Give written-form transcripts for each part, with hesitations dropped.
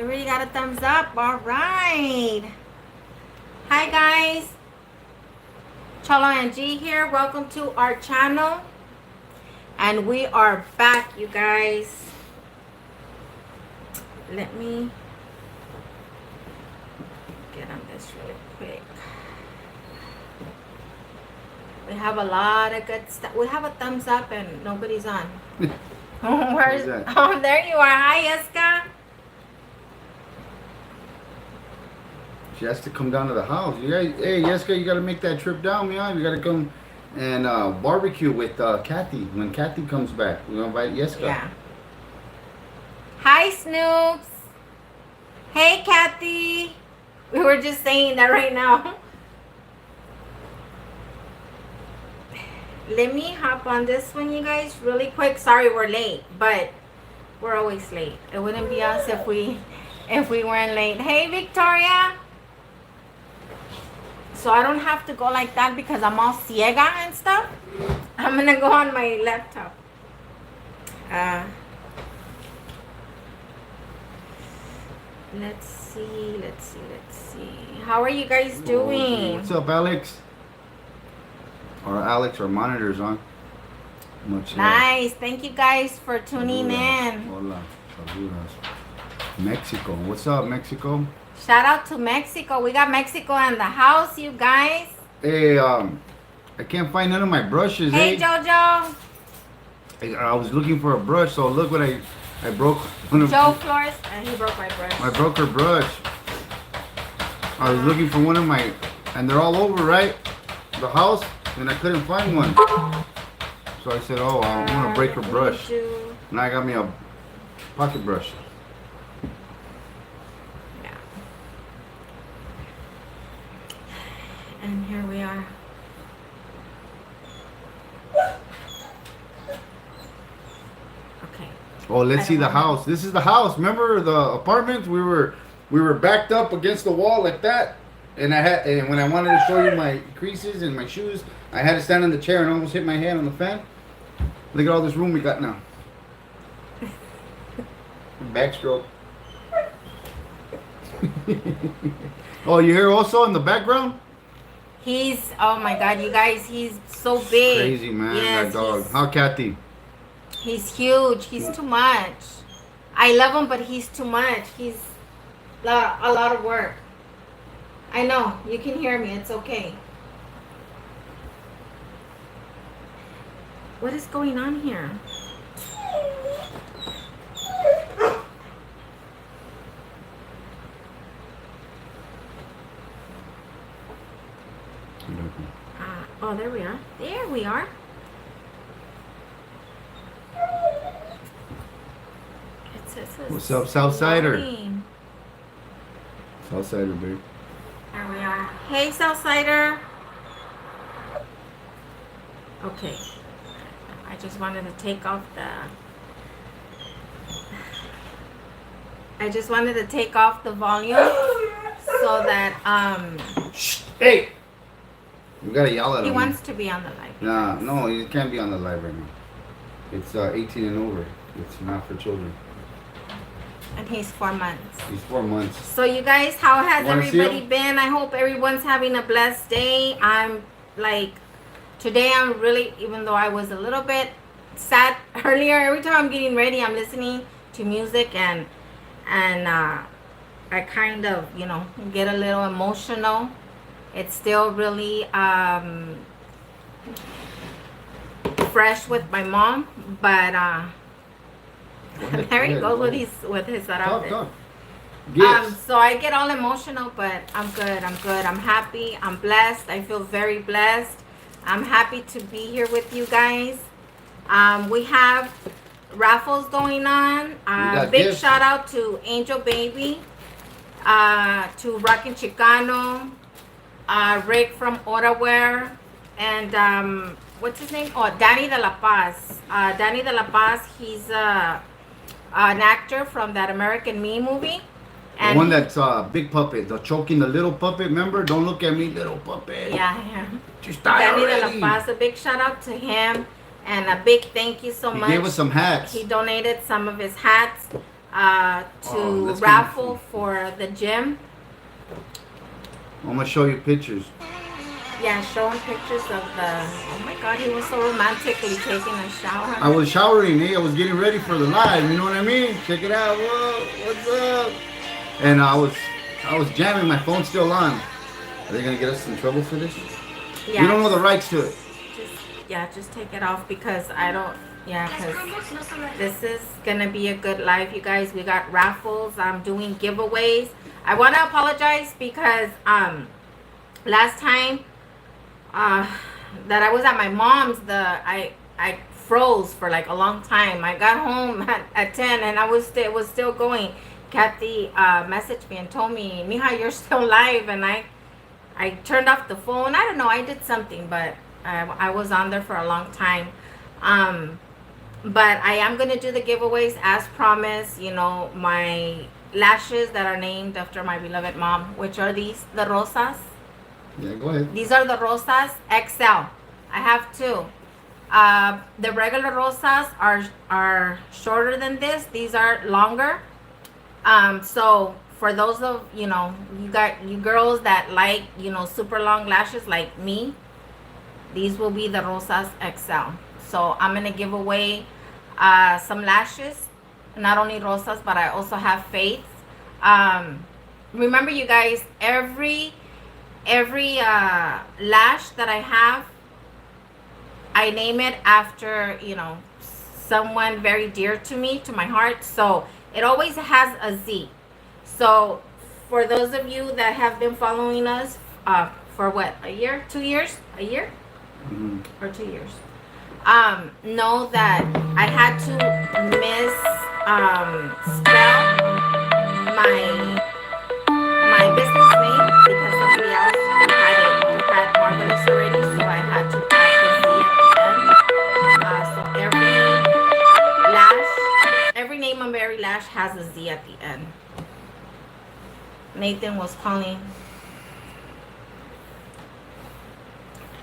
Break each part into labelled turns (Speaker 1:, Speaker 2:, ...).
Speaker 1: We already got a thumbs up. All right. Hi, guys. Cholo and G here. Welcome to our channel. And we are back, you guys. Let me get on this really quick. We have a lot of good stuff. We have a thumbs up and nobody's on. Where's that? Oh, there you are. Hi, Yeska.
Speaker 2: She has to come down to the house. You guys, hey, Yeska, you got to make that trip down, man. You got to come and barbecue with Kathy when Kathy comes back. We're going to invite Yeska.
Speaker 1: Yeah. Hi, Snoops. Hey, Kathy. We were just saying that right now. Let me hop on this one, you guys, really quick. Sorry we're late, but we're always late. It wouldn't be us if we weren't late. Hey, Victoria. So I don't have to go like that because I'm all ciega and stuff. I'm gonna go on my laptop. Let's see. How are you guys doing?
Speaker 2: What's up, Alex? Our monitor's on. Much
Speaker 1: nice. Thank you guys for tuning in.
Speaker 2: Hola. Saludos. Mexico. What's up, Mexico?
Speaker 1: Shout out to Mexico. We got Mexico in the house, you guys.
Speaker 2: Hey, I can't find none of my brushes.
Speaker 1: Hey, Jojo.
Speaker 2: I was looking for a brush, so look what I broke.
Speaker 1: Joe Flores, and he broke my brush.
Speaker 2: I broke her brush. I was looking for one of my, and they're all over, right? The house, and I couldn't find one. So I said, oh, I want to break her brush. Now I got me a pocket brush.
Speaker 1: Yeah. And here we are. Okay.
Speaker 2: Oh, let's see the house. This is the house. Remember the apartment? We were backed up against the wall like that. And when I wanted to show you my creases and my shoes, I had to stand on the chair and almost hit my head on the fan. Look at all this room we got now. Backstroke. Oh, you hear also in the background?
Speaker 1: Oh my God, you guys, he's so big.
Speaker 2: Crazy, man,
Speaker 1: yes,
Speaker 2: that dog. How Kathy?
Speaker 1: He's huge. He's too much. I love him, but he's too much. He's a lot of work. I know. You can hear me. It's okay. What is going on here? Oh, there we are. There we are.
Speaker 2: What's up, Southsider? Southsider, babe.
Speaker 1: There we are. Hey, Southsider. Okay. I just wanted to take off the volume so that
Speaker 2: Shh, hey. You gotta yell at him.
Speaker 1: He wants to be on the live.
Speaker 2: Nah, no, you can't be on the live right now. It's 18 and over. It's not for children.
Speaker 1: And he's 4 months.
Speaker 2: He's 4 months.
Speaker 1: So you guys, how has everybody been? I hope everyone's having a blessed day. Today I'm really, even though I was a little bit sad earlier, every time I'm getting ready, I'm listening to music and I kind of, get a little emotional. It's still really fresh with my mom, but there he goes with his
Speaker 2: Talk. Yes.
Speaker 1: So I get all emotional, but I'm good. I'm happy. I'm blessed. I feel very blessed. I'm happy to be here with you guys. We have raffles going on. Big gifts. Shout out to Angel Baby, to Rockin' Chicano, Rick from Ottawa, and what's his name? Oh, Danny de la Paz. Danny de la Paz, he's an actor from that American Me movie.
Speaker 2: And the one that's big puppet, the choking the little puppet, remember? Don't look at me, little puppet.
Speaker 1: Yeah.
Speaker 2: Just die
Speaker 1: Danny
Speaker 2: already.
Speaker 1: de la Paz, a big shout out to him. And a big thank you so much.
Speaker 2: He gave us some hats.
Speaker 1: He donated some of his hats. to
Speaker 2: let's
Speaker 1: raffle for the gym.
Speaker 2: I'm gonna show you pictures.
Speaker 1: Yeah, showing pictures of the. Oh my God, he was so romantically taking a shower.
Speaker 2: I was showering, I was getting ready for the live. You know what I mean? Check it out. Whoa, what's up? And I was jamming. My phone's still on. Are they gonna get us in trouble for this?
Speaker 1: Yeah,
Speaker 2: We don't know the rights to it.
Speaker 1: just take it off because I don't. Yeah, because this is gonna be a good live, you guys. We got raffles. I'm doing giveaways. I want to apologize because last time that I was at my mom's, I froze for like a long time. I got home at 10 and it was still going. Kathy messaged me and told me, Mija, you're still live, and I turned off the phone. I don't know, I did something, but I was on there for a long time. But I am gonna do the giveaways as promised. You know, my lashes that are named after my beloved mom, which are these, the Rosas.
Speaker 2: Yeah, go ahead.
Speaker 1: These are the Rosas XL. I have two. The regular Rosas are shorter than this. These are longer. So for those of you girls that like super long lashes like me, these will be the Rosas XL. So I'm gonna give away some lashes, not only Rosas, but I also have Faiths. Remember, you guys, every lash that I have, I name it after someone very dear to me, to my heart. So it always has a Z. So for those of you that have been following us for what, a year, 2 years, a year, or 2 years, know that I had to spell my business name because somebody else had Marvelous already, so I had to add the Z at the end. So every name on every lash has a Z at the end. Nathan was calling.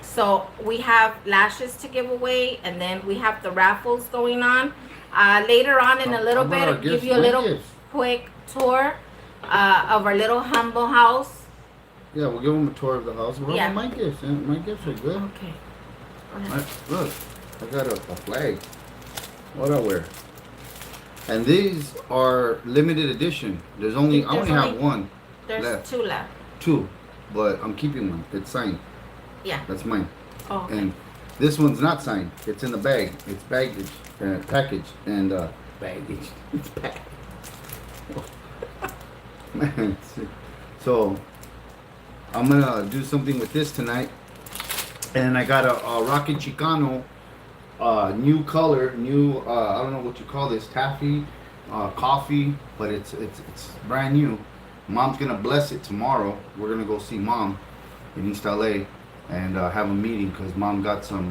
Speaker 1: So we have lashes to give away, and then we have the raffles going on. Later on in a little bit, I'll give you a little quick tour of our little humble house.
Speaker 2: Yeah, we'll give them a tour of the house. What about my gifts? My gifts are good.
Speaker 1: Okay.
Speaker 2: Look, I got a flag. What I wear. And these are limited edition. I only have one.
Speaker 1: There's
Speaker 2: left.
Speaker 1: 2 left.
Speaker 2: 2, but I'm keeping one. It's signed.
Speaker 1: Yeah.
Speaker 2: That's mine.
Speaker 1: Oh, okay.
Speaker 2: And this one's not signed. It's in the bag. It's baggage, packaged, and baggage. It's packed. Man, so I'm gonna do something with this tonight, and I got a Rocket Chicano, new color, new I don't know what you call this, taffy, coffee, but it's brand new. Mom's gonna bless it tomorrow. We're gonna go see Mom in East LA and have a meeting because Mom got some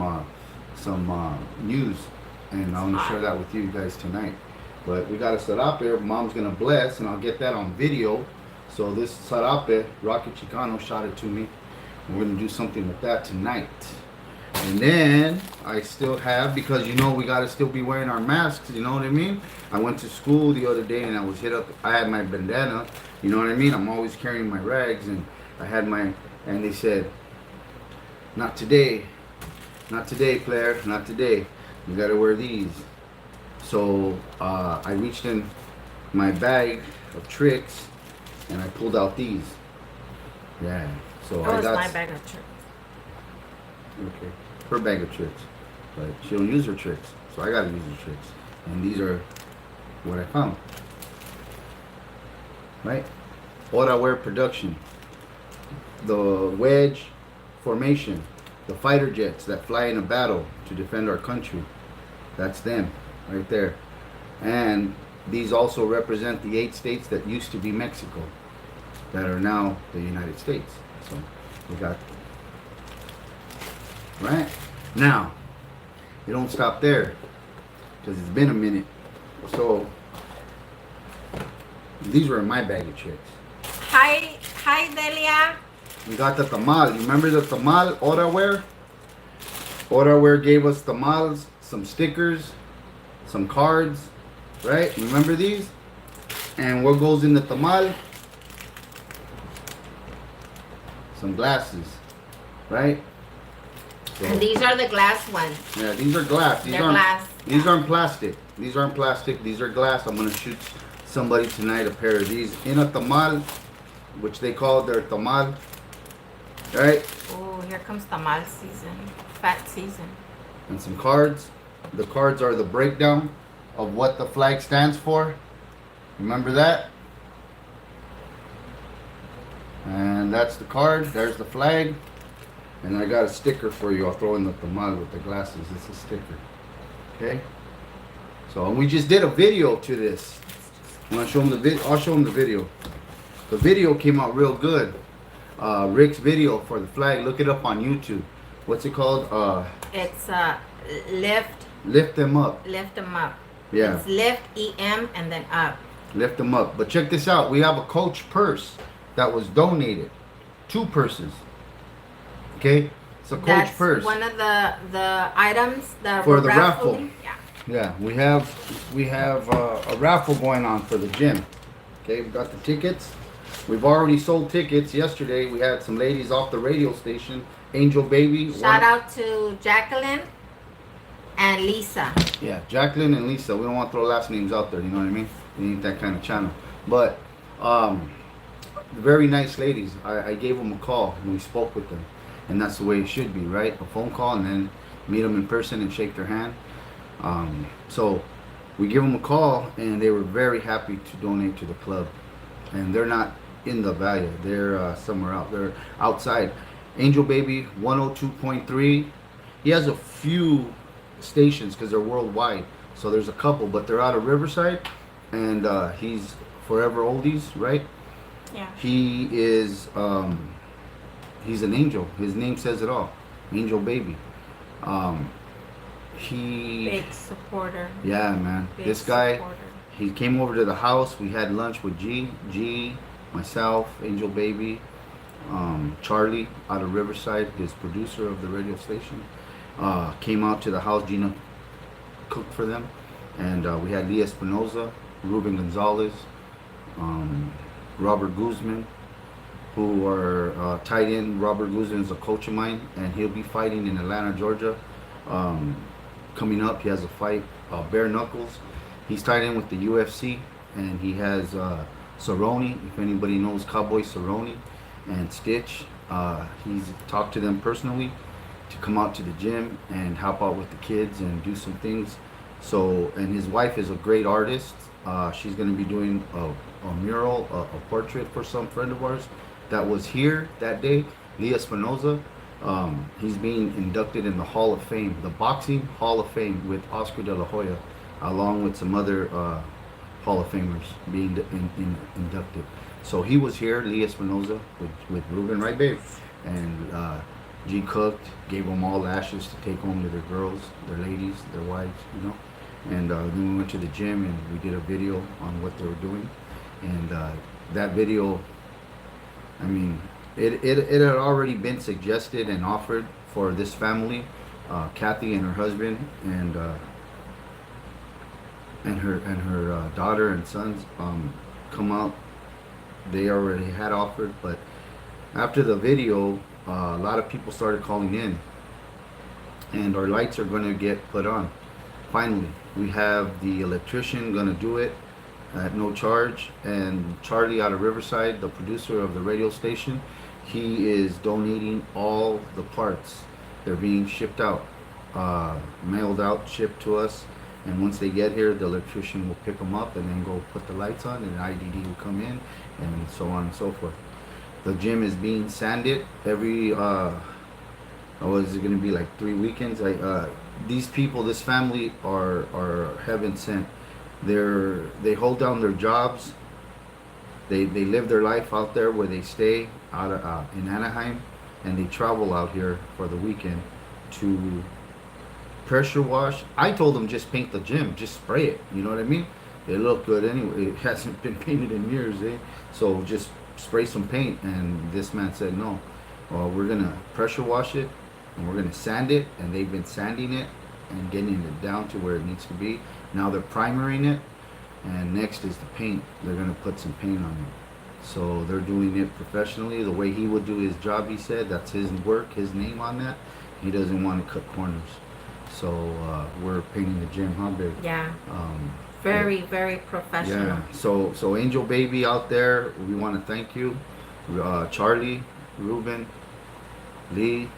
Speaker 2: news, and I want to share that with you guys tonight. But we got a sarape. Mom's gonna bless, and I'll get that on video. So this sarape, Rocket Chicano, shot it to me. We're gonna do something with that tonight. And then I still have, because we gotta still be wearing our masks. You know what I mean? I went to school the other day and I was hit up. I had my bandana. You know what I mean? I'm always carrying my rags, and I had and they said, not today, player, not today. You gotta wear these. So I reached in my bag of tricks and I pulled out these. Yeah. So
Speaker 1: that was my bag of tricks.
Speaker 2: Okay. Her bag of tricks. But she don't use her tricks. So I gotta use her tricks. And these are what I found. Right? What I wear production. The wedge formation. The fighter jets that fly in a battle to defend our country. That's them. Right there. And these also represent the 8 states that used to be Mexico, that are now the United States. So we got, right? Now, you don't stop there, because it's been a minute. So these were in my bag of tricks.
Speaker 1: Hi Delia.
Speaker 2: We got the tamal. You remember the tamal Oraware? Oraware gave us tamals, some stickers, some cards, right? Remember these? And what goes in the tamal? Some glasses, right? So,
Speaker 1: And these are the glass ones.
Speaker 2: yeah, these are glass.
Speaker 1: They're glass.
Speaker 2: These aren't plastic. These aren't plastic. These are glass. I'm gonna shoot somebody tonight a pair of these in a tamal, which they call their tamal. Right?
Speaker 1: Oh, here comes tamal season, fat season.
Speaker 2: And some cards. The cards are the breakdown of what the flag stands for. Remember that? And that's the card. There's the flag. And I got a sticker for you. I'll throw in the tamal with the glasses. It's a sticker. Okay? So, and we just did a video to this. I'm gonna show them the video. I'll show them the video. The video came out real good. Rick's video for the flag. Look it up on YouTube. What's it called?
Speaker 1: It's lift
Speaker 2: Them Up.
Speaker 1: Lift them up.
Speaker 2: Yeah.
Speaker 1: It's lift EM and then up.
Speaker 2: Lift them up. But check this out. We have a Coach purse that was donated. 2 purses. Okay? It's a Coach
Speaker 1: That's
Speaker 2: purse.
Speaker 1: one of the items that
Speaker 2: For
Speaker 1: we're
Speaker 2: the raffle.
Speaker 1: raffling. Yeah.
Speaker 2: Yeah, we have a raffle going on for the gym. Okay, we got the tickets. We've already sold tickets. Yesterday we had some ladies off the radio station. Angel Baby.
Speaker 1: Shout out to Jacqueline and Lisa.
Speaker 2: Yeah, Jacqueline and Lisa. We don't want to throw last names out there. You know what I mean? We need that kind of channel. But very nice ladies. I gave them a call and we spoke with them, and that's the way it should be, right? A phone call and then meet them in person and shake their hand. So we give them a call and they were very happy to donate to the club, and they're not in the Valle. They're somewhere out. They're outside. Angel Baby 102.3. He has a few stations because they're worldwide, so there's a couple, but they're out of Riverside, and he's Forever Oldies, right?
Speaker 1: Yeah.
Speaker 2: He is he's an angel. His name says it all. Angel Baby. He
Speaker 1: Big supporter.
Speaker 2: Yeah, man.
Speaker 1: Big
Speaker 2: This guy,
Speaker 1: supporter.
Speaker 2: he came over to the house. We had lunch with G, myself, Angel Baby, Charlie out of Riverside, his producer of the radio station, came out to the house. Gina cooked for them, and we had Lee Espinoza, Ruben Gonzalez, Robert Guzman, who are tied in. Robert Guzman is a coach of mine, and he'll be fighting in Atlanta, Georgia. Coming up, he has a fight, bare knuckles. He's tied in with the UFC, and he has Cerrone, if anybody knows Cowboy Cerrone, and Stitch. He's talked to them personally to come out to the gym and help out with the kids and do some things. So, and his wife is a great artist. She's going to be doing a mural, a portrait for some friend of ours that was here that day, Leah Espinoza. He's being inducted in the Hall of Fame, the Boxing Hall of Fame, with Oscar De La Hoya, along with some other Hall of Famers being inducted. So he was here, Lee Espinoza, with Ruben, right, babe? And G cooked, gave them all lashes to take home to their girls, their ladies, their wives, you know. And then we went to the gym and we did a video on what they were doing. And that video, I mean, it had already been suggested and offered for this family, Kathy and her husband, and her daughter and sons come out. They already had offered, but after the video, a lot of people started calling in, and our lights are going to get put on. Finally, we have the electrician going to do it at no charge, and Charlie out of Riverside, the producer of the radio station, he is donating all the parts. They're being shipped out, mailed out, shipped to us, and once they get here, the electrician will pick them up and then go put the lights on, and IDD will come in, and so on and so forth. The gym is being sanded every is it going to be like 3 weekends? These people, this family are heaven sent. They hold down their jobs. They live their life out there where they stay out in Anaheim, and they travel out here for the weekend to pressure wash. I told them just paint the gym, just spray it. You know what I mean? They look good anyway. It hasn't been painted in years, eh? So just spray some paint. And this man said no. Well, we're gonna pressure wash it and we're gonna sand it. And they've been sanding it and getting it down to where it needs to be. Now they're primering it. And next is the paint. They're gonna put some paint on it. So they're doing it professionally, the way he would do his job. He said that's his work, his name on that. He doesn't want to cut corners. So we're painting the gym, huh, babe?
Speaker 1: Yeah.
Speaker 2: Um,
Speaker 1: Very, very professional.
Speaker 2: yeah. So Angel Baby out there, we want to thank you, Charlie, Ruben, Lee,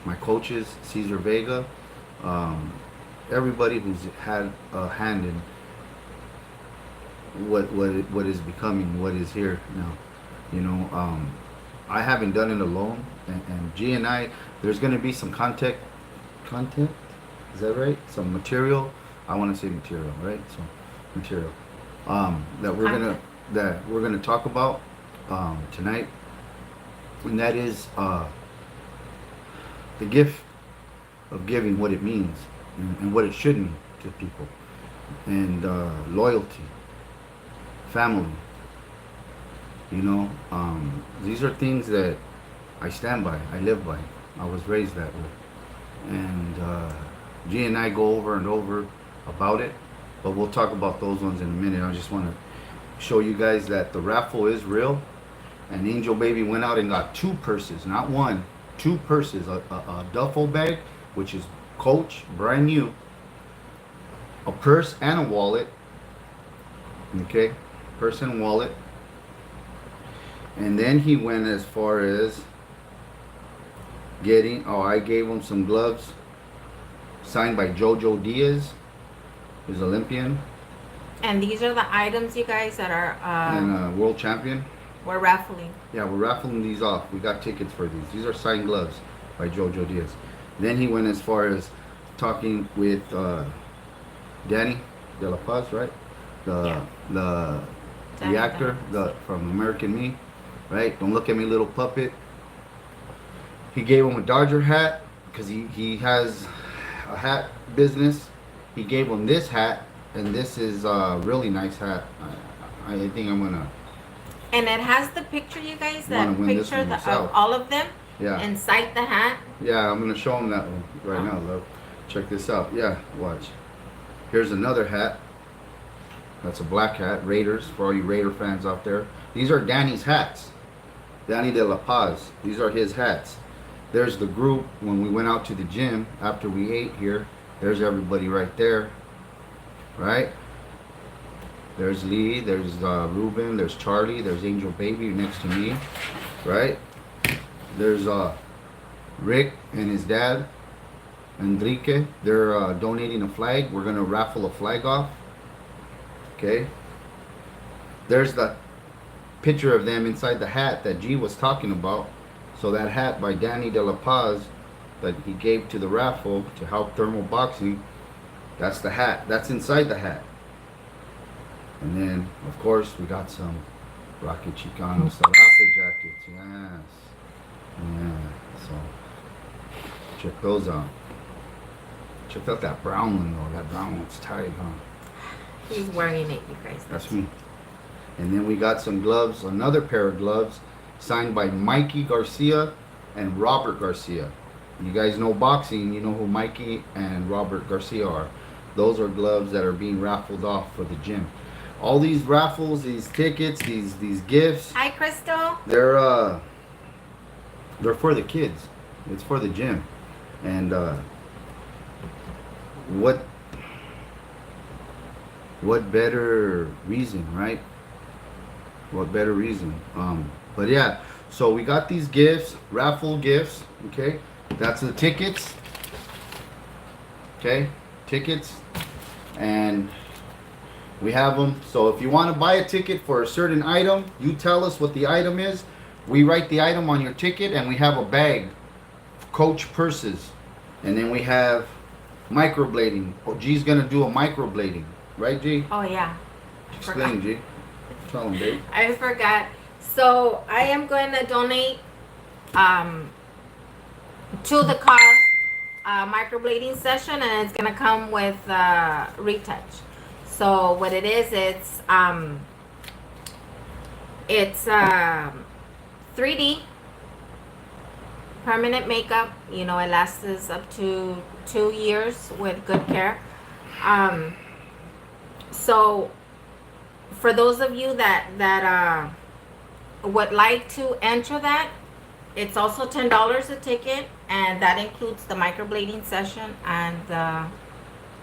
Speaker 2: my coaches, Cesar Vega, everybody who's had a hand in what is becoming, what is here now. You know, I haven't done it alone, and G and I, there's going to be some content, is that right? Some material. I want to say material, right? So material that we're gonna talk about tonight, and that is the gift of giving, what it means and what it should mean to people, and loyalty, family. You know, these are things that I stand by, I live by. I was raised that way, and G and I go over and over about it, but we'll talk about those ones in a minute. I just want to show you guys that the raffle is real, and Angel Baby went out and got 2 purses, not one, 2 purses, a duffel bag, which is Coach, brand new, a purse and a wallet, okay, purse and wallet, and then he went as far as getting, I gave him some gloves signed by Jojo Diaz, who's Olympian
Speaker 1: And these are the items, you guys, that are
Speaker 2: and world champion.
Speaker 1: we're raffling.
Speaker 2: Yeah, we're raffling these off. We got tickets for these. These are signed gloves by Jojo Diaz. Then he went as far as talking with Danny De La Paz, right? The
Speaker 1: Danny
Speaker 2: actor, from American Me, right? Don't look at me, little puppet. He gave him a Dodger hat because he has a hat business. He gave him this hat, and this is a really nice hat. I think I'm gonna.
Speaker 1: And it has the picture, you guys,
Speaker 2: Wanna
Speaker 1: that
Speaker 2: win this
Speaker 1: picture
Speaker 2: one
Speaker 1: of
Speaker 2: myself.
Speaker 1: all of them
Speaker 2: Yeah.
Speaker 1: inside the hat.
Speaker 2: Yeah, I'm gonna show him that one right now, love. Check this out. Yeah, watch. Here's another hat. That's a black hat. Raiders, for all you Raider fans out there. These are Danny's hats. Danny De La Paz. These are his hats. There's the group when we went out to the gym after we ate here. There's everybody right there. Right? There's Lee, there's Ruben, there's Charlie, there's Angel Baby next to me. Right? There's Rick and his dad, Enrique. They're donating a flag. We're gonna raffle a flag off. Okay. There's the picture of them inside the hat that G was talking about. So that hat by Danny De La Paz that he gave to the raffle to help thermal boxing, that's the hat. That's inside the hat. And then, of course, we got some Rocky Chicano Sarape jackets. Yes. Yeah. So, check those out. Check out that brown one, though. That brown one's tight, huh?
Speaker 1: He's wearing it, you guys.
Speaker 2: That's me. And then we got some gloves, another pair of gloves, signed by Mikey Garcia and Robert Garcia. You guys know boxing, you know who Mikey and Robert Garcia are. Those are gloves that are being raffled off for the gym. All these raffles, these tickets, these gifts.
Speaker 1: Hi, Crystal.
Speaker 2: They're for the kids. It's for the gym. And what better reason, right? What better reason? But yeah, so we got these gifts, raffle gifts, okay? That's the tickets. Okay? Tickets. And we have them. So if you want to buy a ticket for a certain item, you tell us what the item is. We write the item on your ticket, and we have a bag, Coach purses. And then we have microblading. Oh, G's gonna do a microblading. Right, G?
Speaker 1: Oh, yeah.
Speaker 2: Explain, G. Tell him, babe.
Speaker 1: I forgot. So I am going to donate to the cause microblading session, and it's going to come with retouch. So what it is, it's 3D permanent makeup. You know, it lasts us up to 2 years with good care. So for those of you that would like to enter that, it's also $10 a ticket, and that includes the microblading session and the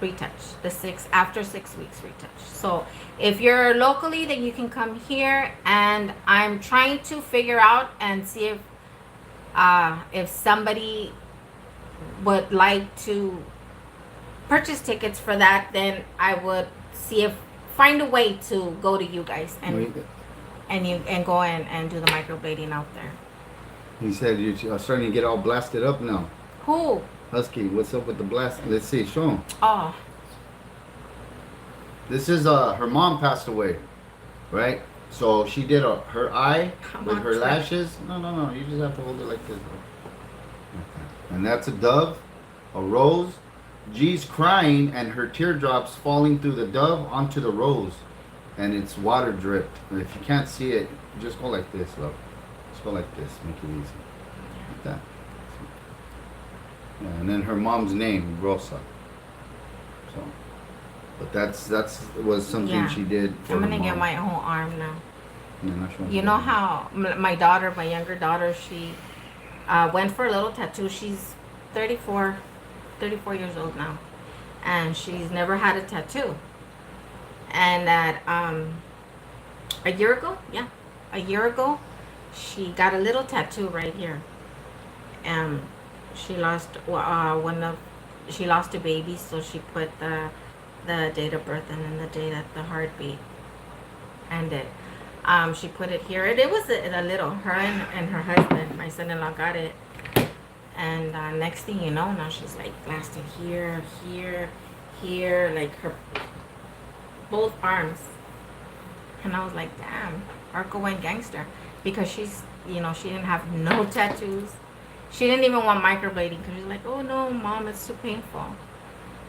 Speaker 1: retouch, after 6 weeks retouch. So if you're locally, then you can come here, and I'm trying to figure out and see if somebody would like to purchase tickets for that. Then I would find a way to go to you guys and go in and do the microblading out there.
Speaker 2: He said you're starting to get all blasted up now.
Speaker 1: Who?
Speaker 2: Husky, what's up with the blast? Let's see, show him.
Speaker 1: Oh.
Speaker 2: This is her mom passed away, right? So she did her eye with her lashes. No. You just have to hold it like this. And that's a dove, a rose. G's crying and her teardrops falling through the dove onto the rose, and it's water dripped. And if you can't see it, just go like this, love. Just go like this. Make it easy. Like that. Yeah, and then her mom's name, Rosa. So, but that was something she did.
Speaker 1: I'm gonna get my whole arm now.
Speaker 2: Yeah,
Speaker 1: you know how my younger daughter, she went for a little tattoo. She's 34 years old now, and she's never had a tattoo. And that a year ago, she got a little tattoo right here, and she lost she lost a baby, so she put the date of birth and then the date that the heartbeat ended. She put it here. It was a little. Her and her husband, my son-in-law, got it. And next thing you know, now she's like blasted here, like her both arms. And I was like, damn, Arco went gangster, because she's, she didn't have no tattoos. She didn't even want microblading because she's like, oh no, mom, it's too painful.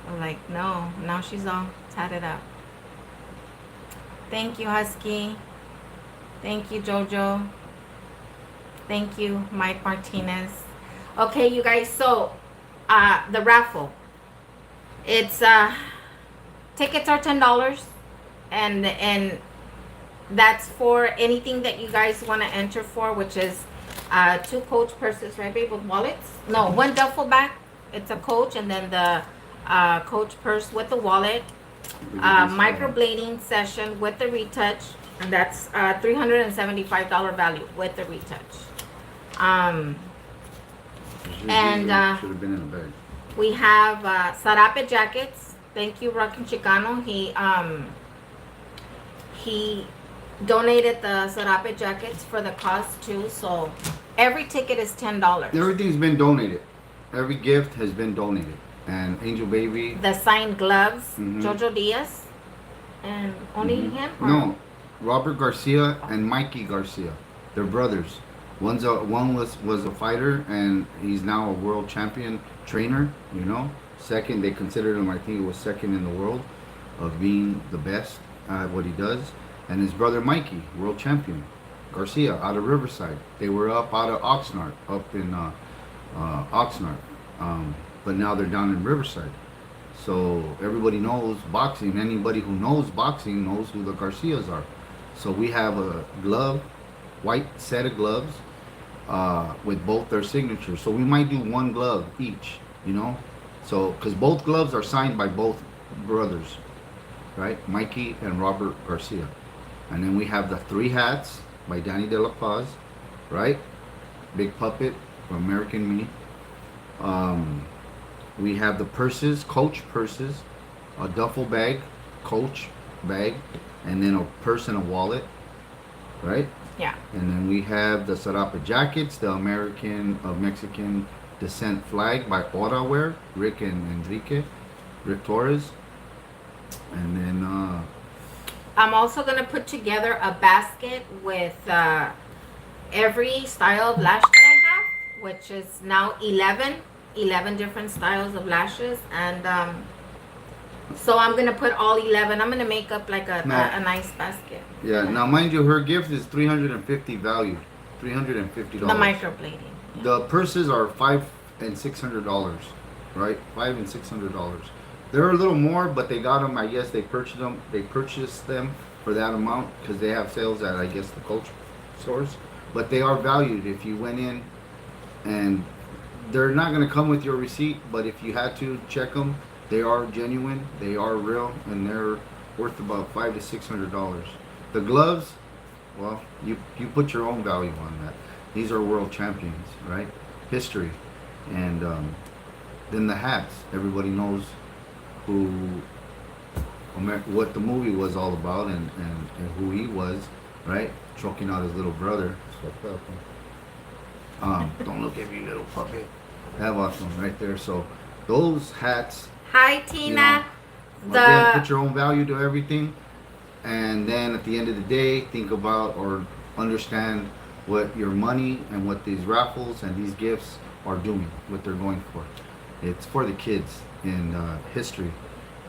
Speaker 1: I'm like, no. Now she's all tatted up. Thank you, Husky. Thank you, Jojo. Thank you, Mike Martinez. Okay, you guys, so the raffle. It's tickets are $10, and that's for anything that you guys want to enter for, which is 2 Coach purses, right, babe, with wallets? No, 1 duffel bag. It's a Coach, and then the Coach purse with the wallet. Microblading session with the retouch, and that's $375 value with the retouch.
Speaker 2: Should have been in a bag.
Speaker 1: We have Sarape jackets. Thank you, Rockin' Chicano. He donated the Sarape jackets for the cause too. So every ticket is $10.
Speaker 2: Everything's been donated. Every gift has been donated. And Angel Baby.
Speaker 1: The signed gloves, Jojo Diaz, and only him. Or?
Speaker 2: No, Robert Garcia and Mikey Garcia. They're brothers. One was a fighter, and he's now a world champion trainer. Second, they considered him. I think it was second in the world of being the best at what he does. And his brother Mikey, world champion, Garcia, out of Riverside. They were up out of Oxnard, up in Oxnard, but now they're down in Riverside. So everybody knows boxing. Anybody who knows boxing knows who the Garcias are. So we have a glove, white set of gloves, with both their signatures. So we might do 1 glove each, So, because both gloves are signed by both brothers, right? Mikey and Robert Garcia. And then we have the 3 hats by Danny De La Paz, right? Big Puppet, American Me. We have the purses, Coach purses, a duffel bag, Coach bag, and then a purse and a wallet, right?
Speaker 1: Yeah.
Speaker 2: And then we have the Sarape jackets, the Mexican descent flag by Ora Wear, Rick and Rick Torres. And then
Speaker 1: I'm also going to put together a basket with every style of lash that I have, which is now 11 different styles of lashes. And so I'm going to put all 11. I'm going to make up like a nice basket.
Speaker 2: Yeah. Now, mind you, her gift is $350 value. $350.
Speaker 1: The microblading.
Speaker 2: The purses are $500 and $600, right? $500 and $600. They're a little more, but they got them. I guess they purchased them for that amount because they have sales at, I guess, the Coach stores. But they are valued if you went in, and they're not going to come with your receipt, but if you had to check them, they are genuine, they are real, and they're worth about $500 to $600. The gloves, well, you put your own value on that. These are world champions, right? History. And then the hats. Everybody knows what the movie was all about, and who he was, right? Choking out his little brother. Don't look at me, little puppet. That was them right there. So those hats.
Speaker 1: Hi, Tina.
Speaker 2: Again, put your own value to everything, and then at the end of the day, think about or understand what your money and what these raffles and these gifts are doing, what they're going for. It's for the kids in history.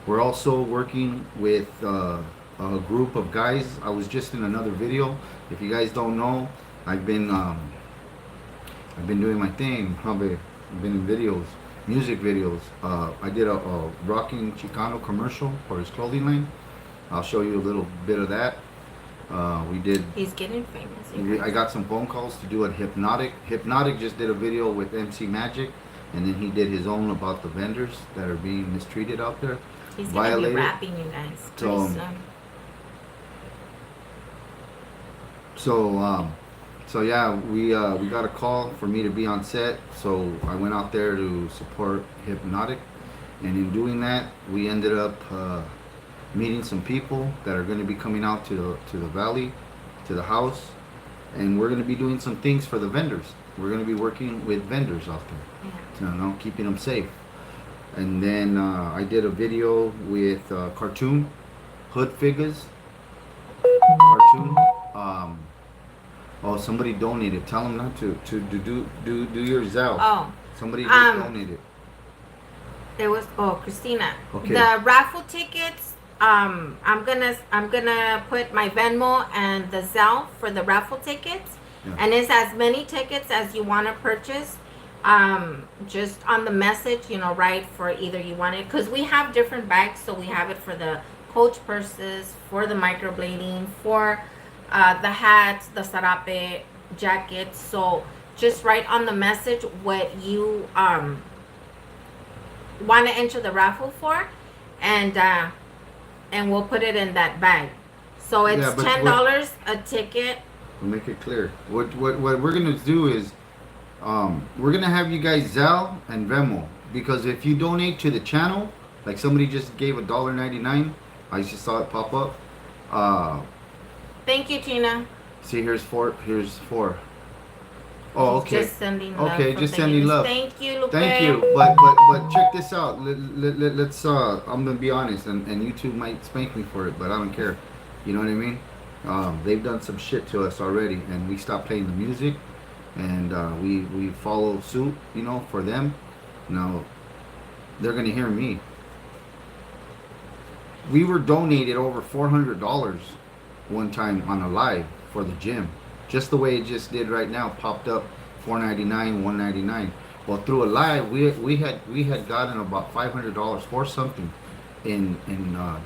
Speaker 2: We're also working with a group of guys. I was just in another video. If you guys don't know, I've been doing my thing. I've been in videos, music videos. I did a Rocking Chicano commercial for his clothing line. I'll show you a little bit of that. We did.
Speaker 1: He's getting famous.
Speaker 2: I got some phone calls to do at Hypnotic. Hypnotic just did a video with MC Magic, and then he did his own about the vendors that are being mistreated out there.
Speaker 1: He's gonna be rapping, you guys.
Speaker 2: So yeah, we got a call for me to be on set, so I went out there to support Hypnotic, and in doing that, we ended up meeting some people that are going to be coming out to the valley, to the house, and we're going to be doing some things for the vendors. We're going to be working with vendors out there, keeping them safe. And then I did a video with cartoon hood figures. Cartoon. Somebody donated. Tell them not to do your Zelle.
Speaker 1: Oh.
Speaker 2: Somebody just donated.
Speaker 1: It was Christina.
Speaker 2: Okay.
Speaker 1: The raffle tickets. I'm gonna put my Venmo and the Zelle for the raffle tickets, and it's as many tickets as you want to purchase. Just on the message, write for either you want it, because we have different bags. So we have it for the Coach purses, for the microblading, for the hats, the sarape jackets. So just write on the message what you want to enter the raffle for, and we'll put it in that bag. So it's $10 a ticket.
Speaker 2: We'll make it clear. What we're gonna do is we're gonna have you guys Zelle and Venmo, because if you donate to the channel, like somebody just gave $1.99, I just saw it pop up.
Speaker 1: Thank you, Tina.
Speaker 2: See, here's four. Oh, okay.
Speaker 1: Just sending love.
Speaker 2: Okay, just sending love.
Speaker 1: Thank you, Lupe.
Speaker 2: Thank you. But check this out. Let's I'm gonna be honest, and YouTube might spank me for it, but I don't care. You know what I mean? They've done some shit to us already, and we stopped playing the music, and we follow suit. For them. Now they're gonna hear me. We were donated over $400 one time on a live for the gym. Just the way it just did right now, popped up $4.99, $1.99. Well, through a live, we had gotten about $500 for something in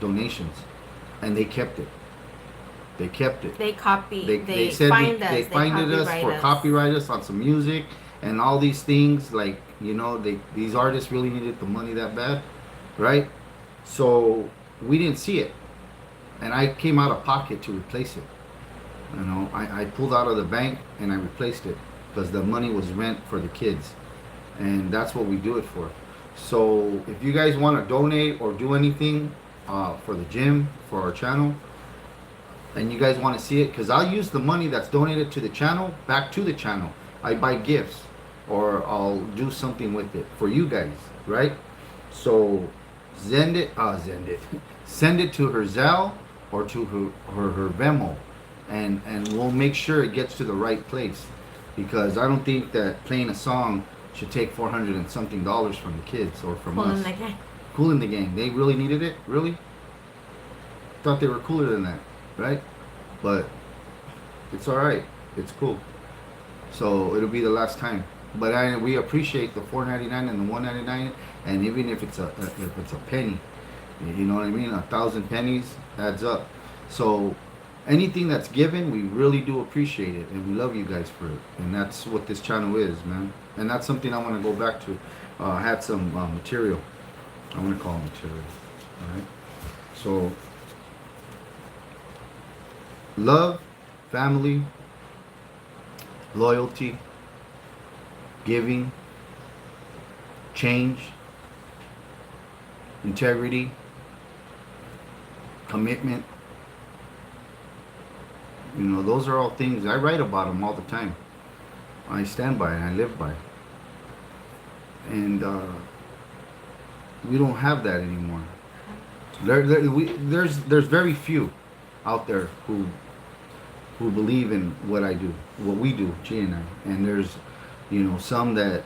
Speaker 2: donations, and they kept it. They kept it.
Speaker 1: They copied.
Speaker 2: They said
Speaker 1: find us.
Speaker 2: They finded us for copyright us on some music and all these things. Like these artists really needed the money that bad, right? So we didn't see it, and I came out of pocket to replace it. I pulled out of the bank and I replaced it because the money was rent for the kids, and that's what we do it for. So if you guys want to donate or do anything for the gym, for our channel, and you guys want to see it, because I'll use the money that's donated to the channel back to the channel. I buy gifts, or I'll do something with it for you guys, right? So send it send it to her Zelle or to her Venmo. And we'll make sure it gets to the right place, because I don't think that playing a song should take $400 and something from the kids or from us. Cool in the Gang. They really needed it? Really? Thought they were cooler than that, right? But it's alright. It's cool. So it'll be the last time. But we appreciate the $4.99 and the $1.99, and even if it's a penny, you know what I mean? 1,000 pennies adds up. So anything that's given, we really do appreciate it, and we love you guys for it. And that's what this channel is, man. And that's something I want to go back to. I had some material. I want to call it material. All right. So love, family, loyalty, giving, change, integrity, commitment. You know, those are all things I write about them all the time. I stand by and I live by. And we don't have that anymore. There's very few out there who believe in what I do, what we do, G and I. And there's, you know, some that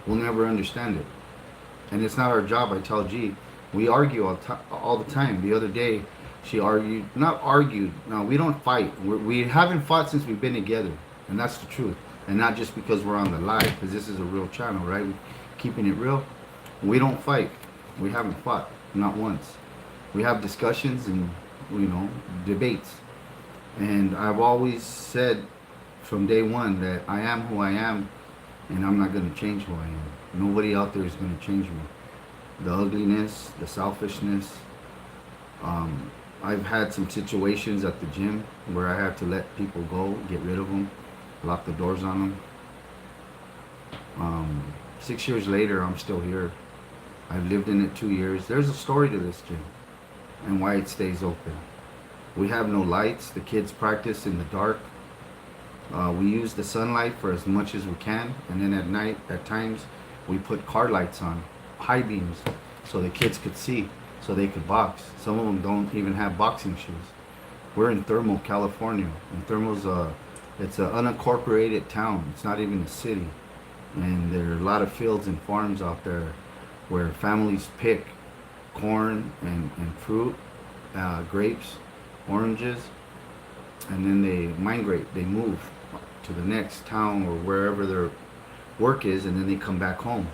Speaker 2: will never understand it. And it's not our job. I tell G, we argue all the time. The other day, she argued, not argued. No, we don't fight. We haven't fought since we've been together, and that's the truth. And not just because we're on the live, because this is a real channel, right? We're keeping it real. We don't fight. We haven't fought, not once. We have discussions and, you know, debates. And I've always said from day one that I am who I am, and I'm not going to change who I am. Nobody out there is going to change me. The ugliness, the selfishness. I've had some situations at the gym where I had to let people go, get rid of them, lock the doors on them. 6 years later, I'm still here. I've lived in it 2 years. There's a story to this gym and why it stays open. We have no lights. The kids practice in the dark. We use the sunlight for as much as we can, and then at night, at times, we put car lights on, high beams, so the kids could see, so they could box. Some of them don't even have boxing shoes. We're in Thermal, California, and Thermal's it's an unincorporated town. It's not even a city, and there are a lot of fields and farms out there where families pick corn and fruit, grapes, oranges, and then they migrate. They move to the next town or wherever their work is, and then they come back home.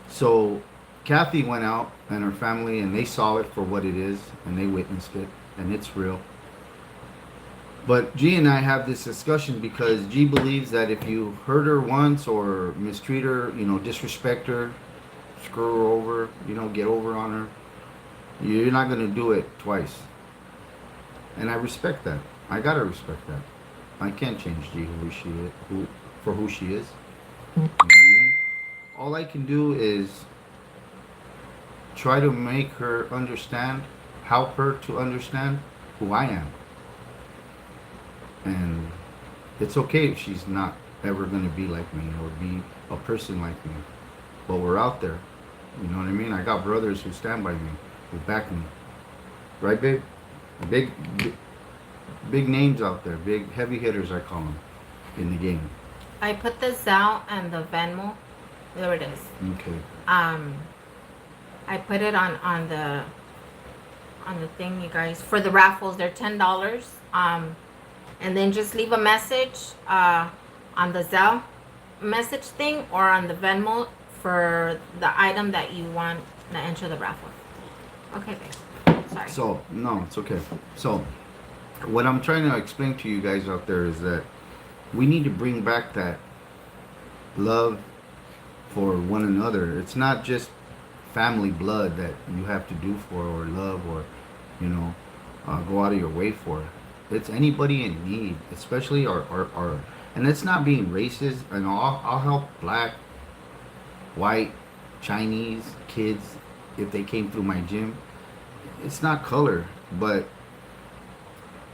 Speaker 2: So Kathy went out and her family, and they saw it for what it is, and they witnessed it, and it's real. But G and I have this discussion because G believes that if you hurt her once or mistreat her, you know, disrespect her, screw her over, you know, get over on her, you're not going to do it twice. And I respect that. I got to respect that. I can't change G for who she is. You know what I mean? All I can do is try to make her understand, help her to understand who I am. And it's okay if she's not ever going to be like me or be a person like me. But we're out there. You know what I mean? I got brothers who stand by me, who back me. Right, babe? Big names out there. Big heavy hitters, I call them, in the game.
Speaker 1: I put the Zelle and the Venmo. There it is.
Speaker 2: Okay.
Speaker 1: I put it on the thing, you guys. For the raffles, they're $10. And then just leave a message on the Zelle message thing or on the Venmo for the item that you want to enter the raffle. Okay, babe. Sorry.
Speaker 2: So, no, it's okay. So, what I'm trying to explain to you guys out there is that we need to bring back that love for one another. It's not just family blood that you have to do for or love or, you know, go out of your way for. It's anybody in need, especially our and it's not being racist. And I'll help black, white, Chinese kids if they came through my gym. It's not color, but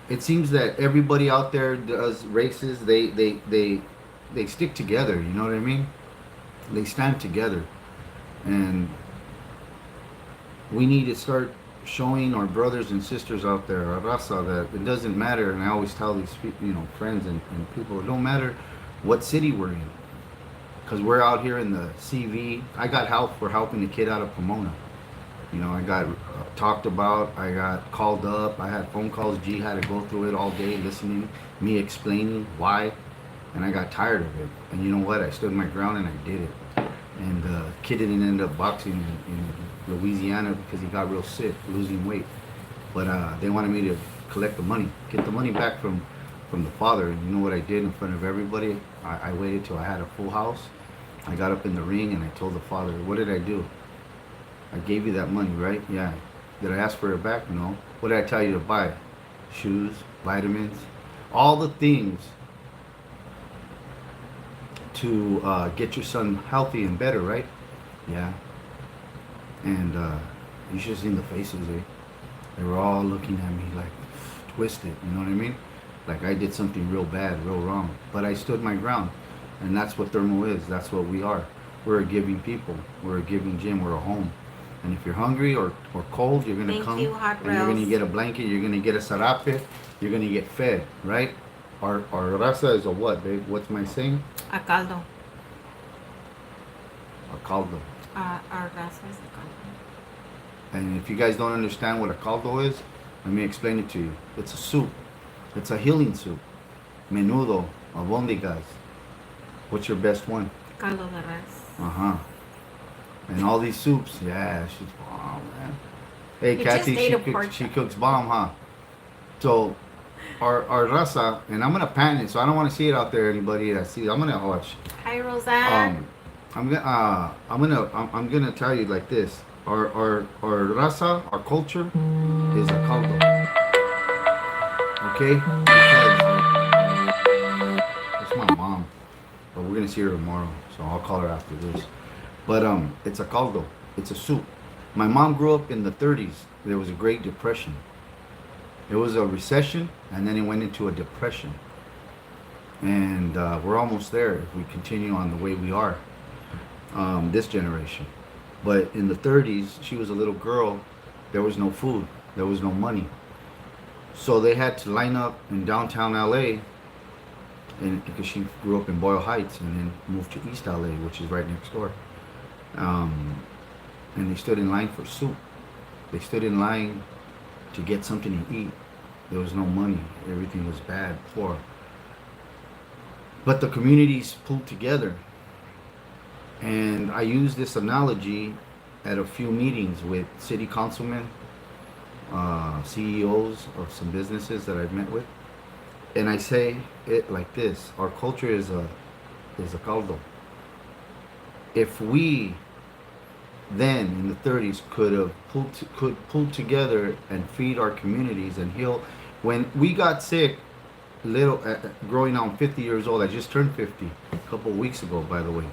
Speaker 2: it seems that everybody out there does races. They stick together. You know what I mean? They stand together, and we need to start showing our brothers and sisters out there, our raza, that it doesn't matter. And I always tell these people, you know, friends and people, it don't matter what city we're in, because we're out here in the CV. I got help for helping the kid out of Pomona. You know, I got talked about, I got called up, I had phone calls. G had to go through it all day, listening, me explaining why, and I got tired of it. And you know what? I stood my ground and I did it. And the kid didn't end up boxing in Louisiana, because he got real sick, losing weight. But they wanted me to collect the money, get the money back from the father. And you know what I did in front of everybody? I waited till I had a full house. I got up in the ring and I told the father, what did I do? I gave you that money, right? Yeah. Did I ask for it back? No. What did I tell you to buy? Shoes, vitamins, all the things to get your son healthy and better, right? Yeah. And you should have seen the faces, eh? They were all looking at me like twisted, you know what I mean? Like I did something real bad, real wrong. But I stood my ground. And that's what Thermo is. That's what we are. We're a giving people. We're a giving gym. We're a home. And if you're hungry or cold, you're going to come.
Speaker 1: Hot
Speaker 2: and you're going to
Speaker 1: Rails.
Speaker 2: get a blanket. You're going to get a sarape. You're going to get fed, right? Our raza is a what, babe? What's my saying?
Speaker 1: A caldo.
Speaker 2: A caldo.
Speaker 1: Our raza is a caldo.
Speaker 2: And if you guys don't understand what a caldo is, let me explain it to you. It's a soup. It's a healing soup. Menudo, albóndigas. What's your best one?
Speaker 1: Caldo de res.
Speaker 2: Uh-huh. And all these soups, yeah, she's bomb, man. Hey,
Speaker 1: You
Speaker 2: Kathy,
Speaker 1: just ate a pork
Speaker 2: she
Speaker 1: chop.
Speaker 2: cooks bomb, huh? So, our raza, and I'm gonna pan it, so I don't want to see it out there. Anybody that sees, I'm gonna watch.
Speaker 1: Hi, Roseanne.
Speaker 2: I'm gonna tell you like this. Our raza, our culture, is a caldo. Okay, because it's my mom, but we're gonna see her tomorrow, so I'll call her after this. But it's a caldo. It's a soup. My mom grew up in the 30s. There was a Great Depression. It was a recession, and then it went into a depression. And we're almost there if we continue on the way we are, this generation. But in the 30s, she was a little girl. There was no food. There was no money. So they had to line up in downtown LA, and because she grew up in Boyle Heights and then moved to East LA, which is right next door. And they stood in line for soup. They stood in line to get something to eat. There was no money. Everything was bad, poor. But the communities pulled together. And I use this analogy at a few meetings with city councilmen, CEOs of some businesses that I've met with. And I say it like this: our culture is a caldo. If we then in the 30s could pull together and feed our communities and heal. When we got sick, growing on 50 years old, I just turned 50 a couple of weeks ago, by the way.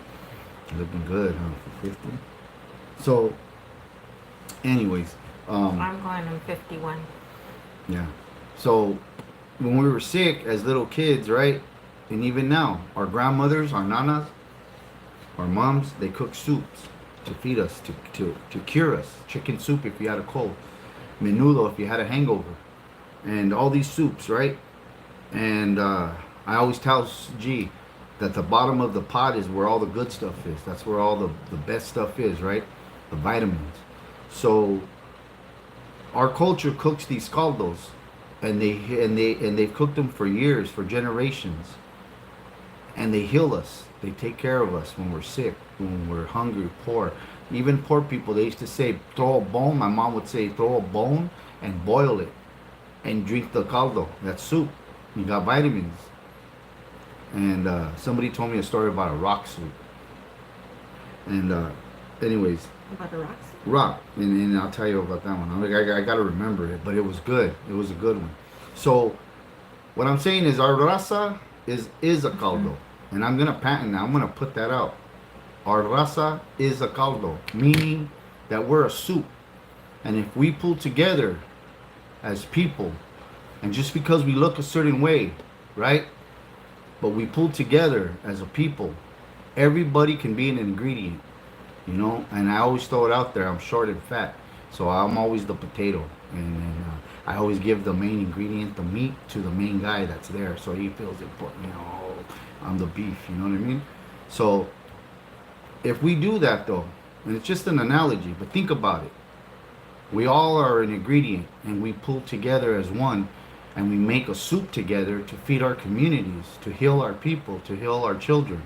Speaker 2: Looking good, huh, for 50. So, anyways,
Speaker 1: I'm going on 51.
Speaker 2: yeah. So when we were sick as little kids, right, and even now, our grandmothers, our nanas, our moms, they cook soups to feed us, to cure us. Chicken soup if you had a cold, menudo if you had a hangover, and all these soups, right? And I always tell G that the bottom of the pot is where all the good stuff is. That's where all the best stuff is, right? The vitamins. So our culture cooks these caldos, and they've cooked them for years, for generations, and they heal us. They take care of us when we're sick, when we're hungry, poor. Even poor people, they used to say, throw a bone. My mom would say, throw a bone and boil it and drink the caldo, that soup. You got vitamins. And somebody told me a story about a rock soup. And anyways,
Speaker 1: About the rocks?
Speaker 2: rock. And I'll tell you about that one. I got to remember it, but it was good. It was a good one. So what I'm saying is our raza is a caldo. And I'm going to patent, I'm going to put that out. Our raza is a caldo, meaning that we're a soup. And if we pull together as people, and just because we look a certain way, right? But we pull together as a people, everybody can be an ingredient, you know? And I always throw it out there, I'm short and fat. So I'm always the potato. And I always give the main ingredient, the meat, to the main guy that's there. So he feels important, you know? I'm the beef, you know what I mean? So if we do that though, and it's just an analogy, but think about it. We all are an ingredient, and we pull together as one, and we make a soup together to feed our communities, to heal our people, to heal our children.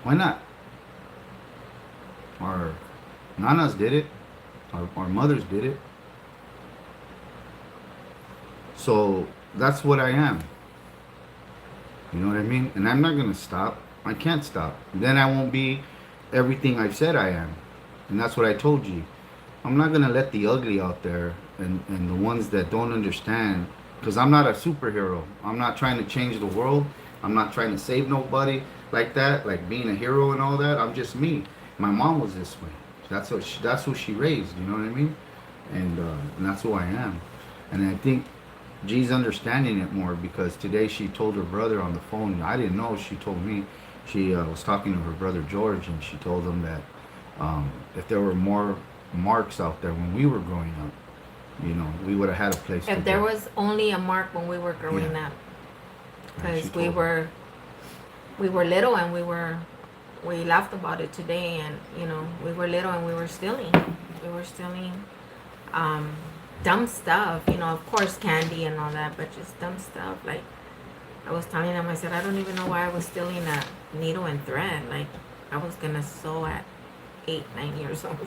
Speaker 2: Why not? Our nanas did it. Our mothers did it. So that's what I am. You know what I mean? And I'm not gonna stop. I can't stop. Then I won't be everything I've said I am. And that's what I told you. I'm not gonna let the ugly out there and the ones that don't understand, because I'm not a superhero. I'm not trying to change the world. I'm not trying to save nobody like that, like being a hero and all that. I'm just me. My mom was this way. That's who she raised. You know what I mean? And that's who I am. And I think G's understanding it more because today she told her brother on the phone. I didn't know. She told me. She was talking to her brother George, and she told him that if there were more marks out there when we were growing up, you know, we would have had a place.
Speaker 1: If there was only a mark when we were growing up, because we were little and we laughed about it today, and you know, we were little and we were stealing dumb stuff, you know, of course candy and all that, but just dumb stuff. Like I was telling him, I said, I don't even know why I was stealing a needle and thread. Like I was gonna sew at 8-9 years old.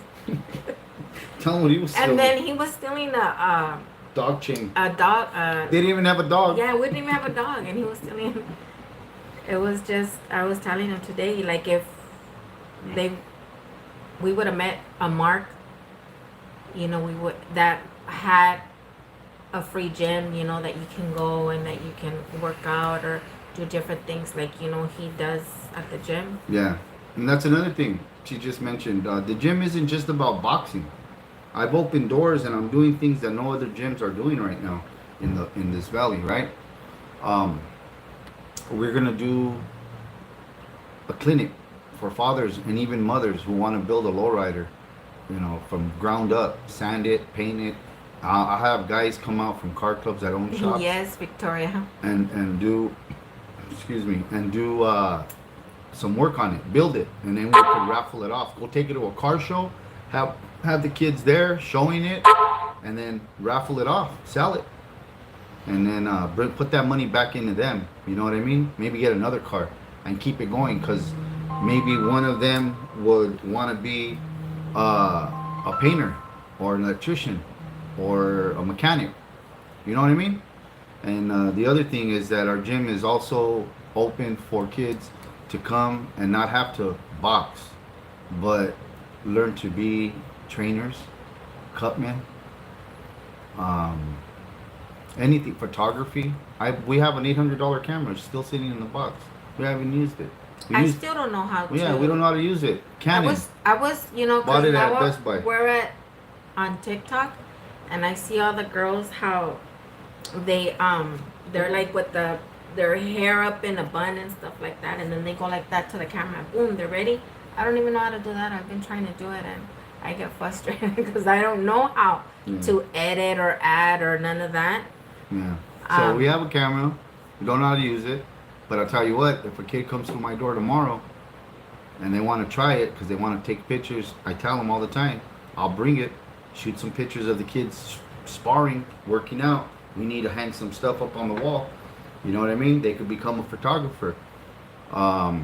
Speaker 2: Tell him what he was stealing.
Speaker 1: And then he was stealing a
Speaker 2: dog chain.
Speaker 1: A dog.
Speaker 2: They didn't even have a dog.
Speaker 1: Yeah, we didn't even have a dog, and he was stealing. It was just, I was telling him today, like if we would have met a mark, you know, that had a free gym, you know, that you can go and that you can work out or do different things like, you know, he does at the gym.
Speaker 2: Yeah, and that's another thing she just mentioned. The gym isn't just about boxing. I've opened doors and I'm doing things that no other gyms are doing right now in this valley, right? We're gonna do a clinic for fathers and even mothers who want to build a lowrider, you know, from ground up, sand it, paint it. I have guys come out from car clubs that own shops.
Speaker 1: Yes, Victoria.
Speaker 2: And do, excuse me, and do some work on it, build it, and then we can raffle it off. Go take it to a car show, have the kids there showing it, and then raffle it off, sell it, and then put that money back into them. You know what I mean? Maybe get another car and keep it going, because maybe one of them would want to be a painter or an electrician or a mechanic. You know what I mean? And the other thing is that our gym is also open for kids to come and not have to box, but learn to be trainers, cutmen, anything, photography. We have an $800 camera still sitting in the box. We haven't used it.
Speaker 1: I still don't know how to.
Speaker 2: Yeah, we don't know how to use it. Canon.
Speaker 1: I was, you know,
Speaker 2: bought it at Best Buy.
Speaker 1: We're on TikTok, and I see all the girls how they they're like with their hair up in a bun and stuff like that, and then they go like that to the camera. Boom, they're ready. I don't even know how to do that. I've been trying to do it, and I get frustrated because I don't know how to edit or add or none of that.
Speaker 2: Yeah. So we have a camera. We don't know how to use it. But I'll tell you what, if a kid comes to my door tomorrow and they want to try it because they want to take pictures, I tell them all the time, I'll bring it, shoot some pictures of the kids sparring, working out. We need to hang some stuff up on the wall. You know what I mean? They could become a photographer. I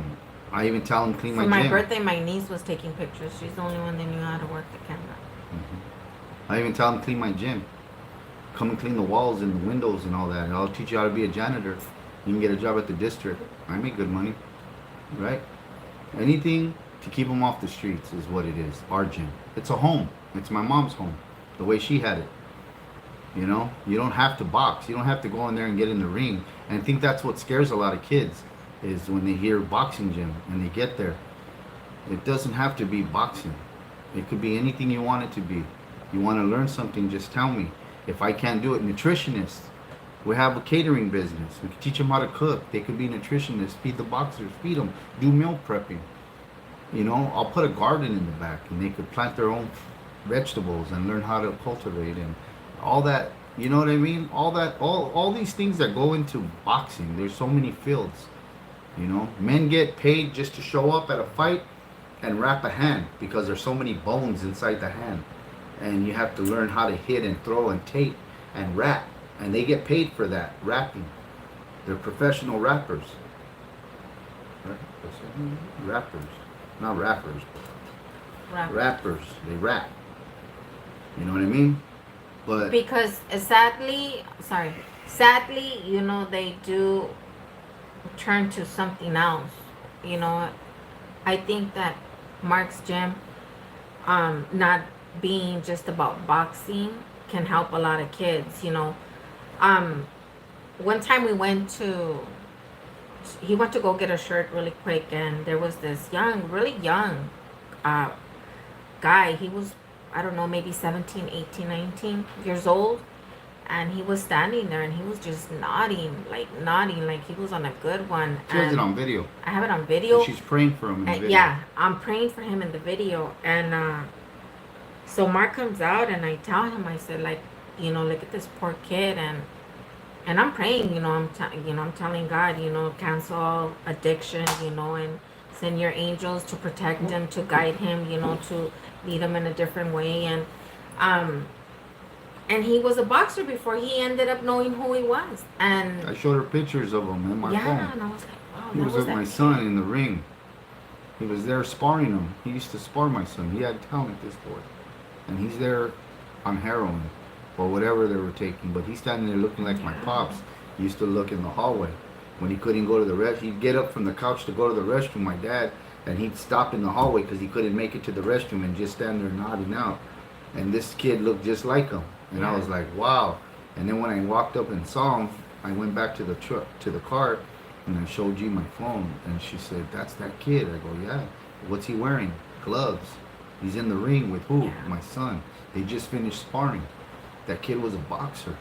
Speaker 2: even tell them clean my gym.
Speaker 1: For my birthday, my niece was taking pictures. She's the only one that knew how to work the camera.
Speaker 2: Mm-hmm. I even tell them clean my gym. Come and clean the walls and the windows and all that. And I'll teach you how to be a janitor. You can get a job at the district. I make good money, right? Anything to keep them off the streets is what it is. Our gym. It's a home. It's my mom's home. The way she had it. You know? You don't have to box. You don't have to go in there and get in the ring. And I think that's what scares a lot of kids, is when they hear boxing gym and they get there. It doesn't have to be boxing. It could be anything you want it to be. You want to learn something, just tell me. If I can't do it, nutritionists. We have a catering business. We can teach them how to cook. They could be nutritionists, feed the boxers, feed them, do meal prepping. You know, I'll put a garden in the back and they could plant their own vegetables and learn how to cultivate and all that. You know what I mean? All that, all these things that go into boxing. There's so many fields. You know, men get paid just to show up at a fight and wrap a hand because there's so many bones inside the hand. And you have to learn how to hit and throw and tape and wrap. And they get paid for that, rapping. They're professional rappers. Rappers, not rappers. rappers. They rap. You know what I mean? But
Speaker 1: Because sadly, they do turn to something else. You know, I think that Mark's gym, not being just about boxing, can help a lot of kids. Um, one time he went to go get a shirt really quick, and there was this really young, uh, guy. He was, I don't know, maybe 17, 18, 19 years old. And he was standing there and he was just nodding like he was on a good one.
Speaker 2: She has it on video.
Speaker 1: I have it on video.
Speaker 2: And she's praying for him in the video.
Speaker 1: Yeah, I'm praying for him in the video. And so Mark comes out and I tell him, I said, like, look at this poor kid. And I'm praying, I'm telling God, cancel all addiction, and send your angels to protect him, to guide him, to lead him in a different way. And he was a boxer before he ended up knowing who he was. And
Speaker 2: I showed her pictures of him in my phone.
Speaker 1: Yeah, and I was like, wow.
Speaker 2: He was with my son in the ring. He was there sparring him. He used to spar my son. He had talent, this boy. And he's there on heroin or whatever they were taking. But he's standing there looking like my pops. He used to look in the hallway. When he couldn't go to the restroom, he'd get up from the couch to go to the restroom, my dad, and he'd stop in the hallway because he couldn't make it to the restroom and just stand there nodding out. And this kid looked just like him. And I was like, wow. And then when I walked up and saw him, I went back to the truck, to the car, and I showed G my phone. And she said, that's that kid. I go, yeah. What's he wearing? Gloves. He's in the ring with who?
Speaker 1: Yeah.
Speaker 2: My son. They just finished sparring. That kid was a boxer.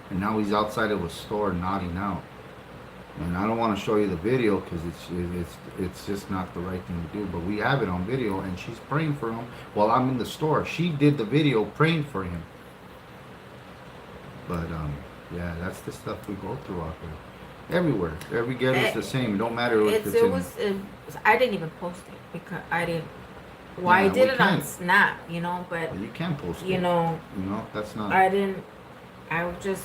Speaker 2: And now he's outside of a store nodding out. And I don't want to show you the video because it's just not the right thing to do. But we have it on video, and she's praying for him while I'm in the store. She did the video praying for him. But yeah, that's the stuff we go through out there. Everywhere, every ghetto's the same. It don't matter if
Speaker 1: I didn't even post it because I didn't. Well, I did it on Snap, but
Speaker 2: well, you can post it. That's not.
Speaker 1: I didn't. I just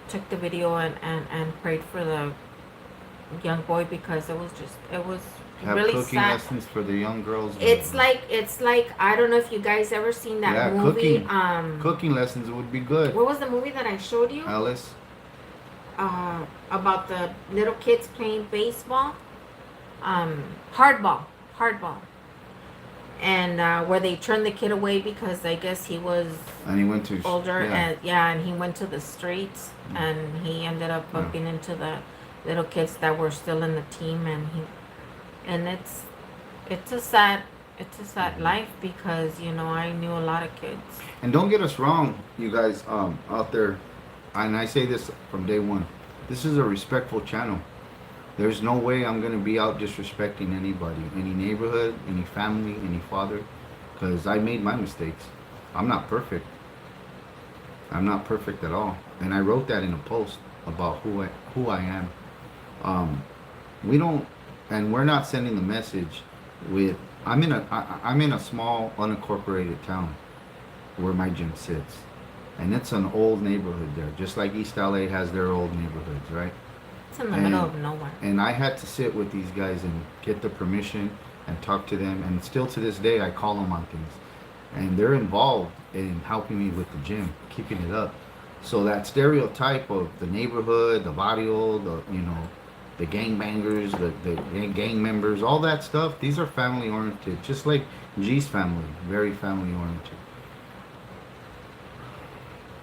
Speaker 1: took the video and prayed for the young boy because it was
Speaker 2: have
Speaker 1: really
Speaker 2: cooking
Speaker 1: sad.
Speaker 2: lessons for the young girls.
Speaker 1: It's like I don't know if you guys ever seen that movie.
Speaker 2: Cooking lessons would be good.
Speaker 1: What was the movie that I showed you?
Speaker 2: Alice.
Speaker 1: About the little kids playing baseball. Hardball. And where they turned the kid away because I guess he was
Speaker 2: and he went to
Speaker 1: older and he went to the streets and he ended up bumping into the little kids that were still in the team and it's a sad life because I knew a lot of kids.
Speaker 2: And don't get us wrong, you guys out there, and I say this from day one, this is a respectful channel. There's no way I'm going to be out disrespecting anybody, any neighborhood, any family, any father, because I made my mistakes. I'm not perfect. I'm not perfect at all. And I wrote that in a post about who I am. We're not sending the message with, I'm in a small unincorporated town where my gym sits. And it's an old neighborhood there, just like East LA has their old neighborhoods, right?
Speaker 1: It's in the middle of nowhere.
Speaker 2: And I had to sit with these guys and get the permission and talk to them. And still to this day, I call them on things. And they're involved in helping me with the gym, keeping it up. So that stereotype of the neighborhood, the barrio, the gangbangers, the gang members, all that stuff, these are family oriented. Just like G's family, very family oriented.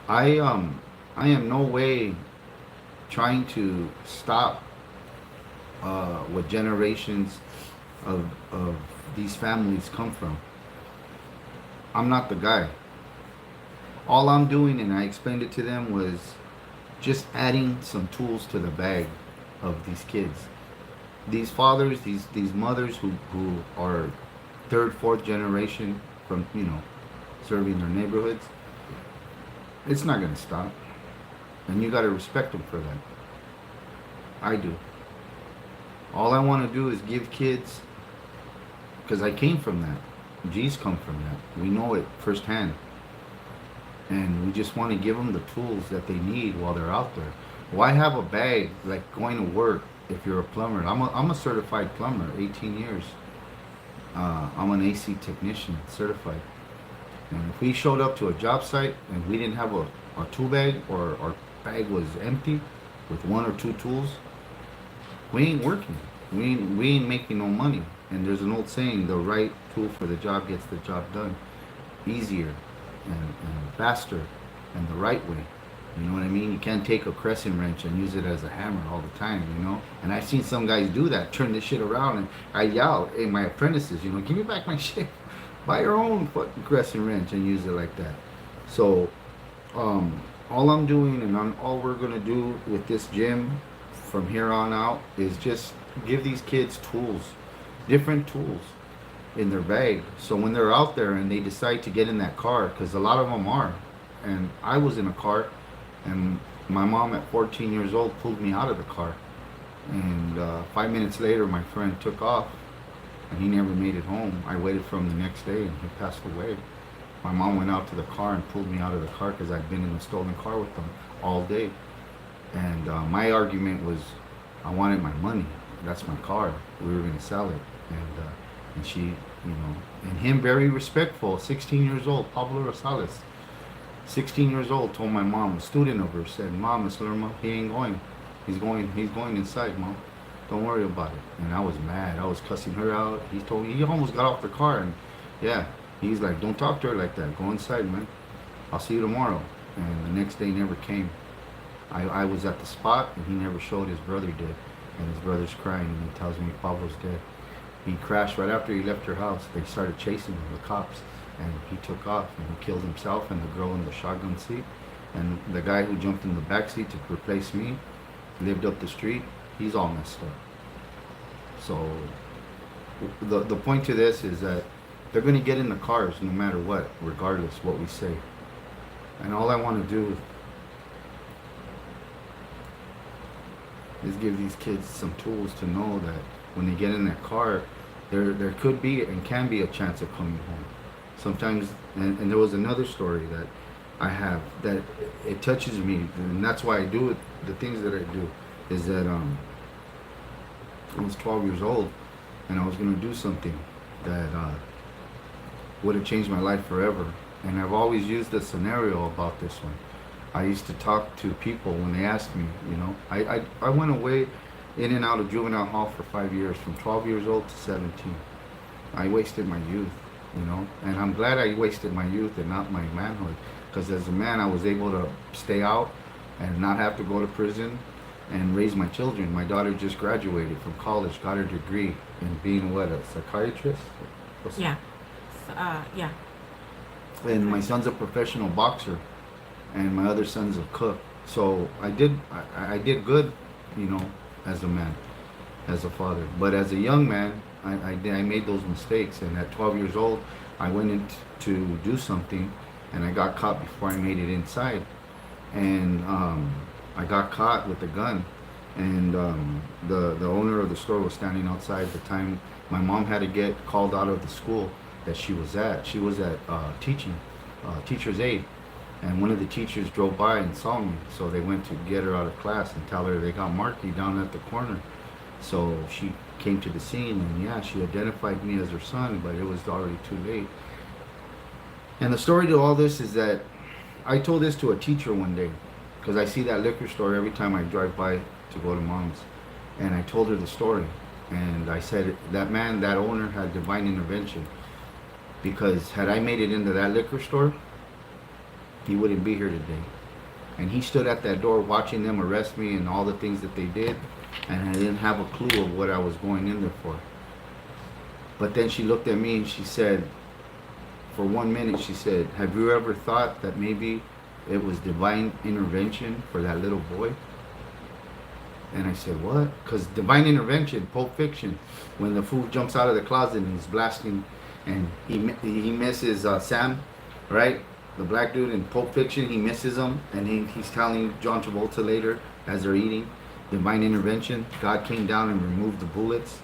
Speaker 2: I am no way trying to stop what generations of these families come from. I'm not the guy. All I'm doing, and I explained it to them, was just adding some tools to the bag of these kids. These fathers, these mothers who are third, fourth generation from, serving their neighborhoods. It's not going to stop. And you got to respect them for that. I do. All I want to do is give kids, because I came from that. G's come from that. We know it firsthand. And we just want to give them the tools that they need while they're out there. Why have a bag like going to work if you're a plumber? I'm a certified plumber, 18 years. I'm an AC technician, certified. And if we showed up to a job site and we didn't have a tool bag, or our bag was empty with one or two tools, we ain't working. We ain't making no money. And there's an old saying: the right tool for the job gets the job done easier and faster and the right way. You know what I mean? You can't take a crescent wrench and use it as a hammer all the time, you know? And I've seen some guys do that, turn this shit around, and I yell, hey, my apprentices, you know, give me back my shit. Buy your own fucking crescent wrench and use it like that. So, all I'm doing and all we're gonna do with this gym from here on out is just give these kids tools, different tools in their bag. So when they're out there and they decide to get in that car, because a lot of them are, and I was in a car, and my mom at 14 years old pulled me out of the car, and 5 minutes later my friend took off, and he never made it home. I waited for him the next day, and he passed away. My mom went out to the car and pulled me out of the car because I'd been in a stolen car with them all day. And my argument was, I wanted my money. That's my car. We were going to sell it. And she, you know, and him, very respectful, 16 years old, Pablo Rosales, 16 years old, told my mom, a student of hers, said, Mom, Miss Lerma, he ain't going. He's going inside, Mom. Don't worry about it. And I was mad. I was cussing her out. He told me, he almost got off the car. And yeah, he's like, don't talk to her like that. Go inside, man. I'll see you tomorrow. And the next day never came. I was at the spot, and he never showed. His brother did. And his brother's crying, and he tells me Pablo's dead. He crashed right after he left her house. They started chasing him, the cops, and he took off, and he killed himself and the girl in the shotgun seat. And the guy who jumped in the back seat to replace me lived up the street. He's all messed up. So the point to this is that they're going to get in the cars no matter what, regardless what we say. And all I want to do is give these kids some tools to know that when they get in that car, there could be and can be a chance of coming home. Sometimes, and there was another story that I have that it touches me, and that's why I do it. The things that I do is that I was 12 years old, and I was going to do something that would have changed my life forever. And I've always used a scenario about this one. I used to talk to people when they asked me, you know, I went away in and out of juvenile hall for 5 years, from 12 years old to 17. I wasted my youth, you know, and I'm glad I wasted my youth and not my manhood, because as a man I was able to stay out and not have to go to prison and raise my children. My daughter just graduated from college, got her degree in being what, a psychiatrist?
Speaker 1: Yeah. Yeah.
Speaker 2: And my son's a professional boxer, and my other son's a cook. So I did good, you know, as a man, as a father. But as a young man, I made those mistakes. And at 12 years old, I went in to do something, and I got caught before I made it inside. And I got caught with a gun. And the owner of the store was standing outside at the time. My mom had to get called out of the school that she was at. She was at teacher's aide. And one of the teachers drove by and saw me, so they went to get her out of class and tell her they got Marky down at the corner. So she came to the scene, and yeah, she identified me as her son, but it was already too late. And the story to all this is that I told this to a teacher one day, because I see that liquor store every time I drive by to go to Mom's. And I told her the story, and I said that man, that owner, had divine intervention, because had I made it into that liquor store, he wouldn't be here today. And he stood at that door watching them arrest me and all the things that they did, and I didn't have a clue of what I was going in there for. But then she looked at me and she said, for 1 minute, she said, have you ever thought that maybe it was divine intervention for that little boy? And I said, what? Because divine intervention, Pulp Fiction, when the fool jumps out of the closet and he's blasting, and he misses Sam, right? The black dude in Pulp Fiction, he misses him, and he's telling John Travolta later as they're eating, divine intervention, God came down and removed the bullets.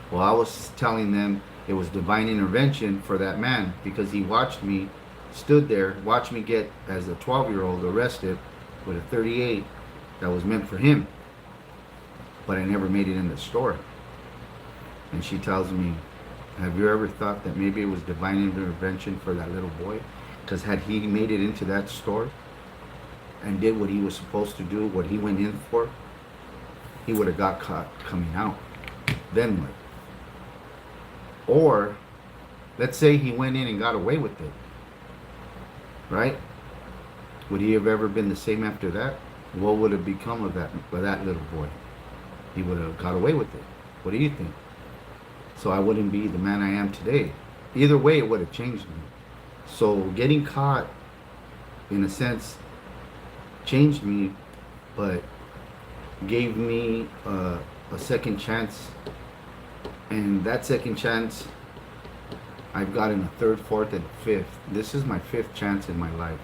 Speaker 2: Well, I was telling them it was divine intervention for that man, because he watched me, stood there, watched me get, as a 12-year-old, arrested with a 38 that was meant for him. But I never made it in the store. And she tells me, Have you ever thought that maybe it was divine intervention for that little boy? Because had he made it into that store and did what he was supposed to do, what he went in for, he would have got caught coming out. Then what? Or let's say he went in and got away with it, right? Would he have ever been the same after that? What would have become of that little boy? He would have got away with it. What do you think? So I wouldn't be the man I am today. Either way, it would have changed me. So getting caught, in a sense, changed me, but gave me a second chance. And that second chance, I've gotten a third, fourth, and fifth. This is my fifth chance in my life,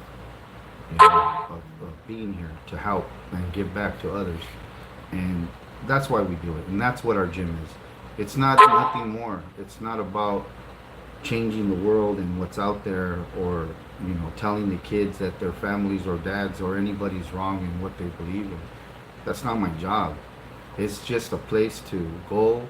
Speaker 2: you know, of being here to help and give back to others. And that's why we do it. And that's what our gym is. It's not nothing more. It's not about changing the world and what's out there, or you know, telling the kids that their families or dads or anybody's wrong in what they believe in. That's not my job. It's just a place to go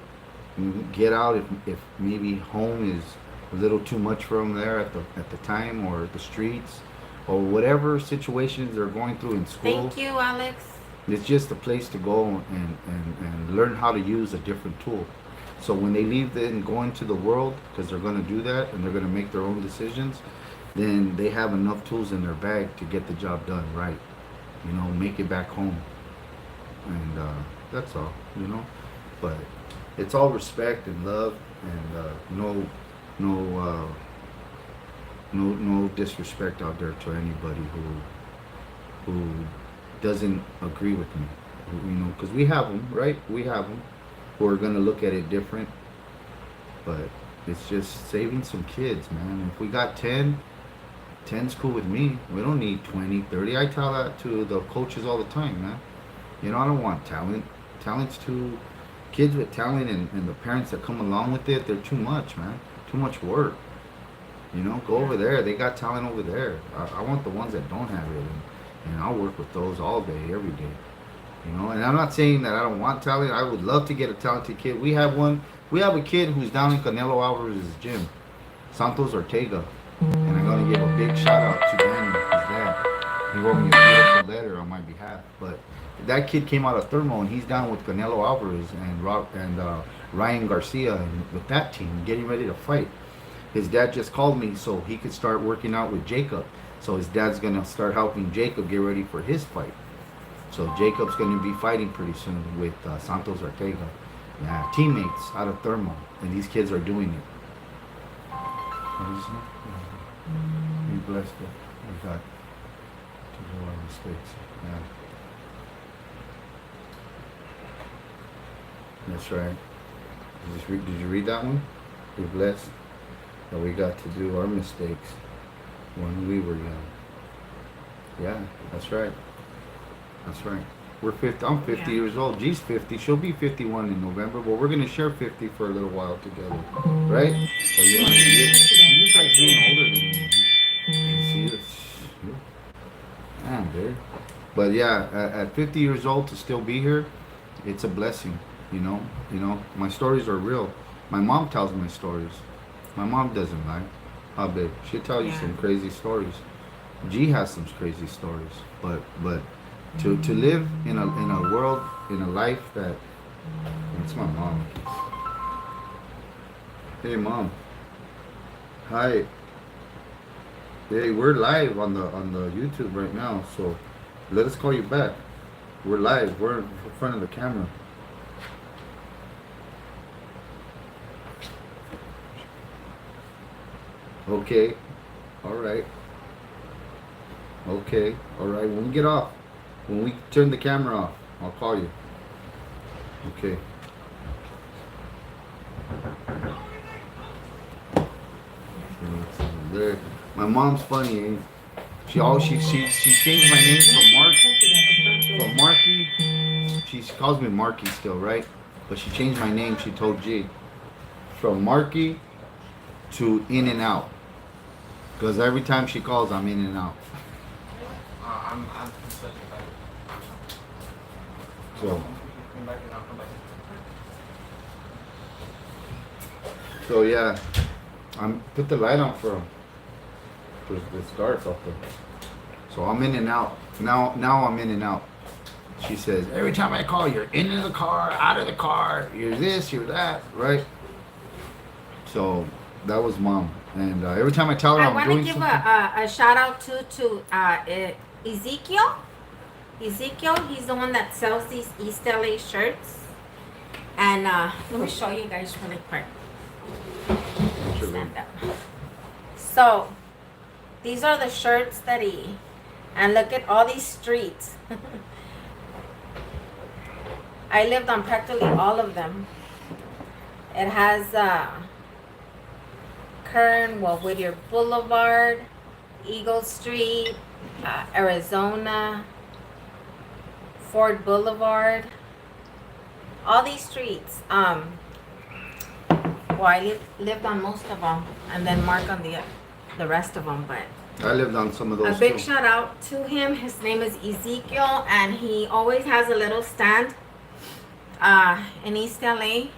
Speaker 2: and get out if maybe home is a little too much for them there at the time, or the streets, or whatever situations they're going through in school.
Speaker 1: Thank you, Alex.
Speaker 2: It's just a place to go and learn how to use a different tool. So when they leave and go into the world, because they're going to do that and they're going to make their own decisions, then they have enough tools in their bag to get the job done right. You know, make it back home. And that's all, you know. But it's all respect and love, and no disrespect out there to anybody who doesn't agree with me. You know, because we have them, right? We have them who are going to look at it different. But it's just saving some kids, man. If we got 10's cool with me. We don't need 20, 30. I tell that to the coaches all the time, man. You know, I don't want talent. Talent's too... Kids with talent and the parents that come along with it, they're too much, man. Too much work. You know, go over there. They got talent over there. I want the ones that don't have it. And I'll work with those all day, every day. You know, and I'm not saying that I don't want talent. I would love to get a talented kid. We have one. We have a kid who's down in Canelo Alvarez's gym, Santos Ortega. And I'm going to give a big shout out to Danny, his dad. He wrote me a beautiful letter on my behalf. But that kid came out of Thermo, and he's down with Canelo Alvarez and Ryan Garcia and with that team, getting ready to fight. His dad just called me so he could start working out with Jacob. So his dad's going to start helping Jacob get ready for his fight. So Jacob's going to be fighting pretty soon with Santos Ortega. Yeah, teammates out of Thermo, and these kids are doing it. What is it? Be blessed with God to do our mistakes. Yeah. That's right. Did you read that one? Be blessed that we got to do our mistakes when we were young. Yeah, that's right. That's right. We're 50. I'm 50 years old. G's 50. She'll be 51 in November. But we're gonna share 50 for a little while together, right? So you just like being older than me. You see, man, dude. But yeah, at 50 years old to still be here, it's a blessing. You know, my stories are real. My mom tells my stories. My mom doesn't lie. Oh, babe, she'll tell you some crazy stories. G has some crazy stories, but to live in a world, in a life that... It's my mom. Hey, Mom. Hi. Hey, we're live on the YouTube right now, so let us call you back. We're live. We're in front of the camera. Okay. All right. Okay. All right. When we get off, when we turn the camera off, I'll call you. Okay. My mom's funny, eh? She changed my name from Marky. She calls me Marky still, right? But she changed my name. She told G from Marky to In and Out, because every time she calls, I'm in and out. So So yeah, I'm put the light on for him. It's dark out there. So I'm in and out. Now I'm in and out. She says, every time I call, you're into the car, out of the car, you're this, you're that, right? So that was mom. And every time I tell her
Speaker 1: I
Speaker 2: I'm
Speaker 1: want to
Speaker 2: doing
Speaker 1: give
Speaker 2: something.
Speaker 1: a shout out to Ezekiel. Ezekiel, he's the one that sells these East LA shirts. And let me show you guys really quick.
Speaker 2: Sure,
Speaker 1: Stand up. So, these are the shirts that and look at all these streets. I lived on practically all of them. It has Kern, Whittier Boulevard, Eagle Street, Arizona, Ford Boulevard, all these streets. Well, I lived on most of them, and then Mark on the rest of them. But
Speaker 2: I lived on some of those
Speaker 1: a big
Speaker 2: too.
Speaker 1: shout out to him. His name is Ezekiel, and he always has a little stand in East LA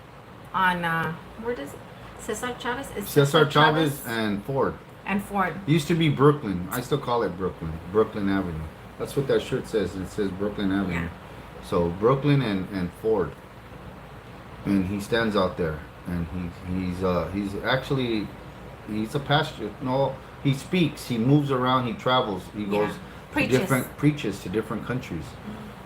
Speaker 1: on where does it? Cesar Chavez? It's
Speaker 2: Cesar Chavez and Ford.
Speaker 1: and Ford.
Speaker 2: It used to be Brooklyn. I still call it Brooklyn. Brooklyn Avenue. That's what that shirt says. It says Brooklyn Avenue.
Speaker 1: Yeah.
Speaker 2: So Brooklyn and Ford. And he stands out there. And he's actually he's a pastor. No, he speaks. He moves around. He travels. He goes
Speaker 1: Preaches.
Speaker 2: preaches to different countries.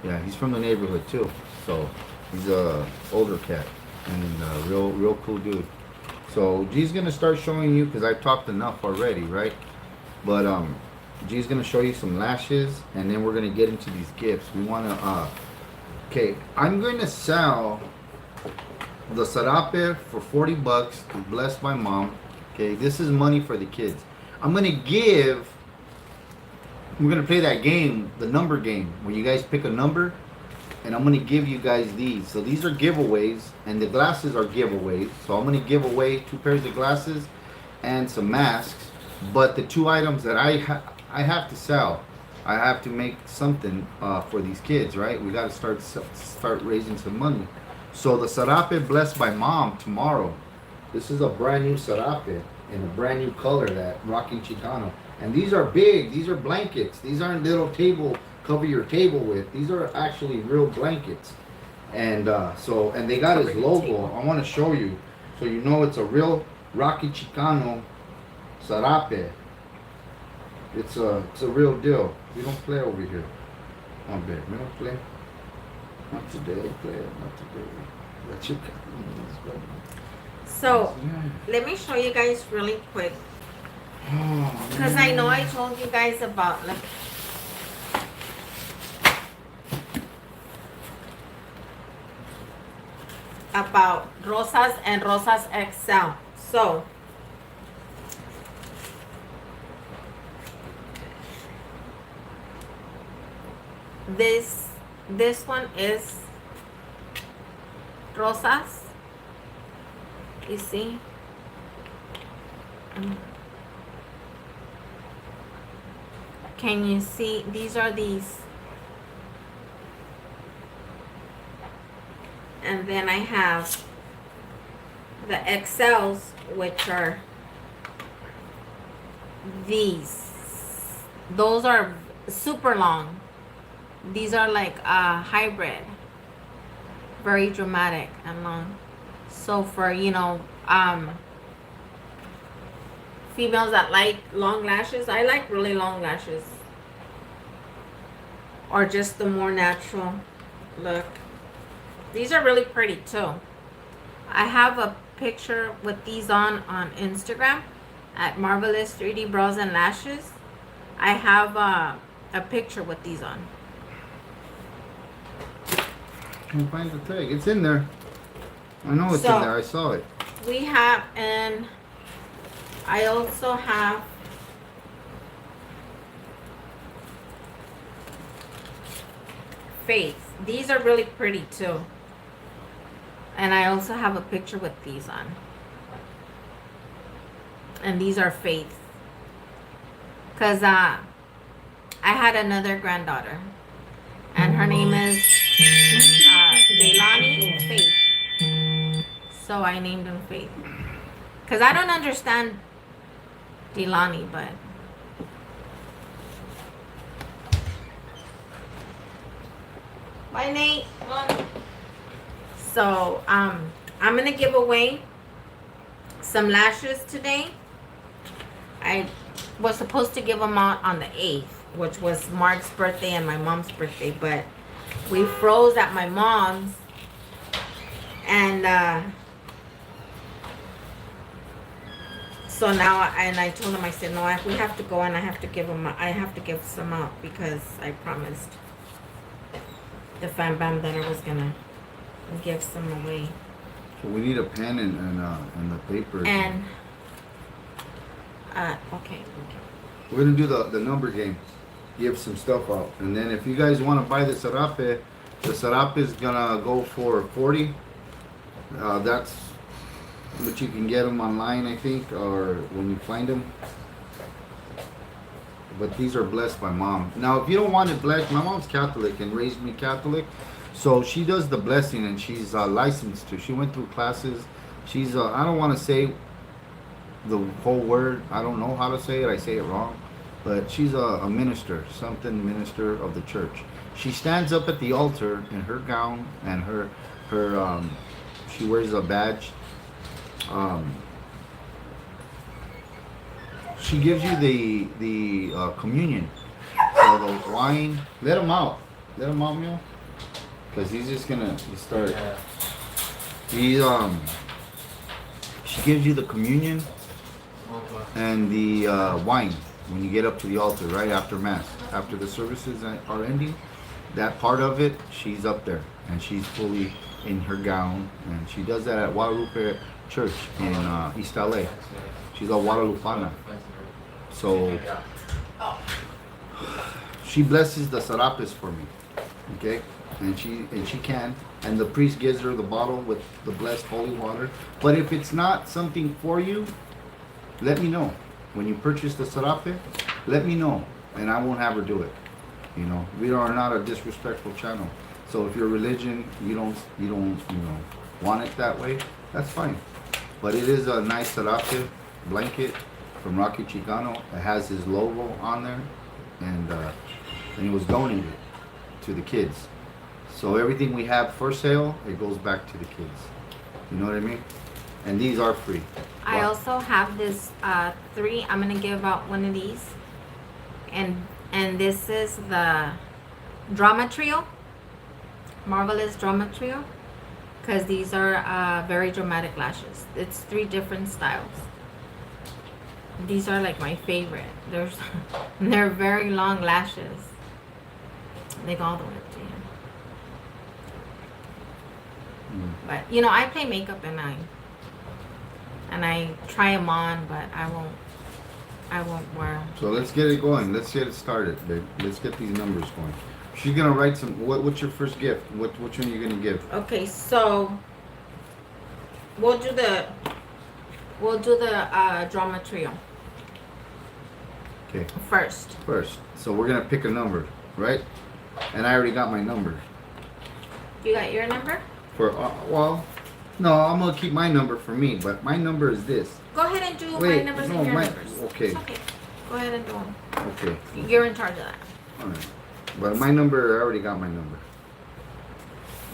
Speaker 2: Yeah, he's from the neighborhood too. So he's a older cat and a real cool dude. So G's gonna start showing you because I've talked enough already, right? But G's gonna show you some lashes, and then we're gonna get into these gifts. We wanna okay, I'm gonna sell the sarape for $40, blessed by mom. Okay, this is money for the kids. We're gonna play that game, the number game, where you guys pick a number, and I'm gonna give you guys these. So these are giveaways, and the glasses are giveaways. So I'm gonna give away 2 pairs of glasses and some masks. But the 2 items that I have to sell, I have to make something for these kids, right? We gotta start raising some money. So the sarape blessed by mom tomorrow. This is a brand new sarape in a brand new color, that Rocking Chicano. And these are big. These are blankets. These aren't little table cover your table with. These are actually real blankets. And and they got his logo. I want to show you so you know it's a real Rocky Chicano sarape. It's a real deal. We don't play over here. Oh, babe, we don't play. Not today, player. Not today. That's your.
Speaker 1: So let me show you guys really quick, because I know I told you guys about Rosas and Rosas XL. So this one is Rosas. You see? Can you see? These are these. And then I have the XLs, which are these. Those are super long. These are like a hybrid. Very dramatic and long. So for, females that like long lashes, I like really long lashes. Or just the more natural look. These are really pretty too. I have a picture with these on Instagram at Marvelous 3D Brows and Lashes. I have a picture with these on.
Speaker 2: Can't find the tag. It's in there. I know it's in there. I saw it.
Speaker 1: We have, and I also have Faith. These are really pretty too. And I also have a picture with these on. And these are Faith. Because I had another granddaughter. And her name is Deilani Faith. So I named him Faith. Because I don't understand Delani, but... Bye, Nate. So, I'm going to give away some lashes today. I was supposed to give them out on the 8th, which was Mark's birthday and my mom's birthday, but we froze at my mom's, and so now, and I told him, I said, no, we have to go and I have to give some out because I promised the Fambam that I was gonna give some away.
Speaker 2: So we need a pen and the paper.
Speaker 1: And okay.
Speaker 2: We're gonna do the number game. Give some stuff out, and then if you guys want to buy the sarape is gonna go for 40. That's what you can get them online, I think, or when you find them. But these are blessed by mom. Now, if you don't want it blessed, my mom's Catholic and raised me Catholic, so she does the blessing, and she's licensed to. She went through classes. She's I don't want to say the whole word. I don't know how to say it. I say it wrong. But she's a minister, minister of the church. She stands up at the altar in her gown and her she wears a badge. She gives you the communion. So the wine, let him out, Mio, because he's just gonna start.
Speaker 3: Yeah.
Speaker 2: She gives you the communion and the wine when you get up to the altar, right after mass, after the services are ending. That part of it, she's up there and she's fully in her gown, and she does that at Guadalupe Church in East LA. She's a Guadalupana. So she blesses the sarapes for me, okay? And she can, and the priest gives her the bottle with the blessed holy water. But if it's not something for you, let me know. When you purchase the sarape, let me know, and I won't have her do it. You know, we are not a disrespectful channel. So if your religion, you don't want it that way, that's fine. But it is a nice sarape blanket from Rocky Chicano. It has his logo on there, and it was donated to the kids. So everything we have for sale, it goes back to the kids. You know what I mean? And these are free.
Speaker 1: I also have this 3. I'm gonna give out one of these, and this is the Drama Trio, Marvelous Drama Trio, because these are very dramatic lashes. It's 3 different styles. These are like my favorite. They're very long lashes. They go all the way up to here. But you know, I play makeup and I try them on, but I won't wear them.
Speaker 2: So let's get it going. Let's get it started, babe. Let's get these numbers going. She's gonna write some. What's your first gift? Which one are you gonna give?
Speaker 1: Okay, so we'll do the drama trio.
Speaker 2: Okay.
Speaker 1: First.
Speaker 2: So we're gonna pick a number, right? And I already got my number.
Speaker 1: You got your number?
Speaker 2: No, I'm gonna keep my number for me, but my number is this.
Speaker 1: Go ahead and do my numbers and your numbers.
Speaker 2: Okay.
Speaker 1: It's okay. Go ahead and do them.
Speaker 2: Okay.
Speaker 1: You're in charge of that.
Speaker 2: All right. But my number, I already got my number.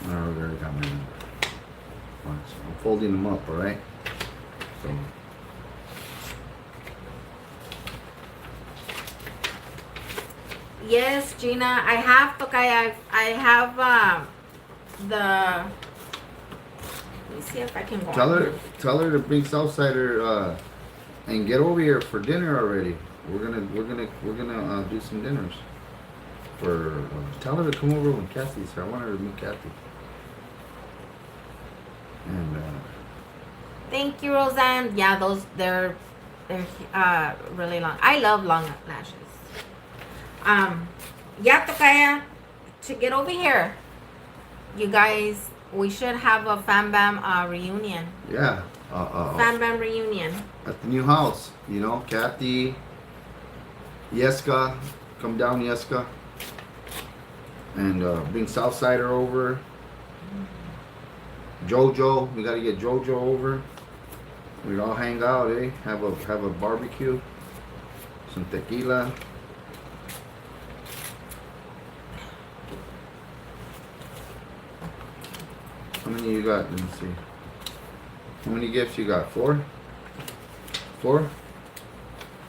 Speaker 2: I already got my number. Watch. I'm folding them up, all right? So.
Speaker 1: Yes, Gina, I have the. Let me see if I can go.
Speaker 2: Tell her to bring Southsider and get over here for dinner already. We're gonna do some dinners. Tell her to come over when Kathy's here. I want her to meet Kathy. And
Speaker 1: thank you, Roseanne. Yeah, they're really long. I love long lashes. Yeah, Tokaya, to get over here, you guys, we should have a Fambam reunion.
Speaker 2: Yeah.
Speaker 1: Fambam reunion.
Speaker 2: At the new house, you know, Kathy, Yeska, come down, Yeska, and bring Southsider over. Jojo, we gotta get Jojo over. We'd all hang out, eh? Have a barbecue, some tequila. How many you got? Let me see. How many gifts you got? 4? 4?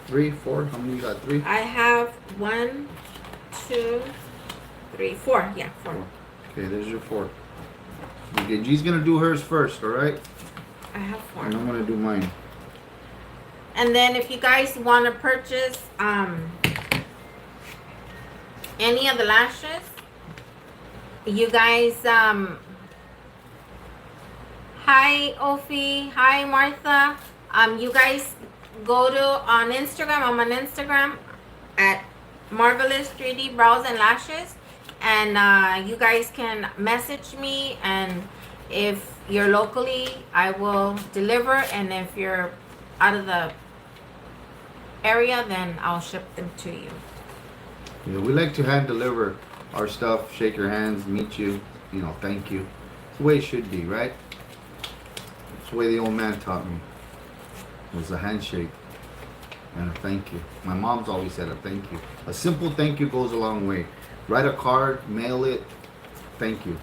Speaker 2: 3, 4? How many you got? 3?
Speaker 1: I have 1, 2, 3, 4. Yeah, 4.
Speaker 2: Okay, there's your 4. Okay, G's gonna do hers first, alright?
Speaker 1: I have 4.
Speaker 2: And I'm gonna do mine.
Speaker 1: And then if you guys want to purchase any of the lashes, you guys hi Ophi, hi Martha, you guys go to on Instagram. I'm on Instagram at Marvelous 3D Brows and Lashes, and you guys can message me, and if you're locally I will deliver, and if you're out of the area then I'll ship them to you.
Speaker 2: Yeah, we like to hand deliver our stuff, shake your hands, meet you, thank you. It's the way it should be, right? It's the way the old man taught me. It was a handshake and a thank you. My mom's always said a thank you. A simple thank you goes a long way. Write a card, mail it, thank you.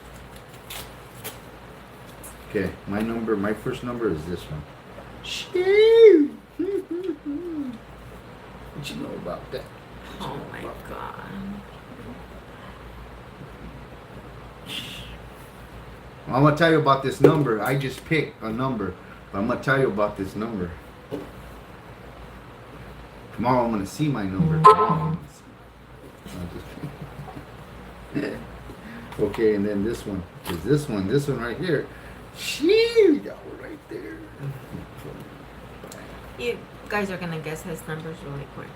Speaker 2: Okay, my first number is this one. Shoo! What you know about that?
Speaker 1: Oh my god.
Speaker 2: Well, I'm gonna tell you about this number. I just picked a number, but I'm gonna tell you about this number. Tomorrow I'm gonna see my number. Okay, and then this one is this one right here. Shoo! That one right there.
Speaker 1: You guys are gonna guess his numbers really quick.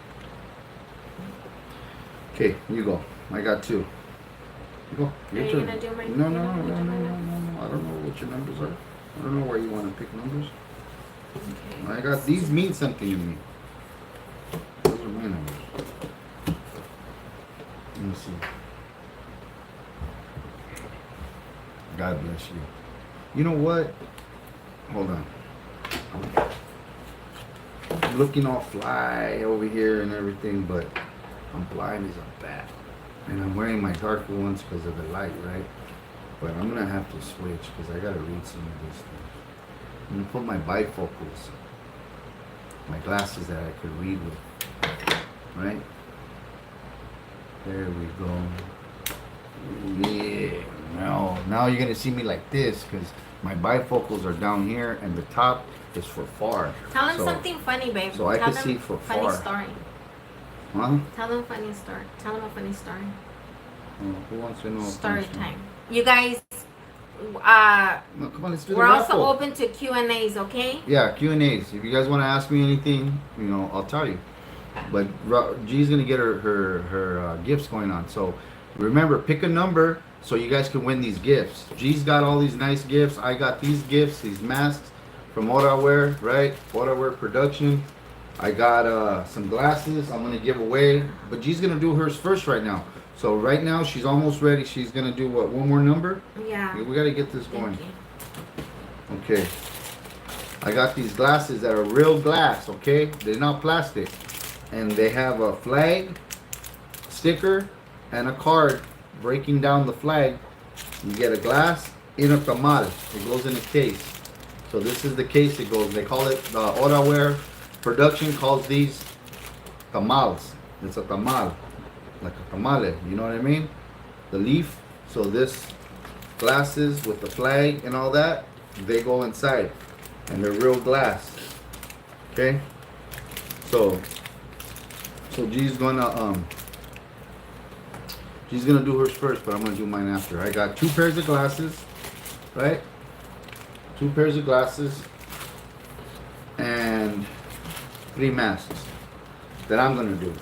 Speaker 2: Okay, you go. I got 2. You go.
Speaker 1: Are you gonna do my?
Speaker 2: No. I don't know what your numbers are. I don't know where you want to pick numbers.
Speaker 1: Okay.
Speaker 2: I got these mean something to me. Those are my numbers. Let me see. God bless you. You know what? Hold on. I'm looking all fly over here and everything, but I'm blind as a bat. And I'm wearing my darker ones because of the light, right? But I'm going to have to switch because I got to read some of these things. I'm going to put my bifocals, my glasses that I could read with, right? There we go. Yeah. Now you're going to see me like this because my bifocals are down here and the top is for far.
Speaker 1: Tell him something funny, babe.
Speaker 2: So I
Speaker 1: Tell
Speaker 2: can see
Speaker 1: them
Speaker 2: for
Speaker 1: funny
Speaker 2: far.
Speaker 1: story.
Speaker 2: Huh?
Speaker 1: Tell them funny story. Tell them a funny story.
Speaker 2: Who wants to know? A
Speaker 1: Story
Speaker 2: funny
Speaker 1: time. You guys,
Speaker 2: No, come on, let's do
Speaker 1: we're
Speaker 2: the
Speaker 1: also
Speaker 2: raffle.
Speaker 1: open to Q&As, okay?
Speaker 2: Yeah, Q&As. If you guys want to ask me anything, I'll tell you. But G's gonna get her gifts going on. So remember, pick a number so you guys can win these gifts. G's got all these nice gifts. I got these gifts, these masks from Wear, right? Wear Production. I got some glasses I'm gonna give away, but G's gonna do hers first right now. So right now she's almost ready. She's gonna do what? One more number?
Speaker 1: Yeah.
Speaker 2: We gotta get this going.
Speaker 1: Thank you.
Speaker 2: Okay. I got these glasses that are real glass, okay? They're not plastic. And they have a flag, sticker, and a card breaking down the flag. You get a glass in a tamal. It goes in a case. So this is the case it goes. They call it, Wear Production calls these tamales. It's a tamal. Like a tamale, you know what I mean? The leaf. So this glasses with the flag and all that, they go inside. And they're real glass. Okay? So G's gonna do hers first, but I'm gonna do mine after. I got 2 pairs of glasses, right? 2 pairs of glasses and 3 masks that I'm gonna do.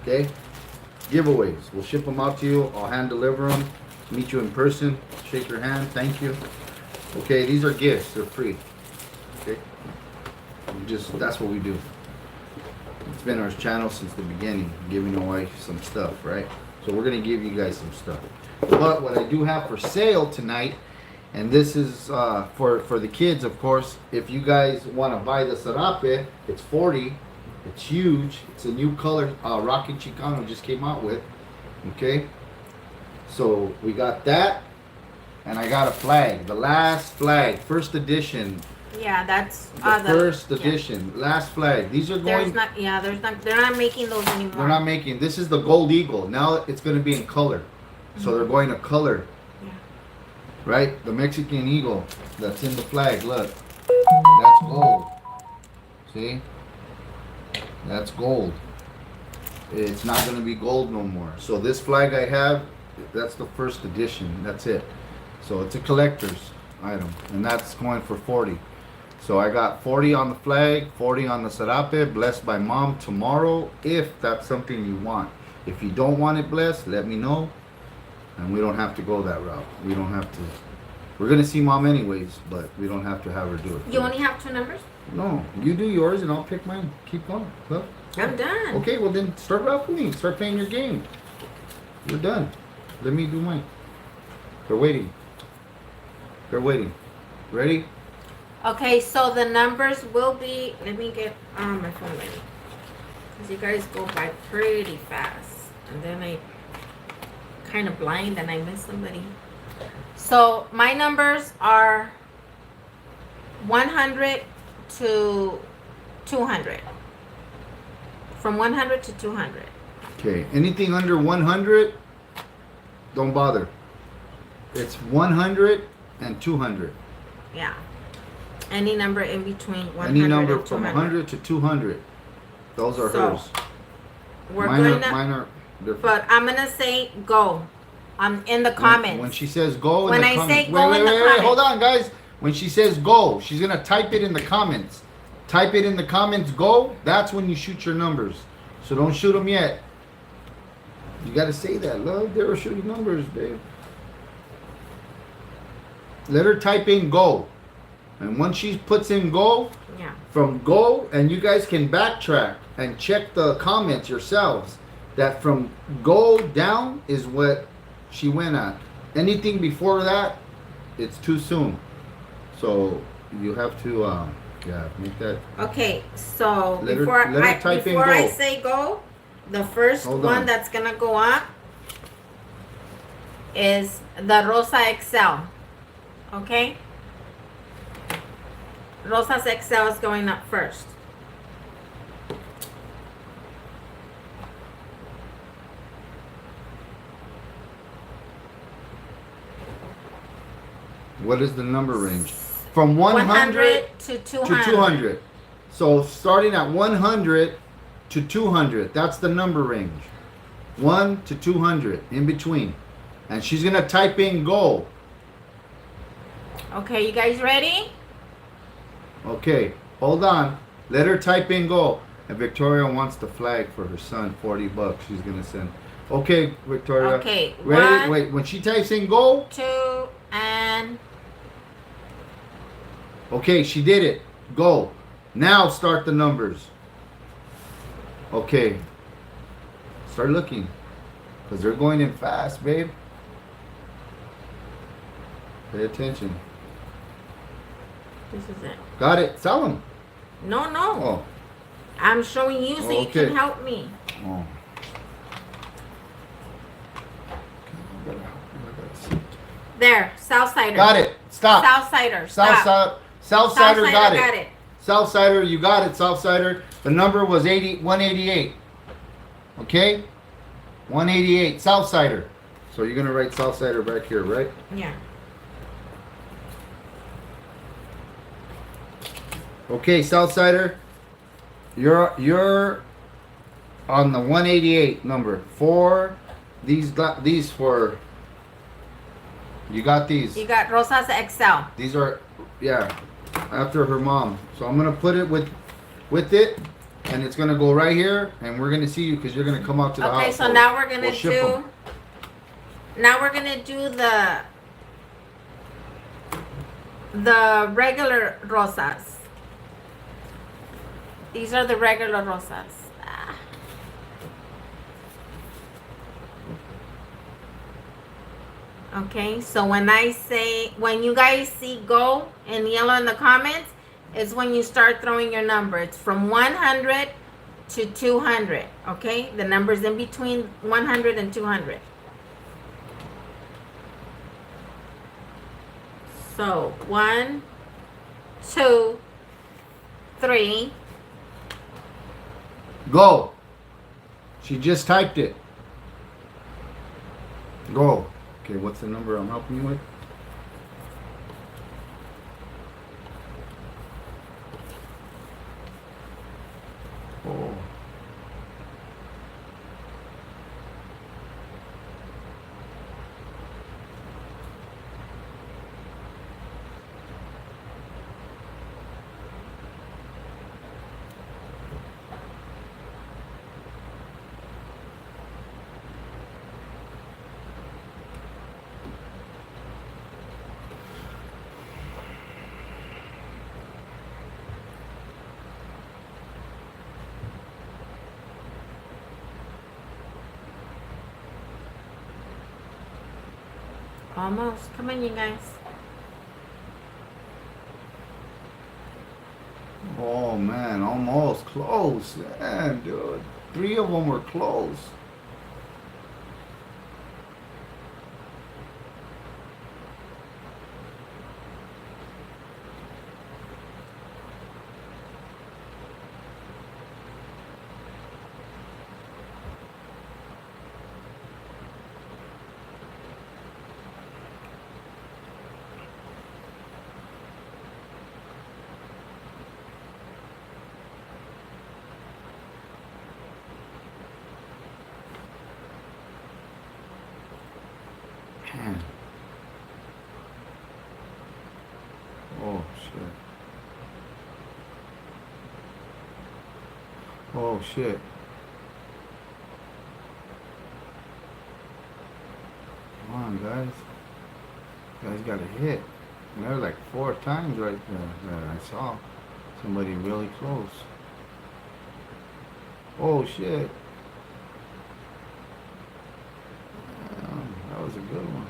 Speaker 2: Okay? Giveaways. We'll ship them out to you. I'll hand deliver them. Meet you in person. Shake your hand. Thank you. Okay, these are gifts. They're free. Okay? That's what we do. It's been our channel since the beginning, giving away some stuff, right? So we're gonna give you guys some stuff. But what I do have for sale tonight And this is for the kids, of course. If you guys want to buy the sarape, it's 40. It's huge. It's a new color Rocky Chicano just came out with. Okay. So we got that. And I got a flag. The last flag. First edition.
Speaker 1: Yeah, that's
Speaker 2: The first edition. Yeah. Last flag. These are going...
Speaker 1: they're not making those anymore.
Speaker 2: They're not making... This is the gold eagle. Now it's going to be in color. So they're going to color.
Speaker 1: Yeah.
Speaker 2: Right? The Mexican eagle that's in the flag. Look. That's gold. See? That's gold. It's not going to be gold no more. So this flag I have, that's the first edition. That's it. So it's a collector's item. And that's going for 40. So I got 40 on the flag, 40 on the sarape, blessed by mom tomorrow, if that's something you want. If you don't want it blessed, let me know. And we don't have to go that route. We don't have to. We're going to see mom anyways, but we don't have to have her do it.
Speaker 1: You only have 2 numbers?
Speaker 2: No, you do yours and I'll pick mine. Keep going. Love.
Speaker 1: I'm done.
Speaker 2: Okay, well then start raffling. Start playing your game. You're done. Let me do mine. They're waiting. They're waiting. Ready?
Speaker 1: Okay, so the numbers will be... Let me get my phone ready. Because you guys go by pretty fast. And then I kind of blind and I miss somebody. So my numbers are 100 to 200. From 100 to 200.
Speaker 2: Okay, anything under 100, don't bother. It's 100 and 200.
Speaker 1: Yeah. Any number in between 100
Speaker 2: Any number
Speaker 1: and
Speaker 2: from
Speaker 1: 200.
Speaker 2: 100 to 200. Those are
Speaker 1: So,
Speaker 2: hers.
Speaker 1: We're
Speaker 2: Mine
Speaker 1: going to...
Speaker 2: are different.
Speaker 1: But I'm going to say go. I'm in the comments.
Speaker 2: When she says go in
Speaker 1: When
Speaker 2: the
Speaker 1: I
Speaker 2: comments.
Speaker 1: say go in the comments.
Speaker 2: Hold on, guys. When she says go, she's going to type it in the comments. Type it in the comments, go. That's when you shoot your numbers. So don't shoot them yet. You got to say that, love. They were shooting numbers, babe. Let her type in go. And once she puts in go,
Speaker 1: Yeah.
Speaker 2: from go, and you guys can backtrack and check the comments yourselves, that from go down is what she went at. Anything before that, it's too soon. So you have to make that.
Speaker 1: Okay, so
Speaker 2: Let her type in
Speaker 1: before
Speaker 2: go.
Speaker 1: I say go, the first
Speaker 2: Hold
Speaker 1: one
Speaker 2: on.
Speaker 1: that's gonna go up is the Rosa Excel. Okay? Rosa's Excel is going up first.
Speaker 2: What is the number range? From 100
Speaker 1: to
Speaker 2: to
Speaker 1: 200.
Speaker 2: 200. So starting at 100 to 200, that's the number range. 1 to 200, in between. And she's going to type in go.
Speaker 1: Okay, you guys ready?
Speaker 2: Okay, hold on. Let her type in go. And Victoria wants the flag for her son, $40 she's going to send. Okay, Victoria.
Speaker 1: Okay,
Speaker 2: Ready?
Speaker 1: 1,
Speaker 2: Wait, when she types in go.
Speaker 1: 2, and...
Speaker 2: Okay, she did it. Go. Now start the numbers. Okay. Start looking. Because they're going in fast, babe. Pay attention.
Speaker 1: This is it.
Speaker 2: Got it. Tell them.
Speaker 1: No, no.
Speaker 2: Oh.
Speaker 1: I'm showing you so you
Speaker 2: Okay.
Speaker 1: can help me.
Speaker 2: Oh.
Speaker 1: There, Southsider.
Speaker 2: Got it. Stop.
Speaker 1: Southsider. Stop.
Speaker 2: Southsider got it.
Speaker 1: Got it.
Speaker 2: Southsider, you got it, Southsider. The number was 188. Okay? 188. Southsider. So you're going to write Southsider back here, right?
Speaker 1: Yeah.
Speaker 2: Okay, Southsider. You're on the 188 number. For these for you got these.
Speaker 1: You got Rosa's Excel.
Speaker 2: These are after her mom. So I'm gonna put it with it, and it's gonna go right here, and we're gonna see you because you're gonna come out to the house.
Speaker 1: Okay, so now we're gonna
Speaker 2: We'll ship 'em.
Speaker 1: Now we're gonna do the regular Rosas. These are the regular Rosas. Ah. Okay, so when you guys see go in yellow in the comments, is when you start throwing your number. It's from 100 to 200. Okay, the numbers in between 100 and 200. So 1, 2, 3.
Speaker 2: Go. She just typed it. Go. Okay, what's the number I'm helping you with? Oh.
Speaker 1: Almost. Come on, you guys.
Speaker 2: Oh man, almost close. Man, dude. 3 of them were close. Man. Oh shit. Oh shit. Come on, guys. You guys got a hit. There were like 4 times right there that I saw somebody really close. Oh shit. Damn, that was a good one.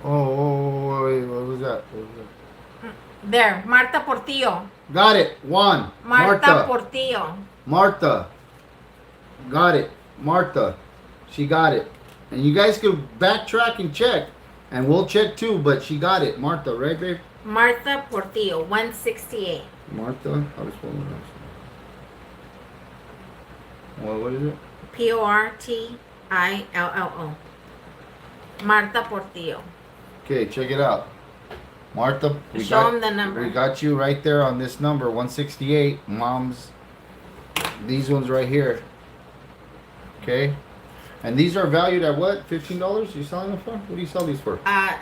Speaker 2: Oh, wait, what was that? What was that?
Speaker 1: There, Marta Portillo.
Speaker 2: Got it. 1.
Speaker 1: Marta Portillo.
Speaker 2: Martha. Got it. Martha. She got it. And you guys could backtrack and check. And we'll check too, but she got it. Martha, right, babe?
Speaker 1: Marta Portillo, 168.
Speaker 2: Martha? How to spell it? What is it?
Speaker 1: Portillo. Marta Portillo.
Speaker 2: Okay, check it out. Martha,
Speaker 1: Show them the number.
Speaker 2: We got you right there on this number, 168. Mom's, these ones right here. Okay? And these are valued at what? $15? You selling them for? What do you sell these for?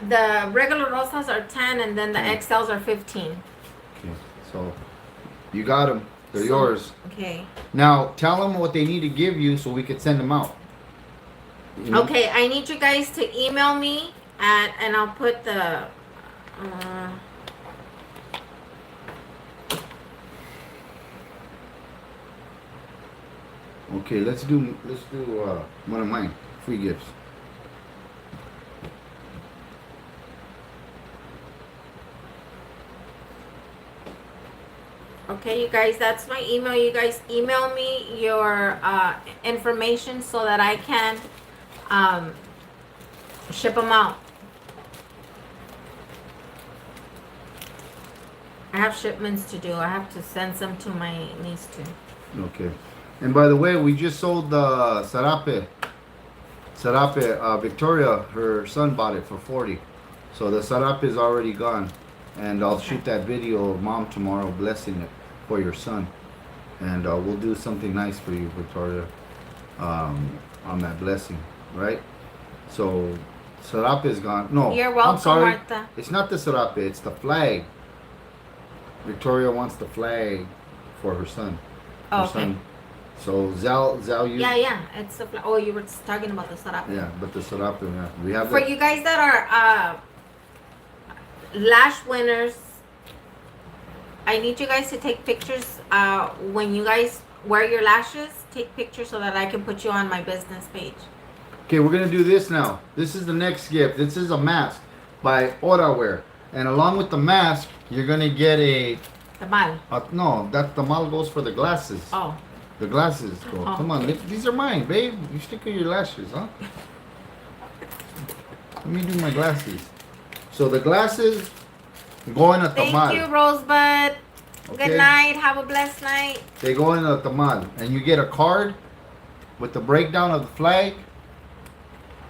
Speaker 1: The regular rosas are 10 and then the XLs are 15.
Speaker 2: Okay, so you got them. They're yours.
Speaker 1: Okay.
Speaker 2: Now, tell them what they need to give you so we could send them out. You know?
Speaker 1: Okay, I need you guys to email me and I'll put the...
Speaker 2: Okay, let's do one of mine. Free gifts.
Speaker 1: Okay, you guys, that's my email. You guys email me your information so that I can ship them out. I have shipments to do. I have to send some to my niece too.
Speaker 2: Okay. And by the way, we just sold the Sarape. Victoria, her son bought it for 40. So the Sarape is already gone. And I'll shoot that video of mom tomorrow blessing it for your son. And we'll do something nice for you, Victoria, on that blessing, right? So Sarape is gone. No,
Speaker 1: you're welcome,
Speaker 2: I'm sorry.
Speaker 1: Martha.
Speaker 2: It's not the Sarape, it's the flag. Victoria wants the flag for her son.
Speaker 1: Oh, okay.
Speaker 2: Son. So Zal, you.
Speaker 1: Yeah, it's the oh, you were talking about the sarape.
Speaker 2: Yeah, but the sarape, yeah. We have
Speaker 1: for you guys that are lash winners. I need you guys to take pictures when you guys wear your lashes. Take pictures so that I can put you on my business page.
Speaker 2: Okay, we're gonna do this now. This is the next gift. This is a mask by Oraware, and along with the mask, you're gonna get a.
Speaker 1: Tamal.
Speaker 2: No, that tamal goes for the glasses.
Speaker 1: Oh.
Speaker 2: The glasses go.
Speaker 1: Oh.
Speaker 2: Come on, these are mine, babe. You stick with your lashes, huh? Let me do my glasses. So the glasses go in a tamal.
Speaker 1: Thank you, Rosebud.
Speaker 2: Okay.
Speaker 1: Good night. Have a blessed night.
Speaker 2: They go in a tamal, and you get a card with the breakdown of the flag,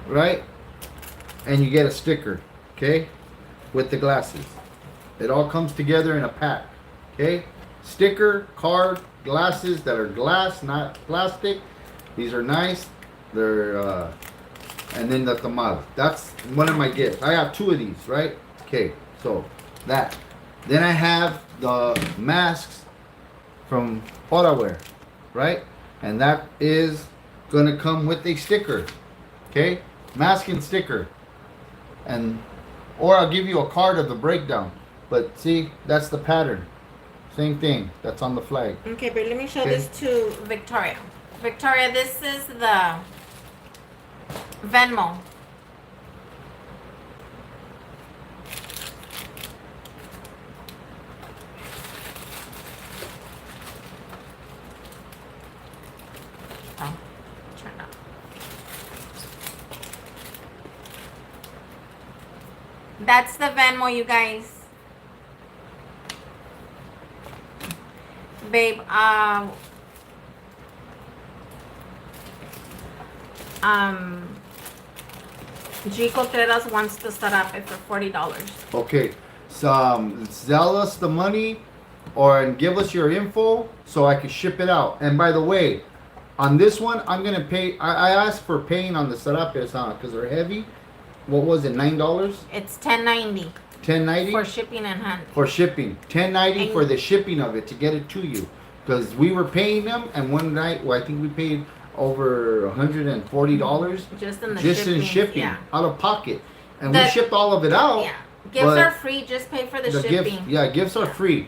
Speaker 2: right? And you get a sticker, okay, with the glasses. It all comes together in a pack, okay? Sticker, card, glasses that are glass, not plastic. These are nice. They're and then the tamal. That's one of my gifts. I have 2 of these, right? Okay, so that. Then I have the masks from Oraware, right? And that is gonna come with a sticker, okay? Mask and sticker, and or I'll give you a card of the breakdown. But see, that's the pattern. Same thing. That's on the flag.
Speaker 1: Okay, but let me show
Speaker 2: Okay.
Speaker 1: this to Victoria. Victoria, this is the Venmo. Oh, turn up. That's the Venmo, you guys. Babe, G Contreras wants to start up it for $40.
Speaker 2: Okay, so sell us the money or give us your info so I can ship it out. And by the way, on this one, I'm gonna pay. I asked for paying on the sarapes, because they're heavy. What was it? $9?
Speaker 1: It's $10.90
Speaker 2: $10.90
Speaker 1: for shipping and hand.
Speaker 2: for shipping. $10.90
Speaker 1: And-
Speaker 2: for the shipping of it to get it to you. Because we were paying them, and one night, well, I think we paid over $140
Speaker 1: Just in the
Speaker 2: just
Speaker 1: shipping.
Speaker 2: in shipping
Speaker 1: Yeah.
Speaker 2: out of pocket, and
Speaker 1: The-
Speaker 2: we shipped all of it out.
Speaker 1: Yeah. Gifts
Speaker 2: but
Speaker 1: are free, just pay for the shipping.
Speaker 2: gifts, yeah, gifts are free.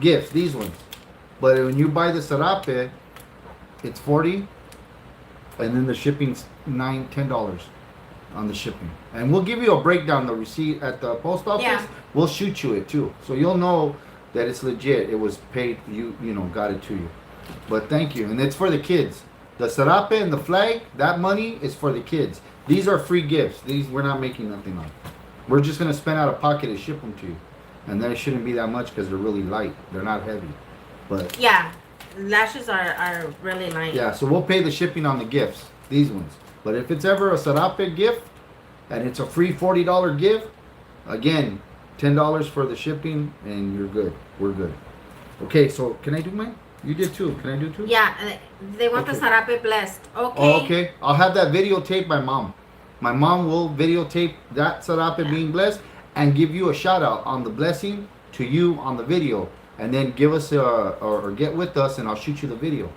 Speaker 2: Gifts, these ones. But when you buy the sarape, it's 40, and then the shipping's $10 on the shipping. And we'll give you a breakdown, the receipt at the post office.
Speaker 1: Yeah.
Speaker 2: We'll shoot you it too, so you'll know that it's legit. It was paid. You got it to you. But thank you, and it's for the kids. The sarape and the flag, that money is for the kids. These are free gifts. These we're not making nothing on. We're just gonna spend out of pocket to ship them to you, and that shouldn't be that much because they're really light. They're not heavy, but
Speaker 1: Yeah. Lashes are really light.
Speaker 2: yeah. So we'll pay the shipping on the gifts, these ones. But if it's ever a sarape gift, and it's a free $40 gift, again, $10 for the shipping, and you're good. We're good. Okay, so can I do mine? You did too. Can I do two?
Speaker 1: Yeah, they want the
Speaker 2: Okay.
Speaker 1: sarape blessed. Okay.
Speaker 2: Oh, okay. I'll have that videotape by mom. My mom will videotape that sarape being blessed and give you a shout out on the blessing to you on the video, and then give us or get with us, and I'll shoot you the video.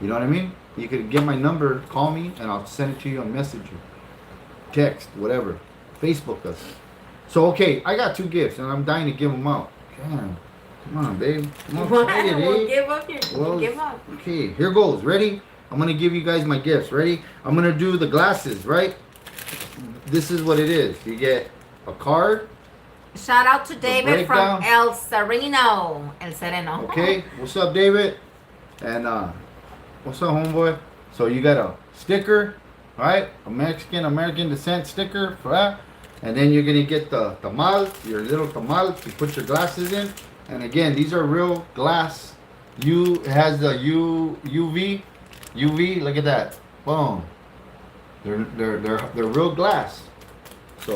Speaker 2: You know what I mean? You could get my number, call me, and I'll send it to you on Messenger, text, whatever, Facebook us. So okay, I got 2 gifts, and I'm dying to give them out. Come on, babe. I'm excited,
Speaker 1: Well,
Speaker 2: eh?
Speaker 1: give up your
Speaker 2: Well,
Speaker 1: give up.
Speaker 2: Okay, here goes. Ready? I'm gonna give you guys my gifts. Ready? I'm gonna do the glasses, right? This is what it is. You get a card,
Speaker 1: Shout out to David from
Speaker 2: breakdown.
Speaker 1: El Sereno. El Sereno.
Speaker 2: okay? What's up, David? And what's up, homeboy? So you got a sticker, right? A American descent sticker for that. And then you're gonna get the tamal, your little tamal to put your glasses in. And again, these are real glass. It has the UV. Look at that. Boom. They're real glass. So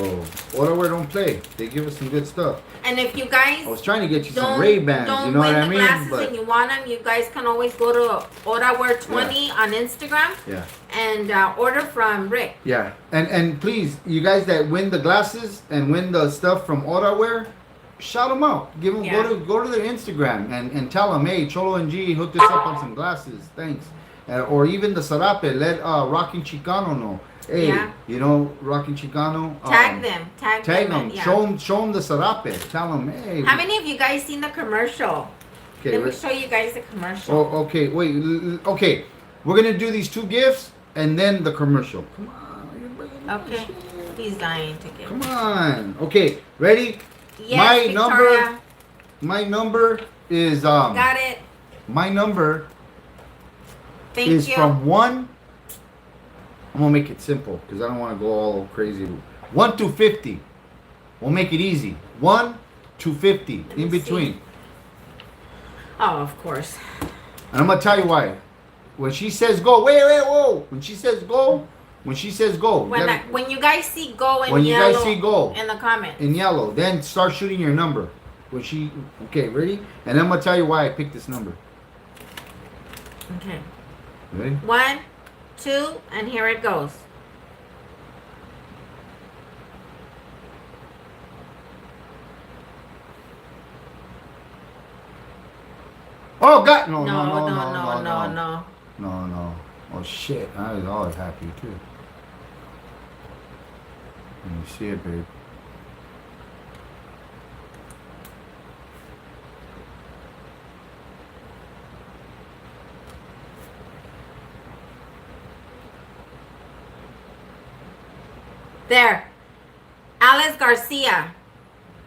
Speaker 2: Oraware don't play. They give us some good stuff.
Speaker 1: And if you guys
Speaker 2: I was trying to get you some
Speaker 1: don't,
Speaker 2: Ray-Bans.
Speaker 1: don't
Speaker 2: You know what
Speaker 1: win
Speaker 2: I
Speaker 1: the
Speaker 2: mean?
Speaker 1: glasses
Speaker 2: But
Speaker 1: and you want them, you guys can always go to Oraware20 on Instagram
Speaker 2: yeah.
Speaker 1: and order from Rick.
Speaker 2: Yeah, and please, you guys that win the glasses and win the stuff from Oraware, shout them out. Give them
Speaker 1: Yeah.
Speaker 2: go to their Instagram and tell them, hey, Cholo and G hooked us up on some glasses. Thanks. Or even the sarape. Let Rockin' Chicano know. Hey,
Speaker 1: Yeah.
Speaker 2: you know, Rocky Chicano.
Speaker 1: Tag them. Tag
Speaker 2: them.
Speaker 1: Yeah.
Speaker 2: Show them the sarape. Tell them, hey.
Speaker 1: How many of you guys seen the commercial?
Speaker 2: Okay,
Speaker 1: Let me show you guys the commercial.
Speaker 2: Oh, okay. Wait. Okay, we're gonna do these 2 gifts and then the commercial. Come on. You're bringing
Speaker 1: Okay. He's dying to get.
Speaker 2: Come on. Okay, ready?
Speaker 1: Yes, Victoria.
Speaker 2: My number is
Speaker 1: Got it.
Speaker 2: My number
Speaker 1: Thank
Speaker 2: is
Speaker 1: you.
Speaker 2: from 1. I'm gonna make it simple because I don't want to go all crazy. 1 to 50. We'll make it easy. 1 to 50 in between.
Speaker 1: See. Oh, of course.
Speaker 2: And I'm gonna tell you why. When she says go, wait, whoa. When she says go,
Speaker 1: When you guys see go in
Speaker 2: when you
Speaker 1: yellow
Speaker 2: guys see go
Speaker 1: in the comments.
Speaker 2: in yellow, then start shooting your number. Okay, ready? And I'm gonna tell you why I picked this number.
Speaker 1: Okay.
Speaker 2: Ready?
Speaker 1: 1, 2, and here it goes.
Speaker 2: Oh God! No. Oh shit! I was always happy too. Let me see it, babe.
Speaker 1: There. Alice Garcia.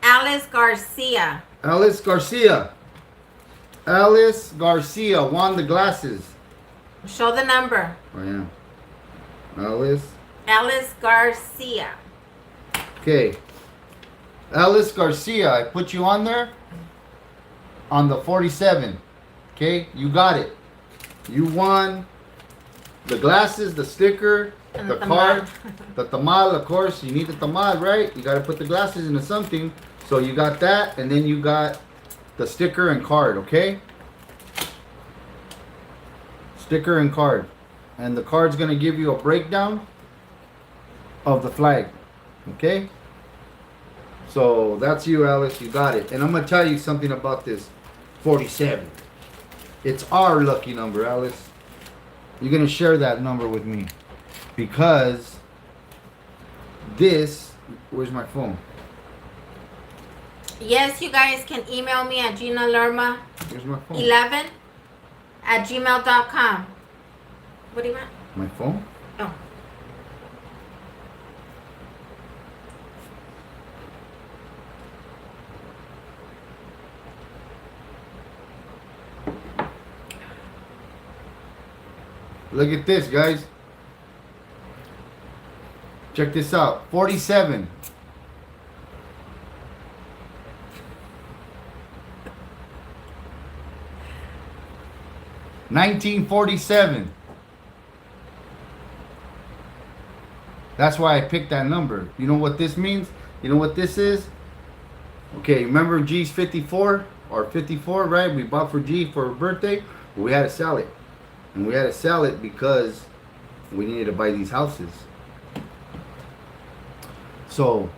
Speaker 1: Alice Garcia.
Speaker 2: Alice Garcia. Alice Garcia won the glasses.
Speaker 1: Show the number.
Speaker 2: Oh yeah. Alice.
Speaker 1: Alice Garcia.
Speaker 2: Okay. Alice Garcia, I put you on there. On the 47. Okay, you got it. You won the glasses, the sticker,
Speaker 1: And
Speaker 2: the
Speaker 1: the
Speaker 2: card,
Speaker 1: tamal.
Speaker 2: the tamal, of course. You need the tamal, right? You got to put the glasses into something. So you got that, and then you got the sticker and card, okay? Sticker and card. And the card's going to give you a breakdown of the flag, okay? So that's you, Alice. You got it. And I'm going to tell you something about this 47. It's our lucky number, Alice. You're going to share that number with me. Because this... Where's my phone?
Speaker 1: Yes, you guys can email me at GinaLerma11
Speaker 2: Where's my phone?
Speaker 1: at gmail.com. What do you want?
Speaker 2: My phone?
Speaker 1: Oh.
Speaker 2: Look at this, guys. Check this out. 47. $1947. That's why I picked that number. You know what this means? You know what this is? Okay, remember G's 54 or 54, right? We bought for G for her birthday. We had to sell it. And we had to sell it because we needed to buy these houses. So,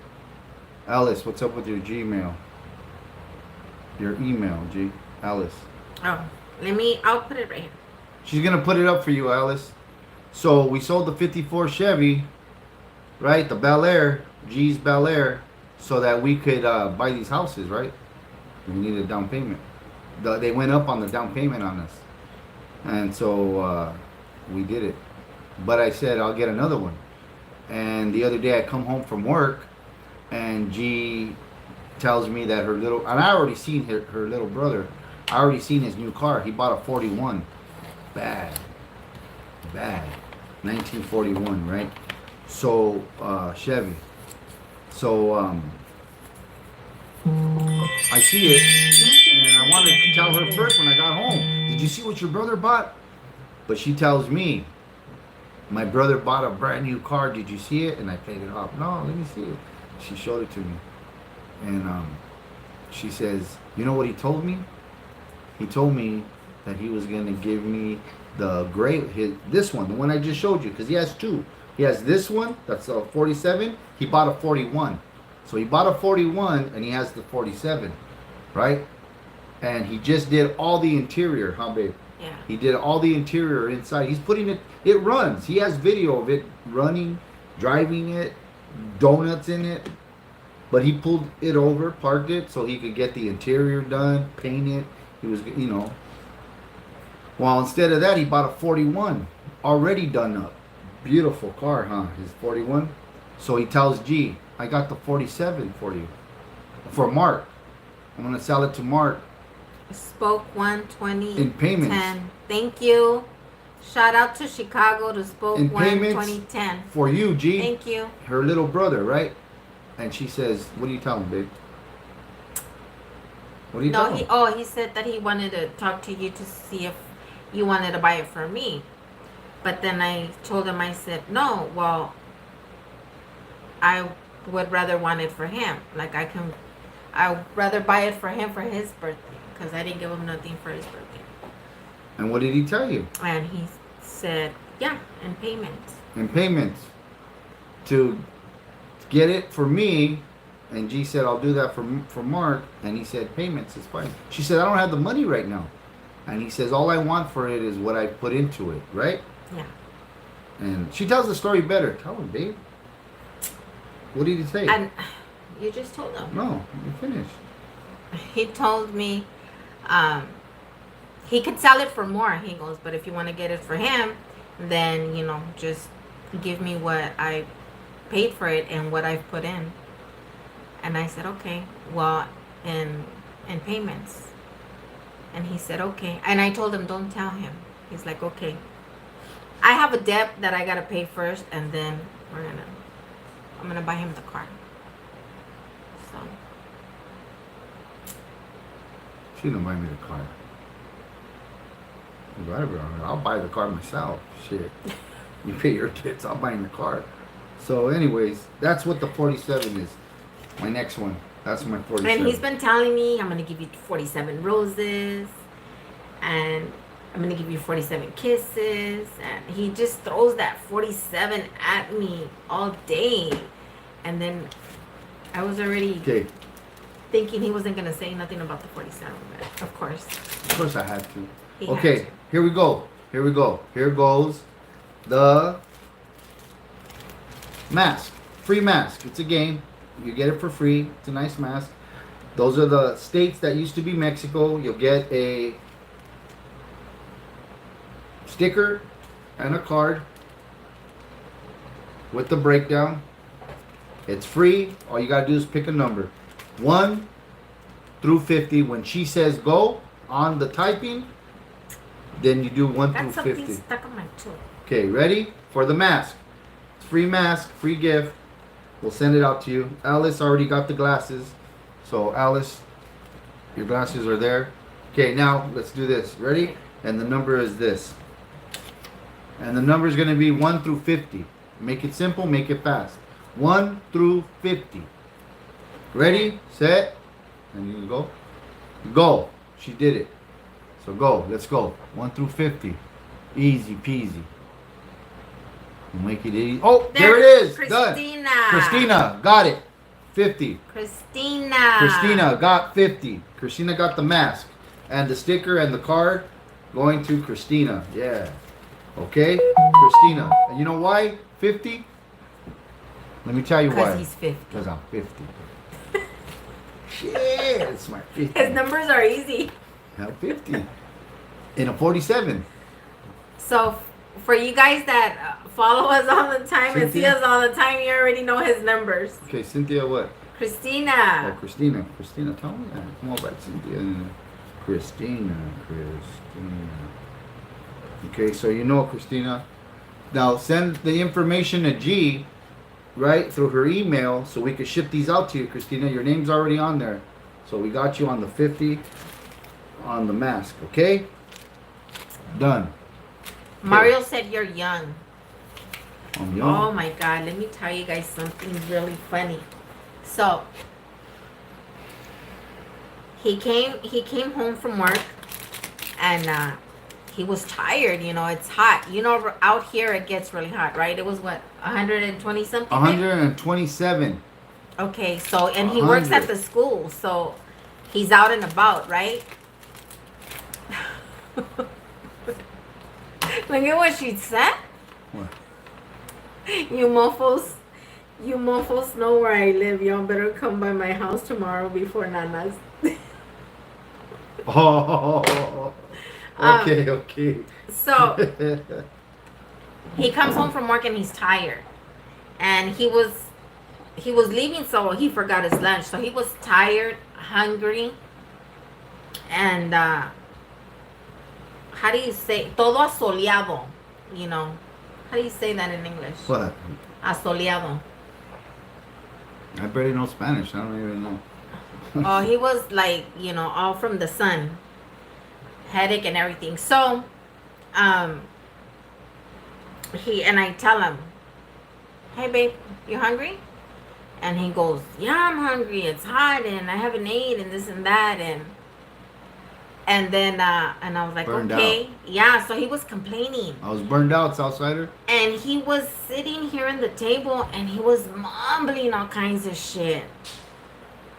Speaker 2: Alice, what's up with your Gmail? Your email, G. Alice.
Speaker 1: Oh, I'll put it right here.
Speaker 2: She's going to put it up for you, Alice. So, we sold the 54 Chevy, right? The Bel Air, G's Bel Air, so that we could buy these houses, right? We needed a down payment. They went up on the down payment on us. And so, we did it. But I said, I'll get another one. And the other day I come home from work and G tells me that her little, and I already seen her little brother, I already seen his new car. He bought a 41. Bad. 1941, right? So, Chevy. So, I see it and I wanted to tell her first when I got home, did you see what your brother bought? But she tells me, my brother bought a brand new car. Did you see it? And I paid it off. No, let me see it. She showed it to me. And she says, you know what he told me? He told me that he was going to give me the gray, this one, the one I just showed you, because he has two. He has this one, that's a 47. He bought a 41. So he bought a 41 and he has the 47, right? And he just did all the interior, huh, babe?
Speaker 1: Yeah.
Speaker 2: He did all the interior inside. He's putting it, it runs. He has video of it running driving it, donuts in it. But he pulled it over, parked it, so he could get the interior done, paint it. He was, you know. Well, instead of that, he bought a 41, already done up. Beautiful car, huh? His 41. So he tells G, I got the 47 for you. For Mark. I'm going to sell it to Mark.
Speaker 1: Spoke 120
Speaker 2: in payments.
Speaker 1: 10. Thank you. Shout out to Chicago to Spoke
Speaker 2: In
Speaker 1: 120 10.
Speaker 2: For you, G.
Speaker 1: Thank you.
Speaker 2: Her little brother, right? And she says, what do you tell him, babe? What do you tell him?
Speaker 1: He said that he wanted to talk to you to see if you wanted to buy it for me. But then I told him, I said, no, well, I would rather want it for him. Like I'd rather buy it for him for his birthday. Because I didn't give him nothing for his birthday.
Speaker 2: And what did he tell you?
Speaker 1: And he said, yeah, in payments.
Speaker 2: In payments. To get it for me. And G said, I'll do that for Mark. And he said, payments is fine. She said, I don't have the money right now. And he says, all I want for it is what I put into it, right?
Speaker 1: Yeah.
Speaker 2: And she tells the story better. Tell him, babe. What did he say?
Speaker 1: And you just told him.
Speaker 2: No, you finished.
Speaker 1: He told me he could sell it for more. He goes, but if you want to get it for him, then, you know, just give me what I paid for it and what I've put in. And I said, okay, well, in payments. And he said, okay. And I told him, don't tell him. He's like, okay. I have a debt that I got to pay first, and then I'm going to buy him the car. So.
Speaker 2: She didn't buy me the car. I'll buy the car myself. Shit. You pay your kids, I'll buy him the car. So anyways, that's what the 47 is. My next one. That's my 47.
Speaker 1: And he's been telling me, I'm going to give you 47 roses. And I'm going to give you 47 kisses. And he just throws that 47 at me all day. And then I was already thinking he wasn't going to say nothing about the 47. But of course.
Speaker 2: Of course I had to.
Speaker 1: He
Speaker 2: Okay,
Speaker 1: had to.
Speaker 2: here we go. Here we go. Here goes the mask. Free mask. It's a game. You get it for free. It's a nice mask. Those are the states that used to be Mexico. You'll get a sticker and a card with the breakdown. It's free. All you gotta do is pick a number. 1 through 50. When she says go on the typing, then you do 1
Speaker 1: Got
Speaker 2: through 50.
Speaker 1: something stuck on my tooth.
Speaker 2: Okay, ready? For the mask. It's free mask, free gift. We'll send it out to you. Alice already got the glasses. So Alice, your glasses are there. Okay, now let's do this. Ready? And the number is this. And the number is going to be 1 through 50. Make it simple, make it fast. 1 through 50. Ready, set, and you go. Go. She did it. So go. Let's go. 1 through 50. Easy peasy. Make it easy. Oh, there it is.
Speaker 1: Christina.
Speaker 2: Done. Christina, got it. 50.
Speaker 1: Christina
Speaker 2: got 50. Christina got the mask. And the sticker and the card going to Christina. Yeah. Okay? Christina. And you know why? 50? Let me tell you why.
Speaker 1: Because he's 50.
Speaker 2: Because I'm 50. Shit, it's my 50.
Speaker 1: His numbers are easy.
Speaker 2: I'm 50. In a 47.
Speaker 1: So, for you guys that follow us all the time and see
Speaker 2: Cynthia?
Speaker 1: us all the time, you already know his numbers.
Speaker 2: Okay, Cynthia what?
Speaker 1: Christina.
Speaker 2: Oh, Christina. Christina, tell me that. Come on back, Cynthia. Christina. Okay, so you know Christina. Now send the information to G, right, through her email so we can ship these out to you, Christina. Your name's already on there. So we got you on the 50 on the mask, okay? Done.
Speaker 1: Mario said you're young.
Speaker 2: I'm young.
Speaker 1: Oh my God, let me tell you guys something really funny. So, he came home from work and he was tired, you know, it's hot. You know, out here it gets really hot, right? It was what, 120 something?
Speaker 2: 127.
Speaker 1: Okay, so, and he works at the school, so he's out and about, right? Look at what she said.
Speaker 2: What?
Speaker 1: You mofos, you mofos know where I live. Y'all better come by my house tomorrow before Nana's.
Speaker 2: Oh, okay, okay.
Speaker 1: So he comes home from work and he's tired, and he was leaving, so he forgot his lunch. So he was tired, hungry, and how do you say todo asoleado? You know, how do you say that in English?
Speaker 2: What?
Speaker 1: Asoleado.
Speaker 2: I barely know Spanish. I don't even know.
Speaker 1: Oh, he was like, all from the sun, headache and everything. So, I tell him, "Hey, babe, you hungry?" And he goes, "Yeah, I'm hungry. It's hot and I haven't ate and this and that." And then and I was like,
Speaker 2: Burned
Speaker 1: okay, yeah. So he was complaining,
Speaker 2: I was burned out, Southsider.
Speaker 1: and he was sitting here in the table and he was mumbling all kinds of shit,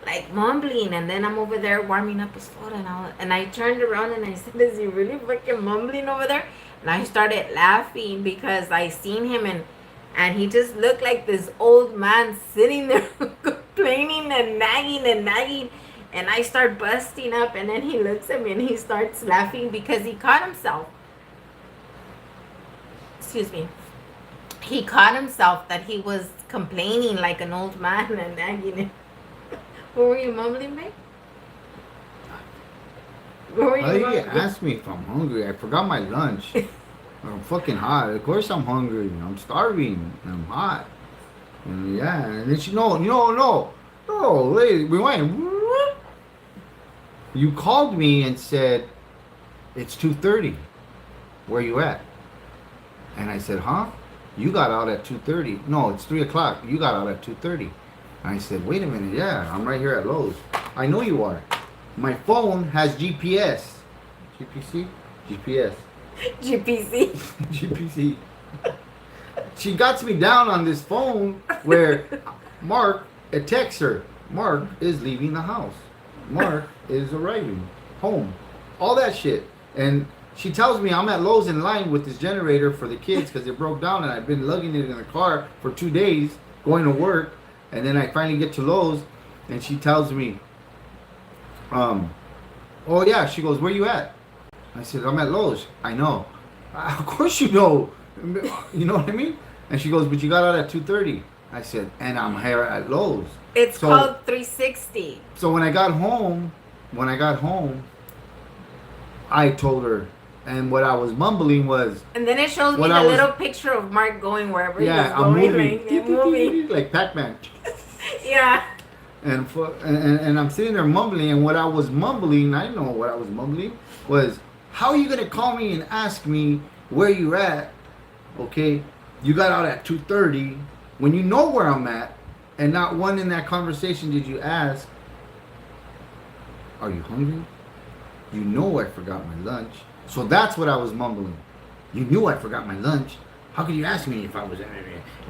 Speaker 1: like mumbling. And then I'm over there warming up his food, and I turned around and I said, "Is he really freaking mumbling over there?" And I started laughing because I seen him, and he just looked like this old man sitting there complaining and nagging. And I start busting up, and then he looks at me and he starts laughing because he caught himself. Excuse me. He caught himself that he was complaining like an old man and nagging. What were you mumbling, babe? What were you
Speaker 2: Why did you
Speaker 1: mumbling?
Speaker 2: ask me if I'm hungry? I forgot my lunch. I'm fucking hot. Of course I'm hungry. I'm starving. I'm hot. And yeah, and then no, wait, we went. You called me and said, "It's 2:30. Where you at?" And I said, "Huh? You got out at 2:30. No, it's 3 o'clock. You got out at 2:30. And I said, "Wait a minute. Yeah, I'm right here at Lowe's." "I know you are. My phone has GPS. GPC? GPS.
Speaker 1: GPC.
Speaker 2: GPC. She got me down on this phone where Mark, it texts her, Mark is leaving the house. Mark is arriving home. All that shit. And she tells me I'm at Lowe's in line with this generator for the kids because it broke down, and I've been lugging it in the car for 2 days going to work. And then I finally get to Lowe's, and she tells me, oh yeah, she goes, "Where you at?" I said, "I'm at Lowe's." "I know." "Of course you know." You know what I mean? And she goes, "But you got out at 2:30. I said, "And I'm here at Lowe's."
Speaker 1: It's called 360.
Speaker 2: So when I got home, I told her, and what I was mumbling was,
Speaker 1: And then it shows me the little picture of Mark going wherever he was
Speaker 2: I'm
Speaker 1: going.
Speaker 2: moving. Like Pac-Man.
Speaker 1: Yeah.
Speaker 2: And I'm sitting there mumbling, and what I was mumbling, I know what I was mumbling, was, "How are you gonna call me and ask me where you're at? Okay, you got out at 2:30 when you know where I'm at, and not one in that conversation did you ask, are you hungry? You know I forgot my lunch." So that's what I was mumbling. You knew I forgot my lunch. How could you ask me if I was?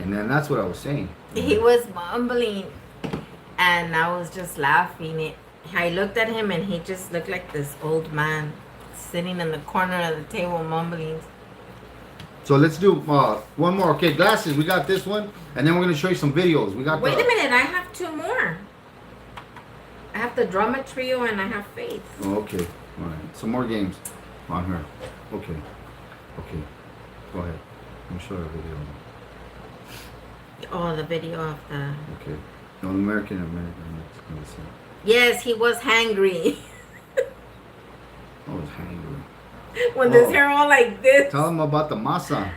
Speaker 2: And then that's what I was saying.
Speaker 1: He was mumbling, and I was just laughing. I looked at him, and he just looked like this old man sitting in the corner of the table mumbling.
Speaker 2: So let's do one more. Okay, glasses. We got this one, and then we're gonna show you some videos. We got.
Speaker 1: Wait a minute, I have 2 more. I have the drama trio and I have Faith.
Speaker 2: Oh, okay. All right. Some more games on her. Okay. Okay. Go ahead. I'm sure a video.
Speaker 1: Oh, the video of the...
Speaker 2: Okay. No, American.
Speaker 1: Yes, he was hangry.
Speaker 2: I was hungry.
Speaker 1: When his hair all like this.
Speaker 2: Tell him about the masa.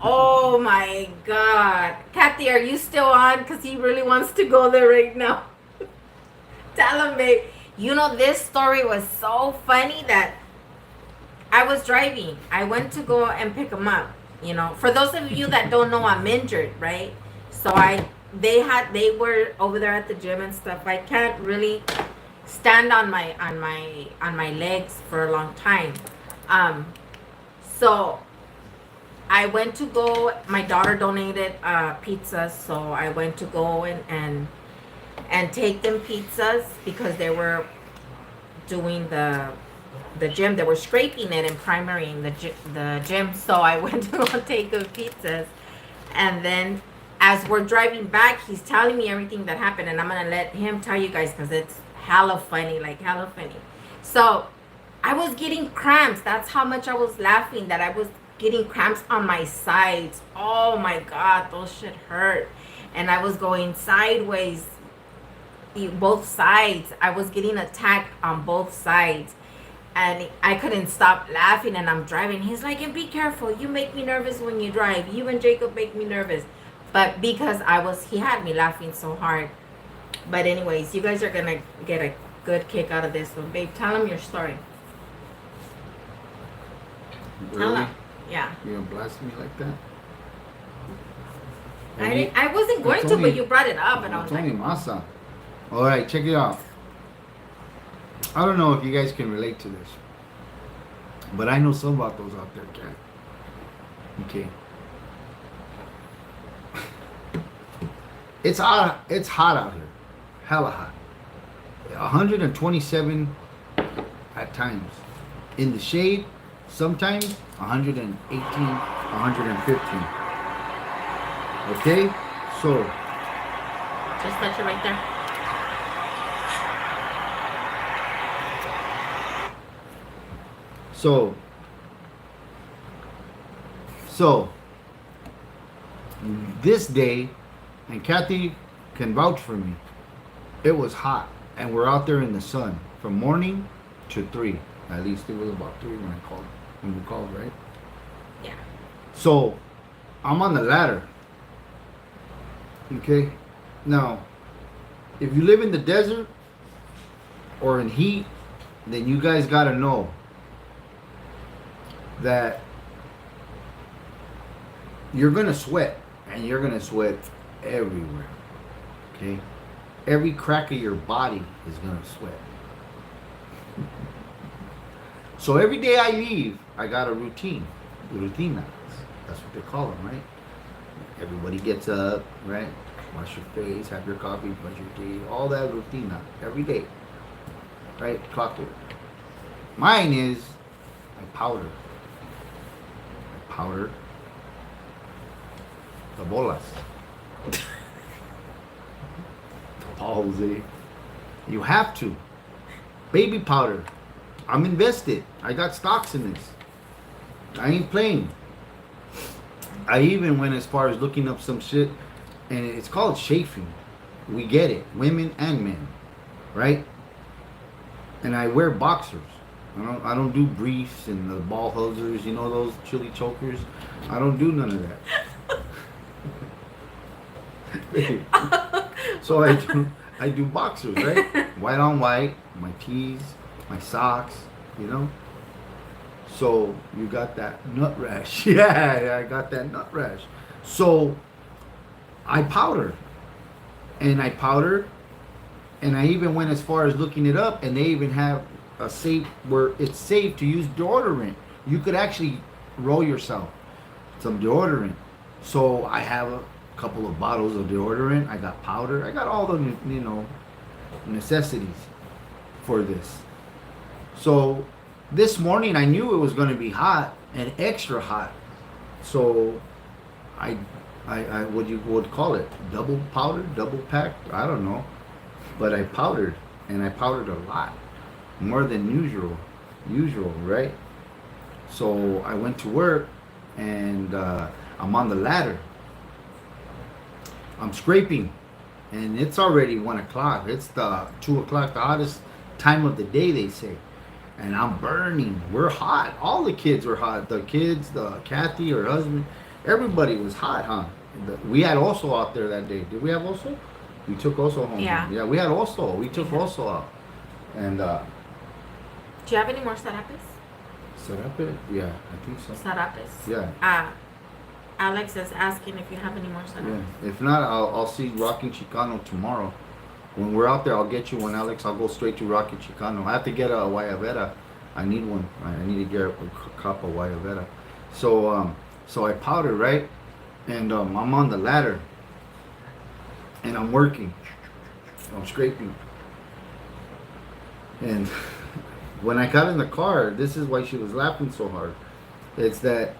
Speaker 1: Oh my God. Kathy, are you still on? Because he really wants to go there right now. Tell him, babe. You know, this story was so funny that I was driving. I went to go and pick him up. You know, for those of you that don't know, I'm injured, right? So they were over there at the gym and stuff. I can't really stand on my legs for a long time. So I went to go, my daughter donated pizzas, so I went to go and take them pizzas because they were doing the gym. They were scraping it and primering the gym. So I went to go take the pizzas, and then as we're driving back, he's telling me everything that happened, and I'm gonna let him tell you guys because it's hella funny, like hella funny. So I was getting cramps. That's how much I was laughing, that I was getting cramps on my sides. Oh my god, those shit hurt. And I was going sideways, both sides. I was getting attacked on both sides. And I couldn't stop laughing, and I'm driving. He's like, and be careful. You make me nervous when you drive. You and Jacob make me nervous. But because he had me laughing so hard. But anyways, you guys are going to get a good kick out of this one. Babe, tell them your story.
Speaker 2: Really?
Speaker 1: Tell them. Yeah.
Speaker 2: You gonna blast me like that?
Speaker 1: I wasn't going to, but you brought it up, and I was like,
Speaker 2: masa. All right, check it out. I don't know if you guys can relate to this, but I know some about those out there can. Okay. It's hot. It's hot out here. Hella hot. 127 at times. In the shade, sometimes 118, 115. Okay? So.
Speaker 1: just touch it right there.
Speaker 2: So, this day, and Kathy can vouch for me, it was hot, and we're out there in the sun from morning to 3. At least it was about 3 when I called. When we called, right?
Speaker 1: Yeah.
Speaker 2: So, I'm on the ladder. Okay? Now, if you live in the desert or in heat, then you guys gotta know that you're gonna sweat, and you're gonna sweat everywhere. Okay? Every crack of your body is gonna sweat. So every day I leave, I got a routine. Rutina. That's what they call them, right? Everybody gets up, right? Wash your face, have your coffee, brush your teeth, all that rutina every day. Right? Clockwork. Mine is I powder. The bolas. The balls, eh? You have to. Baby powder. I'm invested. I got stocks in this. I ain't playing. I even went as far as looking up some shit, and it's called chafing. We get it. Women and men. Right? And I wear boxers. I don't do briefs and the ball huggers, you know, those chili chokers. I don't do none of that. So I do boxers, right? White on white, my tees, my socks, you know. So you got that nut rash. Yeah, I got that nut rash. So I powder. And I even went as far as looking it up, and they even have a safe where it's safe to use deodorant. You could actually roll yourself some deodorant. So I have a couple of bottles of deodorant. I got powder. I got all the, you know, necessities for this. So this morning I knew it was going to be hot and extra hot. So I what you would call it, double powdered, double packed, I don't know. But I powdered, and I powdered a lot. More than usual, right? So I went to work, and I'm on the ladder. I'm scraping, and it's already 1 o'clock. It's the 2 o'clock, the hottest time of the day, they say. And I'm burning. We're hot. All the kids were hot. The kids, the Kathy, her husband, everybody was hot, huh? We had Oso out there that day. Did we have Oso? We took Oso home. Yeah, we had Oso. We took Oso out. And
Speaker 1: do you have any more sarapes?
Speaker 2: Sarape? Yeah, I think so.
Speaker 1: Sarapes.
Speaker 2: Yeah.
Speaker 1: Alex is asking if you have any more sarapes.
Speaker 2: Yeah. If not, I'll see Rocky Chicano tomorrow. When we're out there, I'll get you one, Alex. I'll go straight to Rocky Chicano. I have to get a Guayabera. I need one. I need to get a cup of Guayabera. So I powder, right? And I'm on the ladder. And I'm working. I'm scraping. And when I got in the car, this is why she was laughing so hard. It's that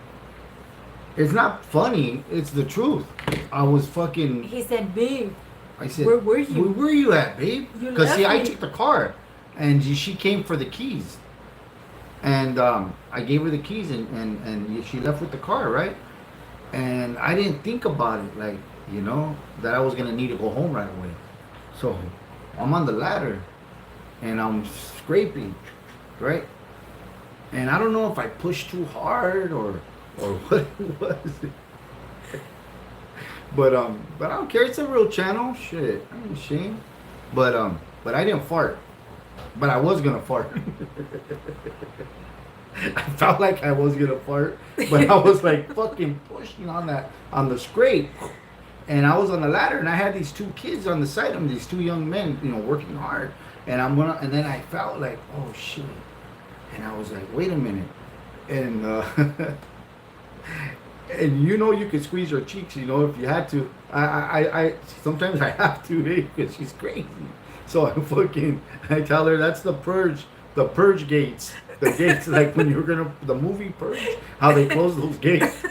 Speaker 2: It's not funny. It's the truth. I was fucking.
Speaker 1: He said, babe,
Speaker 2: I said,
Speaker 1: where were you?
Speaker 2: Where were you at, babe?
Speaker 1: You
Speaker 2: Because see,
Speaker 1: left
Speaker 2: I
Speaker 1: me.
Speaker 2: took the car, and she came for the keys, and I gave her the keys, and she left with the car, right? And I didn't think about it, like, you know, that I was gonna need to go home right away. So I'm on the ladder, and I'm scraping, right? And I don't know if I pushed too hard or what it was. But I don't care. It's a real channel. Shit, I ain't ashamed. But I didn't fart. But I was gonna fart. I felt like I was gonna fart, but I was like fucking pushing on the scrape, and I was on the ladder, and I had these two kids on the side of me, these two young men, you know, working hard, and then I felt like, oh shit, and I was like, wait a minute, and and you know, you could squeeze her cheeks, you know, if you had to. I sometimes I have to, because she's crazy. So I tell her that's the purge gates. The gates, like when you're the movie Purge, how they close those gates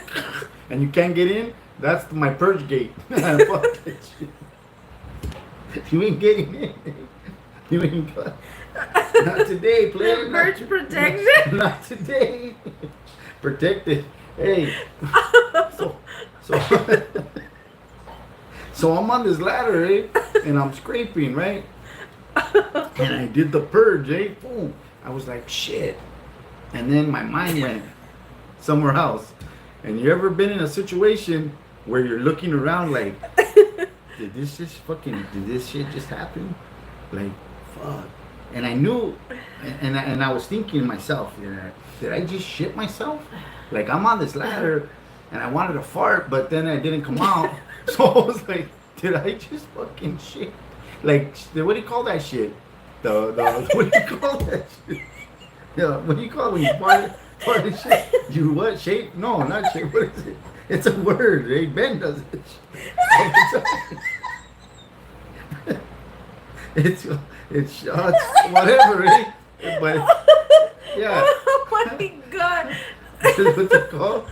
Speaker 2: and you can't get in. That's my purge gate. Fuck that shit. You ain't getting in. You ain't got. Not today, player.
Speaker 1: The purge protection.
Speaker 2: Not today. Protected. Hey. So, so I'm on this ladder, eh? And I'm scraping, right? And I did the purge, eh? Boom. I was like, shit. And then my mind went somewhere else. And you ever been in a situation where you're looking around like, did this shit just happen? Like, fuck. And I knew, and I was thinking to myself, did I just shit myself? Like, I'm on this ladder and I wanted to fart, but then I didn't come out. So I was like, did I just fucking shit? Like, what do you call that shit? The what do you call that shit? Yeah, what do you call it when you fart and shit? You what? Shape? No, not shape. What is it? It's a word, eh? Ben does it. It's whatever, eh? But yeah.
Speaker 1: Oh my god.
Speaker 2: What's it called?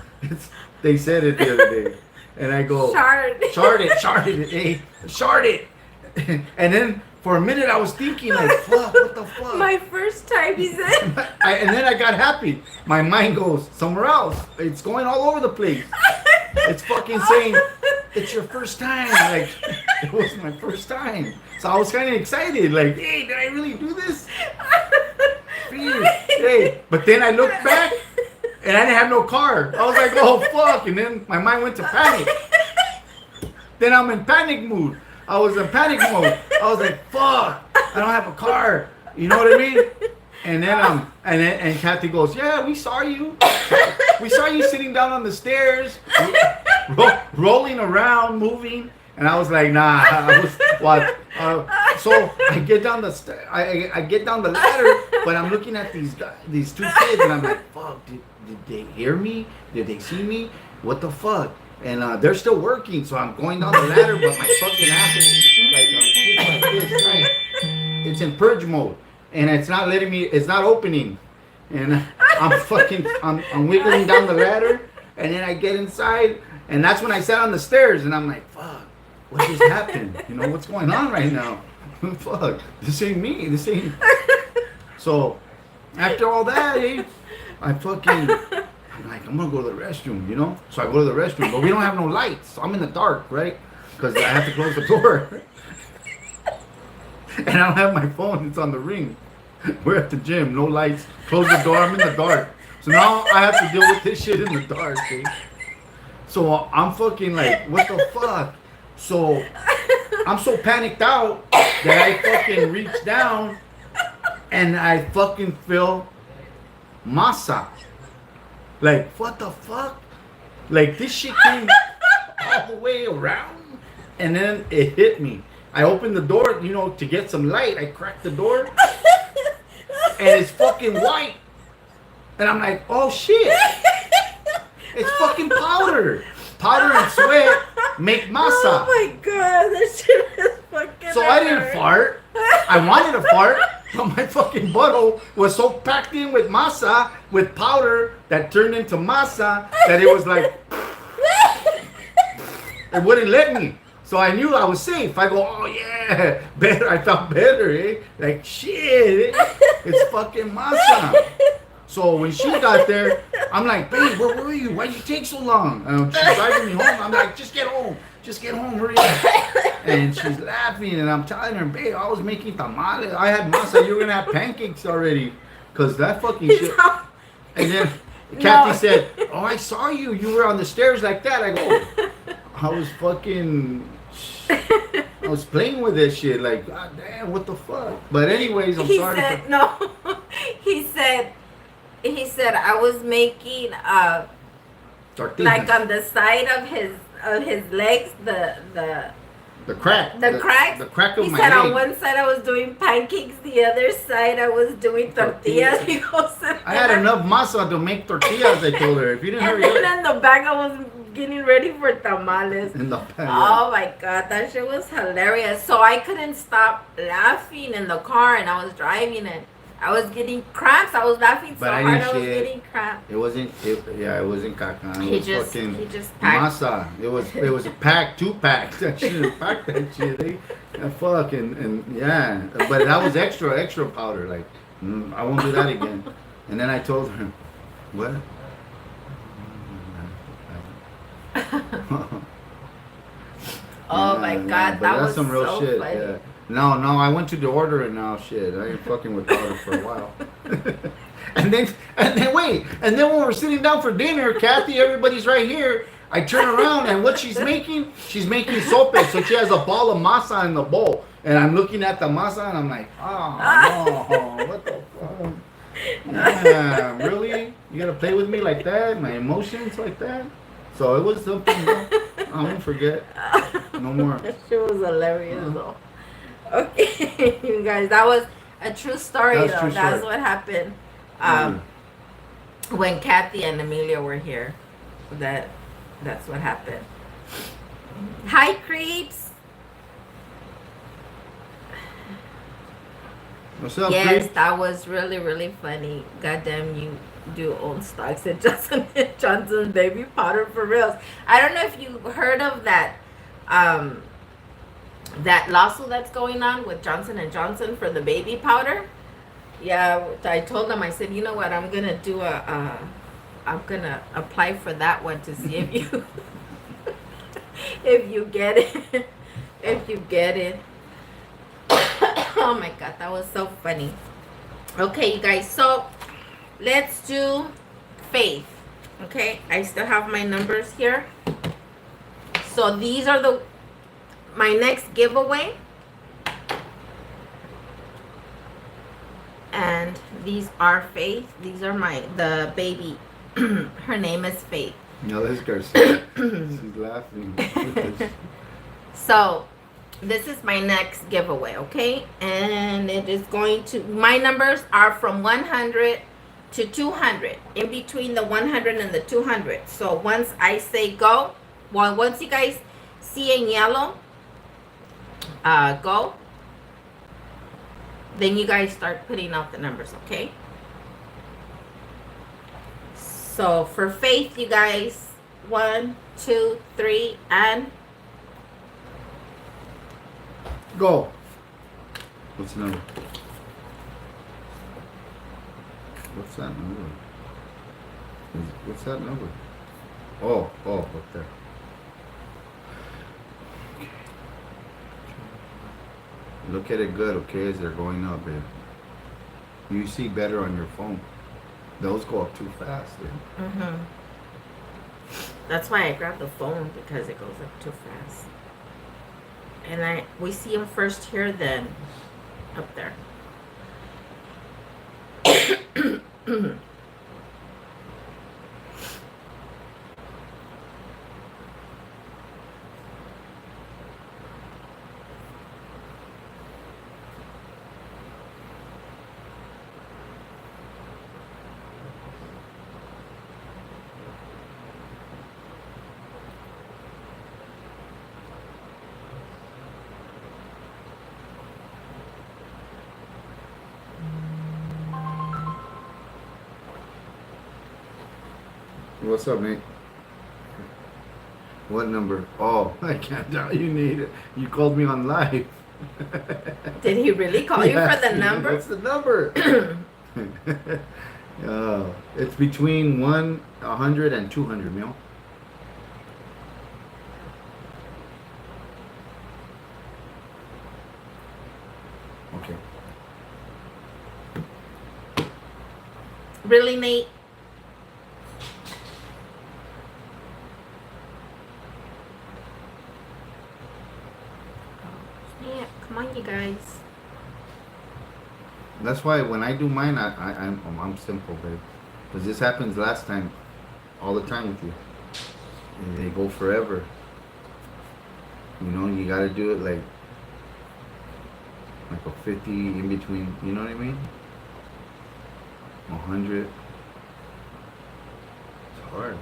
Speaker 2: They said it the other day, and I go, shard it, eh? Shard it. And then for a minute I was thinking like, fuck, what the fuck?
Speaker 1: My first time, he said.
Speaker 2: And then I got happy. My mind goes somewhere else. It's going all over the place. It's fucking saying, it's your first time. Like, it was my first time. So I was kind of excited. Like, hey, did I really do this? Hey, but then I looked back and I didn't have no car. I was like, oh fuck. And then my mind went to panic. Then I'm in panic mood. I was in panic mode. I was like, fuck, I don't have a car. You know what I mean? And then and Kathy goes, yeah, we saw you. We saw you sitting down on the stairs, rolling around, moving. And I was like, nah. I was what? So I get down the I get down the ladder, but I'm looking at these two kids, and I'm like, fuck, did they hear me? Did they see me? What the fuck? And they're still working, so I'm going down the ladder, but my fucking asshole is like this, right? It's in purge mode, and it's not letting me. It's not opening, and I'm wiggling down the ladder, and then I get inside, and that's when I sat on the stairs, and I'm like, fuck, what just happened? You know what's going on right now? Fuck, this ain't me. This ain't. So after all that, I'm like, I'm gonna go to the restroom, you know? So I go to the restroom, but we don't have no lights. So I'm in the dark, right? Because I have to close the door. And I don't have my phone, it's on the ring. We're at the gym, no lights. Close the door, I'm in the dark. So now I have to deal with this shit in the dark, okay? So I'm fucking like, what the fuck? So I'm so panicked out that I fucking reach down and I fucking feel masa. Like, what the fuck? Like, this shit came all the way around, and then it hit me. I opened the door, you know, to get some light. I cracked the door, and it's fucking white. And I'm like, oh shit. It's fucking powder. Powder and sweat make masa.
Speaker 1: Oh my god, that shit is fucking
Speaker 2: So I didn't fart. I wanted to fart, but my fucking butthole was so packed in with masa, with powder that turned into masa, that it was like, It wouldn't let me. So I knew I was safe. I go, oh yeah, better. I felt better, eh? Like shit, eh? It's fucking masa. So when she got there, I'm like, babe, where were you? Why'd you take so long? She's driving me home. I'm like, just get home. Just get home, hurry up. And she's laughing, and I'm telling her, babe, I was making tamales. I had masa. You were going to have pancakes already. Because that fucking shit. And then Kathy said, oh, I saw you. You were on the stairs like that. I go, I was fucking... I was playing with this shit. Like, god damn, what the fuck? But anyways, I'm sorry.
Speaker 1: Said, no. He said I was making
Speaker 2: tortillas.
Speaker 1: Like on the side of his legs,
Speaker 2: the crack.
Speaker 1: The crack.
Speaker 2: The crack of
Speaker 1: he
Speaker 2: my
Speaker 1: said
Speaker 2: leg.
Speaker 1: On one side I was doing pancakes, the other side I was doing tortillas. He goes,
Speaker 2: I had enough masa to make tortillas, I told her. If you didn't hurry up.
Speaker 1: And then in the back I was getting ready for tamales.
Speaker 2: In the back.
Speaker 1: Oh my god, that shit was hilarious. So I couldn't stop laughing in the car, and I was driving it. I was getting cramps. I was laughing so hard I was getting cramps.
Speaker 2: It wasn't caca.
Speaker 1: He just packed.
Speaker 2: Masa. It was a pack, 2 packs. I should have packed that shit. And yeah. But that was extra powder. Like, I won't do that again. And then I told her, what?
Speaker 1: Oh my god, that was some real so shit. Funny. Yeah.
Speaker 2: No, I went to the order and now shit. I ain't fucking with powder for a while. and then when we're sitting down for dinner, Kathy, everybody's right here. I turn around and what she's making sope. So she has a ball of masa in the bowl. And I'm looking at the masa and I'm like, oh no, what the fuck? Yeah, really? You gotta play with me like that? My emotions like that? So it was something I won't forget. No more.
Speaker 1: That shit was hilarious though. Okay, you guys, that was a true story though. That's what happened when Kathy and Amelia were here. That's what happened. Hi, creeps.
Speaker 2: What's up,
Speaker 1: yes,
Speaker 2: creep?
Speaker 1: That was really, really funny. Goddamn, you do own stocks at Johnson's baby powder for reals. I don't know if you heard of that that lawsuit that's going on with Johnson & Johnson for the baby powder. Yeah, I told them, I said, you know what, I'm gonna do I'm gonna apply for that one to see if you if you get it. If you get it. Oh my god, that was so funny. Okay, you guys, so let's do Faith. Okay, I still have my numbers here. So these are my next giveaway. And these are Faith. These are the baby. Her name is Faith.
Speaker 2: No, this girl's she's laughing.
Speaker 1: So this is my next giveaway, okay? And it is going to, my numbers are from 100 to 200, in between the 100 and the 200. So once I say go, well, once you guys see in yellow, go, then you guys start putting out the numbers, okay? So for Faith, you guys, 1, 2, 3, and
Speaker 2: go. What's the number? What's that number? What's that number? Oh, up there. Look at it good, okay, as they're going up, babe. You see better on your phone. Those go up too fast, dude.
Speaker 1: Mm-hmm. That's why I grabbed the phone, because it goes up too fast. And we see them first here, then up there.
Speaker 2: What's up, Nate? What number? Oh, I can't tell. You need it. You called me on live.
Speaker 1: Did he really call you for the number?
Speaker 2: What's the number? It's between 100 and 200, mil. Okay.
Speaker 1: Really, Nate? Yeah, come on, you guys.
Speaker 2: That's why when I do mine, I'm simple, babe. Because this happens last time, all the time with you. And they go forever. You know, you gotta do it like a 50 in between. You know what I mean? 100. It's hard.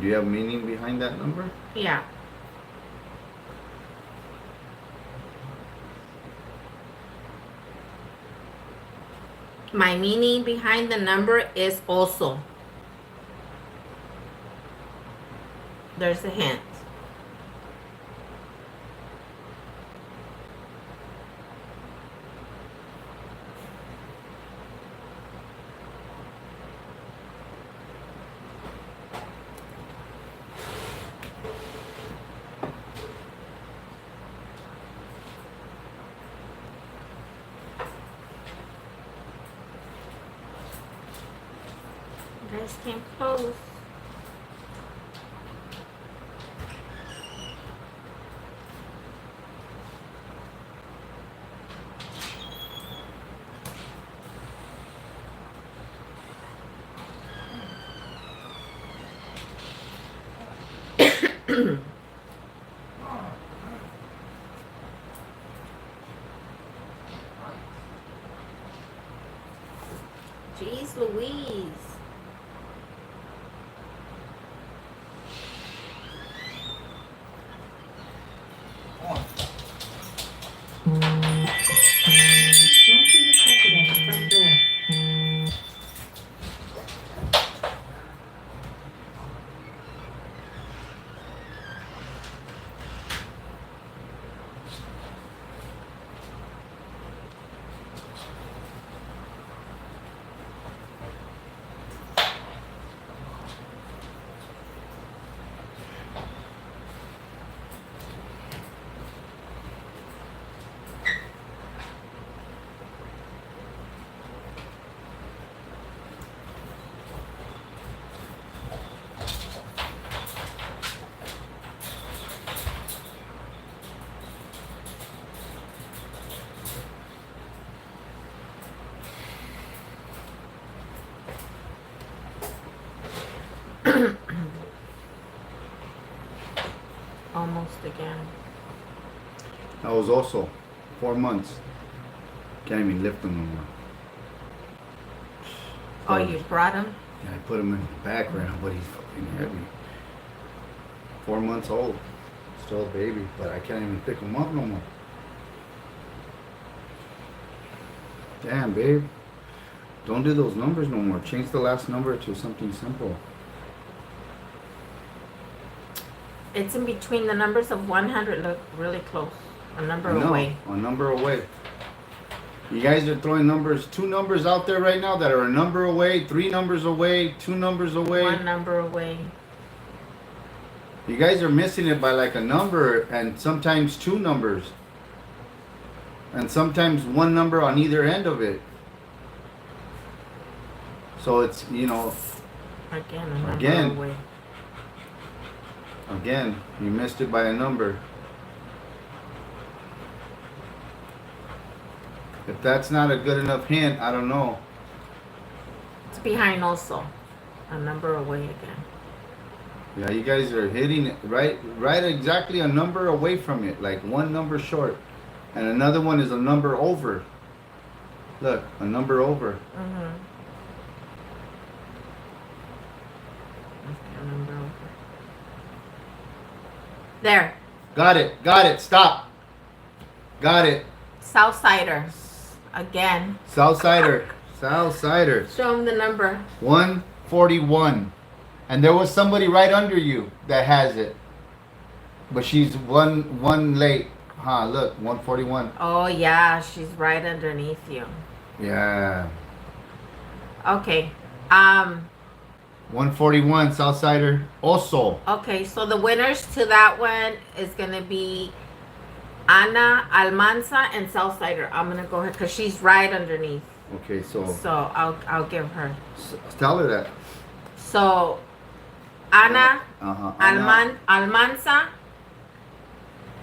Speaker 2: Do you have meaning behind that number?
Speaker 1: Yeah. My meaning behind the number is also. There's a hint. You guys came close. Jeez Louise.
Speaker 3: Nothing detected at the front door.
Speaker 1: Almost again.
Speaker 2: That was also 4 months. Can't even lift them no more.
Speaker 1: Oh, you brought him?
Speaker 2: Yeah, I put him in the back right now, but he's fucking heavy. 4 months old. Still a baby, but I can't even pick him up no more. Damn, babe. Don't do those numbers no more. Change the last number to something simple.
Speaker 1: It's in between the numbers of 100. Look really close. A number
Speaker 2: No,
Speaker 1: away.
Speaker 2: a number away. You guys are throwing numbers, 2 numbers out there right now that are a number away, 3 numbers away, 2 numbers away.
Speaker 1: 1 number away.
Speaker 2: You guys are missing it by like a number and sometimes 2 numbers. And sometimes 1 number on either end of it. So it's, you know,
Speaker 1: Again, a number
Speaker 2: Again.
Speaker 1: away.
Speaker 2: again, you missed it by a number. If that's not a good enough hint, I don't know.
Speaker 1: It's behind also. A number away again.
Speaker 2: Yeah, you guys are hitting it right exactly a number away from it, like 1 number short. And another one is a number over. Look, a number over.
Speaker 1: Mm-hmm. There.
Speaker 2: Got it. Got it. Stop. Got it.
Speaker 1: Southsider. Again.
Speaker 2: Southsider. Southsider.
Speaker 1: Show him the number.
Speaker 2: 141. And there was somebody right under you that has it. But she's one late. Huh, look, 141.
Speaker 1: Oh, yeah. She's right underneath you.
Speaker 2: Yeah.
Speaker 1: Okay.
Speaker 2: 141, Southsider. Also.
Speaker 1: Okay, so the winners to that one is going to be Ana, Almanza, and Southsider. I'm going to go ahead because she's right underneath.
Speaker 2: Okay, so
Speaker 1: I'll give her.
Speaker 2: tell her that.
Speaker 1: So Ana,
Speaker 2: Ana.
Speaker 1: Almanza,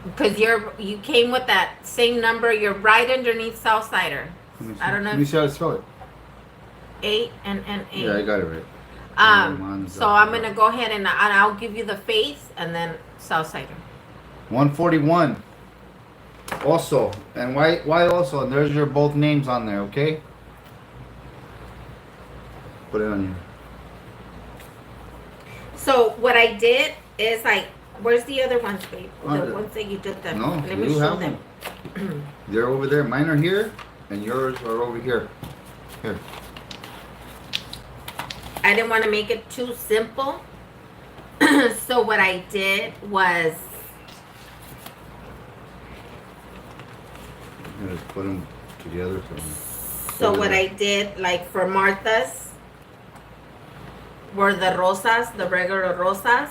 Speaker 1: because you came with that same number. You're right underneath Southsider. I don't know.
Speaker 2: Let me see how to spell it.
Speaker 1: 8 and 8.
Speaker 2: Yeah, I got it right.
Speaker 1: So I'm gonna go ahead and I'll give you the face and then Southsider.
Speaker 2: 141. Also, and why also? And there's your both names on there. Okay. Put it on you.
Speaker 1: So what I did is where's the other ones, babe? The
Speaker 2: Oh,
Speaker 1: ones that you did them.
Speaker 2: No,
Speaker 1: Let me
Speaker 2: you
Speaker 1: show
Speaker 2: have
Speaker 1: them.
Speaker 2: them. They're over there. Mine are here, and yours are over here. Here.
Speaker 1: I didn't want to make it too simple. So what I did was
Speaker 2: Just put them together.
Speaker 1: so what I did, like for Martha's, were the rosas, the regular rosas,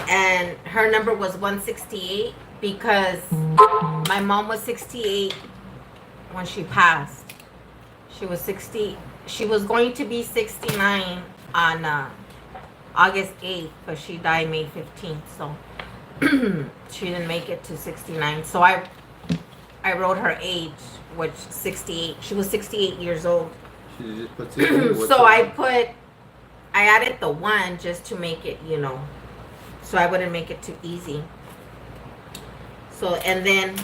Speaker 1: and her number was 168 because my mom was 68 when she passed. She was 60. She was going to be 69 on August 8th, but she died May 15th, so she didn't make it to 69. So I wrote her age, which 68. She was 68 years old.
Speaker 2: She just puts it
Speaker 1: So I added the 1 just to make it, so I wouldn't make it too easy. So, and then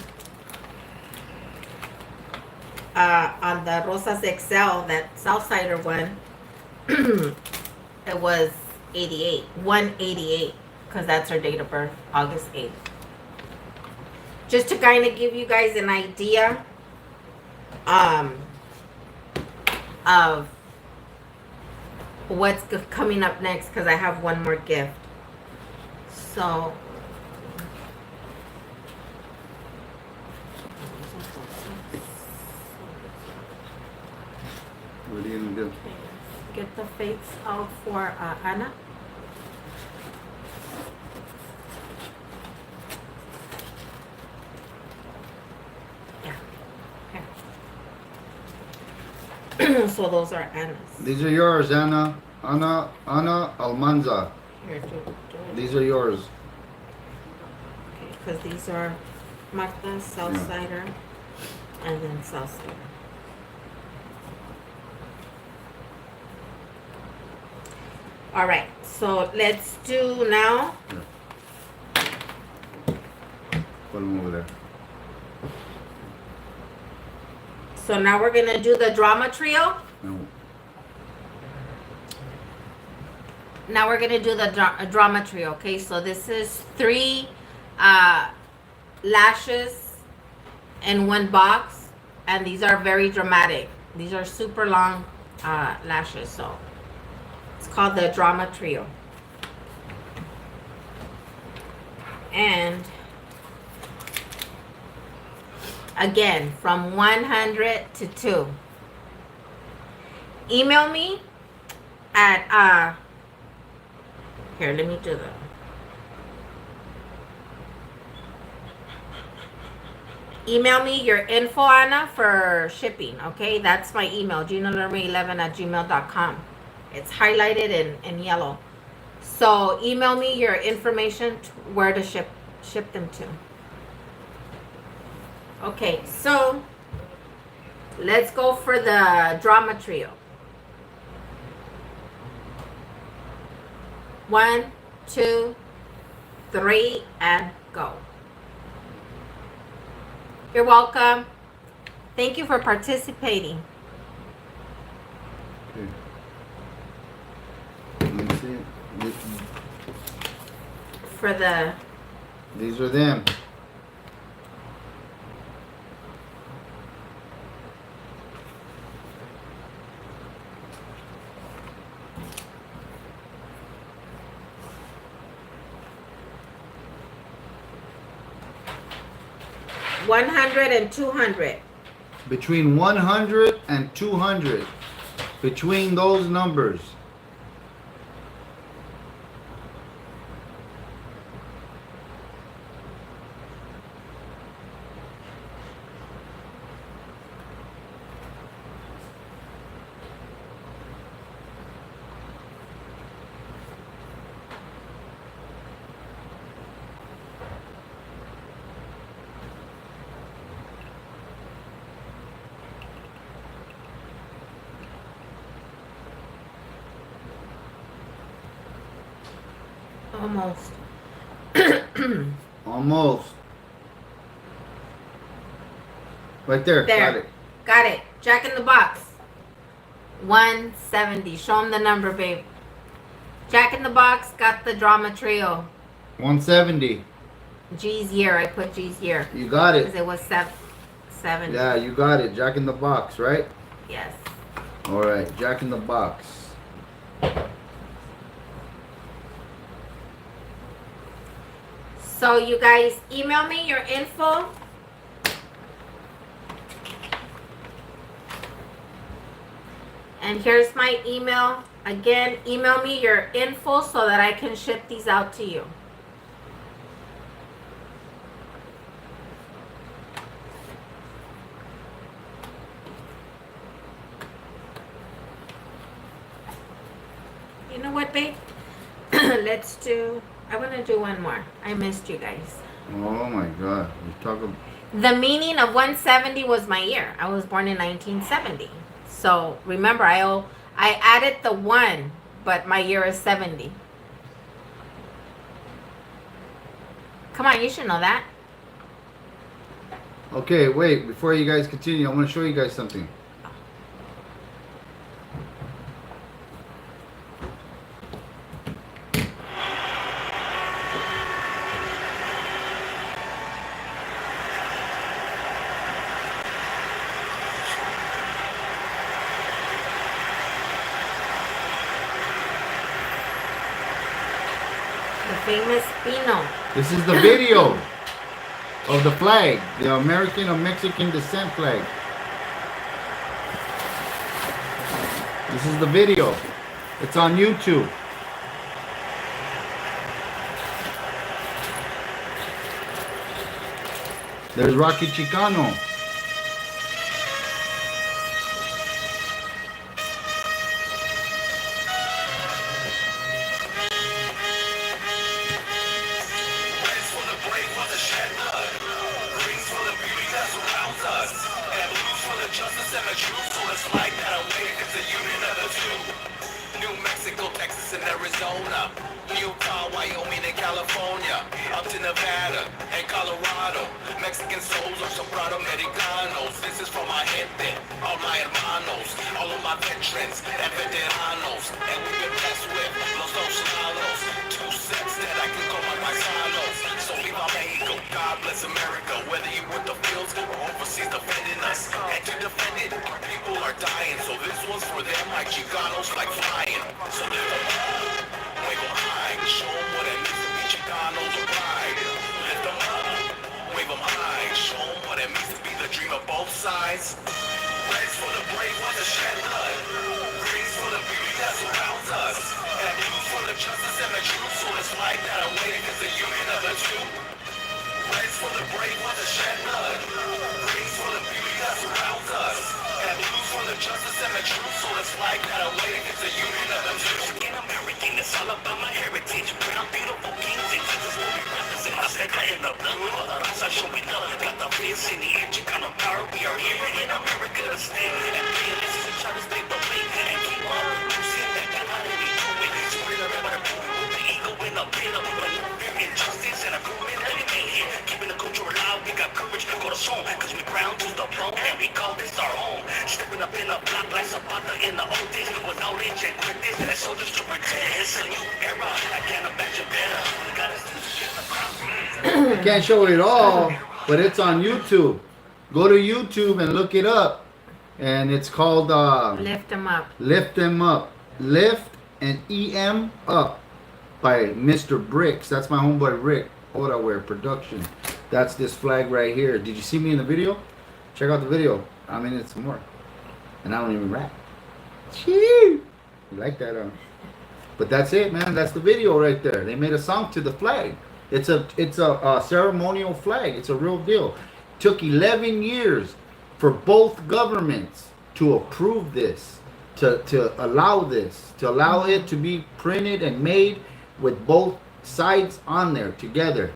Speaker 1: on the Rosas XL, that Southsider one, it was 88, 188, because that's her date of birth, August 8th. Just to kind of give you guys an idea of what's coming up next, because I have one more gift. So
Speaker 2: What are you gonna do?
Speaker 1: get the fates out for Anna. Yeah. Okay. So those are Anna's.
Speaker 2: These are yours, Ana. Ana Almanza.
Speaker 1: Here, do it.
Speaker 2: These are yours.
Speaker 1: Okay, because these are Martha, Southsider, and then Southsider. All right, so let's do now.
Speaker 2: Put them over there.
Speaker 1: So now we're gonna do the drama trio.
Speaker 2: No.
Speaker 1: Now we're gonna do the drama trio. Okay, so this is 3 lashes in one box, and these are very dramatic. These are super long lashes, so it's called the drama trio. And again, from 100 to 2. Email me at here, let me do that. Email me your info, Anna, for shipping. Okay, that's my email, ginalermy11@gmail.com. It's highlighted in yellow. So email me your information where to ship them to. Okay, so let's go for the drama trio. 1, 2, 3, and go. You're welcome. Thank you for participating.
Speaker 2: Okay. Let me see it.
Speaker 1: For the
Speaker 2: These are them.
Speaker 1: and 200.
Speaker 2: Between 100 and 200. Between those numbers.
Speaker 1: Almost.
Speaker 2: Almost. Right there.
Speaker 1: There.
Speaker 2: Got it.
Speaker 1: Got it. Jack in the Box. 170. Show him the number, babe. Jack in the Box got the drama trio.
Speaker 2: 170.
Speaker 1: G's year. I put G's year.
Speaker 2: You got
Speaker 1: Because
Speaker 2: it.
Speaker 1: it was 70.
Speaker 2: Yeah, you got it. Jack in the Box, right?
Speaker 1: Yes.
Speaker 2: All right. Jack in the Box.
Speaker 1: So you guys email me your info. And here's my email. Again, email me your info so that I can ship these out to you. You know what, babe? Let's do... I want to do one more. I missed you guys.
Speaker 2: Oh my God. You talk about...
Speaker 1: The meaning of 170 was my year. I was born in 1970. So remember, I added the 1, but my year is 70. Come on, you should know that.
Speaker 2: Okay, wait. Before you guys continue, I want to show you guys something.
Speaker 1: The famous Pino.
Speaker 2: This is the video of the flag, the American or Mexican descent flag. This is the video. It's on YouTube. There's Rocky Chicano.
Speaker 4: New Mexico, Texas, and Arizona, Utah, Wyoming, and California, up to Nevada and Colorado. Mexican souls are soprano americanos. This is for my gente, all my hermanos, all of my veterans and veteranos. And we've been blessed with los dos lados, two sets that I can call my paisanos. So viva Mexico, God bless America. Whether you with the fields or overseas defending us, and to defend it, our people are dying. So this one's for them, like Chicanos, like flying. So lift them up, wave them high, show them what it means to be Chicanos of pride. Lift them up, wave them high, show them what it means to be the dream of both sides. Reds for the brave ones that shed blood, greens for the beauty that surrounds us, and blues for the justice and the truth. So let's fight that away against the union of the two. Reds for the brave ones that shed blood, greens for the beauty that surrounds us, and blues for the justice and the truth. So let's fight that away against the union of the two. African American, it's all about my heritage. Brown, beautiful kings and Jesus will be representing. Azteca in the blood, Mother Rosa showing up. Got the fist in the air, Chicano power. We are here in America to stay. And this is a try to stay the way and keep on producing that God how we do it. Spread around the moon with the ego in a bit of but no fear, injustice and a grooming that we made here. Keeping the culture alive, we got courage, corazón, cause we ground to the throne, and we call this our home. Stepping up in a block like Zapata in the old days. With knowledge and quickness, and soldiers to protect. It's a new era, I can't imagine better. Got us through shit about
Speaker 2: I can't show it all, but it's on YouTube. Go to YouTube and look it up. And it's called
Speaker 1: Lift them up.
Speaker 2: Lift Them Up. Lift and EM Up by Mr. Bricks. That's my homeboy Rick. Otaware Production. That's this flag right here. Did you see me in the video? Check out the video. I'm in it some more. And I don't even rap. Chee! You like that, huh? But that's it, man. That's the video right there. They made a song to the flag. It's a ceremonial flag. It's a real deal. Took 11 years for both governments to approve this, to allow this, to allow it to be printed and made with both sides on there together.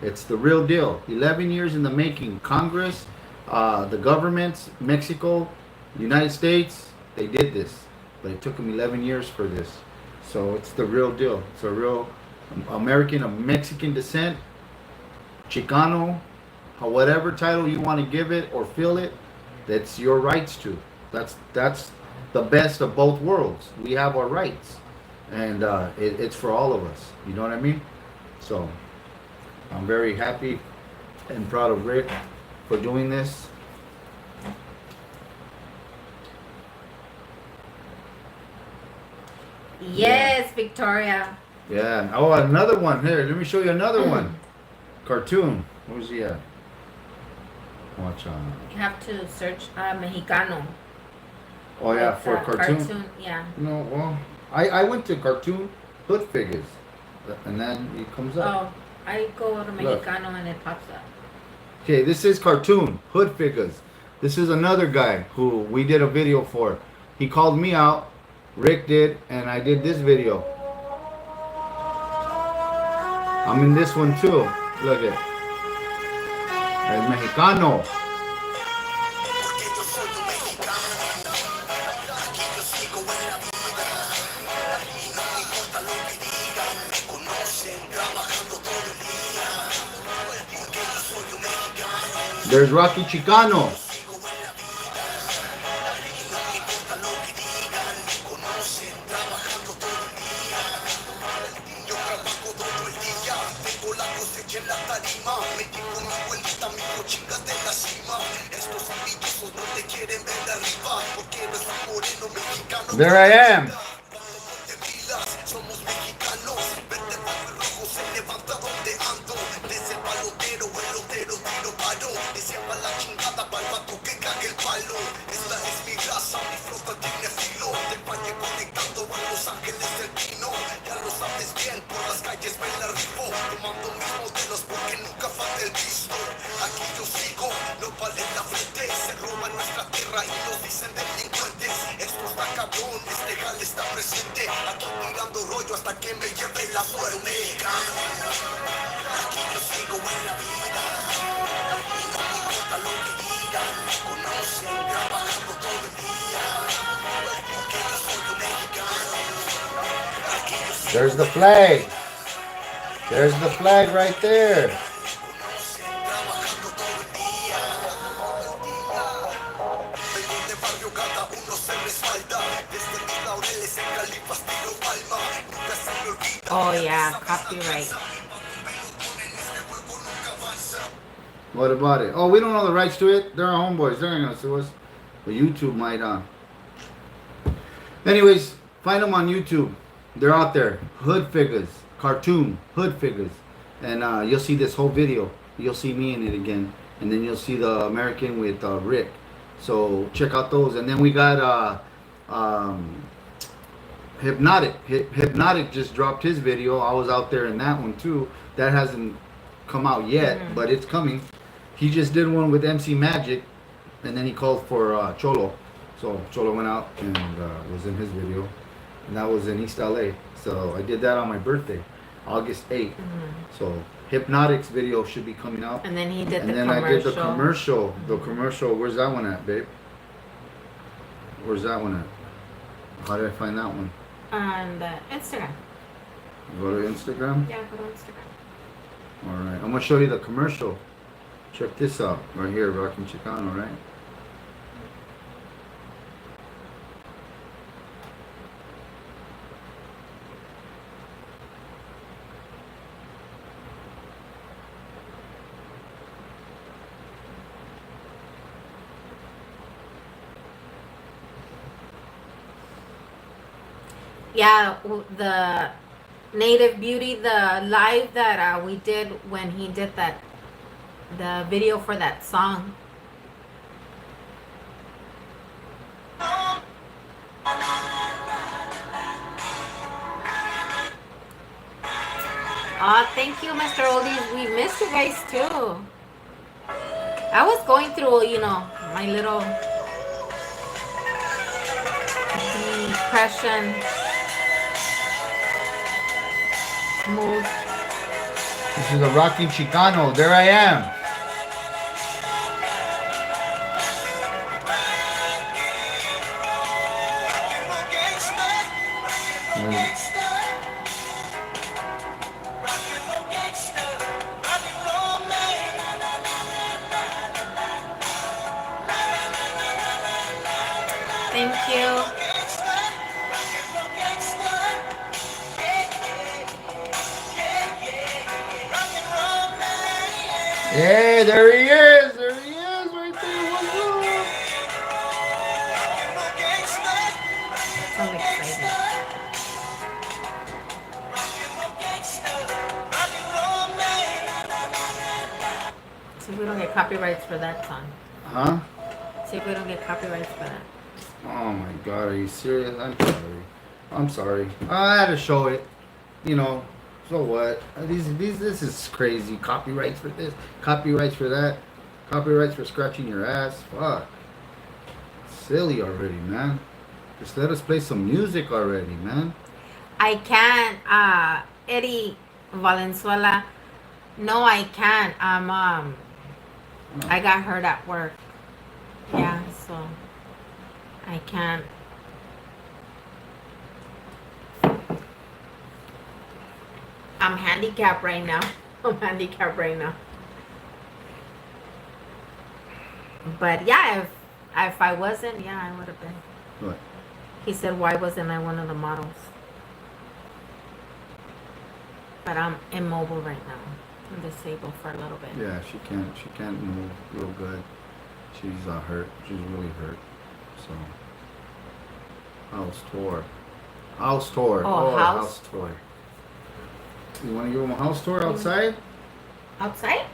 Speaker 2: It's the real deal. 11 years in the making. Congress, the governments, Mexico, United States, they did this. But it took them 11 years for this. So it's the real deal. It's a real American of Mexican descent, Chicano, whatever title you want to give it or feel it, that's your rights to. That's the best of both worlds. We have our rights, and it's for all of us. You know what I mean? So I'm very happy and proud of Rick for doing this.
Speaker 1: Yes, Victoria.
Speaker 2: Yeah. Oh, another one. Here, let me show you another one. Cartoon. Where's he at? Watch on.
Speaker 1: You have to search Mexicano.
Speaker 2: Oh yeah,
Speaker 1: It's,
Speaker 2: for cartoon.
Speaker 1: Yeah.
Speaker 2: No, well, I went to cartoon hood figures, and then it comes up.
Speaker 1: Oh, I go to Mexicano and it pops up.
Speaker 2: Okay, this is cartoon hood figures. This is another guy who we did a video for. He called me out, Rick did, and I did this video. I'm in this one too. Look at. El Mexicano. There's Rocky Chicano. There I am. There's the flag. There's the flag right there.
Speaker 1: Oh yeah, copyright.
Speaker 2: What about it? Oh, we don't know the rights to it. They're our homeboys. They're not gonna sue us. But YouTube might. Anyways, find them on YouTube. They're out there. Hood figures, cartoon hood figures, and you'll see this whole video. You'll see me in it again, and then you'll see the American with Rick. So check out those. And then we got Hypnotic. Hypnotic just dropped his video. I was out there in that one too. That hasn't come out yet, but it's coming. He just did one with MC Magic, and then he called for Cholo. So Cholo went out and was in his video, and that was in East LA. So I did that on my birthday, August 8th. So Hypnotic's video should be coming out.
Speaker 1: And then he did
Speaker 2: And
Speaker 1: the
Speaker 2: then
Speaker 1: commercial.
Speaker 2: I did the commercial. The commercial. Where's that one at, babe? Where's that one at? How did I find that one?
Speaker 1: On the Instagram.
Speaker 2: Go to Instagram.
Speaker 1: Yeah, go to Instagram.
Speaker 2: All right. I'm gonna show you the commercial. Check this out right here, Rockin' Chicano, right?
Speaker 1: Yeah, the Native Beauty, the live that we did when he did the video for that song. Thank you, Mr. Oldies. We missed you guys too. I was going through, my little depression mood.
Speaker 2: This is a Rocky Chicano. There I am.
Speaker 1: Thank you.
Speaker 2: Hey, there he is. There he is right there. What's up?
Speaker 1: I'm excited. See if we don't get copyrights for that song.
Speaker 2: Huh?
Speaker 1: See if we don't get copyrights for that.
Speaker 2: Oh my God, are you serious? I'm sorry. I'm sorry. I had to show it. So what? This is crazy. Copyrights for this, copyrights for that, copyrights for scratching your ass. Fuck. Silly already, man. Just let us play some music already, man.
Speaker 1: I can't, Eddie Valenzuela. No, I can't. I got hurt at work. Yeah, so I can't. I'm handicapped right now. I'm handicapped right now. But yeah, if I wasn't, yeah, I would have been.
Speaker 2: What?
Speaker 1: He said, why wasn't I one of the models? But I'm immobile right now. I'm disabled for a little bit.
Speaker 2: Yeah, she can't move real good. She's hurt. She's really hurt. So house tour.
Speaker 1: Oh,
Speaker 2: house tour. You want to give them a house tour outside?
Speaker 1: Outside?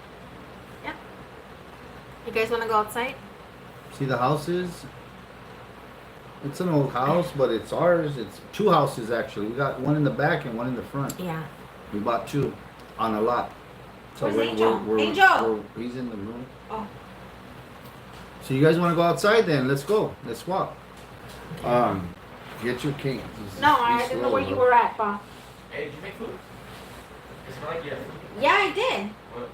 Speaker 1: Yeah. You guys want to go outside?
Speaker 2: See the houses? It's an old house, but it's ours. It's two houses actually. We got one in the back and one in the front.
Speaker 1: Yeah.
Speaker 2: We bought two on a lot. So
Speaker 1: Where's Angel? Angel!
Speaker 2: He's in the room.
Speaker 1: Oh.
Speaker 2: So you guys want to go outside then? Let's go. Let's walk. Get your king.
Speaker 1: No, I didn't know where you were at, Pa.
Speaker 5: Hey, did you make food? It's not like you have food.
Speaker 1: Yeah, I did.
Speaker 5: What?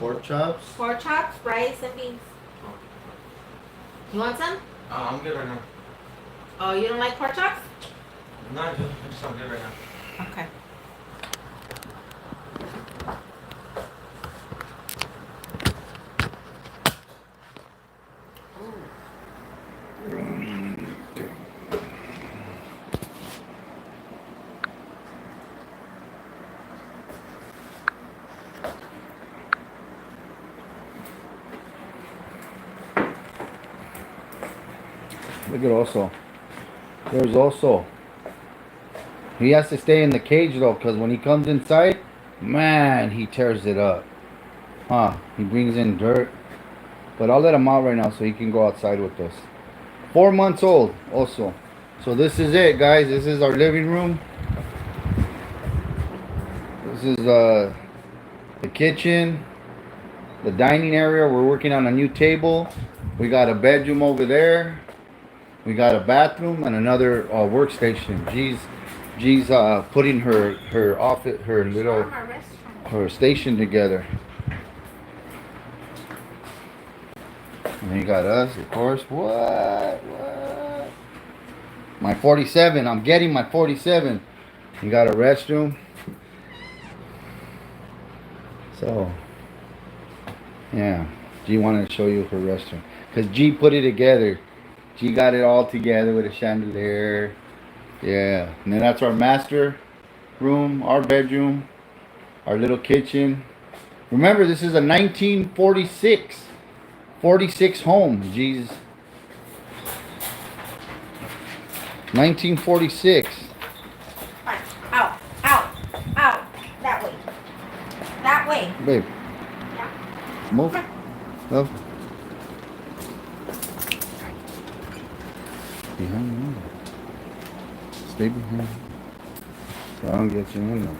Speaker 2: Pork chops.
Speaker 1: Pork chops, rice, and beans.
Speaker 5: Oh.
Speaker 1: You want some?
Speaker 5: I'm good right now.
Speaker 1: Oh, you don't like pork chops?
Speaker 5: No, I just I'm good right now.
Speaker 1: Okay.
Speaker 2: Look at also. There's also. He has to stay in the cage though, because when he comes inside, man, he tears it up. Huh? He brings in dirt. But I'll let him out right now so he can go outside with us. 4 months old also. So this is it, guys. This is our living room. This is the kitchen. The dining area. We're working on a new table. We got a bedroom over there. We got a bathroom and another workstation. G's putting her office, her station together. And then you got us, of course. What? My 47. I'm getting my 47. You got a restroom. So, yeah. G wanted to show you her restroom. Because G put it together. G got it all together with a chandelier. Yeah. And then that's our master room, our bedroom, our little kitchen. Remember, this is a 1946 home. G's 1946.
Speaker 1: Out, out, out. That way. That way.
Speaker 2: Babe,
Speaker 1: Yeah.
Speaker 2: move. Love. Behind me. Stay behind. So I don't get you in there.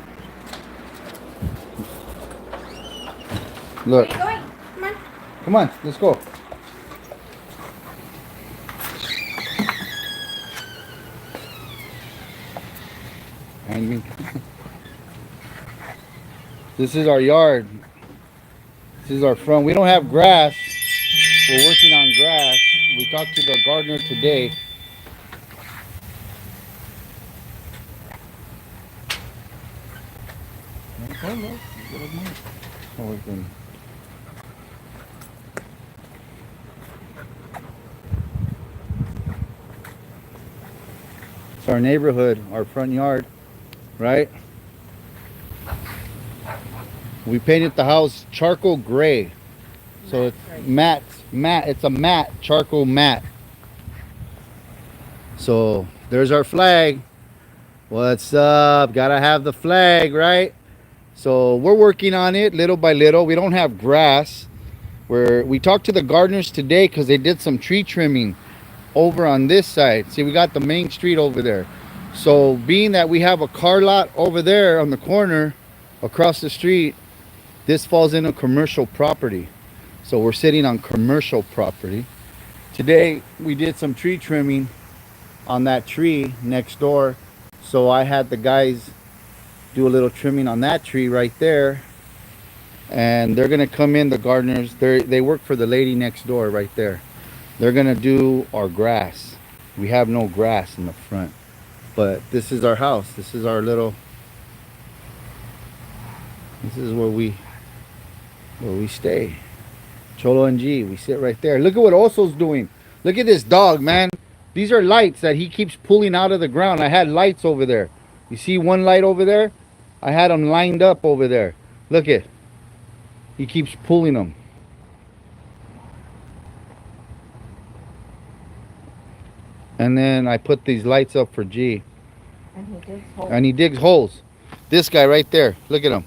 Speaker 2: Look.
Speaker 1: Where are you going? Come on.
Speaker 2: Come on, let's go. Behind me. This is our yard. This is our front. We don't have grass. We're working on grass. We talked to the gardener today. Oh, we can. It's our neighborhood, our front yard, right? We painted the house charcoal gray. So it's matte, it's a matte, charcoal matte. So there's our flag. What's up? Gotta have the flag, right? So we're working on it little by little. We don't have grass. We talked to the gardeners today because they did some tree trimming over on this side. See, we got the main street over there. So being that we have a car lot over there on the corner across the street, this falls into commercial property. So we're sitting on commercial property. Today we did some tree trimming on that tree next door. So I had the guys do a little trimming on that tree right there. And they're gonna come in, the gardeners. They work for the lady next door right there. They're gonna do our grass. We have no grass in the front. But this is our house. This is our little, this is where we stay. Cholo and G, we sit right there. Look at what Oso's doing. Look at this dog, man. These are lights that he keeps pulling out of the ground. I had lights over there. You see one light over there? I had them lined up over there. Look at. He keeps pulling them. And then I put these lights up for G.
Speaker 1: And he digs holes.
Speaker 2: And he digs holes. This guy right there. Look at him.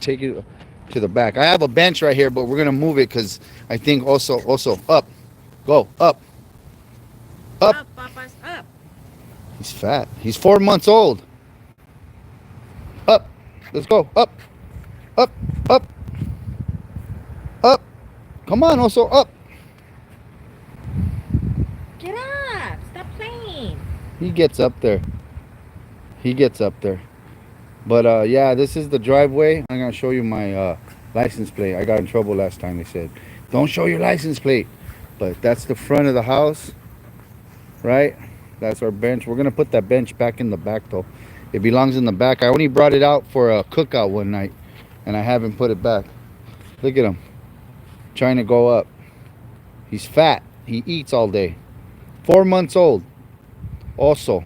Speaker 2: Take it to the back. I have a bench right here, but we're gonna move it because I think also up. Go up. Up.
Speaker 1: Up, Papa's up.
Speaker 2: He's fat. He's 4 months old. Up. Let's go. Up. Up. Up. Up. Come on, also up.
Speaker 1: Get up. Stop playing.
Speaker 2: He gets up there. He gets up there. But yeah, this is the driveway. I'm gonna show you my license plate. I got in trouble last time. They said, don't show your license plate. But that's the front of the house, right? That's our bench. We're gonna put that bench back in the back though. It belongs in the back. I only brought it out for a cookout one night and I haven't put it back. Look at him, trying to go up. He's fat. He eats all day. 4 months old. Also.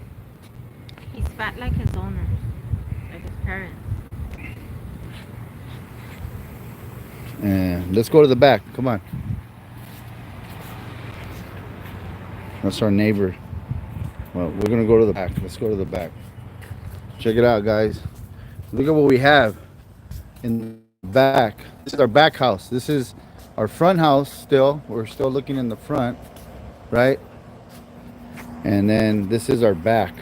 Speaker 1: He's fat like his owners, like his parents.
Speaker 2: And let's go to the back. Come on. That's our neighbor. Well, we're gonna go to the back. Let's go to the back. Check it out, guys. Look at what we have in the back. This is our back house. This is our front house still. We're still looking in the front, right? And then this is our back.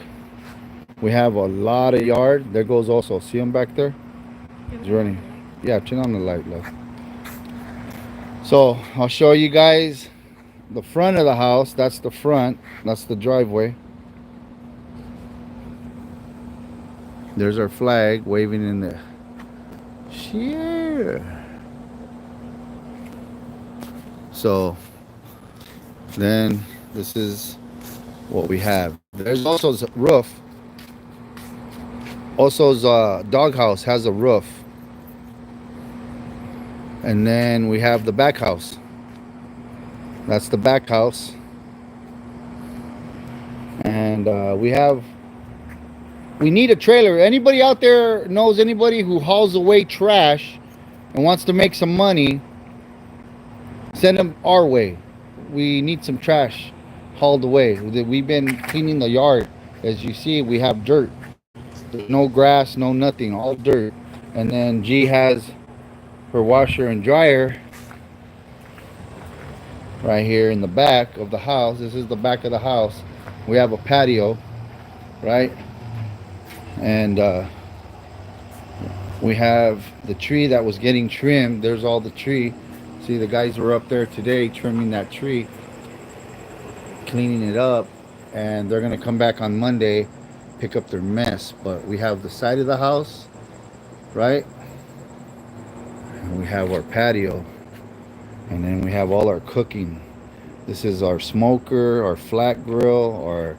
Speaker 2: We have a lot of yard. There goes also. See him back there? He's running. Yeah, turn on the light, love. So I'll show you guys the front of the house. That's the front. That's the driveway. There's our flag waving in there. Sure. So then this is what we have. There's also a roof. Also's doghouse has a roof. And then we have the back house. That's the back house. And we need a trailer. Anybody out there knows anybody who hauls away trash and wants to make some money, send them our way. We need some trash hauled away. We've been cleaning the yard. As you see, we have dirt. There's no grass, no nothing, all dirt. And then G has her washer and dryer right here in the back of the house. This is the back of the house. We have a patio, right? And we have the tree that was getting trimmed. There's all the tree. See, the guys were up there today trimming that tree, cleaning it up, and they're gonna come back on Monday, pick up their mess. But we have the side of the house, right? And we have our patio, and then we have all our cooking. This is our smoker, our flat grill, our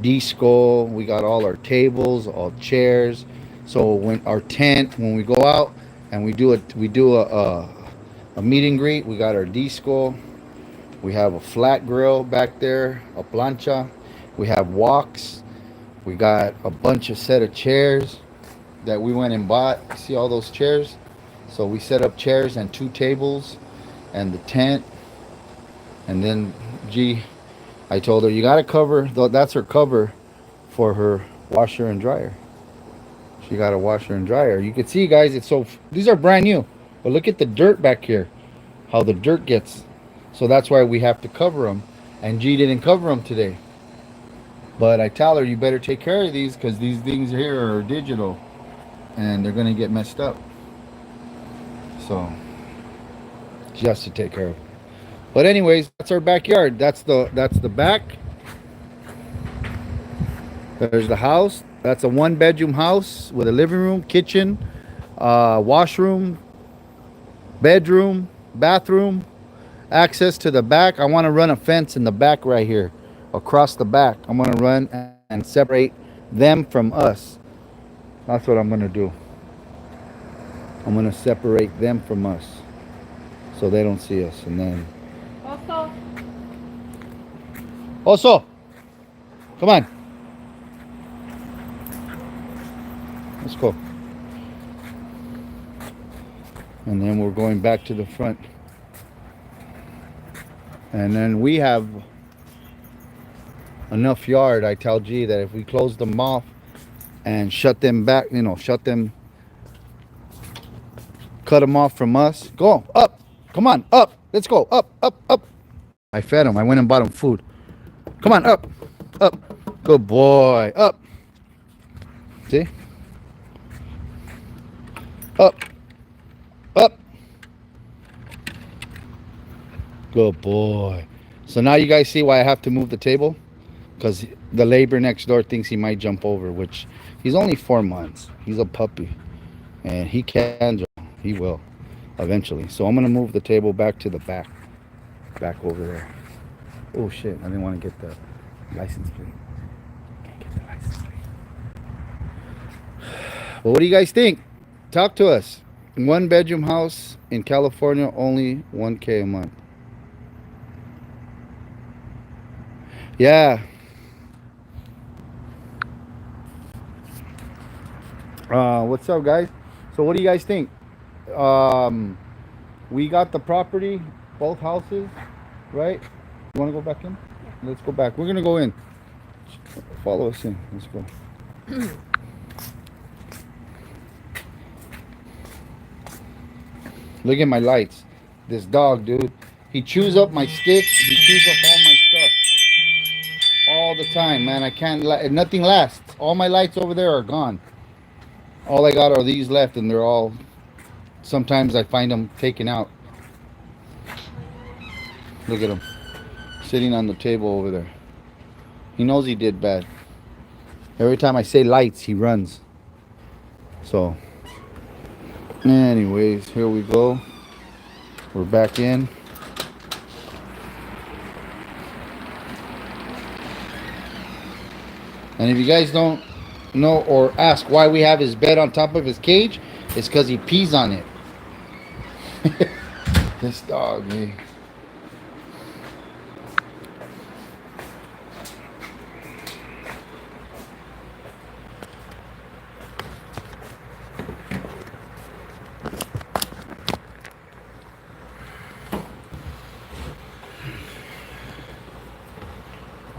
Speaker 2: disco. We got all our tables, all chairs. So when our tent, when we go out and we do a meet and greet, we got our disco. We have a flat grill back there, a plancha. We have walks. We got a bunch of set of chairs that we went and bought. See all those chairs? So we set up chairs and 2 tables and the tent. And then I told her, you got to cover, that's her cover for her washer and dryer. She got a washer and dryer. You can see, guys, these are brand new. But look at the dirt back here, how the dirt gets. So that's why we have to cover them. And G didn't cover them today. But I tell her, you better take care of these because these things here are digital. And they're going to get messed up. So she has to take care of them. But anyways, that's our backyard. That's the back. There's the house. That's a 1-bedroom house with a living room, kitchen, washroom, bedroom, bathroom, access to the back. I want to run a fence in the back right here, across the back. I'm going to run and separate them from us. That's what I'm going to do. I'm going to separate them from us so they don't see us. And then Oso, come on. Let's go. And then we're going back to the front. And then we have enough yard. I tell G that if we close them off and shut them back, cut them off from us. Go up. Come on, up. Let's go. Up, up, up. I fed him. I went and bought him food. Come on, up. Up. Good boy. Up. See? Up. Up. Good boy. So now you guys see why I have to move the table? Because the neighbor next door thinks he might jump over, which he's only 4 months. He's a puppy. And he can jump. He will eventually. So I'm going to move the table back to the back. Back over there. Oh shit, I didn't want to get the license plate. Can't get the license plate. Well, what do you guys think? Talk to us. 1-bedroom house in California, only $1K a month. Yeah. What's up, guys? So what do you guys think? We got the property, both houses, right? You want to go back in? Let's go back. We're going to go in. Follow us in. Let's go. Look at my lights. This dog, dude. He chews up my sticks. He chews up all my stuff. All the time, man. I can't, nothing lasts. All my lights over there are gone. All I got are these left, and they're all, sometimes I find them taken out. Look at him. Sitting on the table over there. He knows he did bad. Every time I say lights, he runs. So, anyways, here we go. We're back in. And if you guys don't know or ask why we have his bed on top of his cage, it's because he pees on it. This dog, man.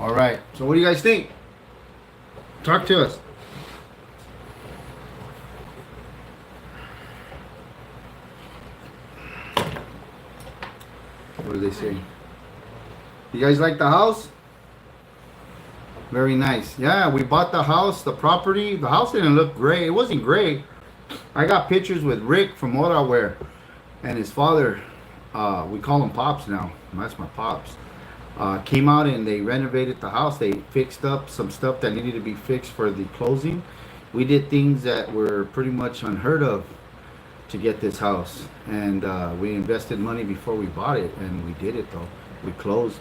Speaker 2: All right. So what do you guys think? Talk to us. What do they say? You guys like the house? Very nice. Yeah, we bought the house, the property. The house didn't look great. It wasn't great. I got pictures with Rick from Oraware and his father. We call him Pops now. That's my Pops. Came out and they renovated the house. They fixed up some stuff that needed to be fixed for the closing. We did things that were pretty much unheard of to get this house, and we invested money before we bought it, and we did it though. We closed.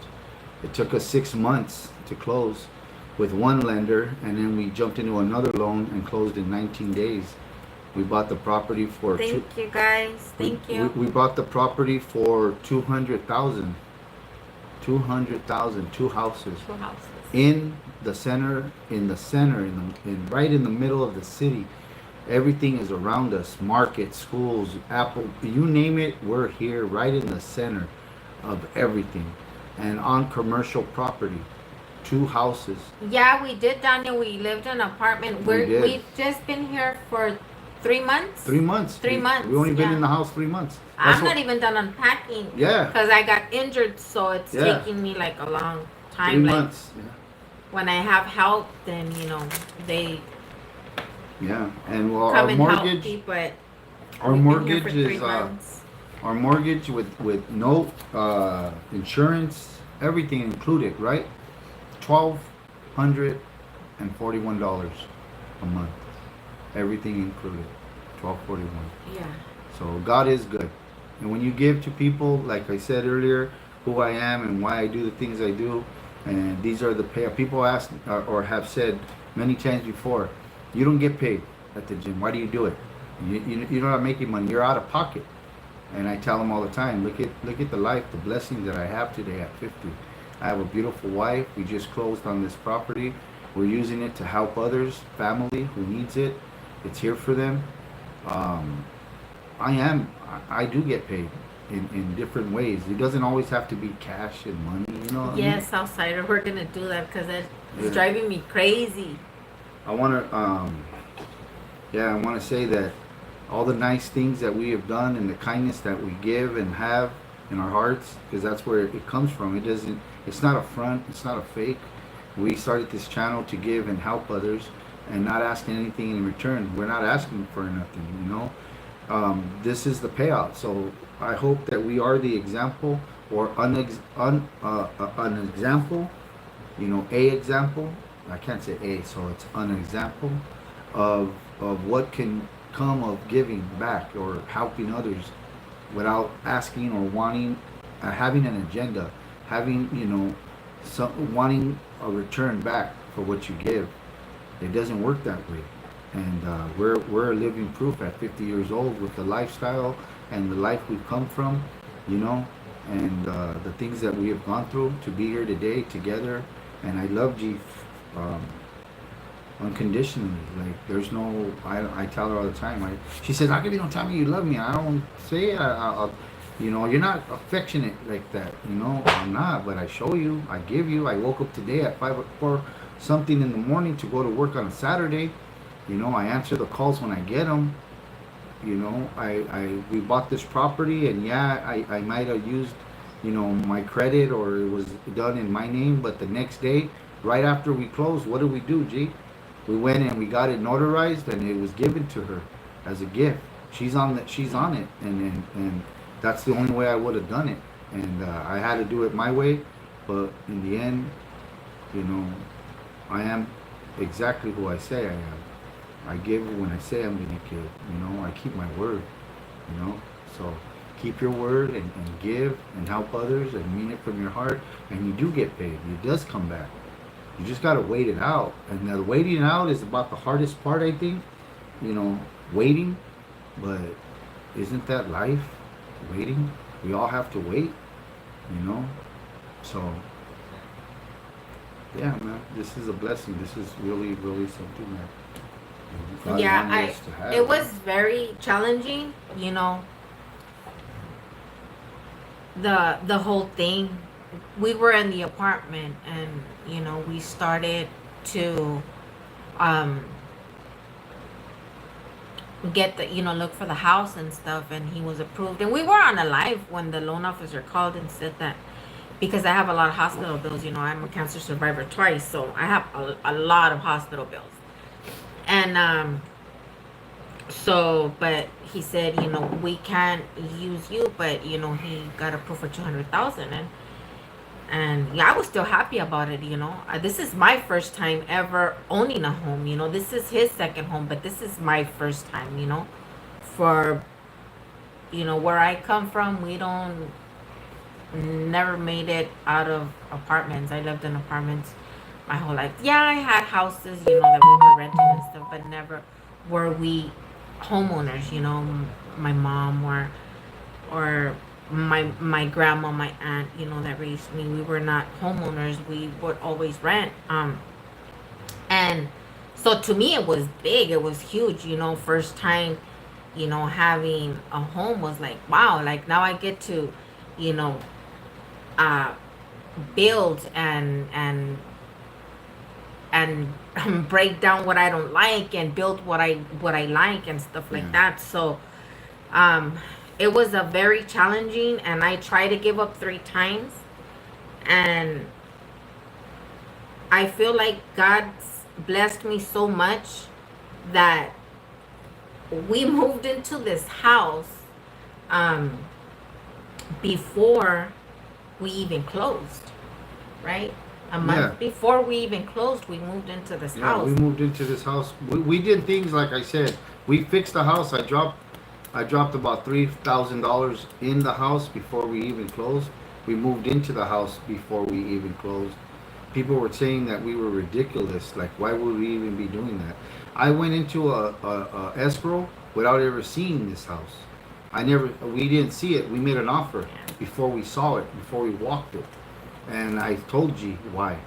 Speaker 2: It took us 6 months to close with one lender, and then we jumped into another loan and closed in 19 days. We bought the property for
Speaker 1: Thank you guys. Thank you.
Speaker 2: we bought the property for 200,000. 200,000, two houses
Speaker 1: Two houses.
Speaker 2: in the center, right in the middle of the city. Everything is around us. Market, schools, Apple, you name it, we're here right in the center of everything. And on commercial property. Two houses.
Speaker 1: Yeah, we did, Daniel. We lived in an apartment.
Speaker 2: did.
Speaker 1: We've just been here for 3 months.
Speaker 2: 3 months.
Speaker 1: 3 months,
Speaker 2: We only been
Speaker 1: yeah.
Speaker 2: in the house 3 months.
Speaker 1: I'm not even done unpacking.
Speaker 2: Yeah.
Speaker 1: Because I got injured, so it's
Speaker 2: Yeah.
Speaker 1: taking me like a long
Speaker 2: 3
Speaker 1: time. Like,
Speaker 2: months.
Speaker 1: when I have help, then, they
Speaker 2: Yeah. And well,
Speaker 1: come
Speaker 2: our
Speaker 1: and help
Speaker 2: mortgage,
Speaker 1: me, but
Speaker 2: our
Speaker 1: we've been here
Speaker 2: mortgage
Speaker 1: for 3
Speaker 2: is
Speaker 1: months.
Speaker 2: our mortgage with no insurance, everything included, right? $1,241 a month, everything included. 1241.
Speaker 1: Yeah.
Speaker 2: So God is good, and when you give to people, like I said earlier, who I am and why I do the things I do, and these are the pay. People ask or have said many times before, you don't get paid at the gym. Why do you do it? You're not making money. You're out of pocket. And I tell them all the time, look at the life, the blessings that I have today at 50. I have a beautiful wife. We just closed on this property. We're using it to help others, family who needs it. It's here for them. I do get paid in different ways. It doesn't always have to be cash and money, you know what I mean?
Speaker 1: Yes, outsider, we're gonna do that because it's
Speaker 2: Yeah.
Speaker 1: driving me crazy.
Speaker 2: I want to say that all the nice things that we have done and the kindness that we give and have in our hearts, because that's where it comes from. It's not a front, it's not a fake. We started this channel to give and help others and not asking anything in return. We're not asking for nothing, you know. This is the payout. So I hope that we are the example, or an example, you know, a example. I can't say a, so it's an example of what can come of giving back or helping others without asking or wanting, having an agenda, having, you know, wanting a return back for what you give. It doesn't work that way. And we're living proof at 50 years old with the lifestyle and the life we've come from, you know, and the things that we have gone through to be here today together. And I love G unconditionally. Like, there's no, I tell her all the time, she says, how come you don't tell me you love me? I don't say it. You know, you're not affectionate like that. You know, I'm not, but I show you, I give you. I woke up today at 5 or something in the morning to go to work on a Saturday. You know, I answer the calls when I get them. You know, we bought this property, and yeah, I might have used, you know, my credit, or it was done in my name, but the next day, right after we closed, what did we do, G? We went and we got it notarized, and it was given to her as a gift. She's on it, and that's the only way I would have done it. And I had to do it my way, but in the end, you know, I am exactly who I say I am. I give when I say I'm going to give, you know, I keep my word, you know. So keep your word and give and help others and mean it from your heart, and you do get paid. It does come back. You just got to wait it out. And the waiting out is about the hardest part, I think, you know, waiting. But isn't that life? Waiting? We all have to wait, you know. So yeah, man, this is a blessing. This is really, really something that God
Speaker 1: Yeah,
Speaker 2: wanted us to have.
Speaker 1: it was very challenging, you know, the whole thing, we were in the apartment, and we started to um get the look for the house and stuff, and he was approved, and we were on a live when the loan officer called and said that, because I have a lot of hospital bills. I'm a cancer survivor twice, so I have a lot of hospital bills. And so, but he said, we can't use you, but he got approved for 200,000. And yeah, I was still happy about it. This is my first time ever owning a home. This is his second home, but this is my first time. For where I come from, we don't never made it out of apartments. I lived in apartments my whole life. Yeah, I had houses, that we were renting and stuff, but never were we homeowners. My mom or my grandma, my aunt, that raised me. We were not homeowners. We would always rent. And so to me, it was big. It was huge. First time, having a home was like, wow. Like, now I get to, uh, build and break down what I don't like and build what I like and stuff like that. So it was a very challenging, and I tried to give up 3 times, and I feel like God's blessed me so much that we moved into this house before we even closed, right? A month before we even closed, we moved into this house.
Speaker 2: We moved into this house. We did things like I said. We fixed the house. I dropped about $3,000 in the house before we even closed. We moved into the house before we even closed. People were saying that we were ridiculous. Like, why would we even be doing that? I went into a escrow without ever seeing this house. We didn't see it. We made an offer before we saw it, before we walked it. And I told G why.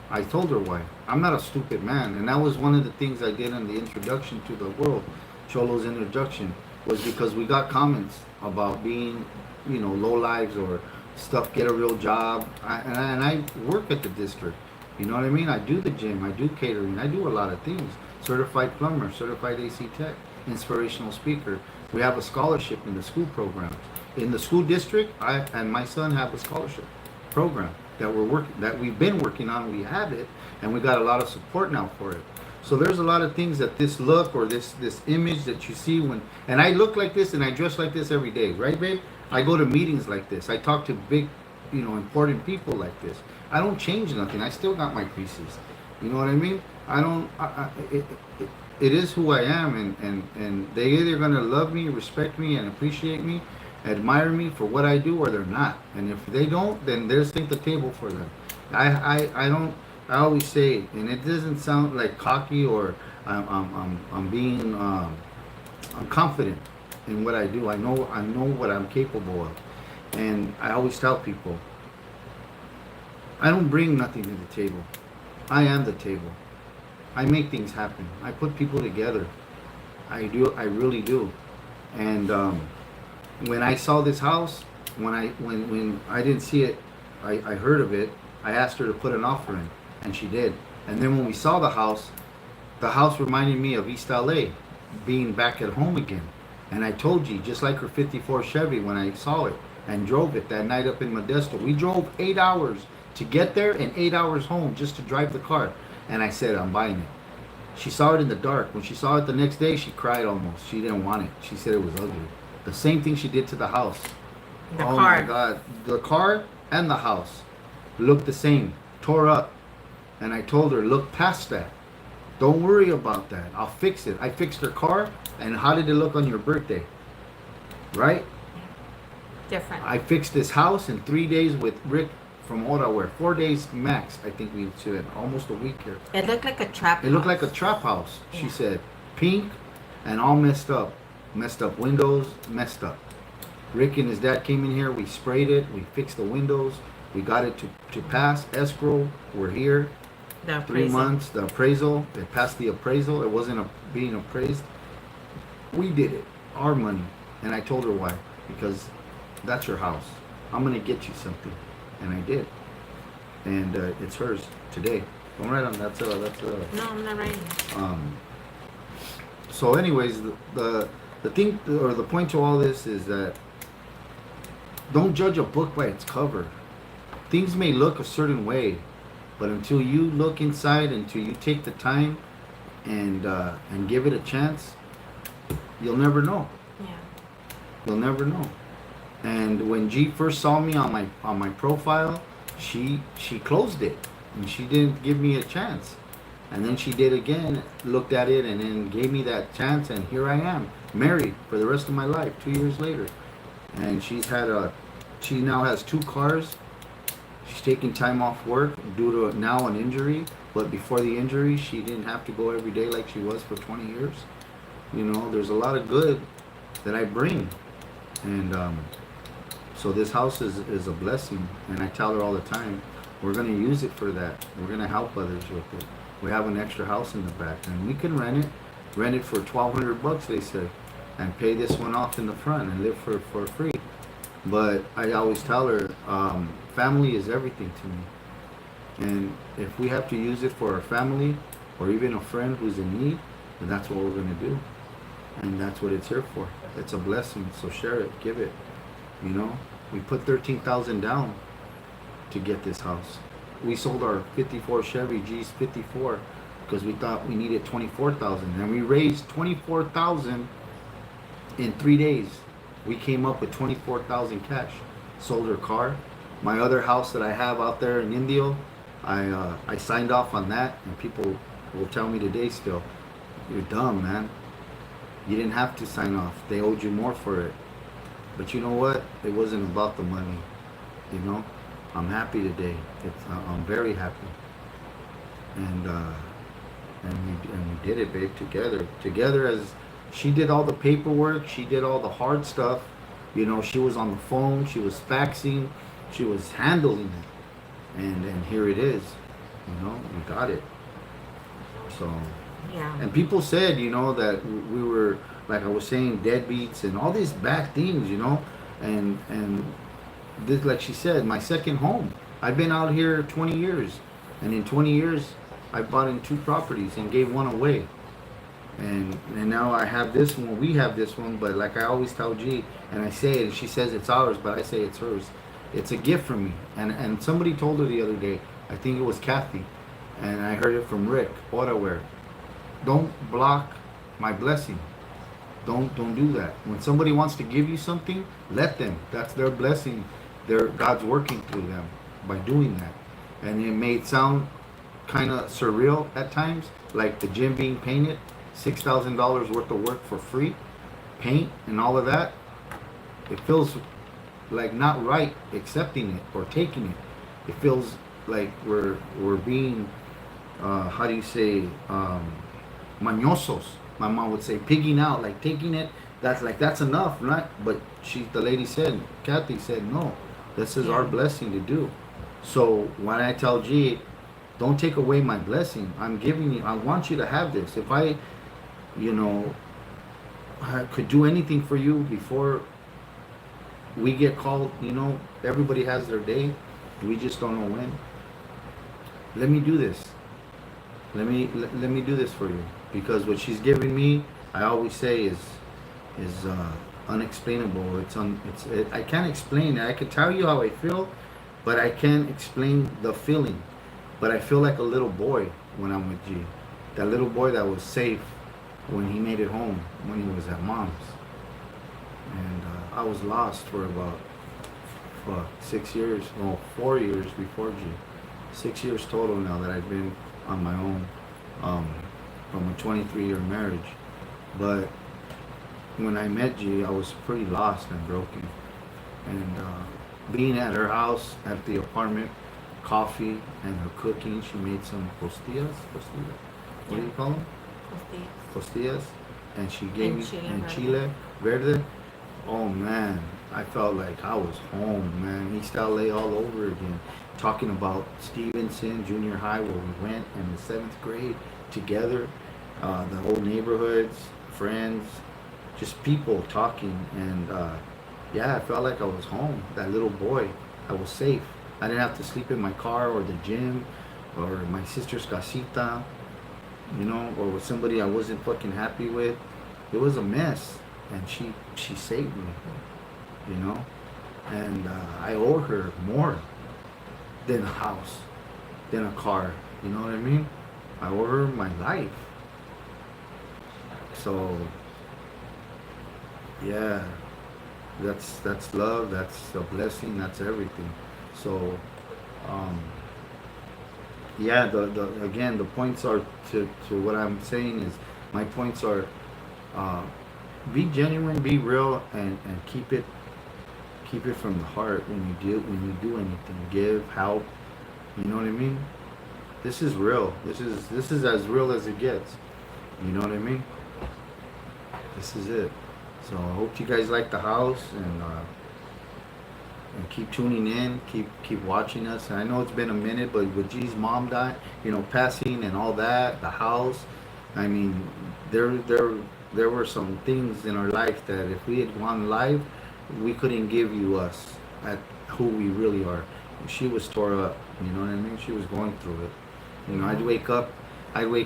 Speaker 2: I told her why. I'm not a stupid man. And that was one of the things I did in the introduction to the world, Cholo's introduction, was because we got comments about being, low lives or stuff, get a real job. And I work at the district. You know what I mean? I do the gym. I do catering. I do a lot of things. Certified plumber, certified AC tech, inspirational speaker. We have a scholarship in the school program. In the school district, I and my son have a scholarship program that we've been working on. We have it, and we got a lot of support now for it. So there's a lot of things that this look or this image that you see and I look like this and I dress like this every day, right, babe? I go to meetings like this. I talk to big, important people like this. I don't change nothing. I still got my creases. You know what I mean? It is who I am, and they either gonna love me, respect me, and appreciate me, admire me for what I do, or they're not. And if they don't, then there's the table for them. I don't. I always say it, and it doesn't sound like cocky or I'm being I'm confident in what I do. I know what I'm capable of, and I always tell people I don't bring nothing to the table. I am the table. I make things happen. I put people together. I do. I really do. And when I saw this house, when I didn't see it, I heard of it. I asked her to put an offer in, and she did. And then when we saw the house reminded me of East LA, being back at home again. And I told you, just like her 54 Chevy, when I saw it and drove it that night up in Modesto, we drove 8 hours to get there and 8 hours home just to drive the car. And I said, I'm buying it. She saw it in the dark. When she saw it the next day, she cried almost. She didn't want it. She said it was ugly. The same thing she did to the house.
Speaker 1: The
Speaker 2: oh
Speaker 1: car.
Speaker 2: My God. The car and the house looked the same, tore up. And I told her, look past that. Don't worry about that. I'll fix it. I fixed her car. And how did it look on your birthday? Right?
Speaker 1: Different.
Speaker 2: I fixed this house in 3 days with Rick from Ottawa. 4 days max, I think we spent almost a week here.
Speaker 1: It looked like a trap.
Speaker 2: It looked like a trap house, she said. Pink and all messed up. Messed up windows, messed up. Rick and his dad came in here. We sprayed it. We fixed the windows. We got it to pass. Escrow, we're here.
Speaker 1: The
Speaker 2: 3 months. The appraisal. It passed the appraisal. It wasn't being appraised. We did it. Our money. And I told her why. Because that's your house. I'm going to get you something. and I did, and it's hers today. Don't write on that's a
Speaker 1: No, I'm not writing.
Speaker 2: So, anyways, the thing or the point to all this is that don't judge a book by its cover. Things may look a certain way, but until you look inside, until you take the time and give it a chance, you'll never know.
Speaker 1: Yeah.
Speaker 2: You'll never know. And when G first saw me on my profile, she closed it and she didn't give me a chance. And then she did again, looked at it, and then gave me that chance, and here I am, married for the rest of my life, 2 years later. And she now has 2 cars. She's taking time off work due to now an injury, but before the injury, she didn't have to go every day like she was for 20 years. You know, there's a lot of good that I bring. And so this house is a blessing, and I tell her all the time, we're going to use it for that. We're going to help others with it. We have an extra house in the back, and we can rent it for $1,200, they say, and pay this one off in the front and live for free. But I always tell her, family is everything to me, and if we have to use it for our family or even a friend who's in need, then that's what we're going to do, and that's what it's here for. It's a blessing, so share it, give it. You know, we put $13,000 down to get this house. We sold our 54 Chevy G's 54 because we thought we needed 24,000, and we raised 24,000 in 3 days. We came up with 24,000 cash. Sold her car. My other house that I have out there in Indio, I signed off on that, and people will tell me today still, you're dumb, man. You didn't have to sign off. They owed you more for it. But you know what? It wasn't about the money. You know, I'm happy today. I'm very happy. And we did it, babe, together. As she did all the paperwork, she did all the hard stuff. You know, she was on the phone, she was faxing, she was handling it, and here it is. You know, we got it. So
Speaker 1: Yeah.
Speaker 2: and people said, you know, that we were, like I was saying, deadbeats and all these bad things, you know, and this, like she said, my second home. I've been out here 20 years, and in 20 years, I bought in 2 properties and gave one away. And now I have this one, we have this one, but like I always tell G, and I say it, and she says it's ours, but I say it's hers. It's a gift from me. And somebody told her the other day, I think it was Kathy, and I heard it from Rick, Autoware. Don't block my blessing. Don't do that. When somebody wants to give you something, let them. That's their blessing. God's working through them by doing that. And it may sound kind of surreal at times, like the gym being painted, $6,000 worth of work for free, paint and all of that. It feels like not right accepting it or taking it. It feels like we're being, how do you say, mañosos. My mom would say, pigging out, like taking it. That's enough, right? But the lady said, Kathy said, no, this is our blessing to do. So when I tell G, don't take away my blessing. I'm giving you, I want you to have this. If I, you know, I could do anything for you before we get called, you know, everybody has their day. We just don't know when. Let me do this. Let me do this for you, because what she's giving me, I always say is unexplainable. I can't explain it. I can tell you how I feel, but I can't explain the feeling. But I feel like a little boy when I'm with G. That little boy that was safe when he made it home, when he was at mom's. And I was lost for about 6 years, no, 4 years before G. 6 years total now that I've been on my own, from a 23-year marriage. But when I met G, I was pretty lost and broken. And being at her house, at the apartment, coffee and her cooking, she made some costillas. What do you call them? Costillas. And she gave me chile verde. Oh man, I felt like I was home, man. East LA all over again. Talking about Stevenson Junior High, where we went in the 7th grade together, the whole neighborhoods, friends, just people talking. And yeah, I felt like I was home. That little boy, I was safe. I didn't have to sleep in my car or the gym or my sister's casita, you know, or with somebody I wasn't fucking happy with. It was a mess, and she saved me, you know, and I owe her more than a house, than a car. You know what I mean? I owe her my life. So yeah, that's love. That's a blessing. That's everything. So um, yeah, the again the points are to what I'm saying is my points are uh, be genuine, be real, and keep it from the heart when you do anything. Give, help. You know what I mean? This is real. This is as real as it gets. You know what I mean? This is it. So I hope you guys like the house and keep tuning in, keep watching us. And I know it's been a minute, but with G's mom died, you know, passing and all that, the house. I mean, there were some things in our life that if we had gone live, we couldn't give you us at who we really are. She was tore up, you know what I mean? She was going through it. You know, I'd wake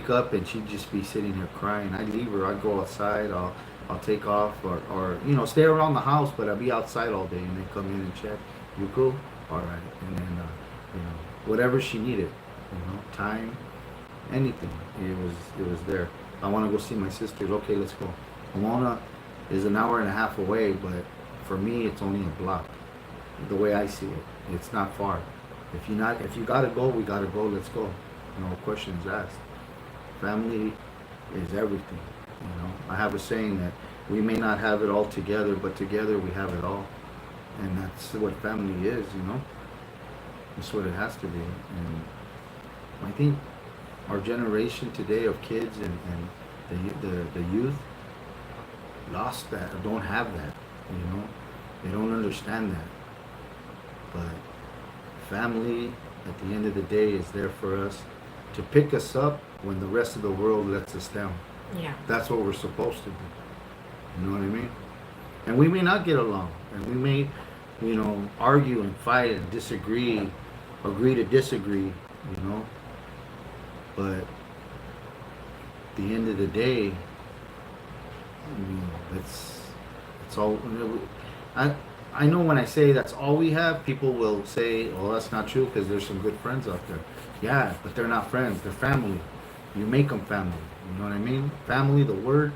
Speaker 2: up and she'd just be sitting here crying. I'd leave her, I'd go outside, I'll take off or you know, stay around the house, but I'll be outside all day and they come in and check. You cool? All right. And then, you know, whatever she needed, you know, time, anything, it was there. I want to go see my sisters. Okay, let's go. Pomona is an hour and a half away, but for me, it's only a block. The way I see it, it's not far. If you gotta go, we gotta go. Let's go. No questions asked. Family is everything. You know, I have a saying that we may not have it all together, but together we have it all, and that's what family is. You know, that's what it has to be. And I think our generation today of kids and the youth lost that, or don't have that. You know, they don't understand that. But family, at the end of the day, is there for us to pick us up when the rest of the world lets us down.
Speaker 1: Yeah.
Speaker 2: That's what we're supposed to do. You know what I mean? And we may not get along, and we may, you know, argue and fight and disagree, agree to disagree, you know. But at the end of the day, I mean, it's all. I know when I say that's all we have, people will say, "Oh, that's not true," because there's some good friends out there. Yeah, but they're not friends; they're family. You make them family. You know what I mean? Family. The word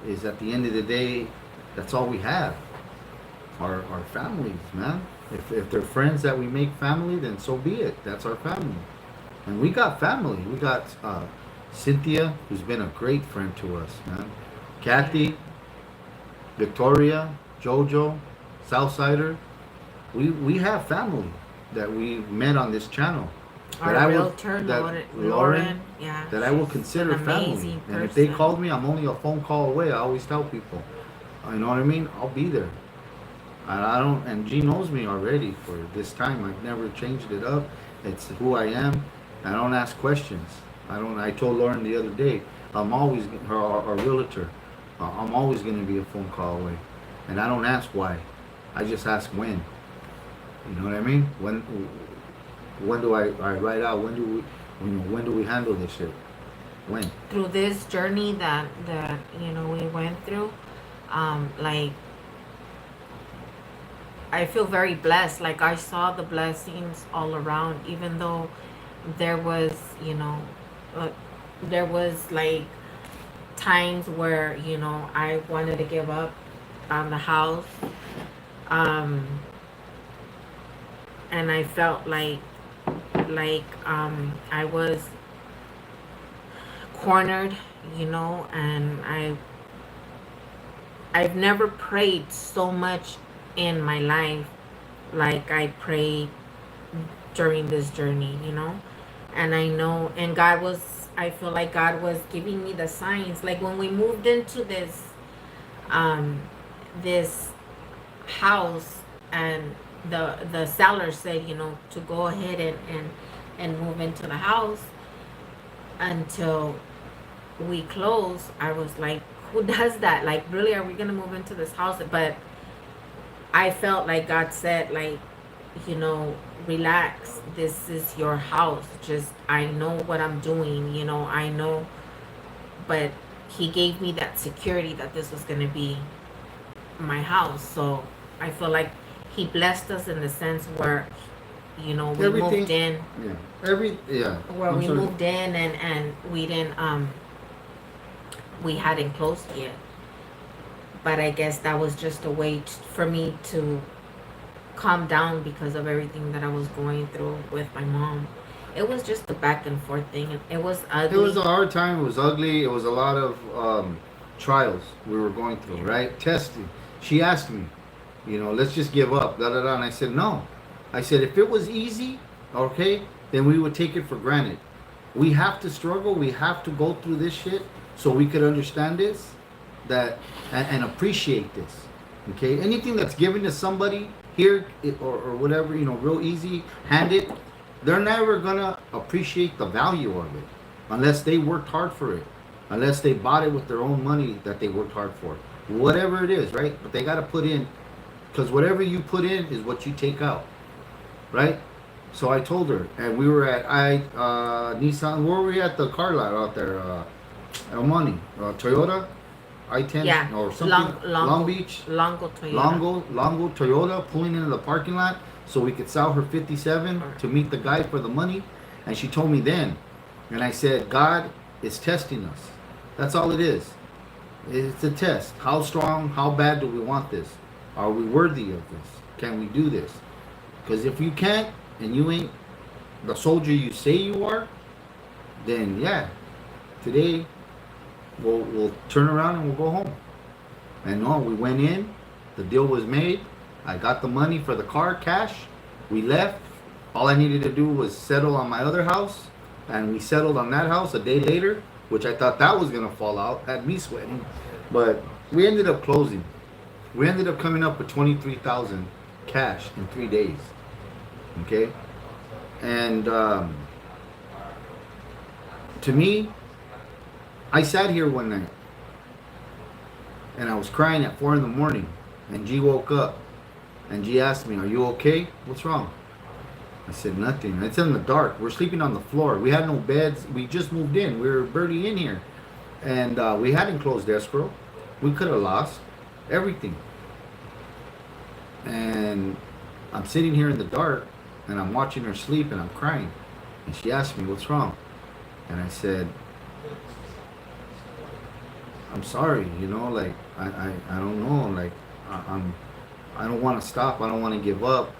Speaker 2: is at the end of the day, that's all we have. Our families, man. If they're friends that we make family, then so be it. That's our family. And we got family. We got Cynthia, who's been a great friend to us, man. Kathy, Victoria, Jojo, Southsider. We have family that we met on this channel.
Speaker 1: Our realtor, Lauren, yeah.
Speaker 2: That I will consider family. And if they called me, I'm only a phone call away. I always tell people. You know what I mean? I'll be there. I don't, and G knows me already for this time. I've never changed it up. It's who I am. I don't ask questions. I told Lauren the other day, I'm always our realtor. I'm always going to be a phone call away, and I don't ask why. I just ask when. You know what I mean? When do I write out? When do we handle this shit? When?
Speaker 1: Through this journey that we went through, like, I feel very blessed. Like, I saw the blessings all around, even though there was, there was like times where, I wanted to give up on the house. And I felt like I was cornered, and I've never prayed so much in my life like I prayed during this journey, and I feel like God was giving me the signs. Like, when we moved into this this house, and the seller said, to go ahead and move into the house until we close, I was like, who does that? Like, really, are we gonna move into this house? But I felt like God said, like, you know, relax. This is your house. Just, I know what I'm doing, you know, I know. But he gave me that security that this was going to be my house. So I feel like he blessed us in the sense where, you know, we
Speaker 2: Everything.
Speaker 1: moved in,
Speaker 2: Yeah.
Speaker 1: where
Speaker 2: I'm
Speaker 1: we
Speaker 2: sorry.
Speaker 1: moved in, and we didn't, we hadn't closed yet. But I guess that was just a way for me to calm down because of everything that I was going through with my mom. It was just a back and forth thing. It was
Speaker 2: It was
Speaker 1: ugly.
Speaker 2: a hard time. It was ugly. It was a lot of trials we were going through, right? Testing. She asked me, let's just give up, da da da. And I said, no. I said, if it was easy, okay, then we would take it for granted. We have to struggle. We have to go through this shit so we could understand this, and appreciate this. Okay, anything that's given to somebody here, or whatever, real easy handed, they're never gonna appreciate the value of it unless they worked hard for it, unless they bought it with their own money that they worked hard for, whatever it is, right? But they gotta put in, because whatever you put in is what you take out, right? So I told her, and we were at Nissan. Where were we at? The car lot out there, El Monte, Toyota, I-10,
Speaker 1: Yeah,
Speaker 2: or something, Long Beach,
Speaker 1: Longo Toyota.
Speaker 2: Longo Toyota, pulling into the parking lot so we could sell her 57 to meet the guy for the money. And she told me then, and I said, God is testing us. That's all it is. It's a test. How strong, how bad do we want this? Are we worthy of this? Can we do this? Because if you can't, and you ain't the soldier you say you are, then yeah, today we'll turn around and we'll go home. And no, we went in, the deal was made. I got the money for the car, cash. We left. All I needed to do was settle on my other house, and we settled on that house a day later, which I thought that was gonna fall out, had me sweating. But we ended up closing. We ended up coming up with 23,000 cash in 3 days. Okay, and to me, I sat here one night and I was crying at 4 in the morning, and G woke up and G asked me, "Are you okay? What's wrong?" I said, "Nothing. It's in the dark. We're sleeping on the floor. We had no beds. We just moved in. We were barely in here, and we hadn't closed escrow. We could have lost everything." And I'm sitting here in the dark, and I'm watching her sleep, and I'm crying. And she asked me, "What's wrong?" And I said, "I'm sorry, like I don't know, like I don't want to stop. I don't want to give up,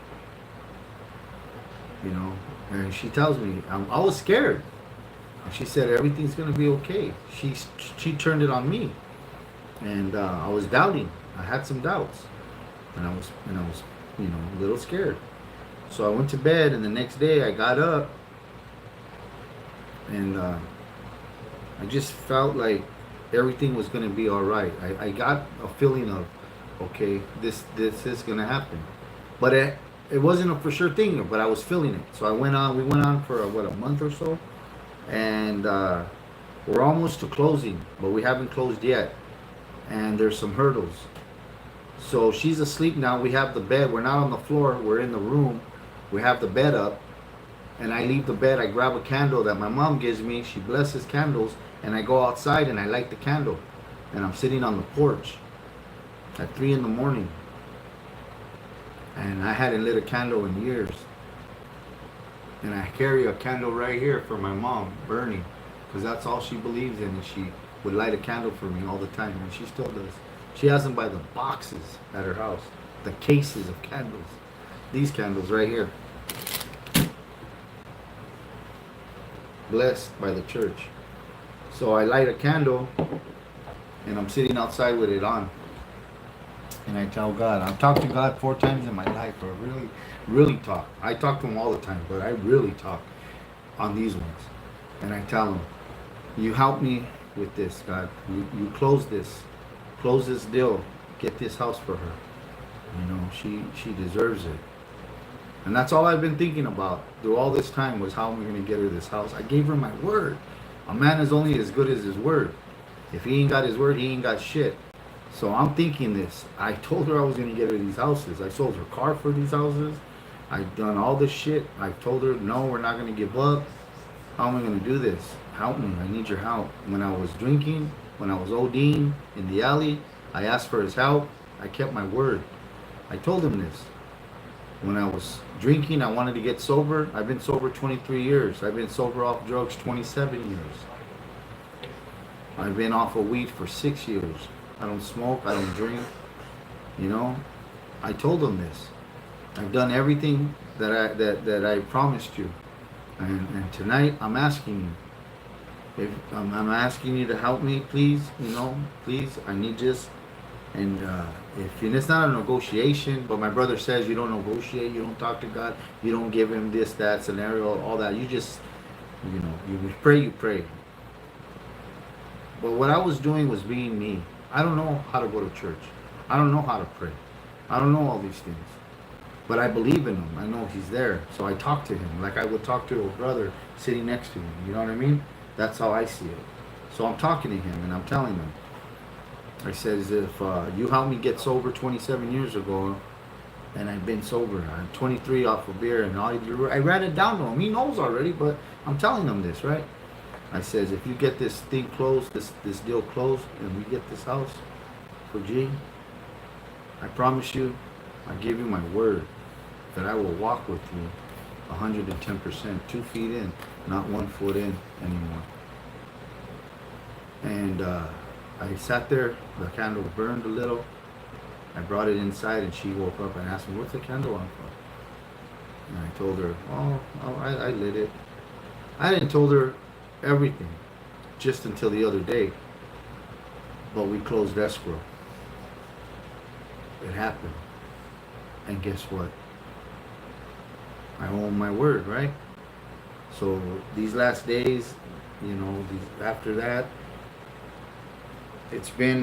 Speaker 2: you know." And she tells me, I was scared. And she said, "Everything's gonna be okay." She turned it on me, and I was doubting. I had some doubts, and I was a little scared. So I went to bed, and the next day I got up, and I just felt like everything was gonna be all right. I got a feeling of, okay, this is gonna happen, but it wasn't a for sure thing. But I was feeling it. So we went on for a month or so, and we're almost to closing, but we haven't closed yet, and there's some hurdles. So she's asleep now. We have the bed. We're not on the floor. We're in the room. We have the bed up, and I leave the bed. I grab a candle that my mom gives me. She blesses candles, and I go outside and I light the candle, and I'm sitting on the porch at 3 in the morning, and I hadn't lit a candle in years. And I carry a candle right here for my mom, burning, because that's all she believes in, and she would light a candle for me all the time, and she still does. She has them by the boxes at her house, the cases of candles. These candles right here, blessed by the church. So I light a candle, and I'm sitting outside with it on. And I tell God, I've talked to God 4 times in my life, or really, really talk. I talk to him all the time, but I really talk on these ones. And I tell him, you help me with this, God. You close this deal, get this house for her. She deserves it. And that's all I've been thinking about through all this time, was how am I going to get her this house. I gave her my word. A man is only as good as his word. If he ain't got his word, he ain't got shit. So I'm thinking this. I told her I was going to get her these houses. I sold her car for these houses. I've done all this shit. I've told her, no, we're not going to give up. How am I going to do this? Help me. I need your help. When I was drinking, when I was ODing in the alley, I asked for his help. I kept my word. I told him this. When I was drinking, I wanted to get sober. I've been sober 23 years. I've been sober off drugs 27 years. I've been off of weed for 6 years. I don't smoke. I don't drink. You know, I told him this. I've done everything that I promised you. And tonight I'm asking you. If I'm asking you to help me, please, you know, please, I need this. And and it's not a negotiation, but my brother says you don't negotiate, you don't talk to God, you don't give him this, that scenario, all that. You just, you know, you pray. But what I was doing was being me. I don't know how to go to church. I don't know how to pray. I don't know all these things. But I believe in him. I know he's there. So I talk to him like I would talk to a brother sitting next to him. You know what I mean? That's how I see it. So I'm talking to him and I'm telling him. I says, if you helped me get sober 27 years ago, and I've been sober, I'm 23 off of beer, and I ran it down to him. He knows already, but I'm telling him this, right? I says, if you get this thing closed, this deal closed, and we get this house for G, I promise you, I give you my word that I will walk with you 110%, 2 feet in, not 1 foot in anymore. And I sat there, the candle burned a little. I brought it inside and she woke up and asked me, what's the candle on for? And I told her, I lit it. I didn't told her everything, just until the other day. But we closed escrow. It happened. And guess what? I own my word, right? So these last days, you know, after that, it's been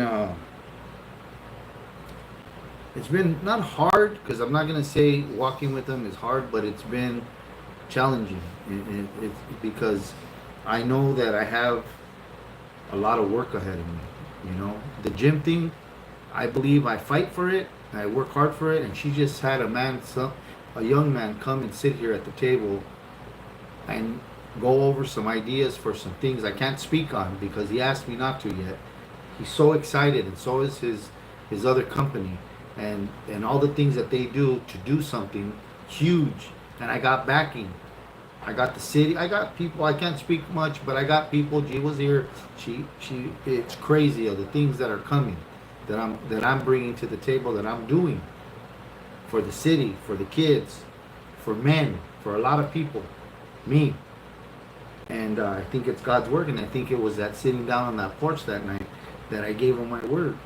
Speaker 2: not hard, because I'm not gonna say walking with them is hard, but it's been challenging. It's because I know that I have a lot of work ahead of me. You know, the gym thing, I believe I fight for it, and I work hard for it. And she just had a young man come and sit here at the table and go over some ideas for some things I can't speak on because he asked me not to yet. He's so excited, and so is his other company, and all the things that they do to do something huge. And I got backing. I got the city. I got people. I can't speak much, but I got people. G was here. She. It's crazy of the things that are coming, that I'm bringing to the table, that I'm doing for the city, for the kids, for men, for a lot of people, me. And I think it's God's work, and I think it was that sitting down on that porch that night that I gave him my word.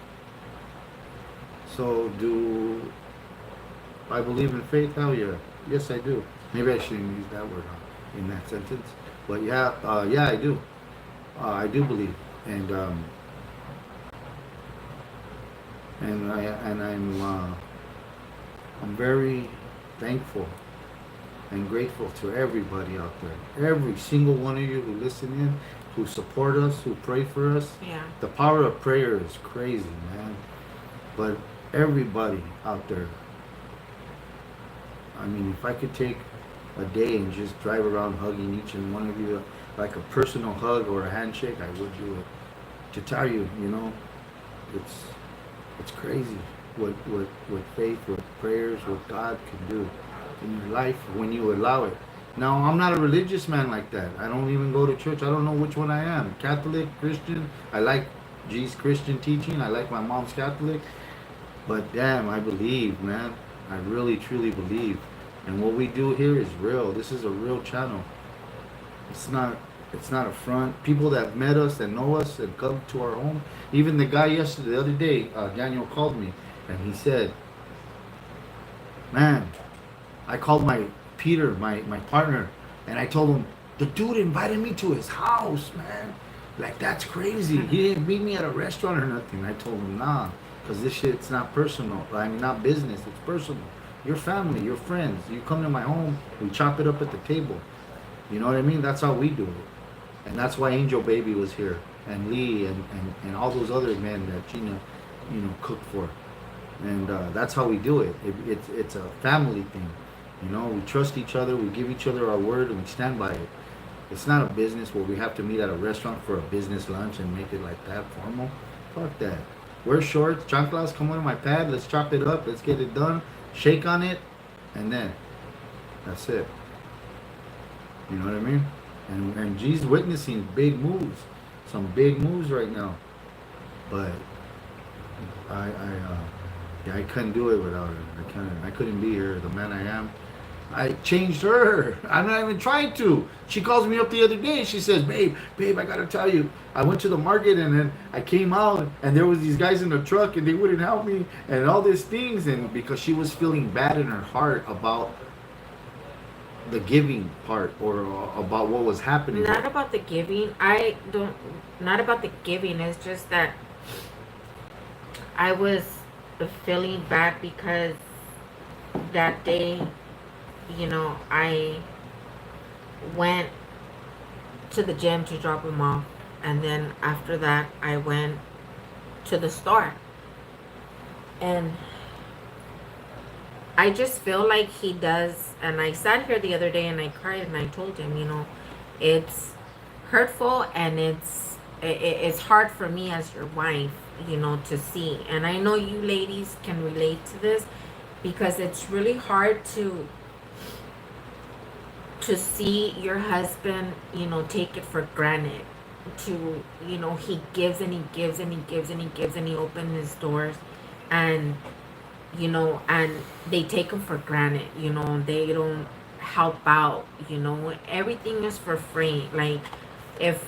Speaker 2: So do I believe in faith? Hell yeah. Yes, I do. Maybe I shouldn't use that word in that sentence. But yeah, I do. I do believe. And I'm very thankful and grateful to everybody out there. Every single one of you who listen in, who support us, who pray for us.
Speaker 1: Yeah.
Speaker 2: The power of prayer is crazy, man. But everybody out there, I mean, if I could take a day and just drive around hugging each and one of you, like a personal hug or a handshake, I would do it. To tell you, you know, it's crazy what faith, what prayers, what God can do in your life when you allow it. Now, I'm not a religious man like that. I don't even go to church. I don't know which one I am. Catholic, Christian. I like G's Christian teaching. I like my mom's Catholic. But damn, I believe, man. I really, truly believe. And what we do here is real. This is a real channel. It's not a front. People that met us, that know us, and come to our home. Even the guy yesterday, the other day, Daniel called me, and he said, man, I called my Peter, my partner, and I told him, the dude invited me to his house, man. Like, that's crazy. He didn't meet me at a restaurant or nothing. I told him, nah, because this shit's not personal. I mean, not business, it's personal. Your family, your friends. You come to my home, we chop it up at the table. You know what I mean? That's how we do it. And that's why Angel Baby was here, and Lee, and all those other men that Gina, you know, cooked for. And that's how we do it. It's a family thing. You know, we trust each other. We give each other our word, and we stand by it. It's not a business where we have to meet at a restaurant for a business lunch and make it like that formal. Fuck that. Wear shorts, chanclas, come on my pad. Let's chop it up. Let's get it done. Shake on it, and then that's it. You know what I mean? And G's witnessing big moves, some big moves right now. But yeah, I couldn't do it without her. I couldn't be here, the man I am. I changed her. I'm not even trying to. She calls me up the other day. She says, babe, I gotta tell you, I went to the market and then I came out and there was these guys in the truck and they wouldn't help me and all these things. And because she was feeling bad in her heart about the giving part or about what was happening.
Speaker 1: Not about the giving. Not about the giving. It's just that I was feeling bad because that day, I went to the gym to drop him off. And then after that, I went to the store. And I just feel like he does. And I sat here the other day and I cried and I told him, it's hurtful and it's hard for me as your wife, to see. And I know you ladies can relate to this because it's really hard to see your husband, take it for granted. He gives and he gives and he gives and he gives and he opens his doors and and they take them for granted, they don't help out, everything is for free. Like, if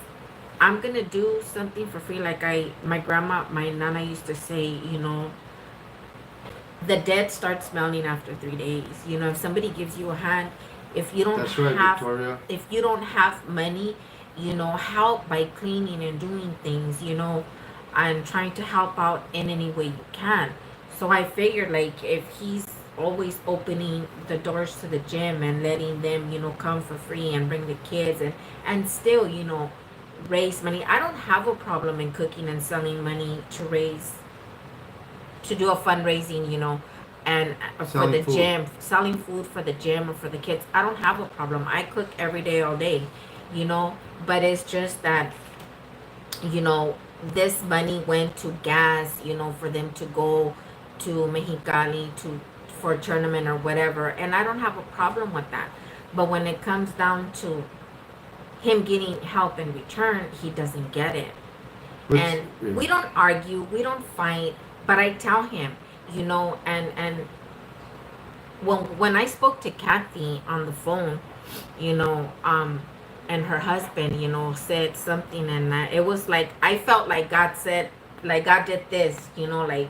Speaker 1: I'm gonna do something for free, like my nana used to say, the dead start smelling after 3 days. If somebody gives you a hand, if you don't
Speaker 2: That's right,
Speaker 1: have,
Speaker 2: Victoria.
Speaker 1: if you don't have money, help by cleaning and doing things, and trying to help out in any way you can. So I figured, like, if he's always opening the doors to the gym and letting them, come for free and bring the kids and still, raise money. I don't have a problem in cooking and selling money to do a fundraising, and for
Speaker 2: Selling
Speaker 1: the
Speaker 2: food.
Speaker 1: gym, selling food for the gym or for the kids. I don't have a problem. I cook every day, all day, but it's just that, this money went to gas, for them to go to Mexicali for a tournament or whatever, and I don't have a problem with that. But when it comes down to him getting help in return, he doesn't get it. And we don't argue, we don't fight, but I tell him, and when I spoke to Kathy on the phone, and her husband, said something, and it was like, I felt like God said, like God did this, like,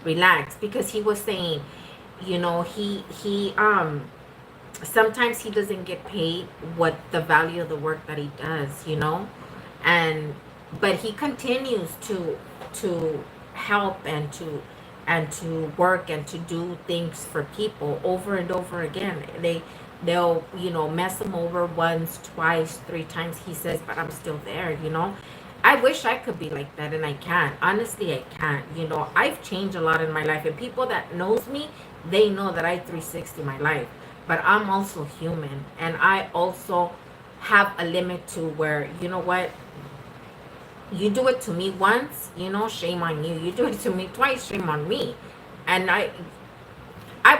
Speaker 1: relax, because he was saying, he sometimes he doesn't get paid what the value of the work that he does, and but he continues to help and to work and to do things for people over and over again. They'll mess him over once, twice, 3 times, he says, but I'm still there. I wish I could be like that, and I can't. Honestly, I can't. I've changed a lot in my life, and people that knows me, they know that I 360 my life. But I'm also human, and I also have a limit to where, what, you do it to me once, shame on you. You do it to me twice, shame on me. And I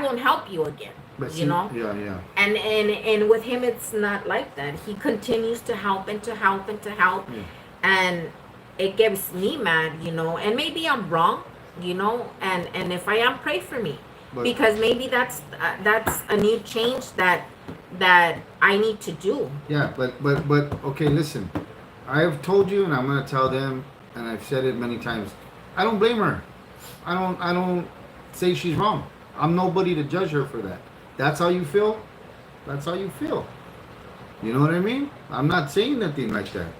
Speaker 1: won't help you again.
Speaker 2: But
Speaker 1: Yeah. And with him, it's not like that. He continues to help and to help and to help.
Speaker 2: Yeah.
Speaker 1: And it gives me mad, and maybe I'm wrong, and if I am, pray for me.
Speaker 2: But,
Speaker 1: because maybe that's a new change that I need to do.
Speaker 2: Yeah, but okay, listen. I have told you, and I'm gonna tell them, and I've said it many times. I don't blame her. I don't say she's wrong. I'm nobody to judge her for that. That's how you feel. That's how you feel. You know what I mean? I'm not saying nothing like that.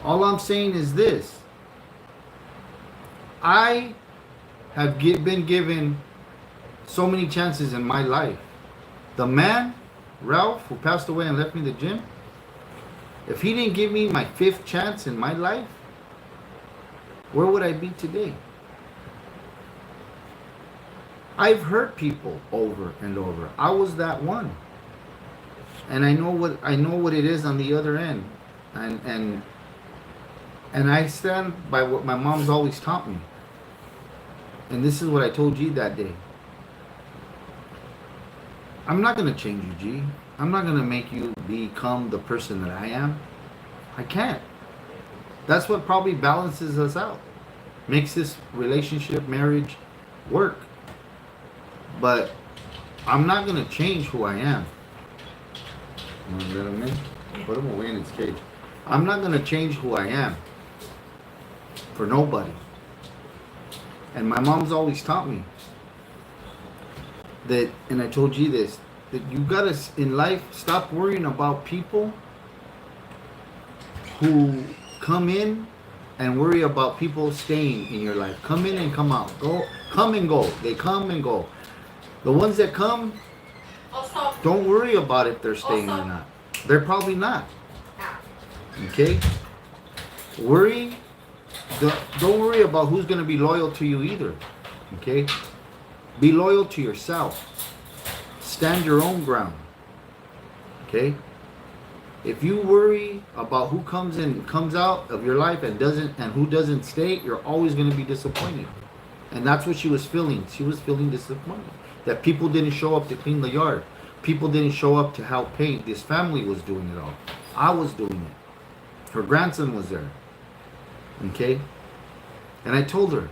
Speaker 2: All I'm saying is this. I have been given so many chances in my life. The man, Ralph, who passed away and left me the gym, if he didn't give me my 5th chance in my life, where would I be today? I've hurt people over and over. I was that one. and I know what it is on the other end, and I stand by what my mom's always taught me. And this is what I told G that day. I'm not gonna change you, G. I'm not gonna make you become the person that I am. I can't. That's what probably balances us out, makes this relationship, marriage work. But I'm not gonna change who I am. You wanna let him in? Put him away in his cage. I'm not gonna change who I am for nobody. And my mom's always taught me that, and I told you this, that you gotta, in life, stop worrying about people who come in and worry about people staying in your life. Come in and come out. Come and go. They come and go. The ones that come,
Speaker 1: Also,
Speaker 2: don't worry about if they're staying or not. They're probably not. Okay? Don't worry about who's going to be loyal to you either. Okay? Be loyal to yourself. Stand your own ground. Okay? If you worry about who comes in, comes out of your life and who doesn't stay, you're always going to be disappointed. And that's what she was feeling. She was feeling disappointed that people didn't show up to clean the yard. People didn't show up to help paint. This family was doing it all. I was doing it. Her grandson was there. Okay? And I told her,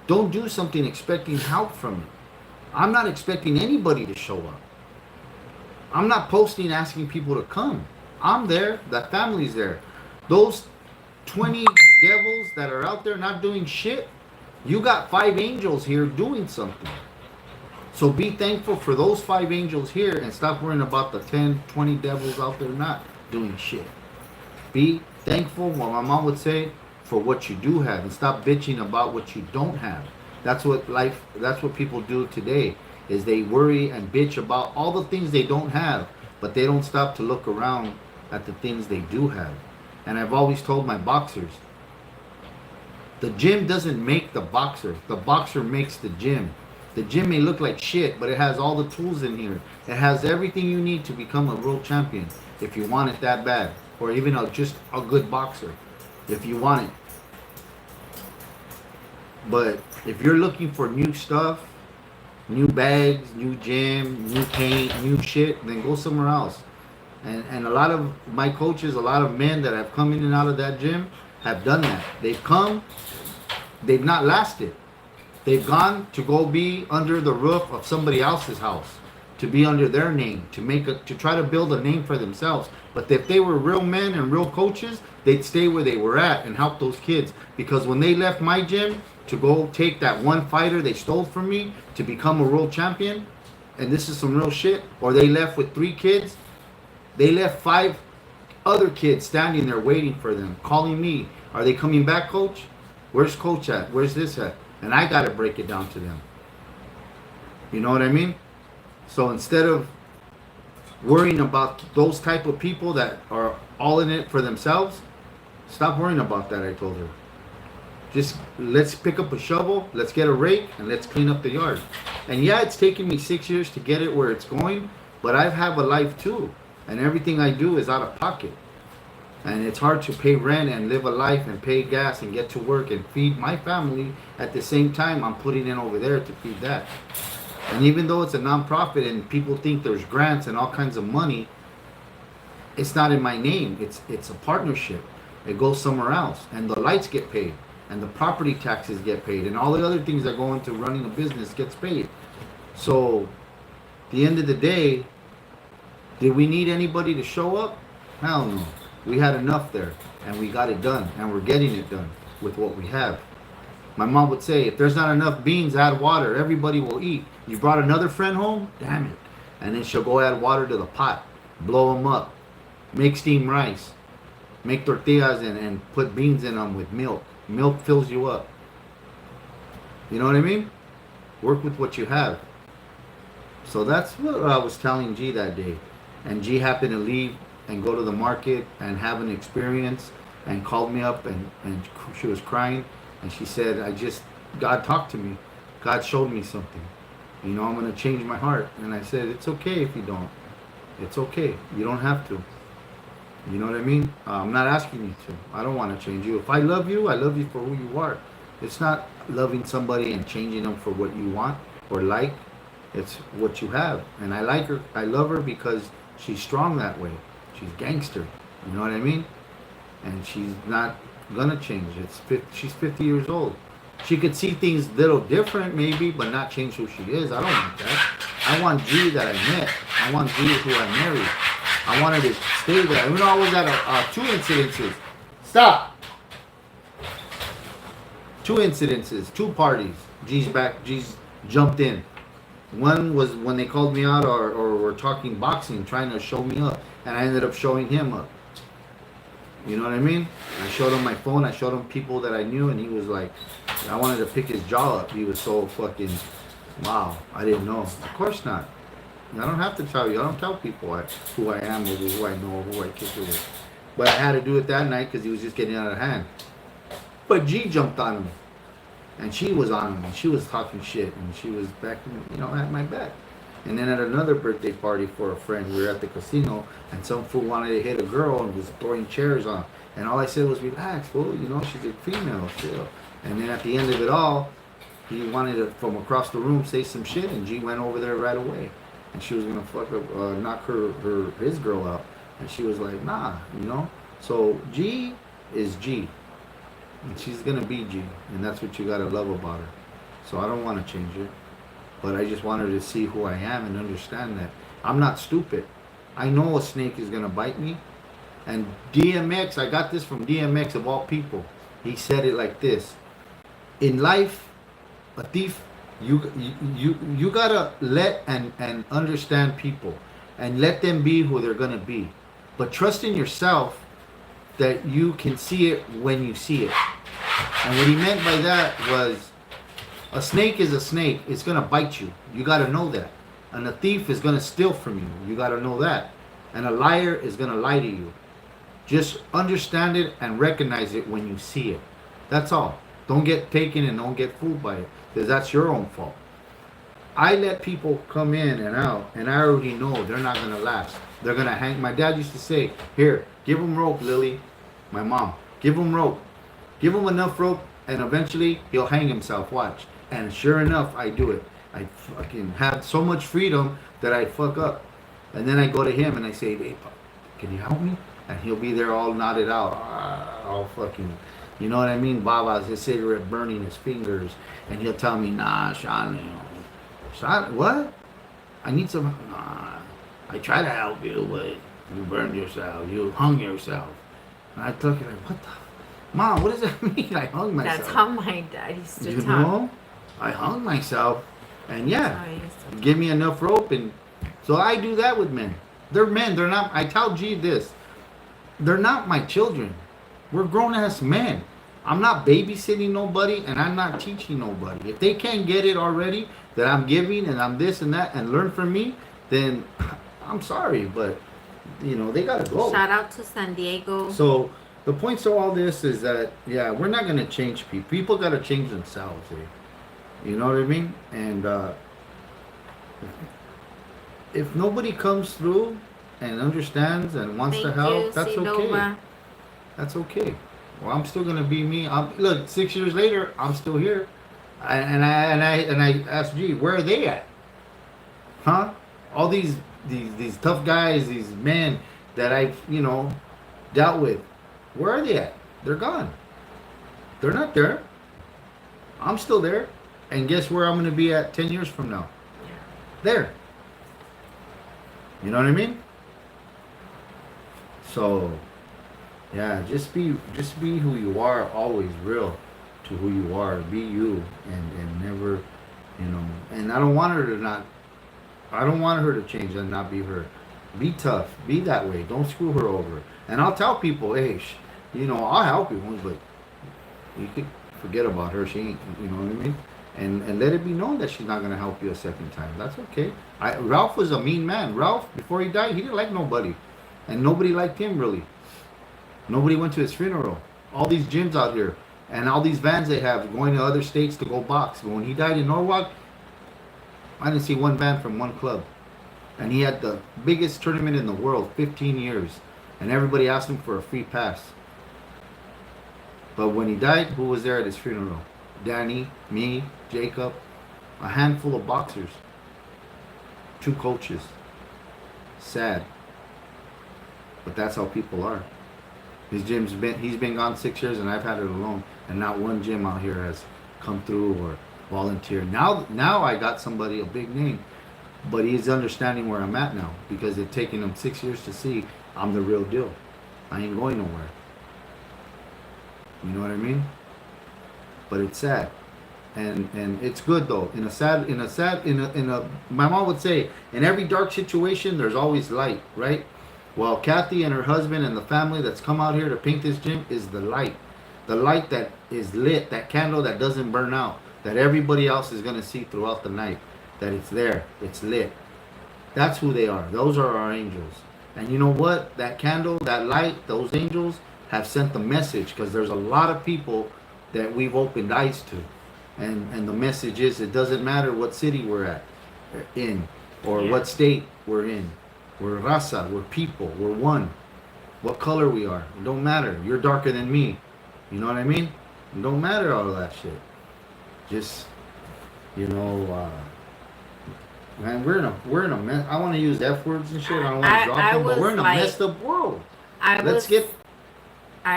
Speaker 2: don't do something expecting help from it. I'm not expecting anybody to show up. I'm not posting asking people to come. I'm there. That family's there. Those 20 devils that are out there not doing shit, you got 5 angels here doing something. So be thankful for those 5 angels here and stop worrying about the 10, 20 devils out there not doing shit. Be thankful, what my mom would say, for what you do have and stop bitching about what you don't have. That's what people do today, is they worry and bitch about all the things they don't have, but they don't stop to look around at the things they do have. And I've always told my boxers, the gym doesn't make the boxer makes the gym. The gym may look like shit, but it has all the tools in here. It has everything you need to become a world champion if you want it that bad, or even just a good boxer if you want it. But if you're looking for new stuff, new bags, new gym, new paint, new shit, then go somewhere else. And a lot of my coaches, a lot of men that have come in and out of that gym have done that. They've come, they've not lasted. They've gone to go be under the roof of somebody else's house, to be under their name, to try to build a name for themselves. But if they were real men and real coaches, they'd stay where they were at and help those kids. Because when they left my gym to go take that one fighter they stole from me to become a world champion, and this is some real shit, or they left with 3 kids, they left 5 other kids standing there waiting for them, calling me, are they coming back, coach? Where's coach at? Where's this at? And I got to break it down to them. You know what I mean? So instead of worrying about those type of people that are all in it for themselves, stop worrying about that, I told her. Just let's pick up a shovel, let's get a rake, and let's clean up the yard. And yeah, it's taken me 6 years to get it where it's going, but I have a life too. And everything I do is out of pocket. And it's hard to pay rent and live a life and pay gas and get to work and feed my family at the same time I'm putting in over there to feed that. And even though it's a non-profit and people think there's grants and all kinds of money, it's not in my name. It's a partnership. It goes somewhere else. And the lights get paid. And the property taxes get paid. And all the other things that go into running a business gets paid. So, at the end of the day, did we need anybody to show up? Hell no. We had enough there, and we got it done, and we're getting it done with what we have. My mom would say, if there's not enough beans, add water. Everybody will eat. You brought another friend home? Damn it. And then she'll go add water to the pot, blow them up, make steamed rice, make tortillas and put beans in them with milk. Milk fills you up. You know what I mean? Work with what you have. So that's what I was telling G that day. And G happened to leave and go to the market and have an experience and called me up and she was crying and she said, God talked to me. God showed me something. You know, I'm going to change my heart. And I said, it's okay if you don't. It's okay. You don't have to. You know what I mean? I'm not asking you to. I don't want to change you. If I love you for who you are. It's not loving somebody and changing them for what you want or like. It's what you have. And I like her. I love her because she's strong that way. She's gangster. You know what I mean? And she's not gonna change. She's 50 years old. She could see things a little different maybe, but not change who she is. I don't want that. I want G that I met. I want G who I married. I wanted to stay there. Even though I was at 2 incidences. Stop. 2 incidences, 2 parties. G's jumped in. One was when they called me out or were talking boxing, trying to show me up, and I ended up showing him up. You know what I mean? I showed him my phone. I showed him people that I knew, and he was like, I wanted to pick his jaw up. He was so fucking, wow. I didn't know. Of course not. I don't have to tell you. I don't tell people who I am or who I know or who I kick it with. But I had to do it that night because he was just getting out of hand. But G jumped on him. And she was on him. And she was talking shit. And she was back, at my back. And then at another birthday party for a friend, we were at the casino. And some fool wanted to hit a girl and was throwing chairs on. And all I said was, relax, fool. She's a female still. And then at the end of it all, he wanted to, from across the room, say some shit. And G went over there right away. And she was going to knock his girl out. And she was like, nah, So G is G. And she's going to be G. And that's what you got to love about her. So I don't want to change her. But I just want her to see who I am and understand that I'm not stupid. I know a snake is going to bite me. And DMX, I got this from DMX of all people. He said it like this. In life, a thief, you gotta let and understand people and let them be who they're gonna be. But trust in yourself that you can see it when you see it. And what he meant by that was a snake is a snake. It's gonna bite you. You gotta know that. And a thief is gonna steal from you. You gotta know that. And a liar is gonna lie to you. Just understand it and recognize it when you see it. That's all. Don't get taken and don't get fooled by it, because that's your own fault. I let people come in and out, and I already know they're not going to last. They're going to hang. My dad used to say, here, give him rope, Lily. My mom, give him rope. Give him enough rope, and eventually he'll hang himself. Watch. And sure enough, I do it. I fucking have so much freedom that I fuck up. And then I go to him and I say, hey, can you help me? And he'll be there all knotted out, all fucking... You know what I mean? Baba's his cigarette burning his fingers. And he'll tell me, nah, Sean, Sean, what? I need some, nah. I try to help you, but you burned yourself. You hung yourself. And I took it like, what the? Mom, what does that mean? I hung myself.
Speaker 1: That's how my dad used to
Speaker 2: you
Speaker 1: talk.
Speaker 2: Know? I hung myself. And yeah, give me enough rope. And so I do that with men. They're men. They're not, I tell G this. They're not my children. We're grown-ass men. I'm not babysitting nobody, and I'm not teaching nobody. If they can't get it already, that I'm giving, and I'm this and that, and learn from me, then I'm sorry, but, they gotta go.
Speaker 1: Shout out to San Diego.
Speaker 2: So, the point to all this is that, yeah, we're not gonna change people. People gotta change themselves, You know what I mean? And, if nobody comes through and understands and wants to help, that's okay. That's okay. Well, I'm still gonna be me. Look, 6 years later, I'm still here. And I asked G, where are they at? Huh? All these tough guys, these men that I've dealt with, where are they at? They're gone. They're not there. I'm still there. And guess where I'm gonna be at 10 years from now? There. You know what I mean? So. Yeah, just be who you are, always real to who you are. Be you and never, and I don't want her to change and not be her. Be tough, be that way. Don't screw her over. And I'll tell people, hey, I'll help you, but you could forget about her. She ain't, you know what I mean? And let it be known that she's not going to help you a second time. That's okay. Ralph was a mean man. Ralph, before he died, he didn't like nobody. And nobody liked him, really. Nobody went to his funeral. All these gyms out here and all these vans they have going to other states to go box. But when he died in Norwalk, I didn't see one van from one club. And he had the biggest tournament in the world, 15 years. And everybody asked him for a free pass. But when he died, who was there at his funeral? Danny, me, Jacob, a handful of boxers, 2 coaches. Sad. But that's how people are. He's been gone 6 years, and I've had it alone, and not one gym out here has come through or volunteered. Now I got somebody, a big name, but he's understanding where I'm at now, because it's taken him 6 years to see I'm the real deal. I ain't going nowhere. You know what I mean? But it's sad, and it's good though. My mom would say, in every dark situation, there's always light, right? Well, Kathy and her husband and the family that's come out here to paint this gym is the light that is lit, that candle that doesn't burn out, that everybody else is gonna see throughout the night, that it's there, it's lit. That's who they are. Those are our angels. And you know what? That candle, that light, those angels have sent the message, because there's a lot of people that we've opened eyes to. And the message is, it doesn't matter what city we're in, or what state we're in. We're raza, we're people, we're one. What color we are, it don't matter. You're darker than me. You know what I mean? It don't matter all of that shit. Just, man, we're in a mess. I want to use F words and shit. I don't want to drop them, but we're in a messed up world.
Speaker 1: I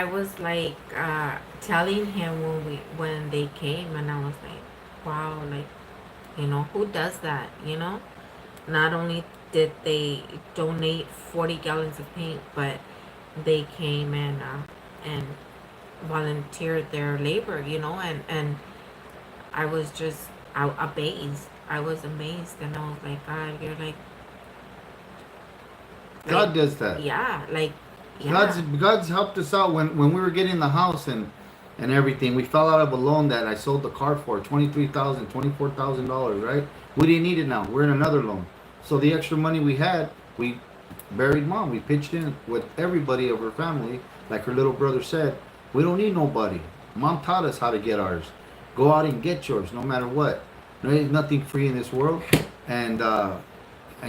Speaker 1: was like telling him when they came, and I was like, wow, like, who does that? Not only did they donate 40 gallons of paint, but they came and volunteered their labor, and I was just amazed. I was amazed, and I was like, God, you're like
Speaker 2: God does that.
Speaker 1: Yeah, like, yeah.
Speaker 2: God's helped us out when we were getting the house and everything. We fell out of a loan that I sold the car for, $23,000, $24,000, right? We didn't need it now. We're in another loan. So the extra money we had, we buried mom. We pitched in with everybody of her family. Like her little brother said, we don't need nobody. Mom taught us how to get ours. Go out and get yours, no matter what. There's nothing free in this world. And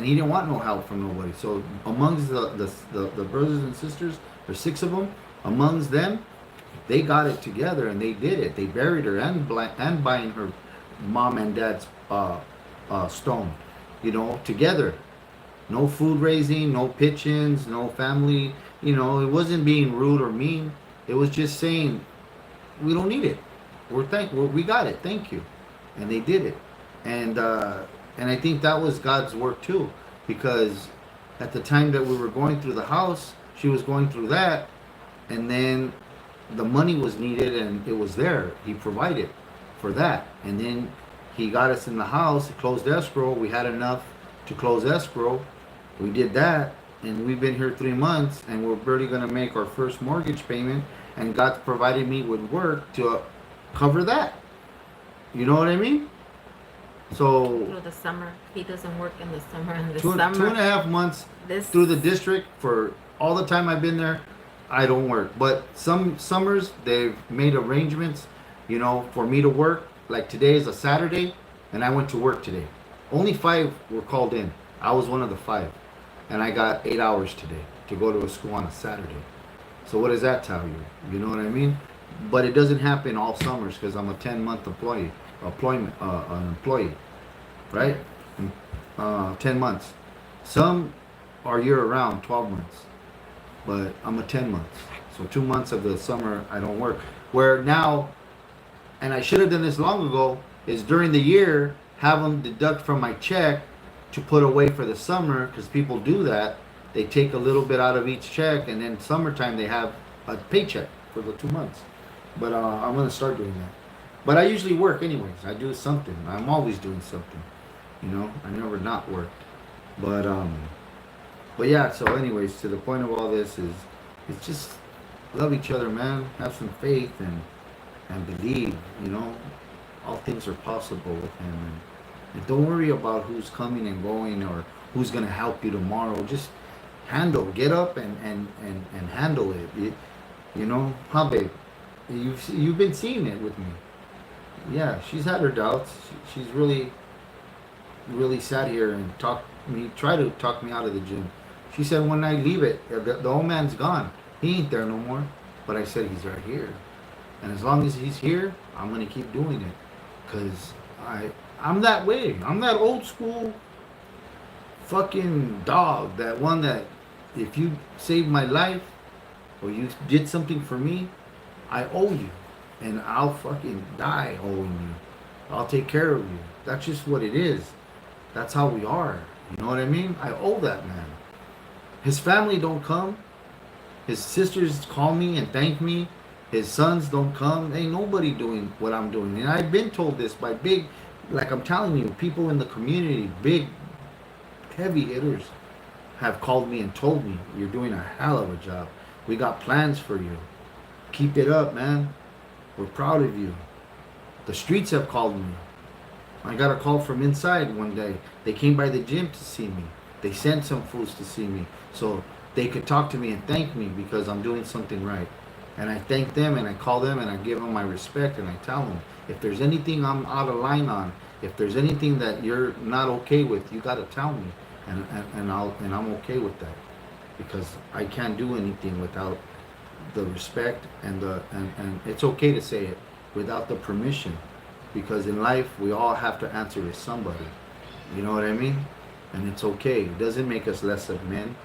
Speaker 2: he didn't want no help from nobody. So amongst the brothers and sisters, there's 6 of them. Amongst them, they got it together and they did it. They buried her and buying her mom and dad's stone, together. No food raising, no pitch-ins, no family. It wasn't being rude or mean. It was just saying, we don't need it. We got it. Thank you. And they did it. And I think that was God's work too, because at the time that we were going through the house, she was going through that, and then the money was needed and it was there. He provided for that. And then he got us in the house, closed escrow. We had enough to close escrow. We did that, and we've been here 3 months, and we're barely going to make our first mortgage payment, and God provided me with work to cover that. You know what I mean? So
Speaker 1: through the summer, he doesn't work in the summer. In the
Speaker 2: summer, 2.5 months through the district, for all the time I've been there, I don't work. But some summers they've made arrangements, for me to work. Like today is a Saturday, and I went to work today. Only 5 were called in. I was one of the 5, and I got 8 hours today to go to a school on a Saturday. So what does that tell you? You know what I mean? But it doesn't happen all summers, because I'm a 10-month employee, right? 10 months. Some are year-round, 12 months, but I'm a 10 months. So 2 months of the summer I don't work. Where now, and I should have done this long ago, is during the year have them deduct from my check to put away for the summer, because people do that. They take a little bit out of each check, and then summertime they have a paycheck for the 2 months. But I'm gonna start doing that. But I usually work anyways. I do something. I'm always doing something. I never not worked. But yeah. So anyways, to the point of all this is, it's just love each other, man. Have some faith and believe. All things are possible with him. And don't worry about who's coming and going or who's gonna help you tomorrow. Just get up and handle it. Huh, babe? You've been seeing it with me. Yeah, she's had her doubts. She's really sat here and He tried to talk me out of the gym. She said, when I leave it, the old man's gone. He ain't there no more. But I said, he's right here. And as long as he's here, I'm going to keep doing it. Because I'm that way. I'm that old school fucking dog. That one that if you saved my life or you did something for me, I owe you. And I'll fucking die owing you. I'll take care of you. That's just what it is. That's how we are. You know what I mean? I owe that man. His family don't come. His sisters call me and thank me. His sons don't come. Ain't nobody doing what I'm doing. And I've been told this by big, like I'm telling you, people in the community, big, heavy hitters have called me and told me, you're doing a hell of a job. We got plans for you. Keep it up, man. We're proud of you. The streets have called me. I got a call from inside one day. They came by the gym to see me. They sent some fools to see me so they could talk to me and thank me because I'm doing something right. And I thank them and I call them and I give them my respect and I tell them, if there's anything I'm out of line on, if there's anything that you're not okay with, you got to tell me, and I'm okay with that, because I can't do anything without the respect and it's okay to say it without the permission, because in life we all have to answer to somebody. You know what I mean? And it's okay. It doesn't make us less of men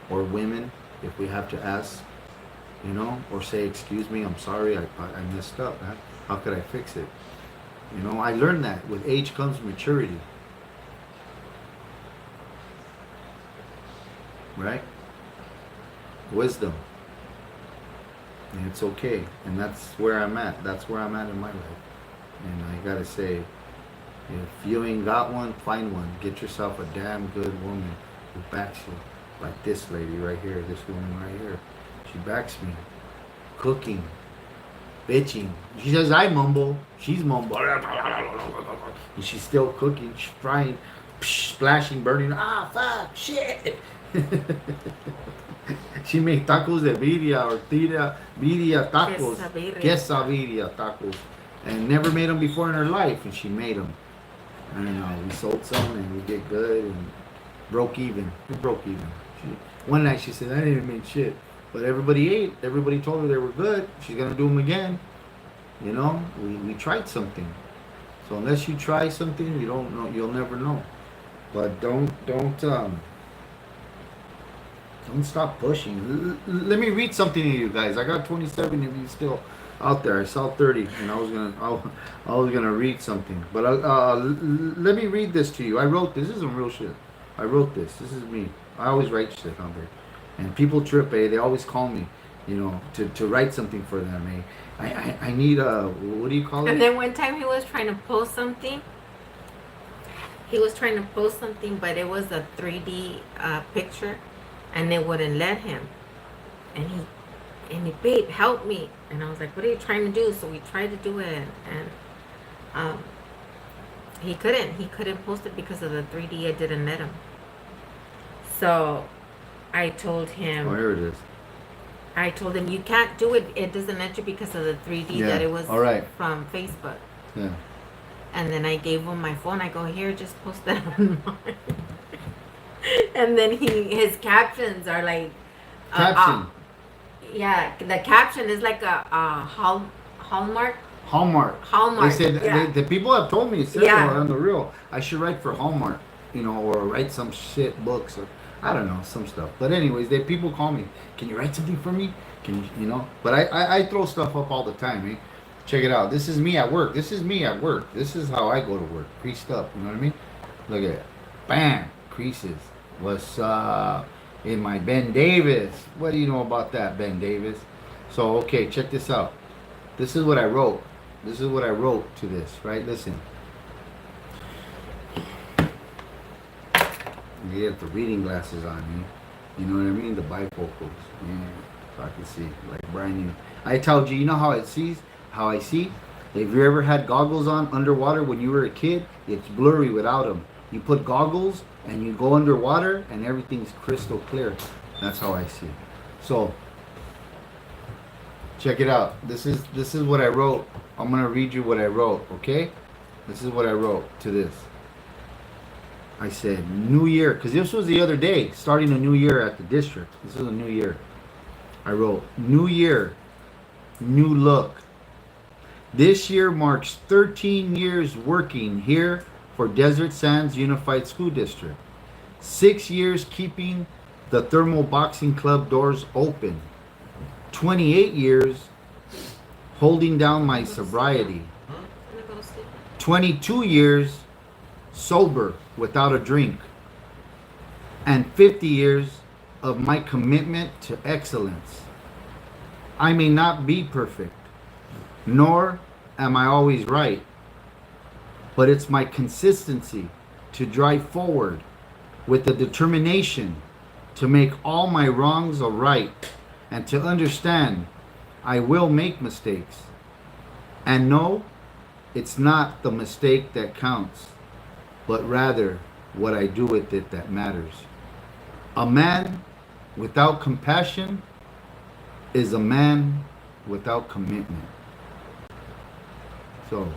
Speaker 2: or women if we have to ask, you know, or say, excuse me, I'm sorry, I messed up, man. How could I fix it? You know, I learned that with age comes maturity. Right? Wisdom. And it's okay. And that's where I'm at. That's where I'm at in my life. And I gotta say, if you ain't got one, find one. Get yourself a damn good woman who backs you. Like this lady right here, this woman right here. She backs me. Cooking. Bitching. She says I mumble. She's mumble. And she's still cooking. She's frying. Splashing, burning. Ah, fuck, shit. She made tacos de birria or birria tacos. Quesadilla tacos. And never made them before in her life. And she made them. And we sold some and we did good and broke even. We broke even. One night she said, I didn't make shit. But everybody ate. Everybody told her they were good. She's going to do them again. You know, we tried something. So unless you try something, you don't know. You'll never know. But don't stop pushing. Let me read something to you guys. I got 27 of you still out there. I saw 30, and I was gonna read something. But let me read this to you. I wrote this. This is some real shit. I wrote this. This is me. I always write shit on there, and people trip. They always call me, you know, to write something for them. I need a, what do you call it?
Speaker 1: And then one time he was trying to post something. But it was a 3D picture, and they wouldn't let him. And he, babe, help me. And I was like, what are you trying to do? So we tried to do it, and he couldn't post it because of the 3D. It didn't let him. So I told him.
Speaker 2: Oh, here it is.
Speaker 1: I told him, you can't do it. It doesn't let you because of the 3D that it was from Facebook.
Speaker 2: Yeah.
Speaker 1: And then I gave him my phone. I go, here, just post that on mine. And then his captions are like...
Speaker 2: Caption.
Speaker 1: Yeah, the caption is like a Hallmark.
Speaker 2: They said, the people have told me, on the real, I should write for Hallmark, you know, or write some shit books, or I don't know, some stuff. But anyways, people call me, can you write something for me? Can you know? But I throw stuff up all the time, eh? Check it out. This is me at work. This is how I go to work. Creased up, you know what I mean? Look at it. Bam! Creases. What's in my Ben Davis? What do you know about that, Ben Davis? So, okay, check this out. This is what I wrote. This is what I wrote to this, right? Listen. You get the reading glasses on, eh? You know what I mean? The bifocals. Yeah, so I can see. Like Brian, I told you, you know how I see? Have you ever had goggles on underwater when you were a kid? It's blurry without them. You put goggles and you go underwater and everything's crystal clear. That's how I see. So check it out. This is what I wrote. I'm gonna read you what I wrote, okay? This is what I wrote to this. I said, new year, because this was the other day, starting a new year at the district. This is a new year. I wrote, new year, new look. This year marks 13 years working here for Desert Sands Unified School District. 6 years keeping the Thermal Boxing Club doors open. 28 years holding down my sobriety. 22 years sober without a drink. And 50 years of my commitment to excellence. I may not be perfect, nor am I always right, but it's my consistency to drive forward with the determination to make all my wrongs a right and to understand I will make mistakes. And no, it's not the mistake that counts, but rather what I do with it that matters. A man without compassion is a man without commitment. So,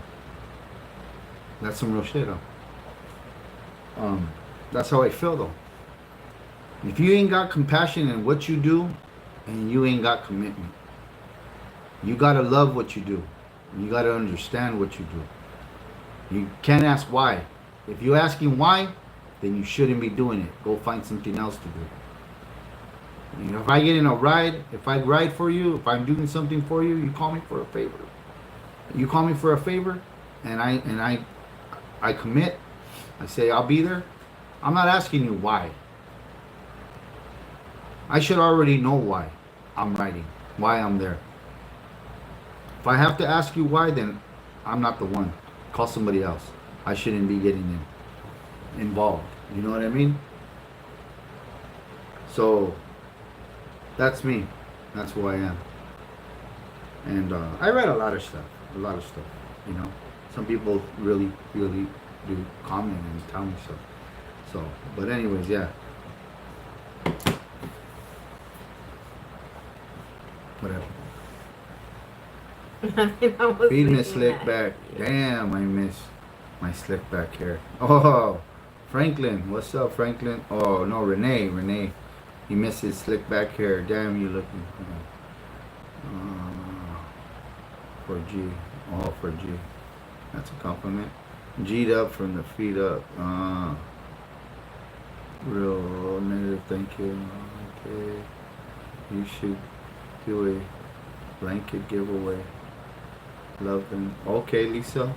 Speaker 2: that's some real shit, though. That's how I feel, though. If you ain't got compassion in what you do, and you ain't got commitment, you gotta love what you do. You gotta understand what you do. You can't ask why. If you're asking why, then you shouldn't be doing it. Go find something else to do. You know, if I get in a ride, if I ride for you, if I'm doing something for you, you call me for a favor. You call me for a favor, and I commit. I say I'll be there. I'm not asking you why. I should already know why I'm riding, why I'm there. If I have to ask you why, then I'm not the one. Call somebody else. I shouldn't be getting involved. You know what I mean? So that's me. That's who I am. And I read a lot of stuff. You know, some people really do comment and tell me so. So, but anyways, yeah. Whatever. Feed me slick back. Damn, I miss my slick back hair. Oh, Franklin. What's up, Franklin? Oh, no, Renee. He misses slick back hair. Damn, you looking. For G. Oh, for G. That's a compliment. G'd up from the feet up. Real negative, thank you. Okay. You should do a blanket giveaway. Love them. Okay, Lisa.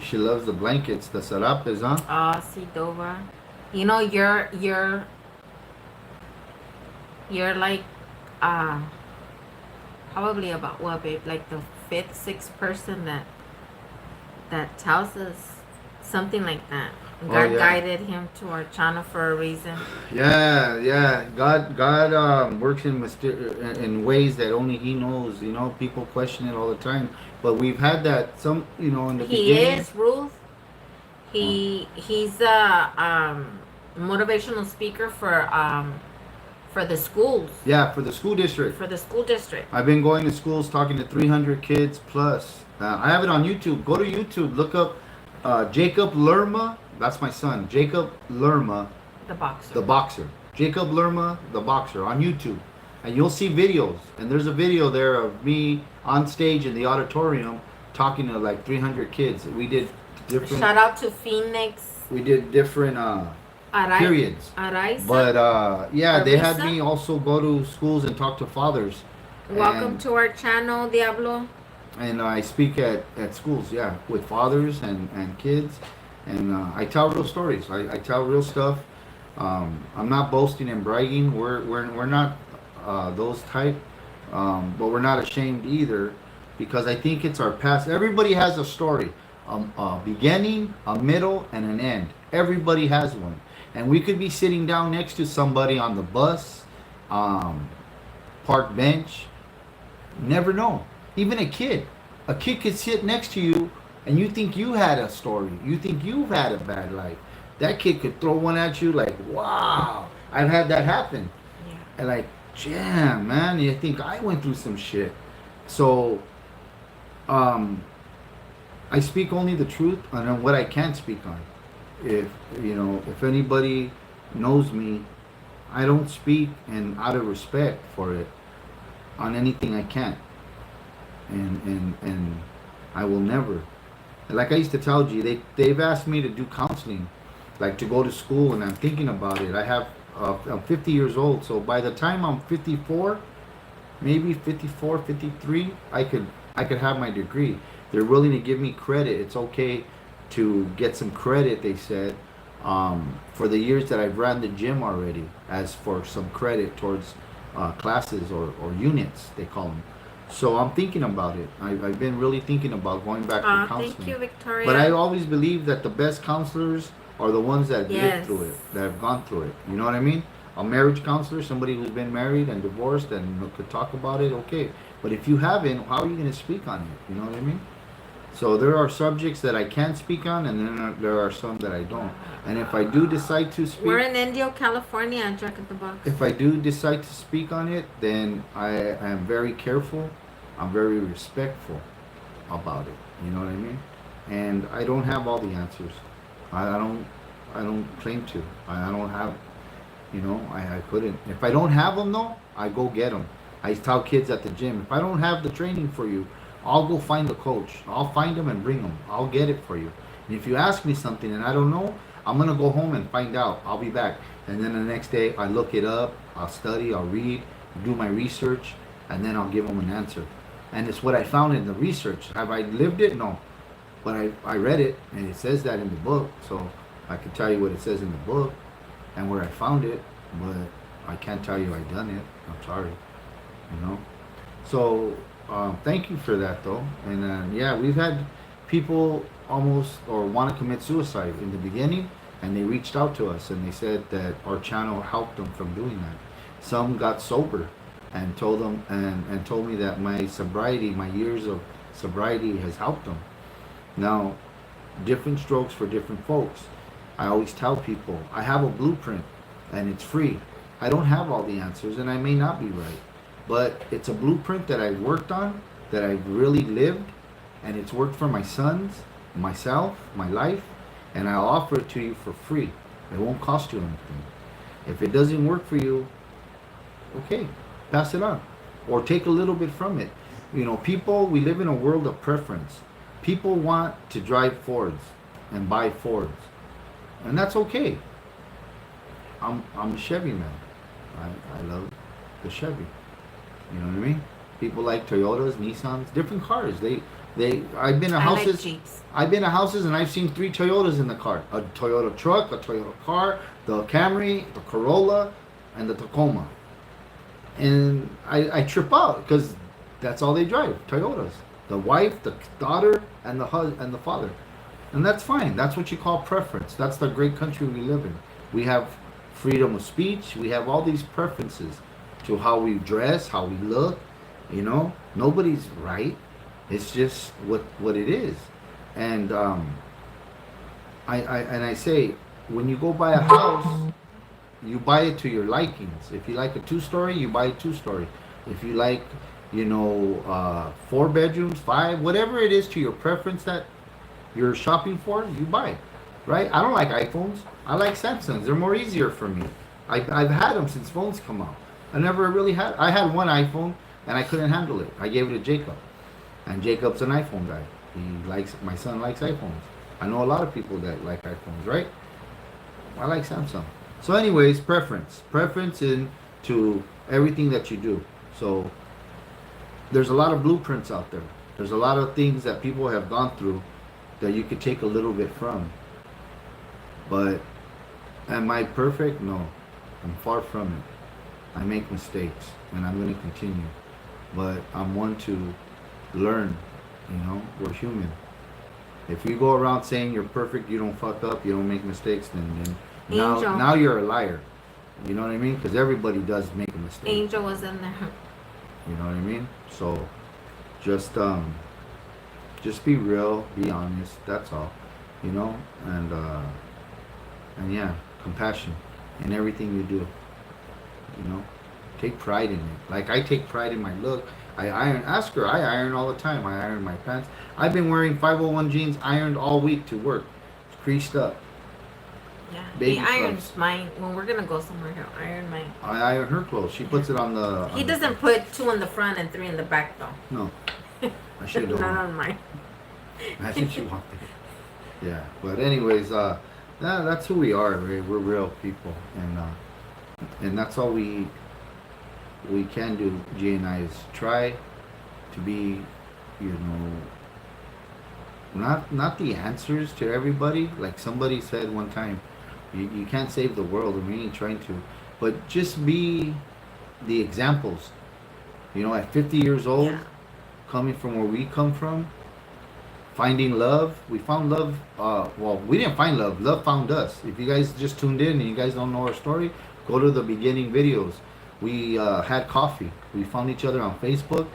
Speaker 2: She loves the blankets, the sarapes, huh?
Speaker 1: Sí, Dova. You know, you're like, probably about what, babe? Like the 5th, 6th person that tells us something like that. God guided him to our channel for a reason.
Speaker 2: Yeah. God works in ways that only He knows. You know, people question it all the time, but we've had that in the beginning.
Speaker 1: He is, Ruth. He's a motivational speaker for the schools.
Speaker 2: Yeah, for the school district.
Speaker 1: For the school district.
Speaker 2: I've been going to schools talking to 300 kids plus. I have it on YouTube. Go to YouTube. Look up Jacob Lerma. That's my son. Jacob Lerma.
Speaker 1: The boxer.
Speaker 2: The boxer. Jacob Lerma, the boxer, on YouTube. And you'll see videos. And there's a video there of me on stage in the auditorium talking to like 300 kids. We did different...
Speaker 1: Shout out to Phoenix.
Speaker 2: We did different periods.
Speaker 1: Araiza.
Speaker 2: But yeah, they had me also go to schools and talk to fathers.
Speaker 1: Welcome to our channel, Diablo.
Speaker 2: And I speak at schools, yeah, with fathers and kids. And I tell real stories. I tell real stuff. I'm not boasting and bragging. We're not those type, but we're not ashamed either, because I think it's our past. Everybody has a story, a beginning, a middle, and an end. Everybody has one, and we could be sitting down next to somebody on the bus, park bench. Never know. Even a kid could sit next to you. And you think you had a story. You think you've had a bad life. That kid could throw one at you like, wow. I've had that happen. Yeah. And like, damn, man. You think I went through some shit. So, I speak only the truth and what I can speak on. if if anybody knows me, I don't speak and out of respect for it on anything I can't, and I will never. Like I used to tell you, they've asked me to do counseling, like to go to school, and I'm thinking about it. I'm 50 years old, so by the time I'm 54, maybe 54, 53, I could have my degree. They're willing to give me credit. It's okay to get some credit, they said, for the years that I've ran the gym already, as for some credit towards classes or units, they call them. So I'm thinking about it. I've been really thinking about going back to counseling.
Speaker 1: Thank you, Victoria.
Speaker 2: But I always believe that the best counselors are the ones that
Speaker 1: Yes.
Speaker 2: live through it, that have gone through it. You know what I mean? A marriage counselor, somebody who's been married and divorced and could talk about it, okay. But if you haven't, how are you going to speak on it? You know what I mean? So there are subjects that I can speak on, and then there are some that I don't. And if I do decide to speak,
Speaker 1: We're in Indio, California, Jack in the Box.
Speaker 2: if I do decide to speak on it, then I am very careful. I'm very respectful about it. You know what I mean? And I don't have all the answers. I don't claim to. I don't have. I couldn't. If I don't have them though, I go get them. I tell kids at the gym, if I don't have the training for you, I'll go find the coach. I'll find them and bring them. I'll get it for you. And if you ask me something and I don't know, I'm gonna go home and find out. I'll be back. And then the next day, I look it up. I'll study. I'll read. Do my research, and then I'll give them an answer. And it's what I found in the research. Have I lived it? No. But I read it, and it says that in the book. So I can tell you what it says in the book and where I found it. But I can't tell you I done it. I'm sorry. So thank you for that, though. And yeah, we've had people almost or want to commit suicide in the beginning, and they reached out to us and they said that our channel helped them from doing that. Some got sober and told them and told me that my sobriety, my years of sobriety has helped them. Now, different strokes for different folks. I always tell people I have a blueprint and it's free. I don't have all the answers and I may not be right, but it's a blueprint that I worked on, that I've really lived, and it's worked for my sons, myself, my life, and I'll offer it to you for free. It won't cost you anything. If it doesn't work for you, okay, pass it on or take a little bit from it. People, we live in a world of preference. People want to drive Fords and buy Fords, and that's okay. I'm a Chevy man. I love the Chevy. You know what I mean? People like Toyotas, Nissans, different cars. I've been to houses.
Speaker 1: like Jeeps.
Speaker 2: I've been to houses and I've seen 3 Toyotas in the car. A Toyota truck, a Toyota car, the Camry, the Corolla, and the Tacoma. And I trip out because that's all they drive, Toyotas. The wife, the daughter, and the father. And that's fine. That's what you call preference. That's the great country we live in. We have freedom of speech. We have all these preferences to how we dress, how we look. Nobody's right. It's just what it is. And I say, when you go buy a house, you buy it to your likings. If you like a 2-story, you buy a 2-story. If you like, 4 bedrooms, 5, whatever it is to your preference that you're shopping for, you buy it, right? I don't like iPhones. I like Samsungs. They're more easier for me. I've had them since phones come out. I had one iPhone and I couldn't handle it. I gave it to Jacob, and Jacob's an iPhone guy. My son likes iPhones. I know a lot of people that like iPhones, right? I like Samsung. So anyways, preference into everything that you do. So there's a lot of blueprints out there. There's a lot of things that people have gone through that you could take a little bit from. But am I perfect? No, I'm far from it. I make mistakes and I'm going to continue. But I'm one to learn. We're human. If you go around saying you're perfect, you don't fuck up, you don't make mistakes, then now you're a liar. You know what I mean? Because everybody does make a mistake.
Speaker 1: Angel was in there.
Speaker 2: You know what I mean? So just be real, be honest, that's all. And yeah, compassion in everything you do. Take pride in it. Like I take pride in my look. I iron all the time. I iron my pants. I've been wearing 501 jeans ironed all week to work. It's creased up.
Speaker 1: Yeah.
Speaker 2: Baby
Speaker 1: He irons
Speaker 2: clothes.
Speaker 1: mine. When we're gonna go somewhere, he'll iron mine.
Speaker 2: I iron her clothes. She puts it on the.
Speaker 1: He doesn't put 2 in the front and 3 in the back though.
Speaker 2: No, I should have
Speaker 1: Not
Speaker 2: done.
Speaker 1: on mine.
Speaker 2: I think she walked it. Yeah, but anyways, that's who we are. We're real people, and that's all we can do. G and I is try to be, you know, not the answers to everybody. Like somebody said one time, you can't save the world, and we ain't trying to, but just be the examples. You know, at 50 years old,
Speaker 1: Yeah.
Speaker 2: coming from where we come from, finding love. We found love. Well, we didn't find love. Love found us. If you guys just tuned in and you guys don't know our story, go to the beginning videos. We had coffee. We found each other on Facebook.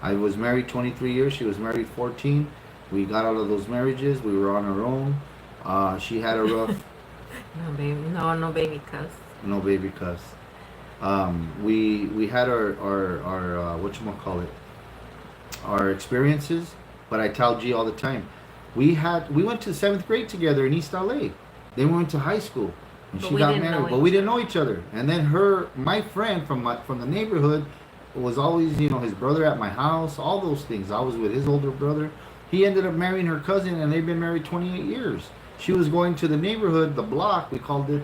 Speaker 2: I was married 23 years. She was married 14. We got out of those marriages. We were on our own. She had a rough.
Speaker 1: No baby. No baby cuss.
Speaker 2: No baby cuss. We had our whatchamacallit, our experiences, but I tell G all the time, we went to 7th grade together in East LA. Then we went to high school, and
Speaker 1: But
Speaker 2: she
Speaker 1: we
Speaker 2: got
Speaker 1: didn't
Speaker 2: married,
Speaker 1: know
Speaker 2: but we didn't know each other. And then my friend from the neighborhood was always, you know, his brother at my house, all those things. I was with his older brother. He ended up marrying her cousin, and they've been married 28 years. She was going to the neighborhood, the block, we called it,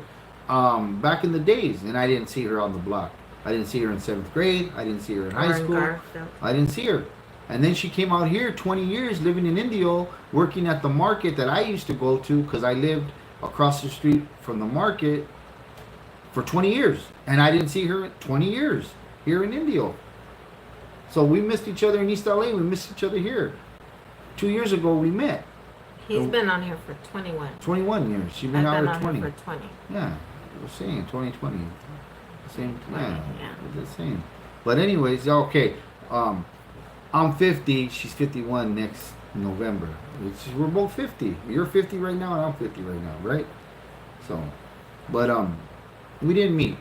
Speaker 2: back in the days, and I didn't see her on the block. I didn't see her in 7th grade. I didn't see her in high
Speaker 1: Or in
Speaker 2: school.
Speaker 1: Garfield.
Speaker 2: I didn't see her. And then she came out here 20 years living in Indio, working at the market that I used to go to because I lived across the street from the market for 20 years. And I didn't see her in 20 years here in Indio. So we missed each other in East LA. We missed each other here. 2 years ago we met.
Speaker 1: He's been on here for 21.
Speaker 2: 21 years. She's
Speaker 1: I've
Speaker 2: been out
Speaker 1: been
Speaker 2: here
Speaker 1: on
Speaker 2: 20.
Speaker 1: here for 20.
Speaker 2: Yeah, we're saying 2020. Same, yeah,
Speaker 1: Yeah.
Speaker 2: we're the same. But anyways, okay. I'm 50. She's 51 next November. We're both 50. You're 50 right now, and I'm 50 right now, right? So, but we didn't meet,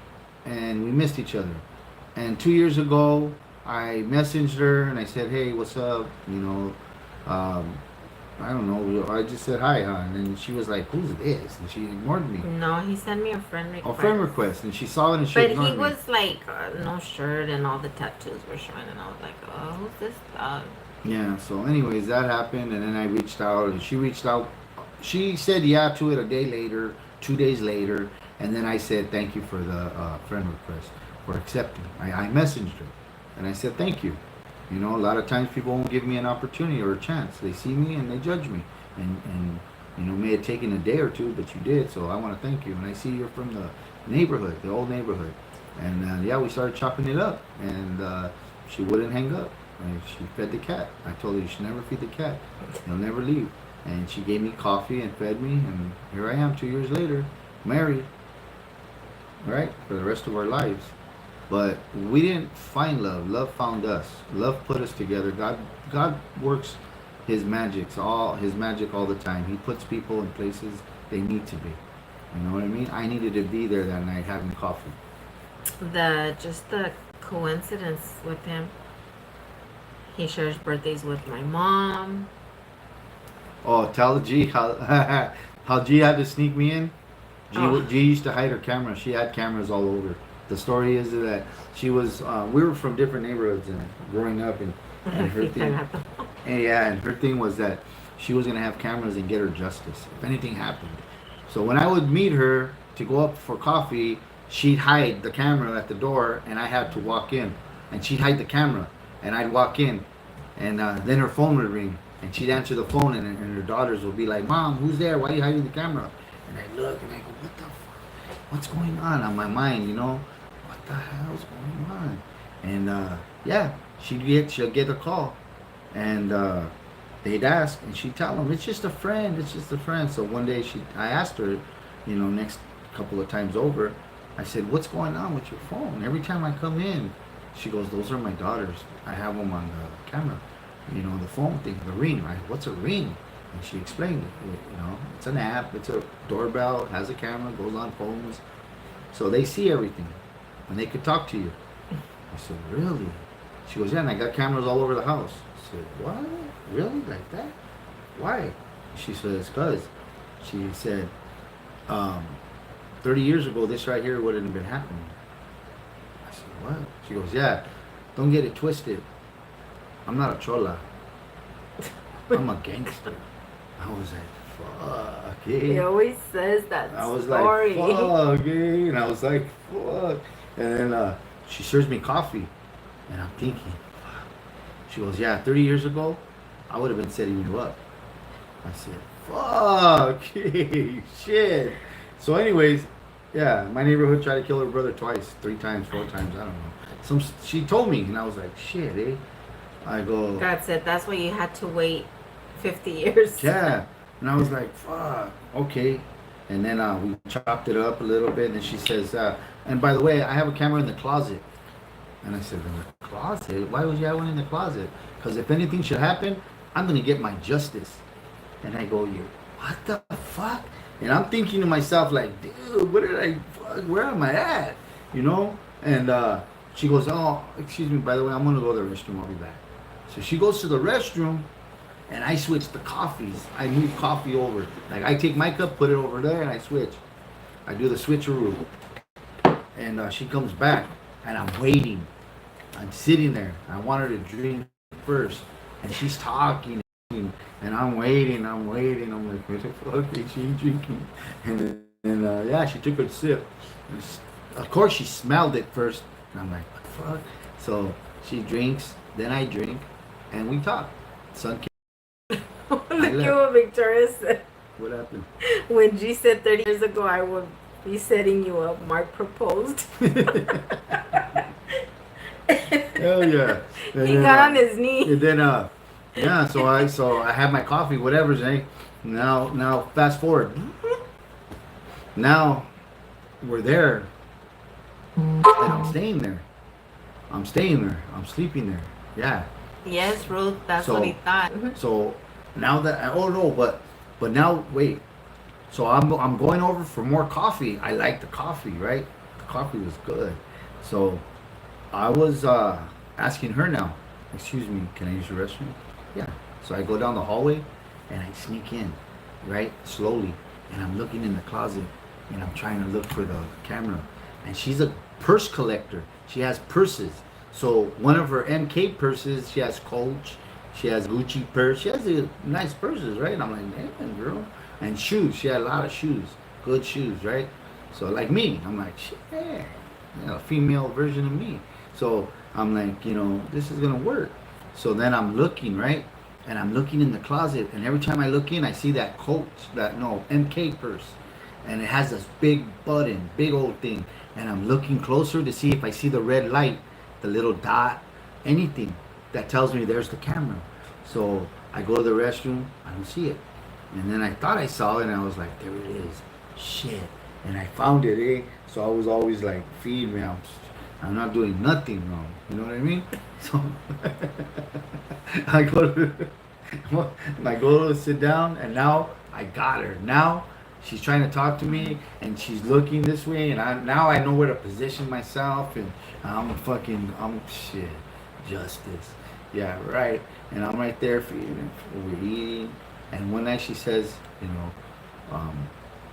Speaker 2: and we missed each other. And 2 years ago, I messaged her and I said, "Hey, what's up?" You know, I don't know. I just said hi, huh? And then she was like, "Who's this?" And she ignored me.
Speaker 1: No, he sent me a friend request.
Speaker 2: A friend request, and she saw it and she
Speaker 1: But
Speaker 2: ignored
Speaker 1: he
Speaker 2: me.
Speaker 1: was like, no shirt and all the tattoos were showing, and I was like, oh, who's this dog?
Speaker 2: Yeah, so anyways, that happened, and then I reached out, and she reached out. She said yeah to it a day later, 2 days later, and then I said thank you for the friend request, for accepting. I messaged her, and I said thank you. You know, a lot of times people won't give me an opportunity or a chance. They see me and they judge me, and you know, may have taken a day or two, but you did, so I want to thank you. And I see you're from the neighborhood, the old neighborhood, and yeah, we started chopping it up, and she wouldn't hang up. And she fed the cat. I told her you should never feed the cat. He'll never leave. And she gave me coffee and fed me, and here I am 2 years later, married. Right? For the rest of our lives. But we didn't find love. Love found us. Love put us together. God works his magic all the time. He puts people in places they need to be. You know what I mean? I needed to be there that night having coffee.
Speaker 1: Just the coincidence with him. He shares birthdays with my mom.
Speaker 2: Oh, tell G how how G had to sneak me in. G used to hide her camera. She had cameras all over. The story is that she was. We were from different neighborhoods and growing up, and her thing. And her thing was that she was gonna have cameras and get her justice if anything happened. So when I would meet her to go up for coffee, she'd hide the camera at the door, and I had to walk in, and she'd hide the camera, and I'd walk in, and then her phone would ring, and she'd answer the phone, and her daughters would be like, "Mom, who's there? Why are you hiding the camera?" And I look and I go, "What the fuck? What's going on my mind? You know, what the hell's going on?" And yeah, she'll get a call, and they'd ask, and she'd tell them, "It's just a friend. It's just a friend." So one day I asked her, you know, next couple of times over, I said, "What's going on with your phone? Every time I come in," she goes, "Those are my daughters. I have them on the camera. You know, the phone thing, the ring." "What's a ring?" And she explained it. You know, it's an app. It's a doorbell. It has a camera. Goes on phones. So they see everything, and they could talk to you. I said, "Really?" She goes, "Yeah, and I got cameras all over the house." I said, "What? Really? Like that? Why?" She says, "Cause," she said, 30 years ago, this right here wouldn't have been happening. I said, what? She goes, yeah, don't get it twisted. I'm not a chola. I'm a gangster. I was like, fuck,
Speaker 1: He
Speaker 2: eh?
Speaker 1: always says that
Speaker 2: I was
Speaker 1: story.
Speaker 2: like, fuck, eh? And I was like, fuck. And then she serves me coffee. And I'm thinking, fuck. She goes, yeah, 30 years ago, I would have been setting you up. I said, fuck, hey, shit. So anyways, yeah, my neighborhood tried to kill her brother twice, 3 times, 4 times, I don't know. She told me, and I was like, shit, eh? I go,
Speaker 1: God said that's why you had to wait 50 years.
Speaker 2: yeah. And I was like, fuck, okay. And then we chopped it up a little bit, and she says, and by the way, I have a camera in the closet. And I said, in the closet? Why would you have one in the closet? Because if anything should happen, I'm going to get my justice. And I go, you, what the fuck? And I'm thinking to myself, like, dude, where am I at? You know? And she goes, oh, excuse me, by the way, I'm going to go to the restroom. I'll be back. So she goes to the restroom, and I switch the coffees. I move coffee over. Like, I take my cup, put it over there, and I switch. I do the switcheroo. And she comes back, and I'm waiting. I'm sitting there. I want her to drink first. And she's talking. And I'm waiting. I'm like, what the fuck is she drinking? And yeah, she took a sip. Of course, she smelled it first. And I'm like, what the fuck? So she drinks, then I drink, and we talk. Sun came.
Speaker 1: Look at what Victoria said.
Speaker 2: What happened?
Speaker 1: When G said 30 years ago, I would be setting you up. Mark proposed.
Speaker 2: Hell yeah. And
Speaker 1: He
Speaker 2: then,
Speaker 1: got on his knee.
Speaker 2: And then, yeah, so I have my coffee, whatever's, eh? Now, fast forward. Now, we're there, and I'm staying there. I'm sleeping there. Yeah.
Speaker 1: Yes, Ruth, that's
Speaker 2: So-
Speaker 1: what he thought.
Speaker 2: So now that oh no, but now wait. So I'm going over for more coffee. I like the coffee, right? The coffee was good. So I was asking her now, excuse me, can I use your restroom? Yeah. So I go down the hallway and I sneak in, right? Slowly. And I'm looking in the closet and I'm trying to look for the camera. And she's a purse collector. She has purses. So one of her MK purses, she has Coach, she has Gucci purse. She has nice purses, right? And I'm like, damn, girl. And shoes. She had a lot of shoes. Good shoes, right? So like me, I'm like, shit, yeah, a female version of me. So I'm like, this is gonna work. So then I'm looking, right? And I'm looking in the closet, and every time I look in, I see that Coach, MK purse. And it has this big button, big old thing. And I'm looking closer to see if I see the red light, the little dot, anything that tells me there's the camera. So I go to the restroom, I don't see it. And then I thought I saw it, and I was like, there it is. Shit. And I found it, eh? So I was always like, feed me. I'm not doing nothing wrong. You know what I mean? So I go to sit down, and now I got her. Now she's trying to talk to me, and she's looking this way, and now I know where to position myself, and I'm shit, justice. Yeah, right. And I'm right there feeding, we're eating, and one night she says, I'm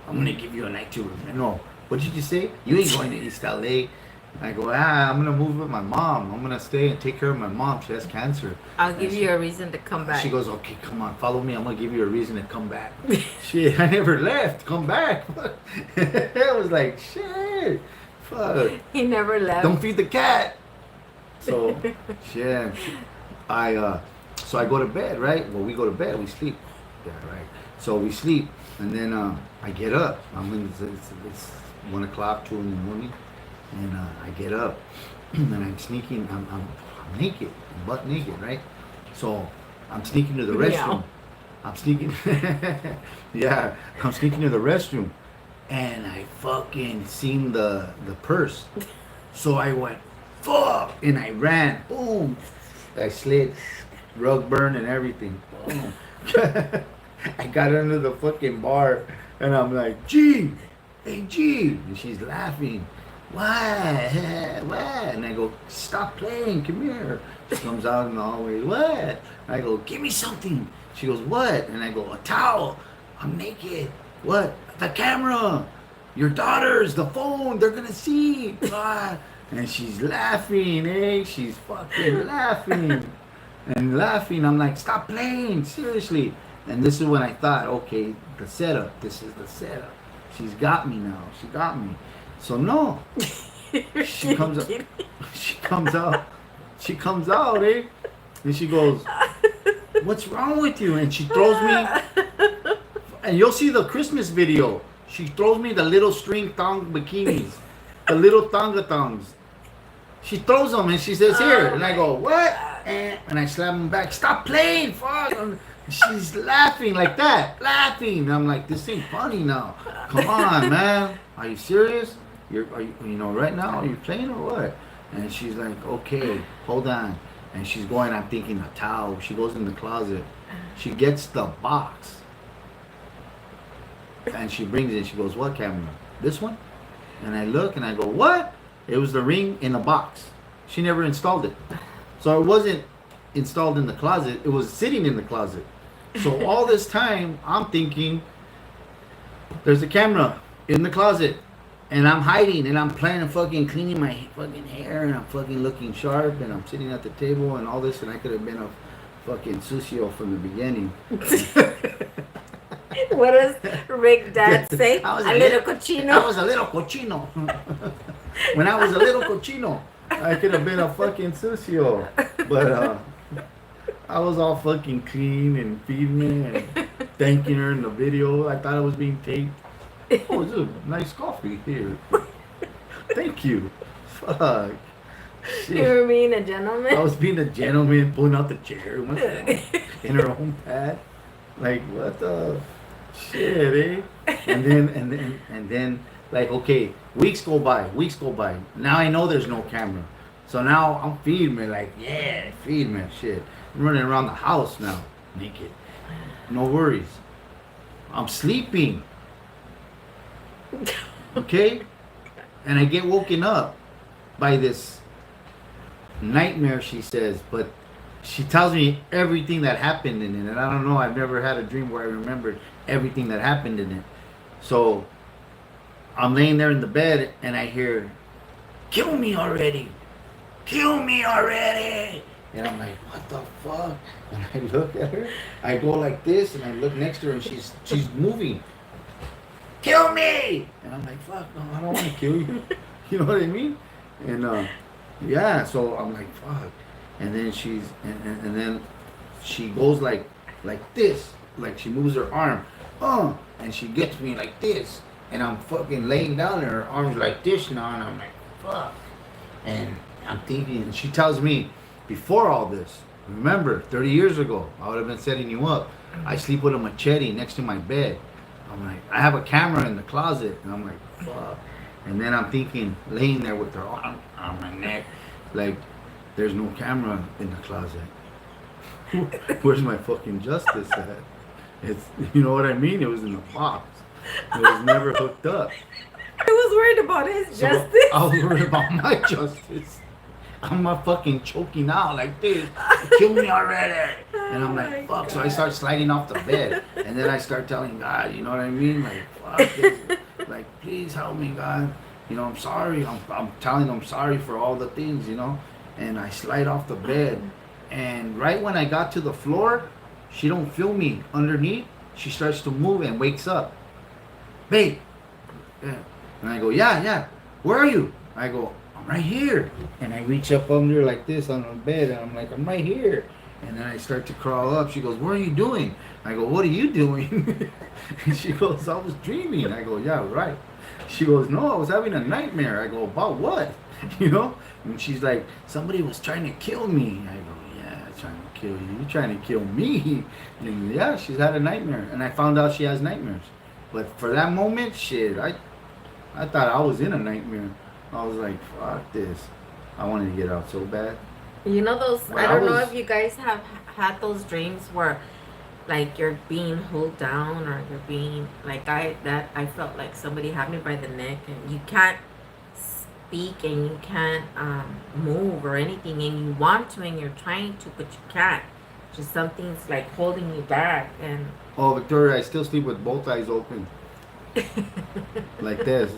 Speaker 2: gonna give you a night to remember. No, what did you say? You ain't going to East LA. I go, I'm gonna move with my mom. I'm gonna stay and take care of my mom. She has cancer.
Speaker 1: I'll give you a reason to come back.
Speaker 2: She goes, okay, come on, follow me. I'm gonna give you a reason to come back. Shit, I never left. Come back. I was like, shit, fuck.
Speaker 1: He never left.
Speaker 2: Don't feed the cat. So, shit. So I go to bed, right? Well, we go to bed. We sleep. Yeah, right. So we sleep, and then I get up. It's 1 o'clock, 2 in the morning. And I get up, and I'm sneaking. I'm naked, I'm butt naked, right? So I'm sneaking to the restroom. I'm sneaking. Yeah, I'm sneaking to the restroom, and I fucking seen the purse. So I went, fuck, and I ran. Boom! I slid, rug burn and everything. Boom! I got under the fucking bar, and I'm like, G, hey G, and she's laughing. What? And I go, stop playing, come here. She comes out in the hallway, what? And I go, give me something. She goes, what? And I go, a towel. I'm naked. What? The camera. your daughters, the phone, they're gonna see. Ah. And she's laughing, eh? She's fucking laughing and laughing. I'm like, stop playing, seriously. And this is when I thought, okay, the setup. This is the setup. She's got me now. She got me. So no, she comes up. She comes out. She comes out, eh? And she goes, "What's wrong with you?" And she throws me. And you'll see the Christmas video. She throws me the little string thong bikinis, the little thonga thongs. She throws them and she says, "Here." And I go, "What?" And I slam them back. Stop playing, fuck. And she's laughing like that, laughing. And I'm like, this ain't funny now. Come on, man. Are you serious? Are you right now? Are you playing or what? And she's like, okay, hold on. And she's going, I'm thinking a towel. She goes in the closet. She gets the box. And she brings it. She goes, what camera? This one? And I look and I go, what? It was the ring in a box. She never installed it. So it wasn't installed in the closet. It was sitting in the closet. So all this time, I'm thinking, there's a camera in the closet. And I'm hiding and I'm playing and fucking cleaning my fucking hair and I'm fucking looking sharp and I'm sitting at the table and all this and I could have been a fucking sucio from the beginning.
Speaker 1: What does Rick Dad say?
Speaker 2: I was
Speaker 1: A little cochino.
Speaker 2: I was a little cochino. When I was a little cochino, I could have been a fucking sucio. But I was all fucking clean and feeding her and thanking her in the video. I thought it was being taped. Oh, this is a nice coffee here. Thank you. Fuck. Shit.
Speaker 1: You were being a gentleman?
Speaker 2: I was being a gentleman, pulling out the chair in her own pad. Like, what the shit, eh? And then, like, okay, weeks go by. Now I know there's no camera. So now I'm feeding me, like, yeah, feed me, shit. I'm running around the house now, naked. No worries. I'm sleeping. Okay? And I get woken up by this nightmare, she says, but she tells me everything that happened in it. And I don't know, I've never had a dream where I remembered everything that happened in it. So I'm laying there in the bed and I hear, kill me already. Kill me already. And I'm like, what the fuck? And I look at her, I go like this and I look next to her and she's moving. Kill me! And I'm like, fuck, no, I don't want to kill you. You know what I mean? And yeah, so I'm like, fuck. And then and then she goes like this, like she moves her arm, and she gets me like this, and I'm fucking laying down and her arms like this now, and I'm like, fuck. And I'm thinking, and she tells me, before all this, remember, 30 years ago, I would have been setting you up. I sleep with a machete next to my bed. I'm like, I have a camera in the closet, and I'm like, fuck. And then I'm thinking, laying there with her arm on my neck, like, there's no camera in the closet. Where's my fucking justice at? It's, you know what I mean? It was in the box. It was never hooked up.
Speaker 1: I was worried about his
Speaker 2: So
Speaker 1: justice.
Speaker 2: I was worried about my justice. I'm not fucking choking out like this. Kill me already. And I'm like, fuck. So I start sliding off the bed. And then I start telling God, you know what I mean? Like, fuck this. Like, please help me, God. You know, I'm sorry. I'm telling him I'm sorry for all the things, you know. And I slide off the bed. And right when I got to the floor, she don't feel me underneath. She starts to move and wakes up. Babe. Yeah. And I go, yeah. Where are you? I go, I'm right here. And I reach up under like this on the bed. And I'm like, I'm right here. And then I start to crawl up. She goes, what are you doing? I go, what are you doing? And she goes, I was dreaming. I go, yeah, right. She goes, no, I was having a nightmare. I go, about what? You know? And she's like, somebody was trying to kill me. I go, yeah, trying to kill you. You trying to kill me? And yeah, she's had a nightmare. And I found out she has nightmares. But for that moment, shit, I thought I was in a nightmare. I was like, fuck this. I wanted to get out so bad.
Speaker 1: You know those,
Speaker 2: But
Speaker 1: I don't know
Speaker 2: I was-
Speaker 1: if you guys have had those dreams where like you're being held down or you're being, like I felt like somebody had me by the neck and you can't speak and you can't move or anything and you want to and you're trying to but you can't. Just something's like holding you back and
Speaker 2: Oh, Victoria, I still sleep with both eyes open. like this.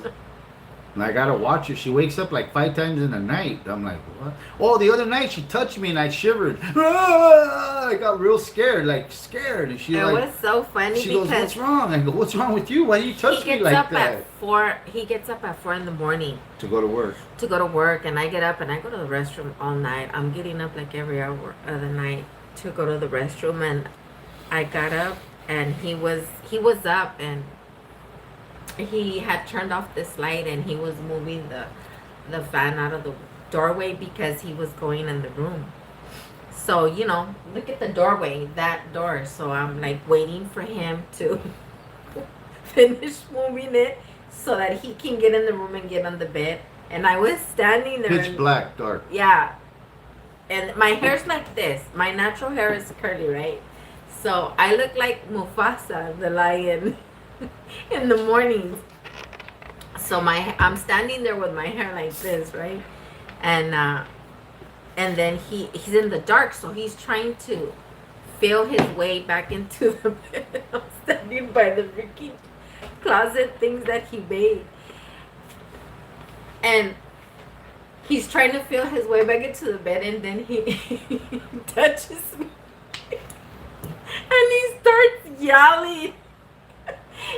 Speaker 2: And I gotta watch her. She wakes up like 5 times in the night. I'm like, what? Oh, the other night she touched me and I shivered. I got real scared, like scared. And she
Speaker 1: It
Speaker 2: like,
Speaker 1: was so funny
Speaker 2: she goes,
Speaker 1: because
Speaker 2: what's wrong? I go, what's wrong with you? Why do you touch
Speaker 1: he
Speaker 2: me
Speaker 1: gets
Speaker 2: like
Speaker 1: up
Speaker 2: that?
Speaker 1: at 4. He gets up at 4 in the morning
Speaker 2: To go to work.
Speaker 1: to go to work, and I get up and I go to the restroom all night. I'm getting up like every hour of the night to go to the restroom, and I got up and he was up, and he had turned off this light and he was moving the fan out of the doorway because he was going in the room. So, you know, look at the doorway, that door. So I'm like waiting for him to finish moving it so that he can get in the room and get on the bed. And I was standing there.
Speaker 2: Pitch black, dark.
Speaker 1: Yeah. And my hair's like this. My natural hair is curly, right? So I look like Mufasa, the lion, in the mornings. So I'm standing there with my hair like this, right? And then he's in the dark, so he's trying to feel his way back into the bed. I'm standing by the freaking closet things that he made. And he's trying to feel his way back into the bed, and then he touches me. And he starts yelling.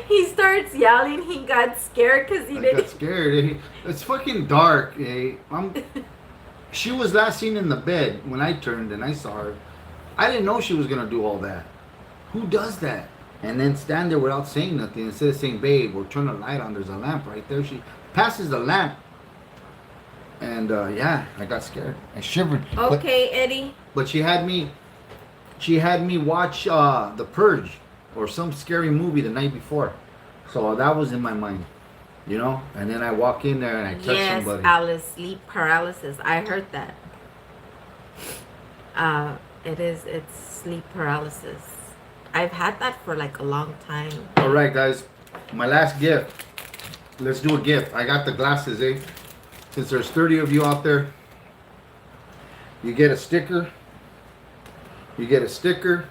Speaker 1: He starts yelling. He got scared because he
Speaker 2: I
Speaker 1: didn't.
Speaker 2: got scared. Eh? It's fucking dark. Eh? She was last seen in the bed when I turned and I saw her. I didn't know she was gonna do all that. Who does that? And then stand there without saying nothing. Instead of saying, babe, or turn the light on, there's a lamp right there. She passes the lamp. And yeah, I got scared. I shivered.
Speaker 1: Okay, Eddie.
Speaker 2: But she had me watch The Purge or some scary movie the night before. So that was in my mind. You know? And then I walk in there and I touch
Speaker 1: Yes,
Speaker 2: somebody.
Speaker 1: Alice, sleep paralysis. I heard that. It's sleep paralysis. I've had that for like a long time.
Speaker 2: Alright guys. My last gift. Let's do a gift. I got the glasses, eh? Since there's 30 of you out there, you get a sticker. You get a sticker.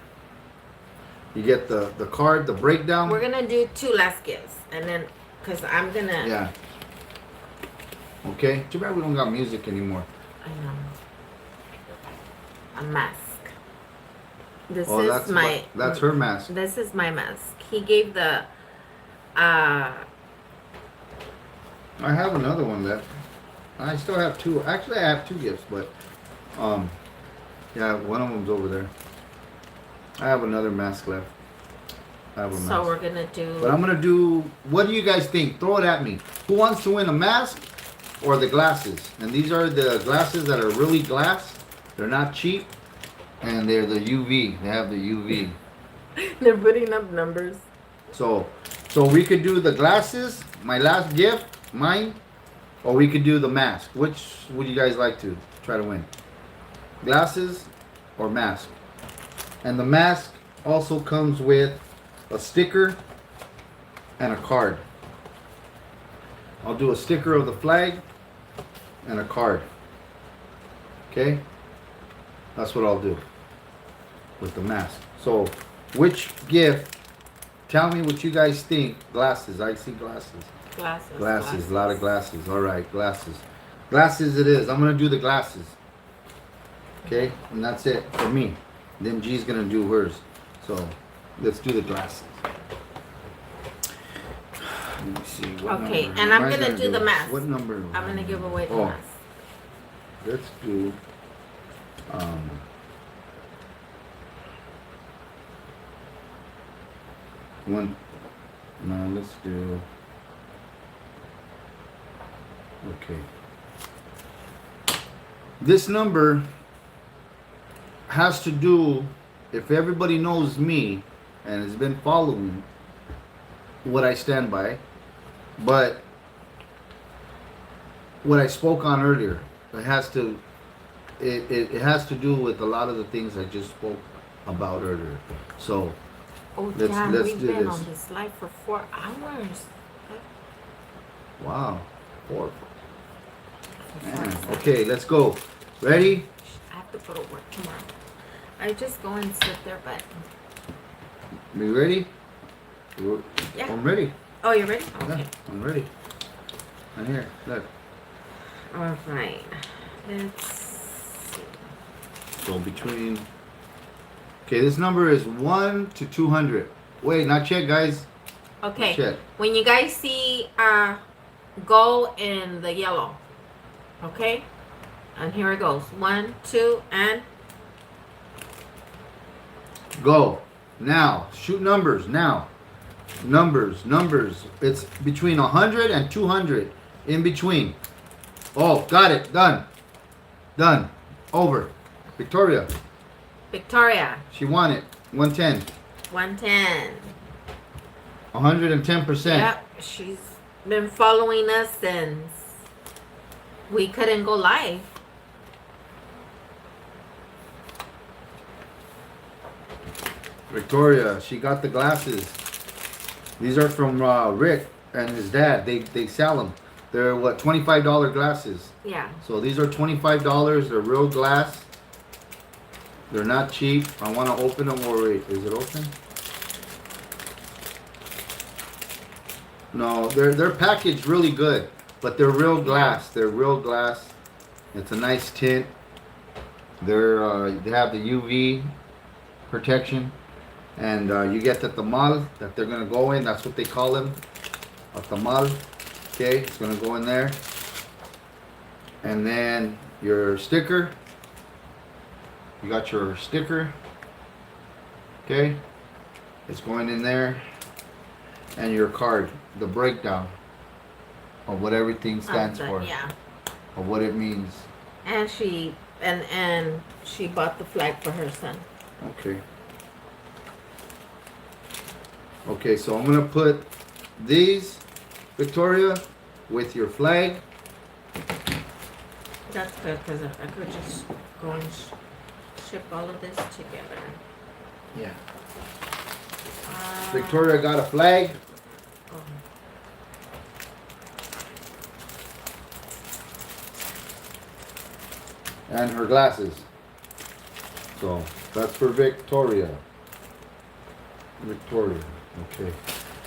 Speaker 2: You get the card, the breakdown.
Speaker 1: We're gonna do 2 last gifts, and then because I'm gonna.
Speaker 2: Yeah. Okay. Too bad we don't got music anymore.
Speaker 1: I know. A mask. This
Speaker 2: Oh,
Speaker 1: is
Speaker 2: that's her mask.
Speaker 1: This is my mask. He gave the.
Speaker 2: I have another one left. I still have 2. Actually, I have 2 gifts, but yeah, one of them's over there. I have another mask left. I have a
Speaker 1: So
Speaker 2: mask.
Speaker 1: we're gonna do.
Speaker 2: But I'm gonna do. What do you guys think? Throw it at me. Who wants to win a mask or the glasses? And these are the glasses that are really glass. They're not cheap, and they're the UV. They have the UV.
Speaker 1: They're putting up numbers.
Speaker 2: So we could do the glasses. My last gift, mine, or we could do the mask. Which would you guys like to try to win? Glasses or mask? And the mask also comes with a sticker and a card. I'll do a sticker of the flag and a card. Okay? That's what I'll do with the mask. So, which gift? Tell me what you guys think. Glasses. I see glasses. Glasses. A lot of glasses. All right, glasses. Glasses it is. I'm going to do the glasses. Okay? And that's it for me. Then G's going to do hers. So, let's do the glasses. Let me see. What
Speaker 1: Okay,
Speaker 2: number?
Speaker 1: and I'm
Speaker 2: Am I
Speaker 1: gonna do the mask.
Speaker 2: What number?
Speaker 1: I'm gonna give away the
Speaker 2: Oh.
Speaker 1: mask.
Speaker 2: Let's do one. No, let's do. Okay. This number has to do, if everybody knows me and has been following what I stand by, but what I spoke on earlier, it has to do with a lot of the things I just spoke about earlier. So
Speaker 1: Oh,
Speaker 2: Let's
Speaker 1: damn, we've
Speaker 2: do
Speaker 1: been
Speaker 2: this.
Speaker 1: on this live for 4 hours.
Speaker 2: wow, 4. Man. Okay, let's go. Ready?
Speaker 1: I have to go to work tomorrow. I just go and sit there, but
Speaker 2: We ready?
Speaker 1: yeah.
Speaker 2: I'm ready.
Speaker 1: Oh, you ready?
Speaker 2: Yeah,
Speaker 1: Okay.
Speaker 2: I'm ready. And here, look.
Speaker 1: All right. Let's see.
Speaker 2: So between. Okay, this number is 1 to 200. Wait, not yet, guys.
Speaker 1: Okay.
Speaker 2: Not yet.
Speaker 1: When you guys see go in the yellow. Okay? And here it goes. 1, 2, and
Speaker 2: Go. Now. Shoot numbers. Now. Numbers. It's between 100 and 200. In between. Oh, got it. Done. Over. Victoria. She won it. 110.
Speaker 1: 110.
Speaker 2: 110%.
Speaker 1: Yep. She's been following us since we couldn't go live.
Speaker 2: Victoria, she got the glasses. These are from Rick and his dad. They sell them. They're what, $25 glasses.
Speaker 1: Yeah.
Speaker 2: So these are $25. They're real glass. They're not cheap. I want to open them. Or wait, is it open? No, they're packaged really good, but they're real glass. They're real glass. It's a nice tint. They have the UV protection, and you get the tamal that they're gonna go in. That's what they call them, a tamal. Okay, it's gonna go in there, and then your sticker. You got your sticker. Okay, it's going in there, and your card, the breakdown of what everything stands for,
Speaker 1: Yeah.
Speaker 2: of what it means.
Speaker 1: And she bought the flag for her son.
Speaker 2: Okay. Okay, so I'm gonna put these, Victoria, with your flag.
Speaker 1: That's good because I could just go and ship all of this together.
Speaker 2: Yeah.
Speaker 1: Uh,
Speaker 2: Victoria got a flag.
Speaker 1: oh.
Speaker 2: And her glasses. So that's for Victoria. Victoria. Okay.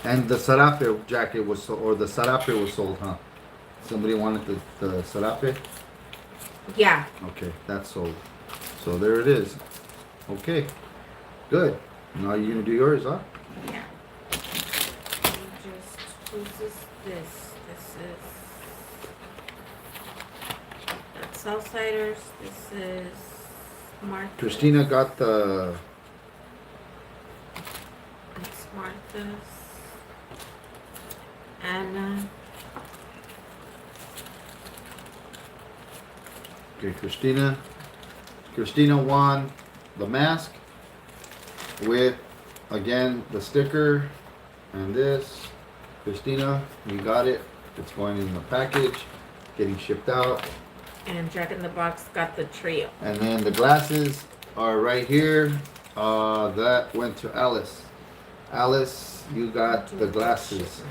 Speaker 2: And the sarape jacket was sold, or the sarape was sold, huh? Somebody wanted the sarape?
Speaker 1: Yeah.
Speaker 2: Okay, that's sold. So there it is. Okay. Good. Now you're gonna do yours, huh?
Speaker 1: Yeah. Who's this? This is that's Southsiders. This is Martha.
Speaker 2: Christina got the
Speaker 1: It's Martha's. Anna.
Speaker 2: okay, Christina won the mask with again the sticker and this. Christina, you got it. It's going in the package, getting shipped out.
Speaker 1: And Jack in the Box got the trio.
Speaker 2: And then the glasses are right here. That went to Alice. Alice, you got the glasses.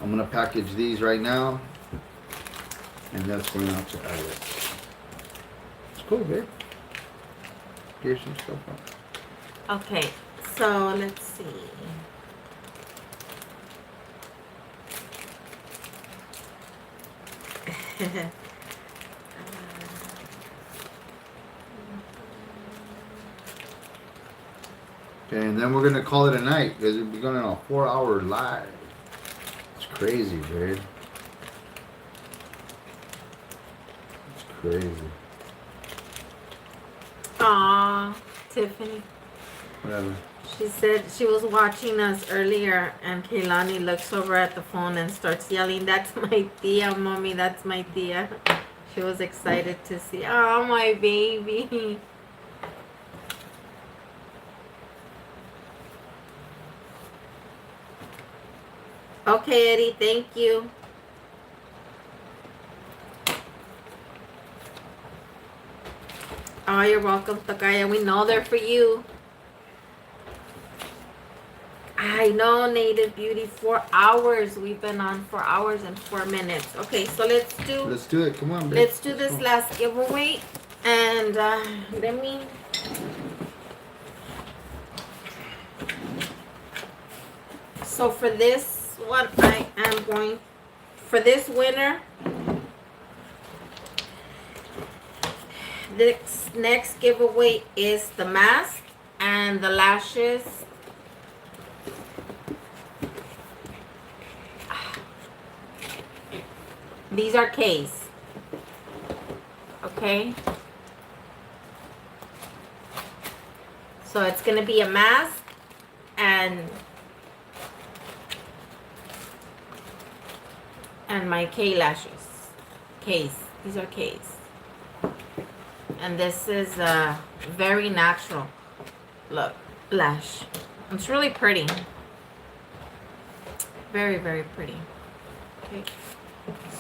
Speaker 2: I'm gonna package these right now, and that's going out to Alice. It's cool, babe. Here's some stuff on.
Speaker 1: Okay, so let's see.
Speaker 2: Okay, and then we're gonna call it a night because we're going on a 4-hour live. It's crazy, babe. It's crazy.
Speaker 1: Aw, Tiffany.
Speaker 2: Whatever.
Speaker 1: She said she was watching us earlier, and Kaylani looks over at the phone and starts yelling, "That's my tia, mommy, that's my tia." She was excited to see, oh, my baby. Okay, Eddie, thank you. Oh, you're welcome, Takaya. We know they're for you. I know, Native Beauty. 4 hours. We've been on 4 hours and 4 minutes. Okay, so let's
Speaker 2: do it. Come on, babe.
Speaker 1: let's do this last giveaway. And let me. So for this what I am going for this winter. This next giveaway is the mask and the lashes. These are K's. Okay. So it's going to be a mask and my K lashes. K's. These are K's. And this is a very natural look lash. It's really pretty. Very, very pretty. Okay.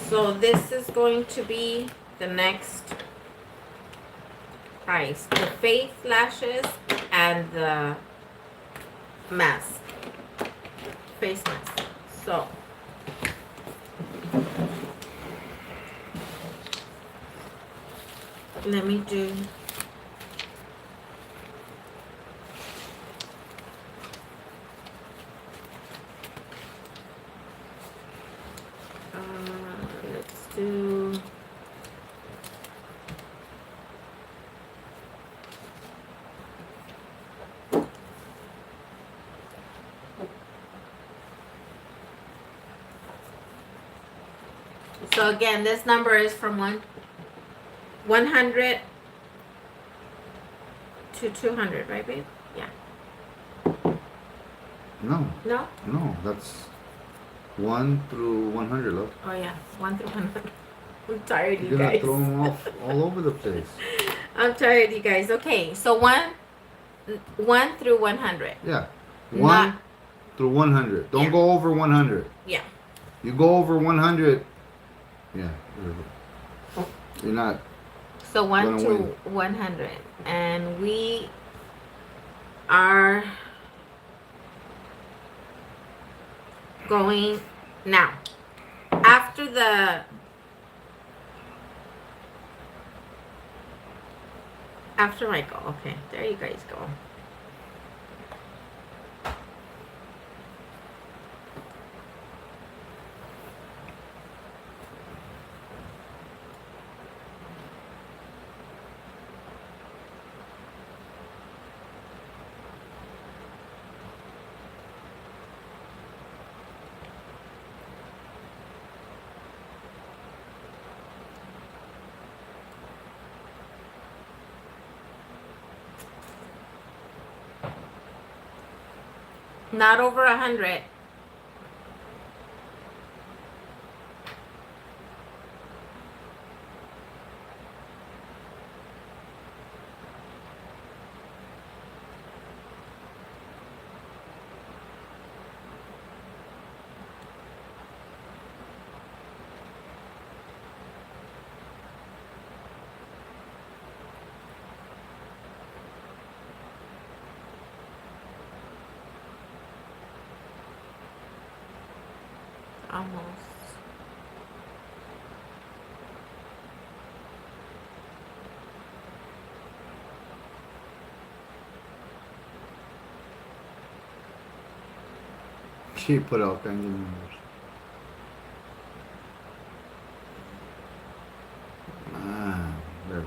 Speaker 1: So this is going to be the next price. The face lashes and the mask. Face mask. So let me do let's do so again, this number is from 100 to 200, right, babe? Yeah.
Speaker 2: No,
Speaker 1: No?
Speaker 2: no, that's 1 through 100, love.
Speaker 1: Oh yeah, 1 through 100. I'm tired, you
Speaker 2: You're gonna
Speaker 1: guys.
Speaker 2: throw them off all over the place.
Speaker 1: I'm tired, you guys. Okay, so 1 through 100.
Speaker 2: Yeah, 1
Speaker 1: Not-
Speaker 2: through 100. Don't
Speaker 1: Yeah.
Speaker 2: go over 100.
Speaker 1: Yeah.
Speaker 2: You go over 100, yeah, you're not.
Speaker 1: So 1
Speaker 2: Gonna
Speaker 1: to
Speaker 2: win.
Speaker 1: 100, and we are going now. After I go. Okay, there you guys go. Not over 100. Almost.
Speaker 2: She put all kinds of numbers. There.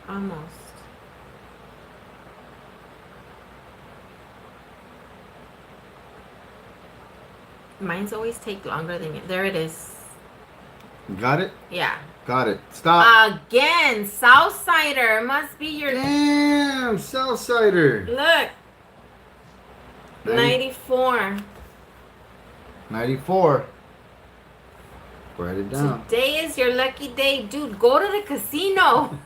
Speaker 1: Almost. Mine's always take longer than you. There it is.
Speaker 2: Got it?
Speaker 1: Yeah.
Speaker 2: Got it. Stop.
Speaker 1: Again, Southsider. Must be your...
Speaker 2: Damn, Southsider.
Speaker 1: Look. 94.
Speaker 2: 94. Write it down.
Speaker 1: Today is your lucky day. Dude, go to the casino.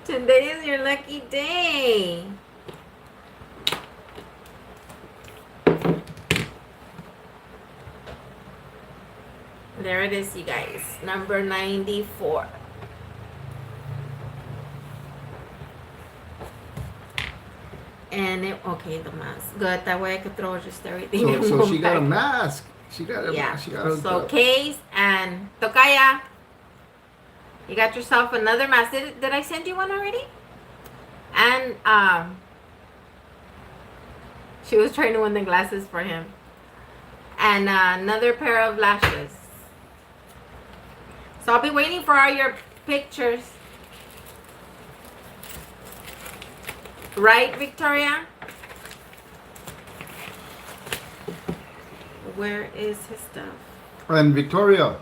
Speaker 1: Today is your lucky day. There it is, you guys. Number 94. And okay, the mask. Good. That way I could throw just everything. in
Speaker 2: So
Speaker 1: one
Speaker 2: she got a
Speaker 1: bag.
Speaker 2: mask. She got a
Speaker 1: Yeah.
Speaker 2: mask. She got hooked
Speaker 1: So
Speaker 2: up.
Speaker 1: Case and Tokaya, you got yourself another mask. Did I send you one already? And she was trying to win the glasses for him. And another pair of lashes. So I'll be waiting for all your pictures. Right, Victoria? Where is his stuff?
Speaker 2: And Victoria,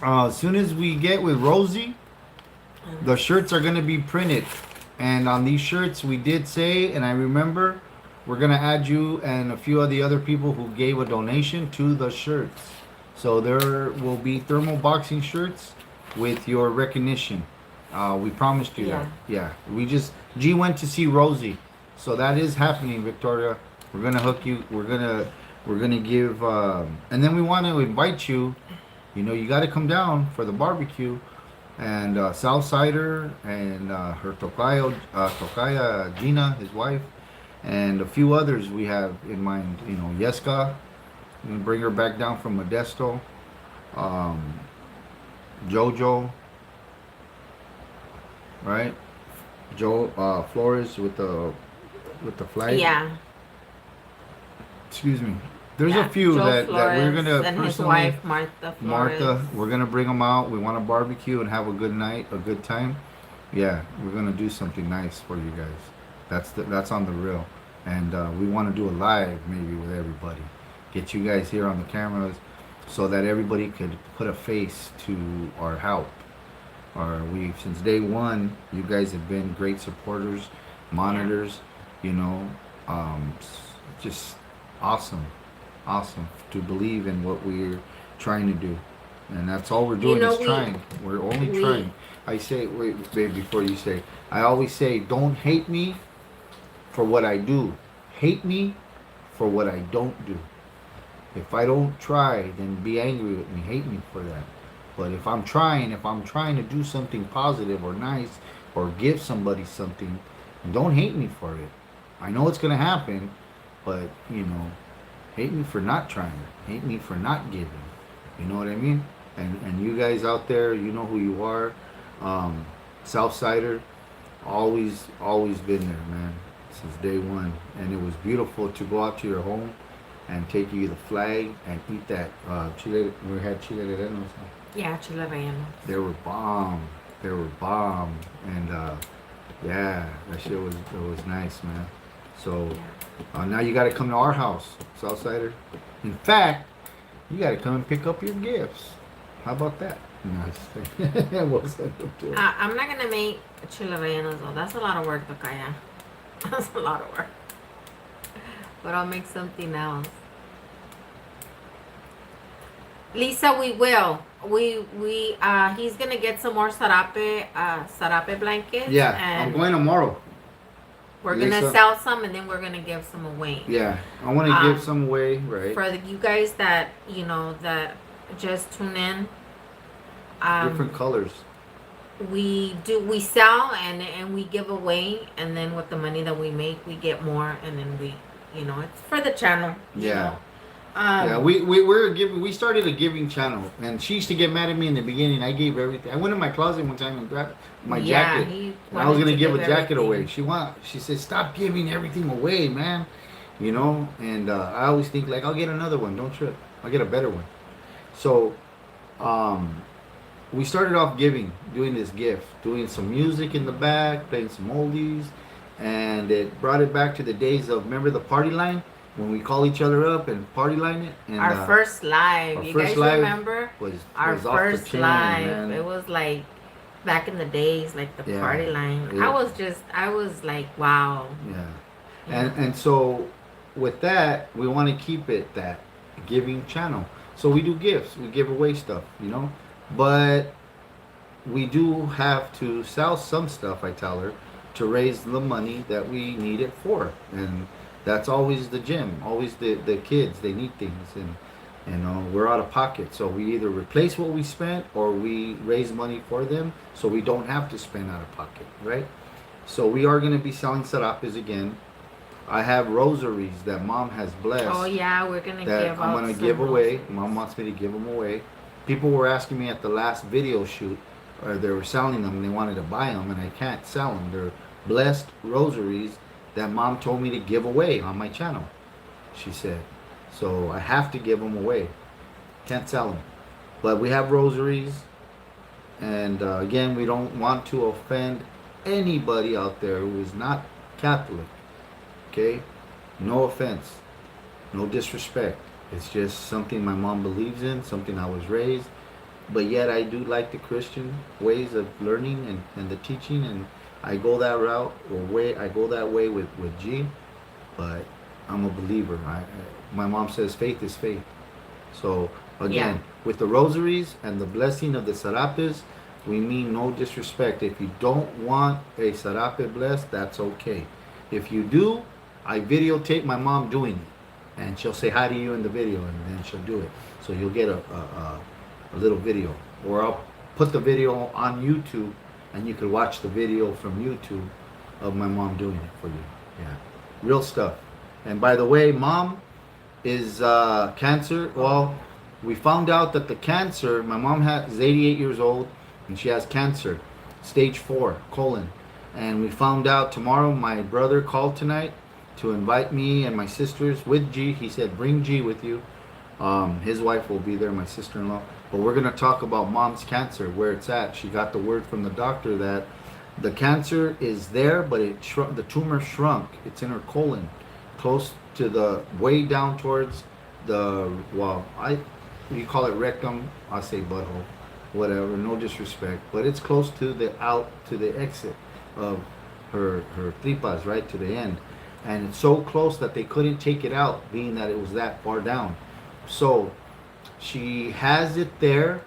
Speaker 2: as soon as we get with Rosie, the shirts are going to be printed. And on these shirts, we did say, and I remember, we're going to add you and a few of the other people who gave a donation to the shirts. So there will be thermal boxing shirts with your recognition. We promised you that. Yeah. G went to see Rosie. So that is happening, Victoria. We're going to hook you. We're going to give, and then we want to invite you. You know, you got to come down for the barbecue. And Southsider and her Tokaya Gina, his wife, and a few others we have in mind. You know, Yeska, we bring her back down from Modesto. Jojo, right? Joe Flores with the flag.
Speaker 1: Yeah.
Speaker 2: Excuse me. There's
Speaker 1: Yeah,
Speaker 2: a few
Speaker 1: Joe
Speaker 2: that we're
Speaker 1: Flores
Speaker 2: gonna
Speaker 1: and his
Speaker 2: personally.
Speaker 1: wife Martha Flores.
Speaker 2: Martha, we're gonna bring them out. We want to barbecue and have a good night, a good time. Yeah, we're gonna do something nice for you guys. That's on the real, and we want to do a live maybe with everybody. Get you guys here on the cameras, so that everybody could put a face to our help. Since day one, you guys have been great supporters, monitors. You know, just awesome to believe in what we're trying to do, and that's all we're doing is trying. We're only trying. I say, wait, babe, before you say, I always say, don't hate me for what I do. Hate me for what I don't do. If I don't try, then be angry with me. Hate me for that. But if I'm trying to do something positive or nice or give somebody something, don't hate me for it. I know it's gonna happen, but you know, hate me for not trying. Hate me for not giving. You know what I mean? And you guys out there, you know who you are. Southsider, always been there, man, since day one. And it was beautiful to go out to your home and take you the flag and eat that chile. We had chile rellenos.
Speaker 1: Yeah, chile relleno.
Speaker 2: They were bomb. And yeah, that shit was nice, man. So now you got to come to our house, Southsider. In fact, you got to come and pick up your gifts. How about that? Nice. We'll send them to her.
Speaker 1: I'm not gonna make chile rellenos though. That's a lot of work, Tokaya. That's a lot of work. But I'll make something else. Lisa, we will. He's gonna get some more sarape blankets.
Speaker 2: Yeah,
Speaker 1: and
Speaker 2: I'm going tomorrow.
Speaker 1: we're gonna sell some, and then we're gonna give some away.
Speaker 2: Yeah, I want to give some away, right?
Speaker 1: For you guys that that just tune in.
Speaker 2: Different colors.
Speaker 1: We sell and we give away, and then with the money that we make, we get more, and then it's for the channel.
Speaker 2: Yeah. Yeah, we started a giving channel, and she used to get mad at me in the beginning. I gave everything. I went in my closet one time and grabbed my jacket. And I was gonna give a jacket away. She said, "Stop giving everything away, man." You know, and I always think like, I'll get another one. Don't trip. I'll get a better one. So, we started off doing this gift, doing some music in the back, playing some oldies, and it brought it back to the days of, remember the party line? When we call each other up and party line it. And,
Speaker 1: our first live. You guys remember? Our first live. Man. It was like back in the days, like the party line. Yeah. I was like, wow.
Speaker 2: Yeah. And so with that, we want to keep it that giving channel. So we do gifts. We give away stuff, But we do have to sell some stuff, I tell her, to raise the money that we need it for. And that's always the gym, always the kids, they need things, and we're out of pocket. So we either replace what we spent or we raise money for them so we don't have to spend out of pocket, right? So we are going to be selling serapes again. I have rosaries that Mom has blessed.
Speaker 1: Oh yeah, we're gonna
Speaker 2: that
Speaker 1: give
Speaker 2: I'm
Speaker 1: out
Speaker 2: gonna
Speaker 1: some
Speaker 2: give away.
Speaker 1: rosaries.
Speaker 2: Mom wants me to give them away. People were asking me at the last video shoot, or they were selling them and they wanted to buy them, and I can't sell them. They're blessed rosaries that Mom told me to give away on my channel. She said, so I have to give them away. Can't sell them. But we have rosaries, and again, we don't want to offend anybody out there who is not Catholic. Okay, no offense. No disrespect. It's just something my mom believes in, something I was raised. But yet I do like the Christian ways of learning and the teaching, and I go that route or way. I go that way with G. But I'm a believer. My mom says faith is faith. So again, with the rosaries and the blessing of the serapes, we mean no disrespect. If you don't want a serape blessed, that's okay. If you do, I videotape my mom doing it. And she'll say hi to you in the video, and then she'll do it. So you'll get a little video, or I'll put the video on YouTube, and you can watch the video from YouTube of my mom doing it for you. Yeah, real stuff. And by the way, Mom is cancer. Well, we found out that the cancer. My mom is 88 years old, and she has cancer, stage 4, colon. And we found out tomorrow. My brother called tonight to invite me and my sisters with G. He said, bring G with you. His wife will be there, my sister-in-law. But we're going to talk about Mom's cancer, where it's at. She got the word from the doctor that the cancer is there, but the tumor shrunk. It's in her colon, close to the, way down towards the, well, you call it rectum, I say butthole, whatever, no disrespect. But it's close to the exit of her tripas, right to the end. And it's so close that they couldn't take it out, being that it was that far down. So she has it there,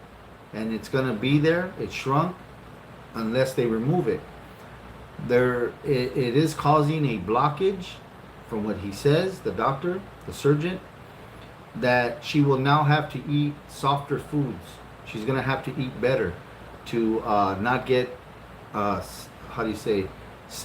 Speaker 2: and it's gonna be there. It shrunk unless they remove it. It is causing a blockage, from what he says, the doctor, the surgeon, that she will now have to eat softer foods. She's gonna have to eat better to not get how do you say,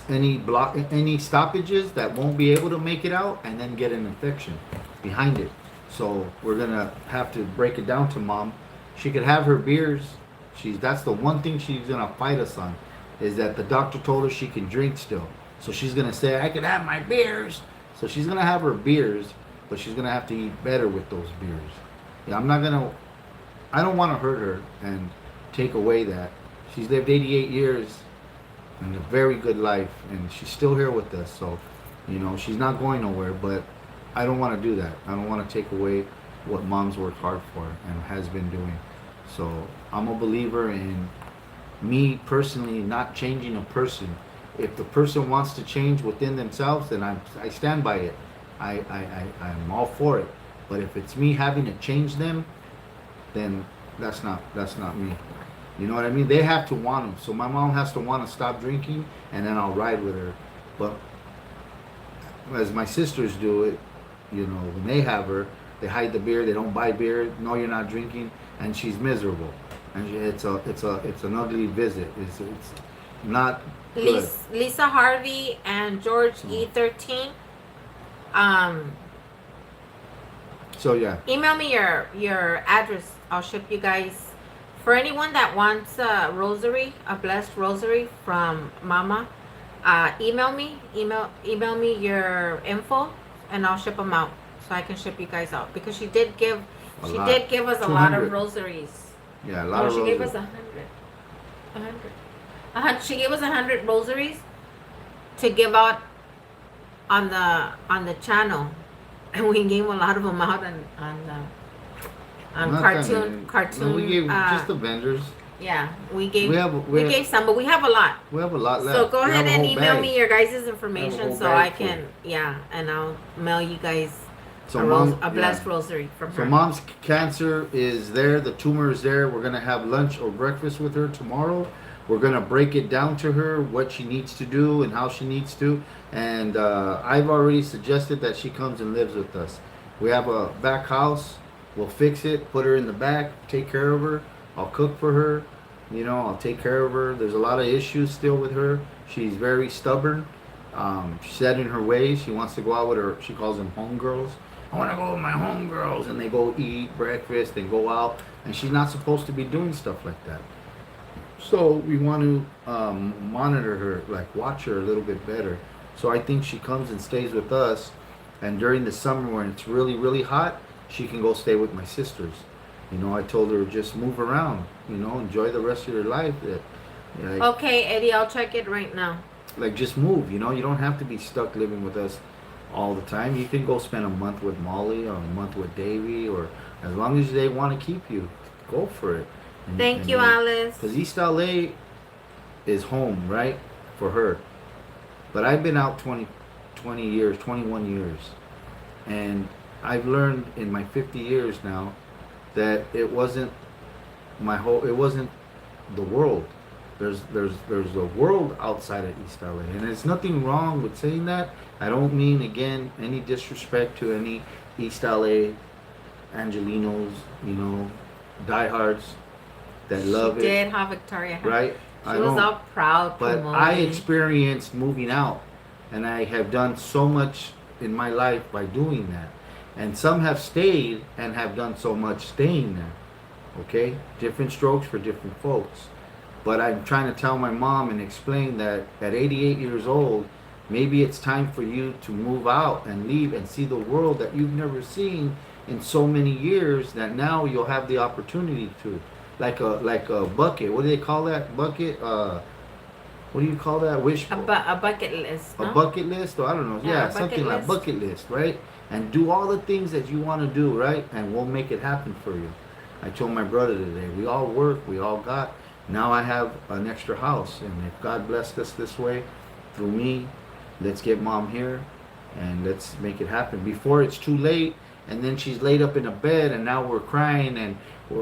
Speaker 2: any stoppages that won't be able to make it out, and then get an infection behind it. So we're gonna have to break it down to Mom. She could have her beers. That's the one thing she's gonna fight us on, is that the doctor told her she can drink still. So she's gonna say, I can have my beers. So she's gonna have her beers, but she's gonna have to eat better with those beers. Yeah, I don't want to hurt her and take away that. She's lived 88 years and a very good life, and she's still here with us. So, she's not going nowhere, but I don't want to do that. I don't want to take away what Mom's worked hard for and has been doing. So I'm a believer in me personally not changing a person. If the person wants to change within themselves, then I stand by it. I'm all for it. But if it's me having to change them, then that's not me. You know what I mean? They have to want them. So my mom has to want to stop drinking, and then I'll ride with her. But as my sisters do it, when they have her, they hide the beer. They don't buy beer. No, you're not drinking, and she's miserable. And it's an ugly visit. It's not good.
Speaker 1: Lisa Harvey and George E13.
Speaker 2: So yeah.
Speaker 1: Email me your address. I'll ship you guys. For anyone that wants a rosary, a blessed rosary from Mama, email me your info, and I'll ship them out, so I can ship you guys out, because she did give us a lot of rosaries.
Speaker 2: Yeah, a lot of
Speaker 1: She
Speaker 2: rosaries.
Speaker 1: gave us 100. She gave us 100 rosaries to give out on the channel, and we gave a lot of them out on cartoon.
Speaker 2: No, we gave just the vendors.
Speaker 1: Yeah, we gave
Speaker 2: We
Speaker 1: gave some, but we have a lot.
Speaker 2: We have a lot left.
Speaker 1: So go
Speaker 2: We
Speaker 1: ahead
Speaker 2: have a
Speaker 1: and
Speaker 2: whole
Speaker 1: email
Speaker 2: bag.
Speaker 1: me your guys'
Speaker 2: We have a
Speaker 1: information,
Speaker 2: whole
Speaker 1: so
Speaker 2: bag
Speaker 1: I can and I'll mail you guys
Speaker 2: So
Speaker 1: a blessed
Speaker 2: yeah.
Speaker 1: rosary from her.
Speaker 2: So Mom's cancer is there. The tumor is there. We're gonna have lunch or breakfast with her tomorrow. We're gonna break it down to her, what she needs to do and how she needs to. And I've already suggested that she comes and lives with us. We have a back house. We'll fix it, put her in the back, take care of her. I'll cook for her. You know, I'll take care of her. There's a lot of issues still with her. She's very stubborn. She's set in her ways. She wants to go out with her. She calls them homegirls. I want to go with my homegirls, and they go eat breakfast and go out. And she's not supposed to be doing stuff like that. So we want to monitor her, like watch her a little bit better. So I think she comes and stays with us. And during the summer when it's really, really hot, she can go stay with my sisters. You know, I told her just move around. You know, enjoy the rest of your life. Like,
Speaker 1: Okay, Eddie, I'll check it right now.
Speaker 2: like just move. You know, you don't have to be stuck living with us all the time. You can go spend a month with Molly or a month with Davy, or as long as they want to keep you, go for it.
Speaker 1: Thank you, Alice.
Speaker 2: Because East LA is home, right, for her. But I've been out 20 years, 21 years. And I've learned in my 50 years now that it wasn't it wasn't the world. There's a world outside of East LA. And there's nothing wrong with saying that. I don't mean, again, any disrespect to any East LA Angelinos, you know, diehards that love
Speaker 1: She
Speaker 2: it.
Speaker 1: did how Victoria had.
Speaker 2: Right?
Speaker 1: She was all proud.
Speaker 2: But
Speaker 1: promoting.
Speaker 2: I experienced moving out, and I have done so much in my life by doing that. And some have stayed and have done so much staying there. Okay? Different strokes for different folks. But I'm trying to tell my mom and explain that at 88 years old, maybe it's time for you to move out and leave and see the world that you've never seen in so many years, that now you'll have the opportunity to. Like a bucket. What do they call that? Bucket? What do you call that? Wish.
Speaker 1: A bucket list. No?
Speaker 2: A bucket list? Or I don't know.
Speaker 1: Yeah,
Speaker 2: Yeah, something like
Speaker 1: list.
Speaker 2: bucket list, right? And do all the things that you want to do, right? And we'll make it happen for you. I told my brother today, we all work, we all got. Now I have an extra house, and if God blessed us this way, through me, let's get mom here, and let's make it happen before it's too late. And then she's laid up in a bed, and now we're crying, and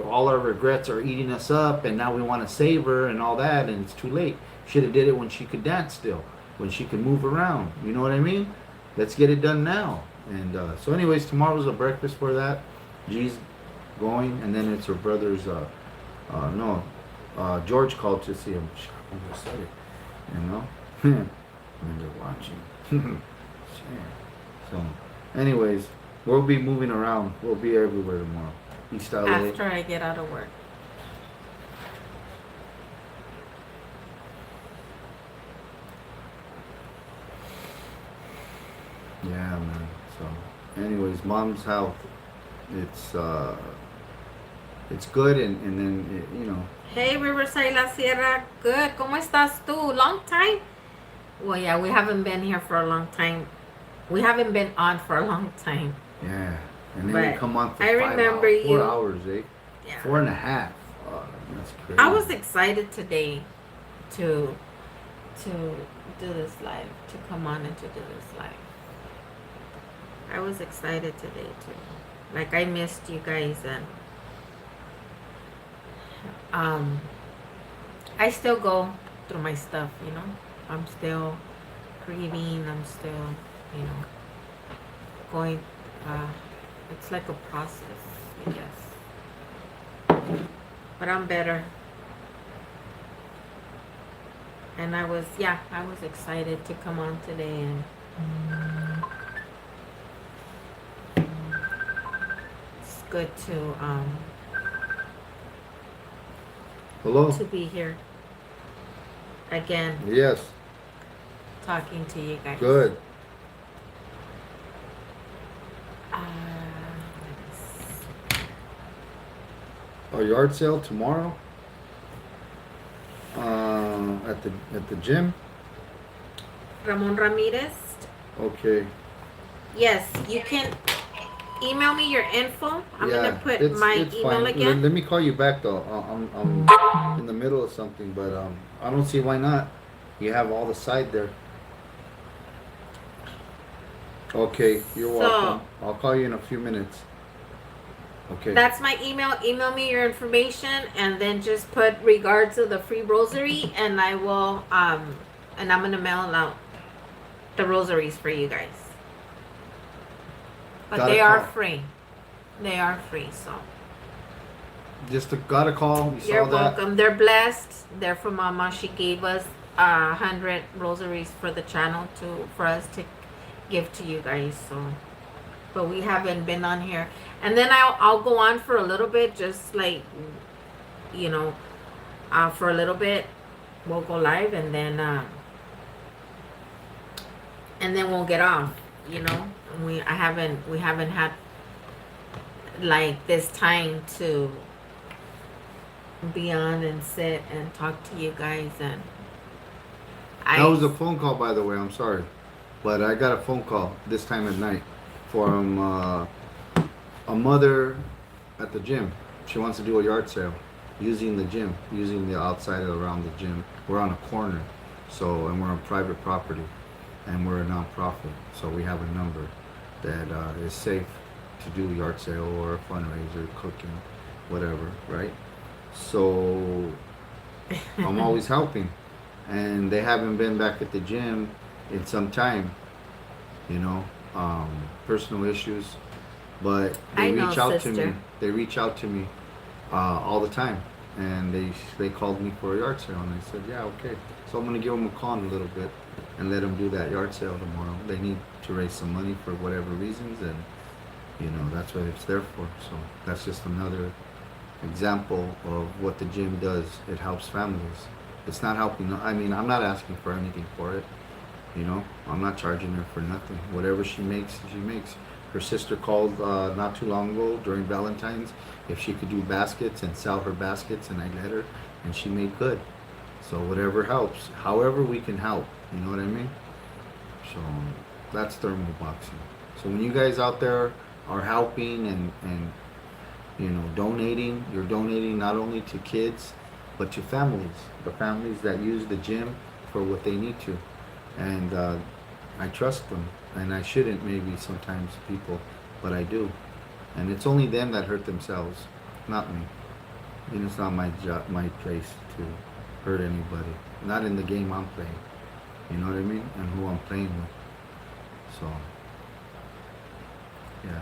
Speaker 2: all our regrets are eating us up, and now we want to save her and all that, and it's too late. Should have did it when she could dance still, when she could move around. You know what I mean? Let's get it done now. And so anyways, tomorrow's a breakfast for that. G's going, and then it's her brother's, George called to see him. I just said it, you know? And they're watching. So, anyways, we'll be moving around. We'll be everywhere tomorrow. East LA.
Speaker 1: After I get out of work.
Speaker 2: Yeah, man. So, anyways, mom's health, it's good, and then you know.
Speaker 1: Hey, Riverside La Sierra. Good. ¿Cómo estás tú? Long time? Well, yeah, we haven't been here for a long time. We haven't been on for a long time.
Speaker 2: Yeah, and then
Speaker 1: But
Speaker 2: we come on for
Speaker 1: I remember
Speaker 2: 4 hours, eh?
Speaker 1: Yeah.
Speaker 2: 4.5. Oh, that's crazy.
Speaker 1: I was excited today to do this live, to come on and to do this live. I was excited today too. Like, I missed you guys, and I still go through my stuff, you know. I'm still grieving. I'm still, you know, going. It's like a process, I guess. But I'm better. And I was excited to come on today, and it's good to
Speaker 2: Hello.
Speaker 1: to be here again,
Speaker 2: Yes.
Speaker 1: talking to you guys.
Speaker 2: Good. A yard sale tomorrow. At the gym.
Speaker 1: Ramon Ramirez.
Speaker 2: Okay.
Speaker 1: Yes, you can email me your info. I'm gonna put
Speaker 2: it's
Speaker 1: my email
Speaker 2: fine.
Speaker 1: again.
Speaker 2: Let me call you back though. I'm in the middle of something, but I don't see why not. You have all the side there. Okay, you're welcome. I'll call you in a few minutes. Okay.
Speaker 1: That's my email. Email me your information, and then just put regards to the free rosary, and I will and I'm gonna mail out the rosaries for you guys. But
Speaker 2: Got
Speaker 1: they
Speaker 2: a
Speaker 1: are
Speaker 2: call.
Speaker 1: free. They are free, so
Speaker 2: just got a call. We
Speaker 1: You're
Speaker 2: saw that.
Speaker 1: welcome. They're blessed. They're from Mama. She gave us 100 rosaries for the channel for us to give to you guys. So, but we haven't been on here, and then I'll go on for a little bit, just like, you know, for a little bit, we'll go live, and then we'll get off. You know, we haven't had like this time to be on and sit and talk to you guys, and
Speaker 2: That was a phone call, by the way. I'm sorry, but I got a phone call this time at night from a mother at the gym. She wants to do a yard sale using the gym, using the outside around the gym. We're on a corner, and we're on private property, and we're a nonprofit, so we have a number that is safe to do a yard sale or a fundraiser, cooking, whatever, right? So I'm always helping, and they haven't been back at the gym in some time, you know, personal issues, but they reach out to me. They reach out to me all the time, and they called me for a yard sale, and I said, yeah, okay. So I'm gonna give them a call in a little bit and let them do that yard sale tomorrow. They need to raise some money for whatever reasons, and you know that's what it's there for. So that's just another example of what the gym does. It helps families. It's not helping. I mean, I'm not asking for anything for it. You know, I'm not charging her for nothing. Whatever she makes, she makes. Her sister called not too long ago during Valentine's if she could do baskets and sell her baskets, and I let her, and she made good. So whatever helps, however we can help, you know what I mean? So that's thermal boxing. So when you guys out there are helping and you know, donating, you're donating not only to kids, but to families, the families that use the gym for what they need to. And I trust them, and I shouldn't maybe sometimes people, but I do. And it's only them that hurt themselves, not me. And it's not my job, my place to hurt anybody. Not in the game I'm playing. You know what I mean? And who I'm playing with. So, yeah.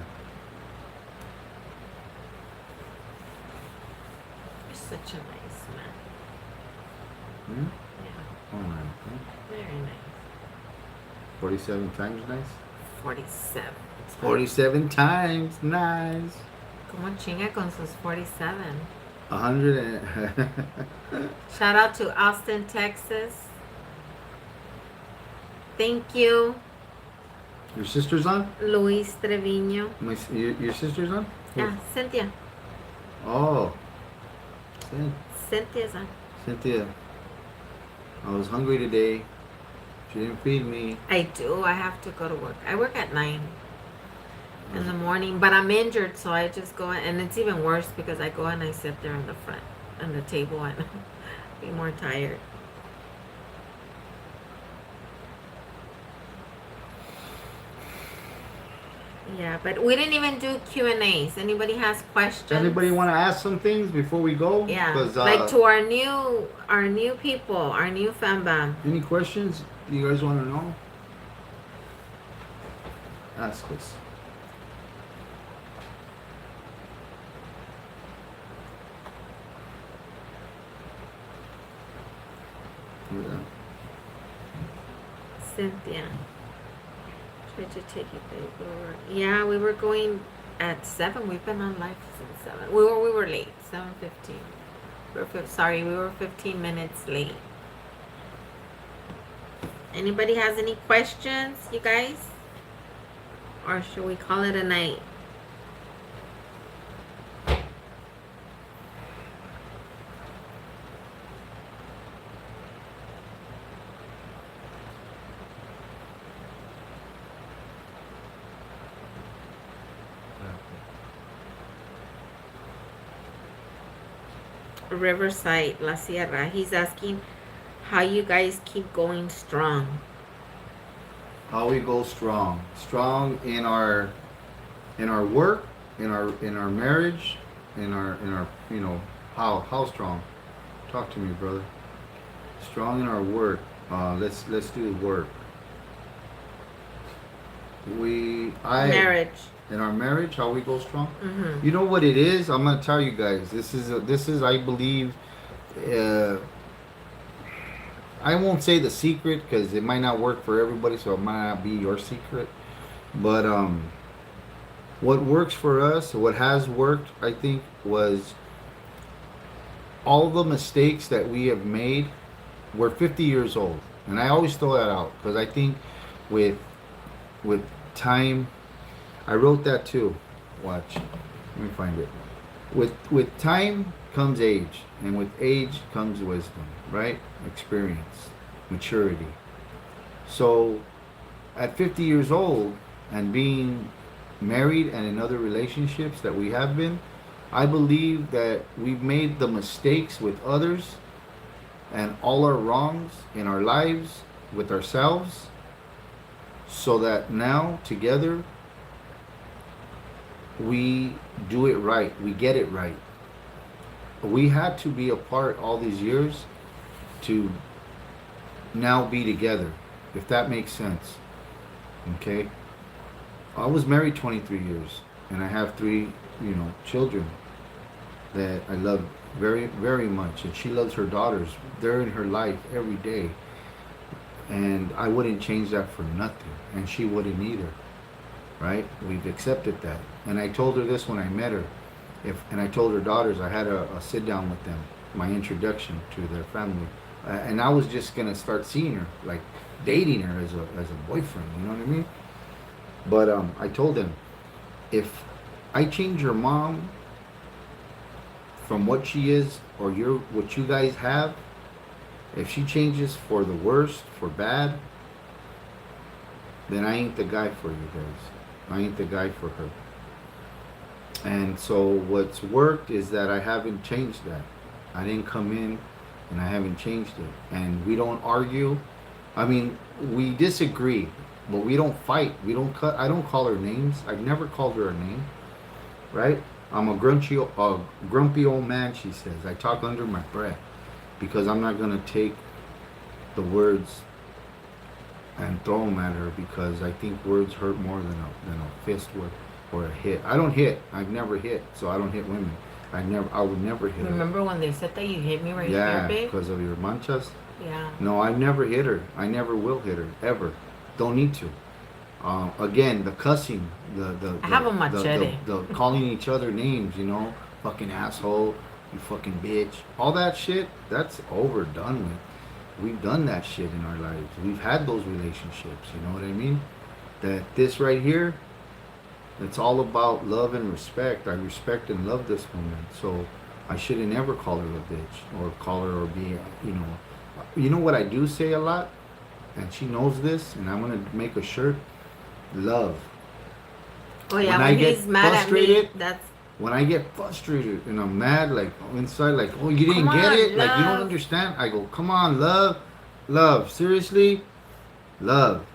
Speaker 1: You're such a nice man.
Speaker 2: Hmm?
Speaker 1: Yeah,
Speaker 2: Oh, man.
Speaker 1: very nice.
Speaker 2: 47 times nice?
Speaker 1: 47.
Speaker 2: 47 times nice.
Speaker 1: Como chinga con sus 47.
Speaker 2: 100 and...
Speaker 1: Shout out to Austin, Texas. Thank you,
Speaker 2: Your sister's on?
Speaker 1: Luis Trevino.
Speaker 2: Your sister's on?
Speaker 1: Yeah, Cynthia.
Speaker 2: Oh.
Speaker 1: Cynthia's on.
Speaker 2: Cynthia. I was hungry today. She didn't feed me.
Speaker 1: I do. I have to go to work. I work at 9 in the morning, but I'm injured, so I just go in, and it's even worse because I go and I sit there in the front on the table and be more tired. Yeah, but we didn't even do Q&As. Anybody has questions?
Speaker 2: Anybody want to ask some things before we go?
Speaker 1: Yeah,
Speaker 2: 'Cause,
Speaker 1: like to our new people, our new Fambam.
Speaker 2: any questions you guys want to know? Ask us. Yeah.
Speaker 1: Cynthia. Tried to take it over. Yeah, we were going at 7. We've been on live since 7. We were late. 7:15. We were 15 minutes late. Anybody has any questions, you guys? Or should we call it a night? Riverside, La Sierra. He's asking how you guys keep going strong.
Speaker 2: How we go strong in our work, in our marriage, in our you know, how strong. Talk to me, brother. Strong in our work. Let's do work. Marriage. in our marriage, how we go strong.
Speaker 1: Mm-hmm.
Speaker 2: You know what it is? I'm gonna tell you guys. This is I believe. Uh, I won't say the secret because it might not work for everybody, so it might not be your secret. But what works for us, what has worked, I think, was all the mistakes that we have made. We're 50 years old, and I always throw that out because I think with time, I wrote that too. Watch, let me find it. With time comes age, and with age comes wisdom, right? Experience, maturity. So, at 50 years old and being married and in other relationships that we have been, I believe that we've made the mistakes with others and all our wrongs in our lives with ourselves, so that now together we do it right, we get it right. We had to be apart all these years to now be together, if that makes sense. Okay? I was married 23 years and I have 3, children that I love very, very much, and she loves her daughters. They're in her life every day, and I wouldn't change that for nothing, and she wouldn't either. Right? We've accepted that, and I told her this when I met her. And I told her daughters, I had a sit down with them, my introduction to their family, and I was just gonna start seeing her, like dating her as a boyfriend. You know what I mean? But I told them, if I change your mom from what she is or what you guys have, if she changes for the worst, for bad, then I ain't the guy for you guys. I ain't the guy for her. And so what's worked is that I haven't changed that. I didn't come in and I haven't changed it. And we don't argue. I mean, we disagree, but we don't fight. We don't cut. I don't call her names. I've never called her a name. Right? I'm a grumpy old man, she says. I talk under my breath because I'm not going to take the words and throw them at her, because I think words hurt more than a fist would, or a hit. I don't hit. I've never hit, so I don't hit women. I would never hit her.
Speaker 1: Remember when they said that you hit me right
Speaker 2: Yeah,
Speaker 1: here, babe?
Speaker 2: because of your manchas.
Speaker 1: Yeah.
Speaker 2: No, I've never hit her. I never will hit her, ever. Don't need to. Again, the cussing,
Speaker 1: I have a machete.
Speaker 2: the calling each other names, fucking asshole, you fucking bitch, all that shit, that's over, done with. We've done that shit in our lives. We've had those relationships, you know what I mean? That this right here, it's all about love and respect. I respect and love this woman, so I shouldn't ever call her a bitch or call her or be, You know what I do say a lot, and she knows this, and I'm gonna make a shirt. Love.
Speaker 1: Oh yeah,
Speaker 2: when I
Speaker 1: he's
Speaker 2: get
Speaker 1: mad
Speaker 2: frustrated,
Speaker 1: at me, that's
Speaker 2: when I get frustrated and I'm mad, like inside, like, oh, you didn't get it, like you don't understand. I go, come on, love, seriously, love.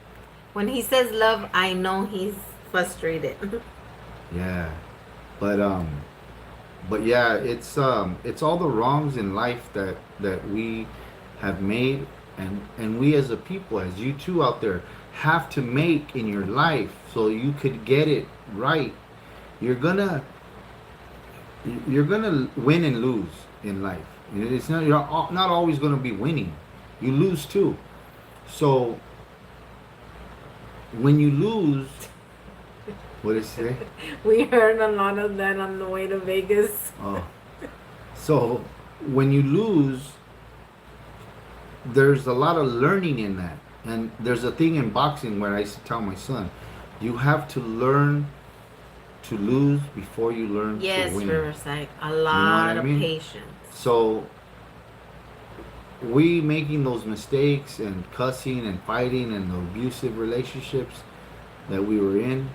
Speaker 1: when he says love, I know he's frustrated.
Speaker 2: Yeah, but yeah, it's all the wrongs in life that we have made, and we as a people, as you two out there, have to make in your life so you could get it right. You're gonna win and lose in life. It's not, you're not always gonna be winning. You lose too. So when you lose, what did it say?
Speaker 1: We heard a lot of that on the way to Vegas.
Speaker 2: Oh. So when you lose, there's a lot of learning in that. And there's a thing in boxing where I used to tell my son, you have to learn to lose before you learn to win.
Speaker 1: Yes, Riverside. A lot of patience.
Speaker 2: So we making those mistakes and cussing and fighting and the abusive relationships that we were in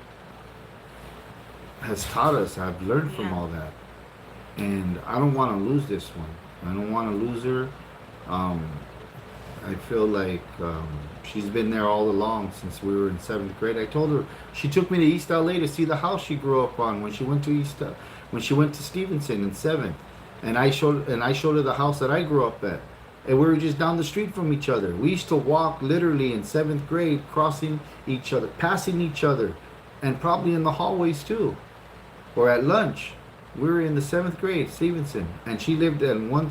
Speaker 2: has taught us. I've learned from all that. And I don't want to lose this one. I don't want to lose her. I feel like she's been there all along since we were in 7th grade. I told her, she took me to East LA to see the house she grew up on when she went to Stevenson in 7th, and I showed her the house that I grew up at, and we were just down the street from each other. We used to walk literally in 7th grade, crossing each other, passing each other, and probably in the hallways too, or at lunch. We were in the 7th grade, Stevenson, and she lived in one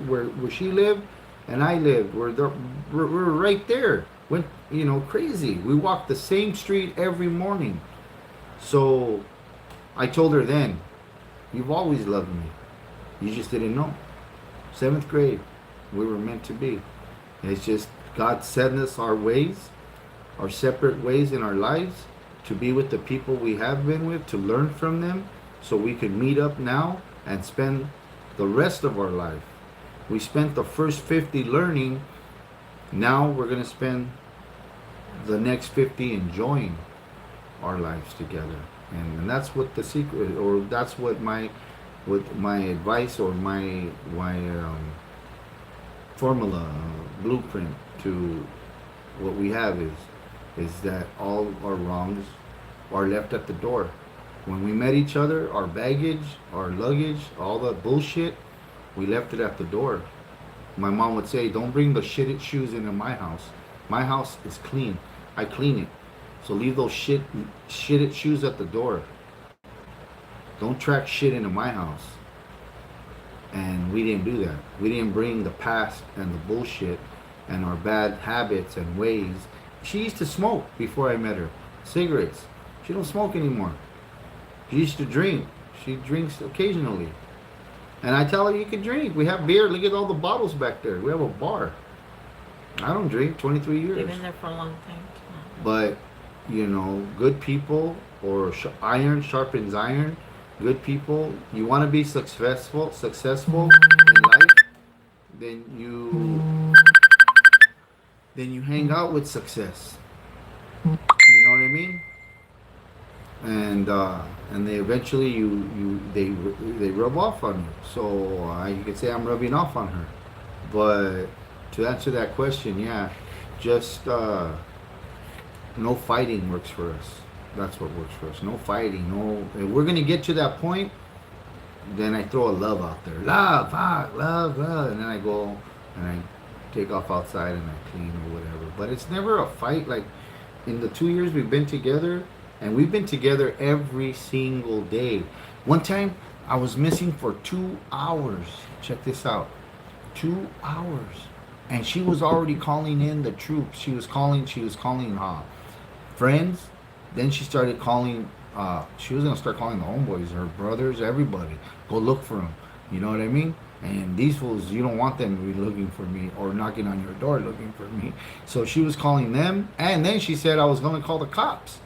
Speaker 2: where she lived, and I lived. We're right there. Went crazy. We walked the same street every morning. So I told her then, "You've always loved me. You just didn't know." 7th grade, we were meant to be. It's just God sent us our ways, our separate ways in our lives, to be with the people we have been with, to learn from them, so we could meet up now and spend the rest of our life. We spent the first 50 learning. Now we're going to spend the next 50 enjoying our lives together. And that's what the secret, or that's what my advice, or my formula, blueprint to what we have is that all our wrongs are left at the door. When we met each other, our baggage, our luggage, all the bullshit, we left it at the door. My mom would say, "Don't bring the shitted shoes into my house. My house is clean. I clean it. So leave those shitted shoes at the door. Don't track shit into my house." And we didn't do that. We didn't bring the past and the bullshit and our bad habits and ways. She used to smoke before I met her. Cigarettes. She don't smoke anymore. She used to drink. She drinks occasionally. And I tell her, "You can drink. We have beer. Look at all the bottles back there. We have a bar." I don't drink, 23 years.
Speaker 1: You've been there for a long time.
Speaker 2: But, good people, or iron sharpens iron. Good people. You want to be successful in life, then you hang out with success. You know what I mean? And they eventually they rub off on you. So you could say I'm rubbing off on her. But to answer that question, yeah, just no fighting works for us. That's what works for us. No fighting. No. If we're gonna get to that point, then I throw a love out there. Love, love, and then I go and I take off outside and I clean or whatever. But it's never a fight. Like in the 2 years we've been together, and we've been together every single day. One time I was missing for 2 hours. Check this out. 2 hours. And she was already calling in the troops. She was calling friends. Then she started calling, she was going to start calling the homeboys, her brothers, everybody. Go look for them. You know what I mean? And these fools, you don't want them to be looking for me or knocking on your door looking for me. So she was calling them. And then she said I was going to call the cops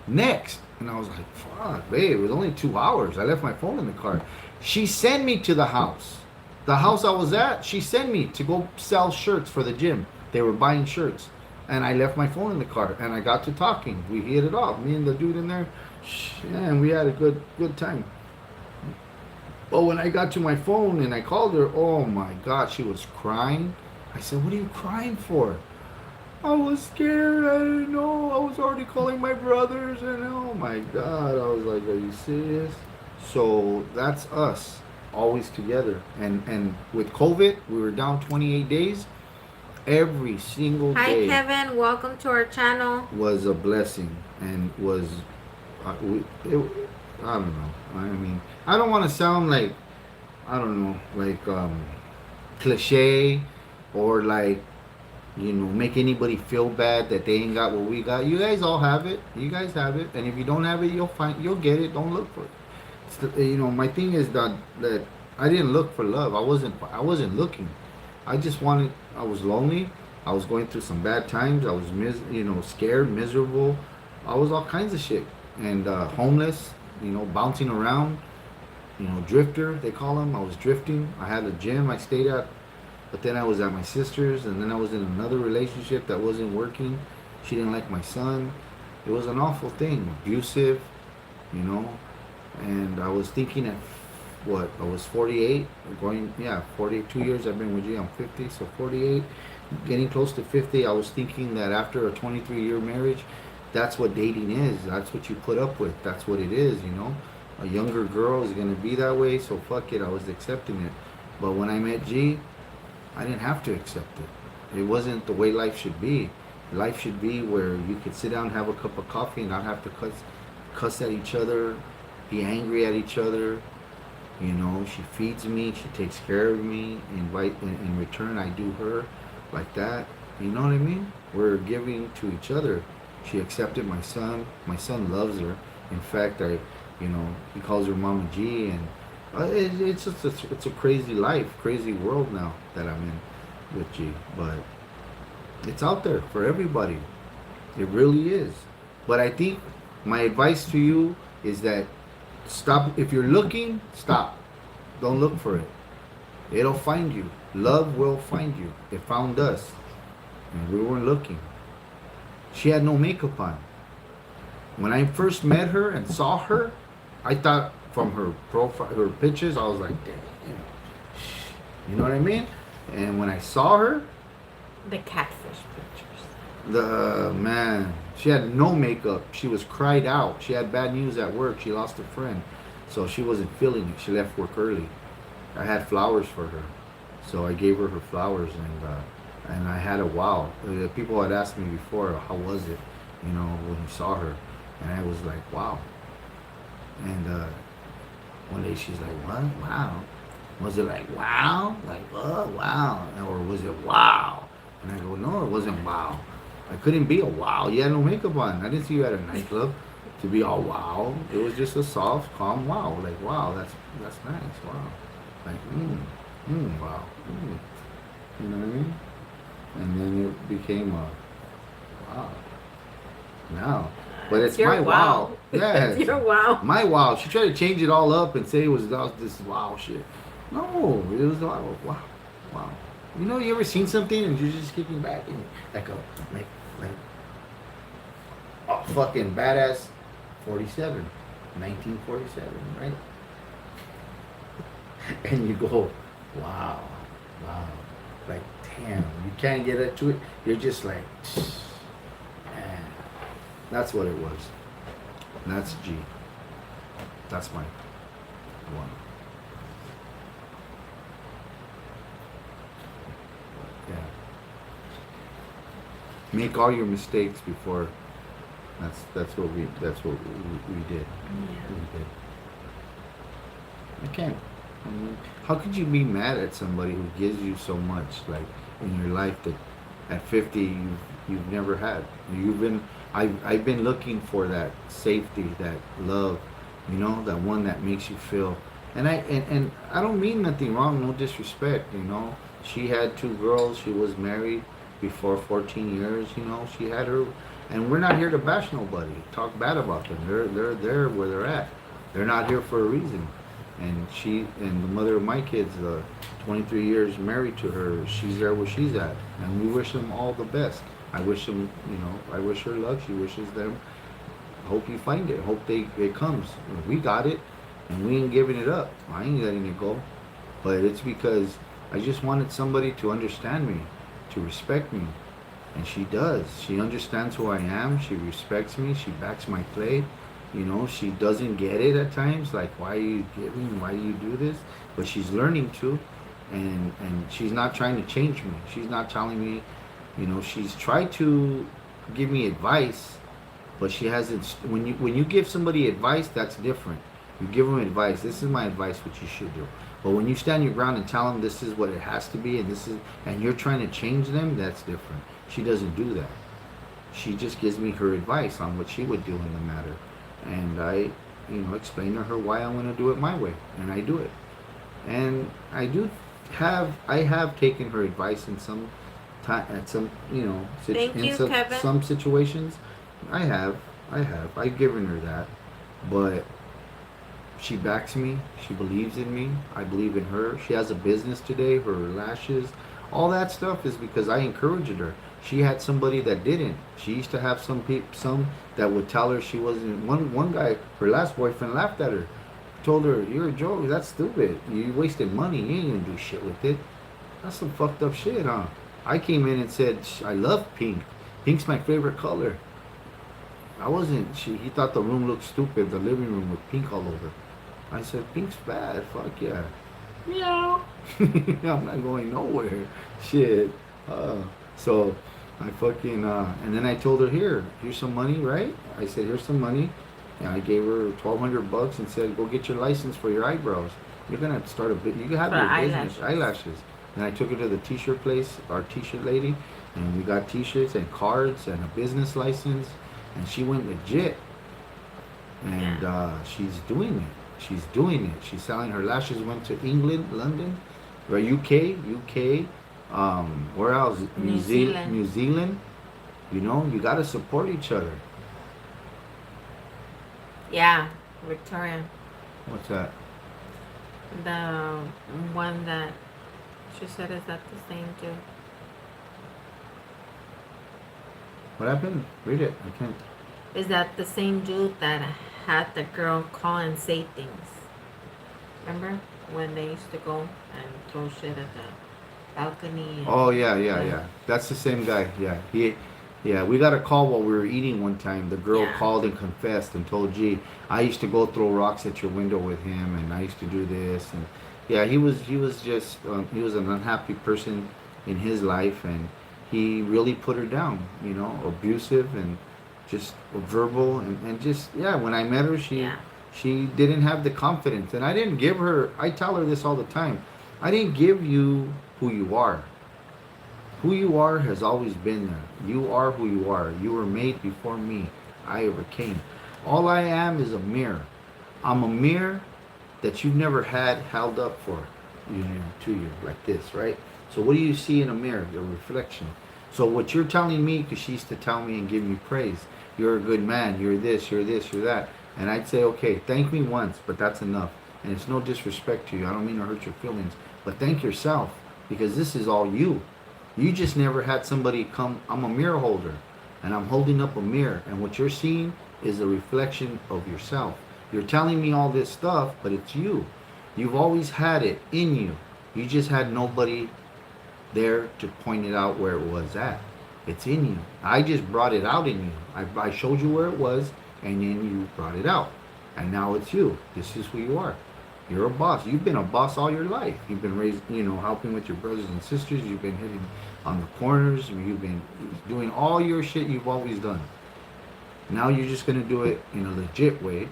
Speaker 2: next. And I was like, fuck, babe, it was only 2 hours. I left my phone in the car. She sent me to the house. The house I was at, she sent me to go sell shirts for the gym. They were buying shirts. And I left my phone in the car. And I got to talking. We hit it off. Me and the dude in there. And we had a good time. But when I got to my phone and I called her, oh my God, she was crying. I said, what are you crying for? I was scared. I didn't know. I was already calling my brothers. And oh my God. I was like, are you serious? So that's us. Always together. And with COVID, we were down 28 days. Every single day.
Speaker 1: Hi Kevin, welcome to our channel.
Speaker 2: Was a blessing, and was I don't know. I mean, I don't want to sound like, I don't know, like cliche, or like, make anybody feel bad that they ain't got what we got. You guys all have it. You guys have it, and if you don't have it, you'll get it. Don't look for it. My thing is that I didn't look for love. I wasn't looking. I just wanted. I was lonely. I was going through some bad times. I was scared, miserable. I was all kinds of shit, and homeless. Bouncing around. Drifter they call them. I was drifting. I had a gym I stayed at, but then I was at my sister's, and then I was in another relationship that wasn't working. She didn't like my son. It was an awful thing. Abusive, and I was thinking I was 48, 42 years I've been with you. I'm 50, so 48, getting close to 50. I was thinking that after a 23-year marriage, that's what dating is. That's what you put up with. That's what it is, A younger girl is going to be that way, so fuck it. I was accepting it. But when I met G, I didn't have to accept it. It wasn't the way life should be. Life should be where you could sit down and have a cup of coffee and not have to cuss at each other, be angry at each other. You know, she feeds me, she takes care of me. In return, I do her like that. You know what I mean? We're giving to each other. She accepted my son. My son loves her. In fact, he calls her Mama G, and it's just it's a crazy life, crazy world now that I'm in with G. But it's out there for everybody. It really is. But I think my advice to you is that stop. If you're looking, stop. Don't look for it. It'll find you. Love will find you. It found us. And we weren't looking. She had no makeup on. When I first met her and saw her, I thought from her profile, her pictures, I was like, damn. You know what I mean? And when I saw her,
Speaker 1: The catfish pictures.
Speaker 2: man, she had no makeup. She was cried out. She had bad news at work. She lost a friend. So she wasn't feeling it. She left work early. I had flowers for her. So I gave her flowers, and I had a wow. People had asked me before, how was it, when you saw her? And I was like, wow. And one day she's like, what? Wow. Was it like, wow? Like, oh, wow. Or was it wow? And I go, no, it wasn't wow. I couldn't be a wow. You had no makeup on. I didn't see you at a nightclub to be all wow. It was just a soft, calm wow. Like, wow, that's nice. Wow. Like, wow. You know what I mean? And then it became a wow. Now. But it's
Speaker 1: your
Speaker 2: my wow. Yeah.
Speaker 1: It's your wow.
Speaker 2: My wow. She tried to change it all up and say it was this wow shit. No, it was wow. Wow. You ever seen something and you're just kicking back and like a fucking badass 1947, right? And you go, wow. Like, damn, you can't get into it. You're just like, man. That's what it was. And that's G. That's my one. Yeah. Make all your mistakes before. That's what we did.
Speaker 1: Yeah.
Speaker 2: We did. I can't. I mean, how could you be mad at somebody who gives you so much, like in your life that at 50 you've never had? I've been looking for that safety, that love, that one that makes you feel. And I don't mean nothing wrong, no disrespect, She had 2 girls. She was married before 14 years, She had her, and we're not here to bash nobody, talk bad about them. They're there where they're at. They're not here for a reason. And the mother of my kids, 23 years married to her, she's there where she's at, and we wish them all the best. I wish them, I wish her luck. She wishes them. I hope you find it. I hope it comes. We got it, and we ain't giving it up. I ain't letting it go. But it's because I just wanted somebody to understand me, to respect me, and she does. She understands who I am. She respects me. She backs my play. She doesn't get it at times, like, why are you giving? Why do you do this? But she's learning to, and she's not trying to change me. She's not telling me. She's tried to give me advice, but she hasn't. When you give somebody advice, that's different. You give them advice. This is my advice, what you should do. But when you stand your ground and tell them this is what it has to be, and you're trying to change them, that's different. She doesn't do that. She just gives me her advice on what she would do in the matter, and I, explain to her why I want to do it my way, and I do it. And I have taken her advice in some. At some, some situations, I have. I've given her that, but she backs me. She believes in me. I believe in her. She has a business today. Her lashes, all that stuff is because I encouraged her. She had somebody that didn't. She used to have some that would tell her she wasn't. One guy, her last boyfriend, laughed at her, told her, "You're a joke. That's stupid. You wasted money. You ain't gonna do shit with it." That's some fucked up shit, huh? I came in and said, I love pink. Pink's my favorite color. He thought the room looked stupid, the living room with pink all over. I said, pink's bad, fuck yeah. Meow. I'm not going nowhere. Shit. So I fucking, and then I told her, here's some money, right? I said, here's some money. And I gave her $1,200 and said, "Go get your license for your eyebrows. You're gonna start a bit. You can have
Speaker 1: For
Speaker 2: your business,
Speaker 1: eyelashes.
Speaker 2: eyelashes." And I took her to the T-shirt place, our T-shirt lady, and we got T-shirts and cards and a business license, and she went legit. And she's doing it. She's doing it. She's selling her lashes. Went to England, London, or UK. Where else?
Speaker 1: New Zealand.
Speaker 2: New Zealand. You know, you gotta support each other.
Speaker 1: Yeah, Victoria.
Speaker 2: What's that?
Speaker 1: The one that she said, is that the same too?
Speaker 2: What happened? Read it. I can't.
Speaker 1: Is that the same dude that had the girl call and say things? Remember when they used to go and throw shit at the balcony? And
Speaker 2: Oh yeah. That's the same guy. Yeah. We got a call while we were eating one time. The girl
Speaker 1: Yeah.
Speaker 2: called and confessed and told G, I used to go throw rocks at your window with him, and I used to do this, and yeah, he was just he was an unhappy person in his life, and he really put her down. You know, abusive and just verbal and just when I met her, she didn't have the confidence, and I didn't give her. I tell her this all the time. I didn't give you who you are. Who you are has always been there. You are who you are. You were made before me. I overcame. All I am is a mirror. I'm a mirror that you've never had held up for to you like this, right? So what do you see in a mirror? Your reflection. So what you're telling me, because she used to tell me and give me praise, you're a good man, you're this, you're that. And I'd say, okay, thank me once, but that's enough. And it's no disrespect to you. I don't mean to hurt your feelings, but thank yourself, because this is all you. You just never had somebody come. I'm a mirror holder, and I'm holding up a mirror, and what you're seeing is a reflection of yourself. You're telling me all this stuff, but it's you. You've always had it in you. You just had nobody there to point it out where it was at. It's in you. I just brought it out in you. I showed you where it was, and then you brought it out. And now it's you. This is who you are. You're a boss. You've been a boss all your life. You've been raised, helping with your brothers and sisters. You've been hitting on the corners. You've been doing all your shit you've always done. Now you're just going to do it in a legit way,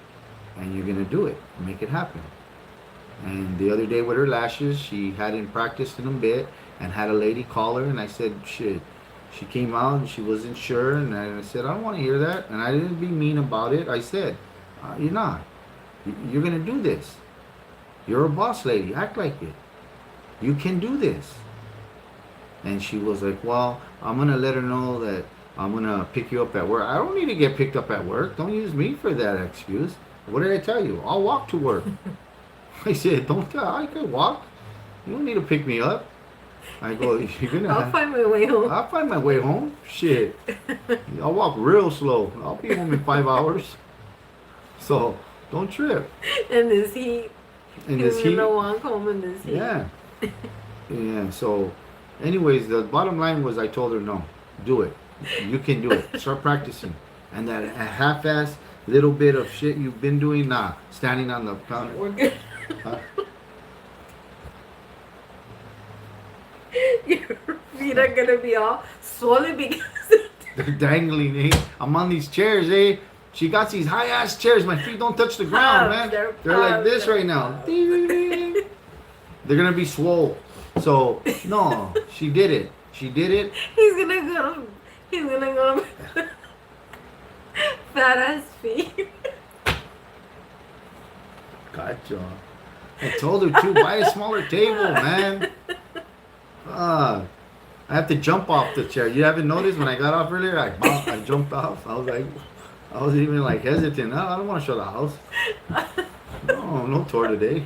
Speaker 2: and you're going to do it. Make it happen. And the other day with her lashes, she hadn't practiced in a bit, and had a lady call her, and I said, shit. She came out and she wasn't sure, and I said, I don't want to hear that. And I didn't be mean about it. I said, you're not. You're going to do this. You're a boss lady. Act like it. You can do this. And she was like, well, I'm going to let her know that I'm going to pick you up at work. I don't need to get picked up at work. Don't use me for that excuse. What did I tell you? I'll walk to work. I said, I can walk. You don't need to pick me up. I go, you're going to
Speaker 1: I'll find my way home.
Speaker 2: I'll find my way home. Shit. I'll walk real slow. I'll be home in 5 hours. So, don't trip.
Speaker 1: In this heat.
Speaker 2: In
Speaker 1: He's
Speaker 2: this heat.
Speaker 1: gonna walk home in this heat.
Speaker 2: Yeah. Yeah. So, anyways, the bottom line was I told her, no, do it. You can do it. Start practicing. And that half-ass little bit of shit you've been doing, standing on the counter.
Speaker 1: We're good.
Speaker 2: Huh?
Speaker 1: Your feet are gonna be all swollen because
Speaker 2: They're dangling, eh? I'm on these chairs, eh? She got these high-ass chairs. My feet don't touch the ground, man. They're like this right now. They're gonna be swole. So, no, she did it. She did it.
Speaker 1: he's gonna go fat ass feet.
Speaker 2: Gotcha. I told her to buy a smaller table, man. I have to jump off the chair. You haven't noticed when I got off earlier? I jumped off. I was even like hesitant. No, I don't want to show the house. No tour today.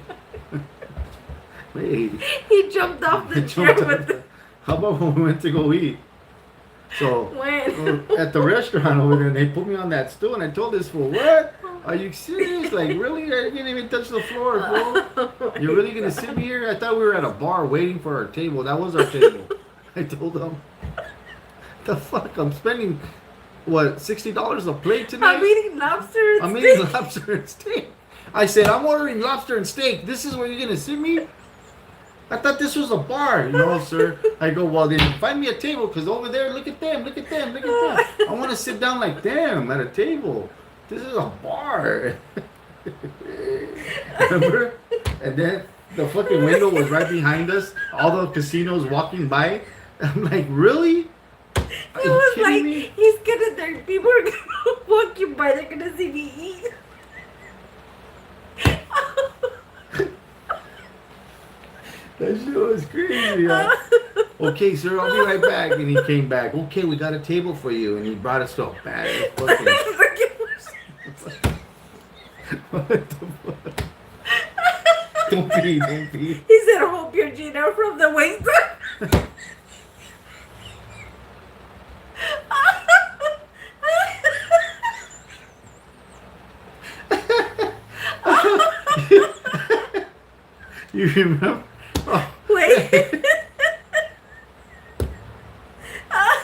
Speaker 2: Wait.
Speaker 1: He jumped off the chair with the
Speaker 2: How about when we went to go eat? So
Speaker 1: when?
Speaker 2: at the restaurant over there, they put me on that stool, and I told this fool, "What? Are you serious? Like really? I didn't even touch the floor, fool. You're really gonna sit me here? I thought we were at a bar waiting for our table. That was our table." I told them, "The fuck? I'm spending what $60 a plate tonight?
Speaker 1: I'm eating lobster and
Speaker 2: I'm
Speaker 1: steak.
Speaker 2: eating lobster and steak." I said, "I'm ordering lobster and steak. This is where you're gonna sit me? I thought this was a bar, sir." I go, "Well, then find me a table, because over there, look at them. I want to sit down like them at a table. This is a bar. Remember? And then the fucking window was right behind us. All the casinos walking by. I'm like, really? Are
Speaker 1: It
Speaker 2: you
Speaker 1: was
Speaker 2: kidding
Speaker 1: like,
Speaker 2: me?
Speaker 1: he's gonna, there, people are gonna walk you by, they're gonna see me eat.
Speaker 2: That shit was crazy. Yeah. Okay, sir, I'll be right back. And he came back. Okay, we got a table for you. And he brought us to a bad fucking. What the fuck? Don't be, don't be.
Speaker 1: He said, hope you're Gina from the waist.
Speaker 2: You remember? Oh.
Speaker 1: Wait. Oh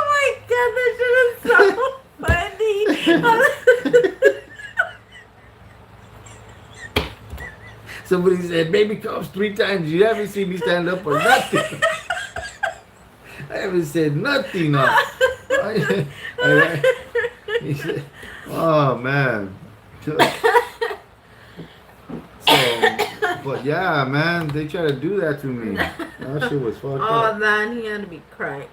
Speaker 1: my god, that shit is so funny.
Speaker 2: Somebody said, baby comes 3 times. You haven't seen me stand up or nothing. I haven't said nothing. He said, oh, man. So, but yeah, man, they try to do that to me. That shit was fucked
Speaker 1: Oh
Speaker 2: up.
Speaker 1: man, he had to be crying.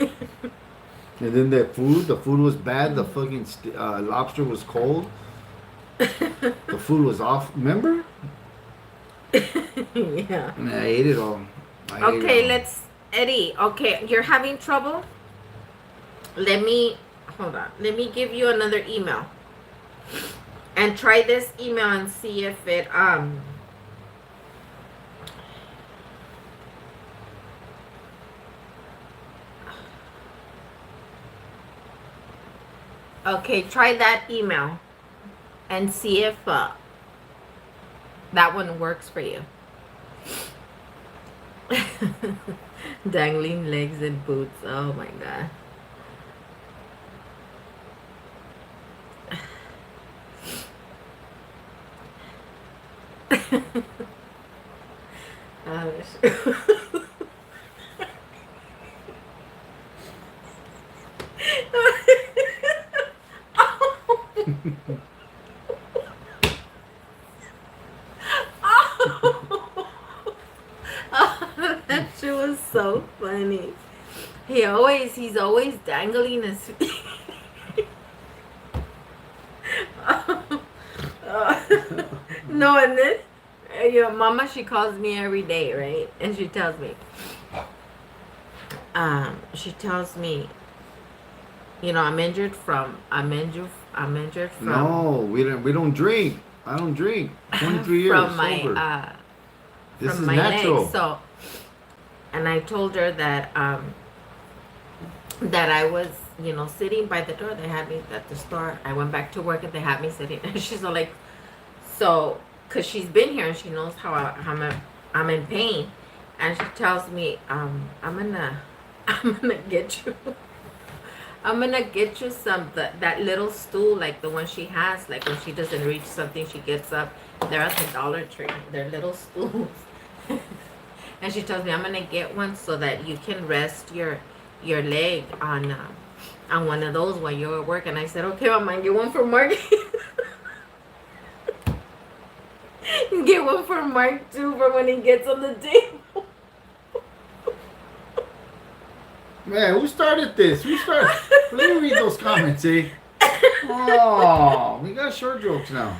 Speaker 2: And then the food was bad. The fucking lobster was cold. The food was off. Remember?
Speaker 1: Yeah.
Speaker 2: And I ate it all.
Speaker 1: Okay, let's, Eddie. Okay, you're having trouble. Hold on. Let me give you another email. And try this email and see if it Okay, try that email and see if that one works for you. Dangling legs and boots. Oh my god. Oh, that shit was so funny. He's always dangling his feet. No, and then Mama, she calls me every day, right? And she tells me, I'm injured from.
Speaker 2: No, we don't drink. I don't drink. 23 years
Speaker 1: from my
Speaker 2: sober. This
Speaker 1: from
Speaker 2: is
Speaker 1: my
Speaker 2: natural.
Speaker 1: legs. So, and I told her that that I was, sitting by the door. They had me at the store. I went back to work and they had me sitting. And she's all like, so, cause she's been here and she knows how I'm in pain, and she tells me, I'm gonna get you. I'm gonna get you some that little stool, like the one she has, like when she doesn't reach something, she gets up. They're at the Dollar Tree. They're little stools. And she tells me, I'm gonna get one so that you can rest your leg on one of those while you're at work. And I said, okay, Mama, get one for Mark. Get one for Mark too, for when he gets on the table.
Speaker 2: Man, who started this? Let me read those comments, eh? Oh, we got short jokes now.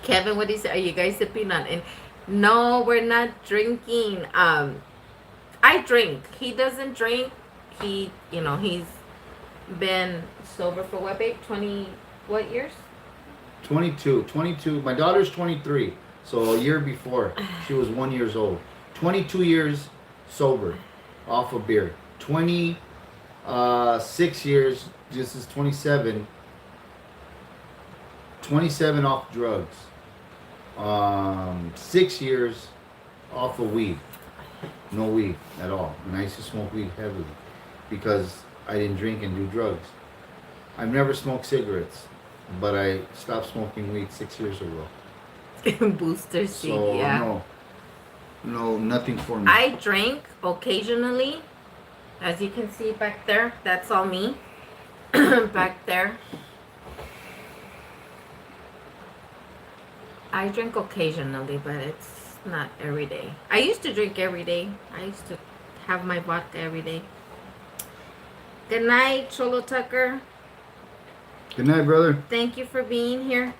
Speaker 1: Kevin, what is it? Are you guys sipping on? And no, we're not drinking. I drink. He doesn't drink. He's been sober for what, babe? 20 what years?
Speaker 2: 22. My daughter's 23, so a year before she was 1 year old. 22 years sober, off of beer. 26 years. This is 27. 27 off drugs. 6 years off of weed. No weed at all. And I used to smoke weed heavily because I didn't drink and do drugs. I've never smoked cigarettes, but I stopped smoking weed 6 years ago.
Speaker 1: Booster seed,
Speaker 2: So
Speaker 1: yeah.
Speaker 2: no. No, nothing for me.
Speaker 1: I drink occasionally. As you can see back there, that's all me. Back there. I drink occasionally, but it's not every day. I used to drink every day. I used to have my vodka every day. Good night, Cholo Tucker.
Speaker 2: Good night, brother.
Speaker 1: Thank you for being here.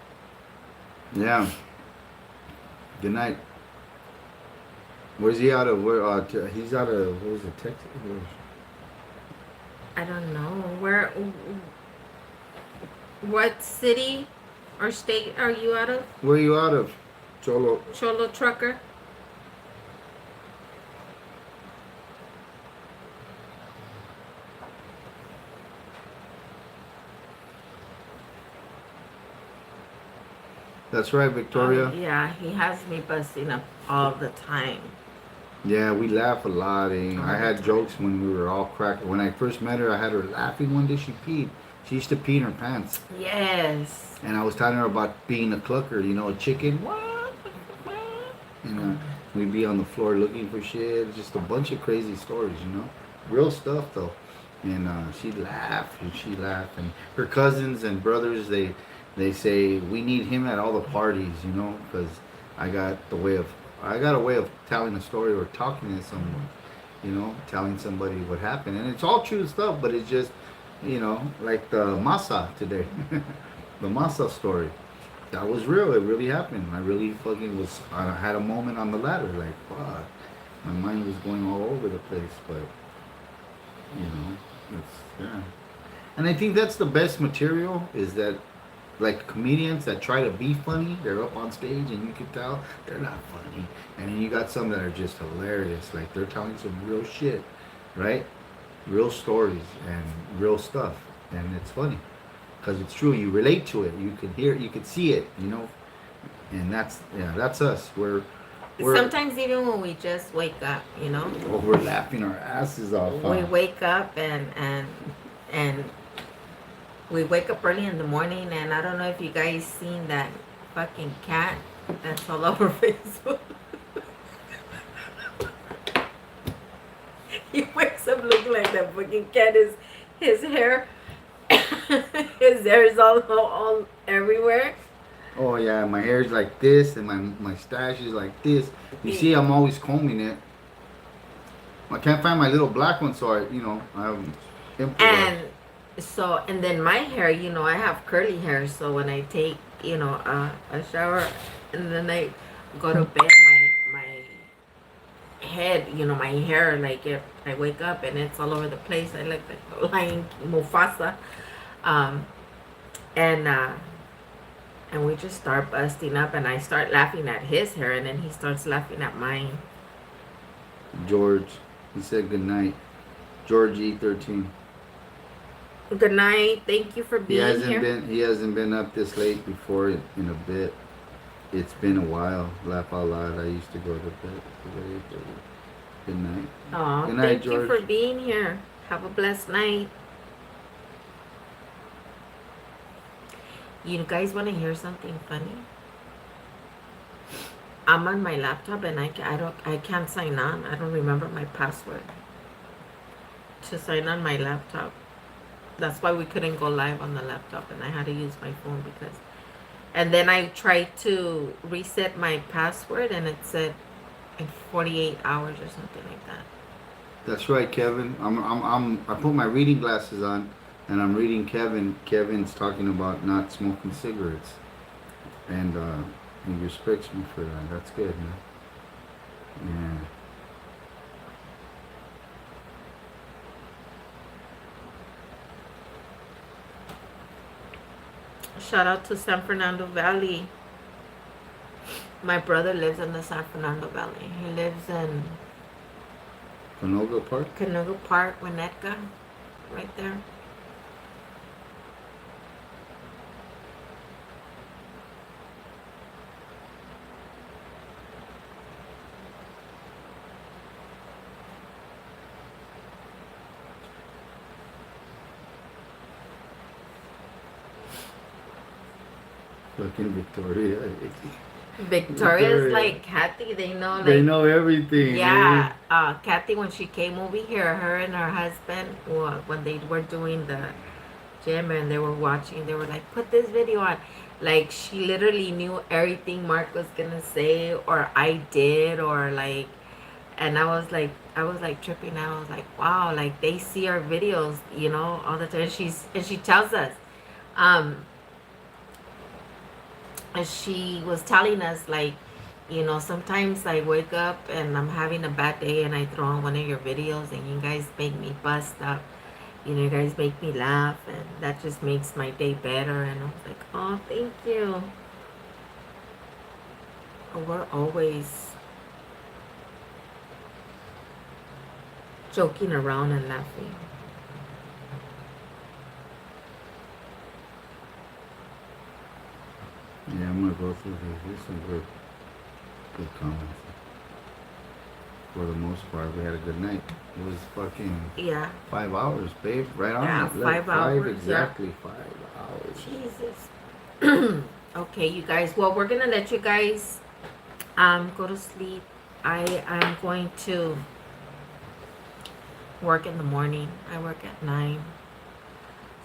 Speaker 2: Yeah. Good night. Where's he out of? Where? He's out of. What was it? Texas.
Speaker 1: I don't know. Where? What city or state are you out of?
Speaker 2: Where are you out of? Cholo.
Speaker 1: Cholo Trucker.
Speaker 2: That's right, Victoria.
Speaker 1: Yeah, he has me busting up all the time.
Speaker 2: Yeah, we laugh a lot. I had jokes when we were all cracked. When I first met her, I had her laughing one day. She peed. She used to pee in her pants.
Speaker 1: Yes.
Speaker 2: And I was telling her about being a clucker, you know, a chicken. What? You know, we'd be on the floor looking for shit. Just a bunch of crazy stories, you know. Real stuff, though. And she'd laugh, and she'd laugh. And her cousins and brothers, they say, we need him at all the parties, you know, because I got a way of telling a story or talking to someone, you know, telling somebody what happened. And it's all true stuff, but it's just, you know, like the masa today. The masa story. That was real. It really happened. I really fucking I had a moment on the ladder. Like, fuck. My mind was going all over the place, but, you know, yeah. And I think that's the best material is that, like comedians that try to be funny, they're up on stage and you can tell they're not funny. And then you got some that are just hilarious, like they're telling some real shit, right? Real stories and real stuff, and it's funny because it's true. You relate to it, you can hear it, you can see it, you know. And that's us. We're
Speaker 1: Sometimes even when we just wake up, you know.
Speaker 2: we're laughing our asses off.
Speaker 1: We wake up and we wake up early in the morning, and I don't know if you guys seen that fucking cat that's all over Facebook. He wakes up looking like that fucking cat. His hair, his hair is all everywhere.
Speaker 2: Oh yeah, my hair's like this, and my stash is like this. You see, I'm always combing it. I can't find my little black one, so I have.
Speaker 1: And then my hair, you know, I have curly hair, so when I take, you know, a shower, and then I go to bed, my head, you know, my hair, like if I wake up and it's all over the place, I look like a lying Mufasa, and we just start busting up, and I start laughing at his hair, and then he starts laughing at mine.
Speaker 2: George, he said good night. George E13.
Speaker 1: Good night. Thank you for being here.
Speaker 2: He hasn't been up this late before in a bit. It's been a while. Laugh out loud. I used to go to bed. Good night.
Speaker 1: Oh,
Speaker 2: good night,
Speaker 1: thank
Speaker 2: George.
Speaker 1: you for being here. Have a blessed night. You guys want to hear something funny? I'm on my laptop and I can't sign on. I don't remember my password to sign on my laptop. That's why we couldn't go live on the laptop, and I had to use my phone because. And then I tried to reset my password, and it said in 48 hours or something like that.
Speaker 2: That's right, Kevin. I put my reading glasses on, and I'm reading Kevin. Kevin's talking about not smoking cigarettes, and he respects me for that. That's good, man. Yeah.
Speaker 1: Shout out to San Fernando Valley. My brother lives in the San Fernando Valley. He lives in
Speaker 2: Canoga Park?
Speaker 1: Canoga Park, Winnetka, right there.
Speaker 2: Fucking Victoria.
Speaker 1: Victoria's like Kathy. They know like
Speaker 2: They know everything.
Speaker 1: yeah. Kathy when she came over here, her and her husband, well, when they were doing the gym and they were watching, they were like, put this video on. Like she literally knew everything Mark was gonna say or I did or like, and I was like tripping out. I was like, wow, like they see our videos, you know, all the time. She tells us, and she was telling us like, you know, sometimes I wake up and I'm having a bad day and I throw on one of your videos and you guys make me bust up. You know, you guys make me laugh and that just makes my day better. And I was like, oh, thank you. We're always joking around and laughing.
Speaker 2: Yeah, I'm gonna go through here. Here's some good comments. For the most part, we had a good night. It was fucking
Speaker 1: Yeah.
Speaker 2: 5 hours, babe. Right on
Speaker 1: Yeah,
Speaker 2: it.
Speaker 1: 5 hours,
Speaker 2: Exactly, 5 hours.
Speaker 1: Jesus. Okay, you guys. Well, we're gonna let you guys go to sleep. I am going to work in the morning. I work at 9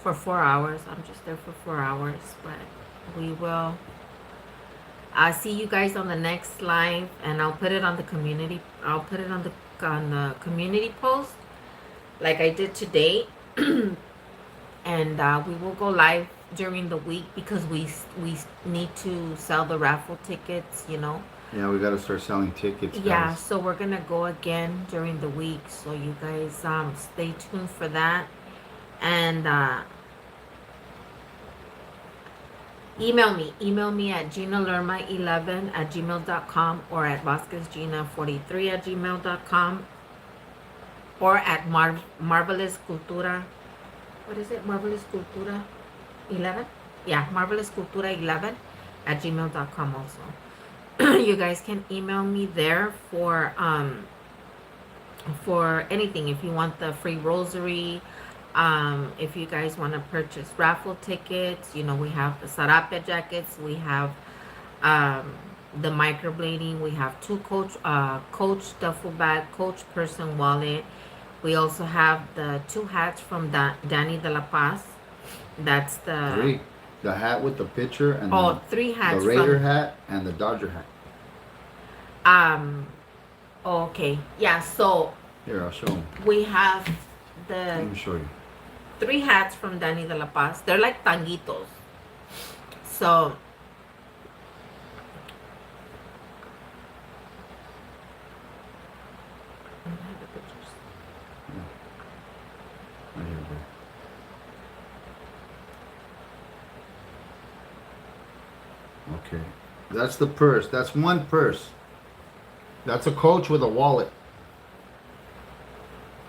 Speaker 1: for 4 hours. I'm just there for 4 hours, but we will see you guys on the next live, and I'll put it on the community. I'll put it on the community post like I did today. And we will go live during the week because we need to sell the raffle tickets, you know.
Speaker 2: Yeah, we gotta start selling tickets, guys.
Speaker 1: Yeah, so we're gonna go again during the week, so you guys stay tuned for that. And email me at ginalerma11@gmail.com or at vasquezgina43@gmail.com or at marvelous cultura. What is it? Marvelous Cultura 11? Yeah, Marvelous Cultura 11@gmail.com also. You guys can email me there for anything. If you want the free rosary, if you guys want to purchase raffle tickets, you know, we have the Sarapia jackets, we have the microblading, we have two Coach duffel bag, Coach person wallet. We also have the 2 hats from Danny de la Paz. That's the
Speaker 2: 3. The hat with the picture and
Speaker 1: 3 hats.
Speaker 2: the Raider hat and the Dodger hat.
Speaker 1: Okay. Yeah, so
Speaker 2: Here, I'll show them.
Speaker 1: we have
Speaker 2: Let
Speaker 1: the
Speaker 2: me show you.
Speaker 1: 3 hats from Danny de la Paz. They're like tanguitos. So
Speaker 2: Right here, babe. Okay. That's the purse. That's one purse. That's a Coach with a wallet.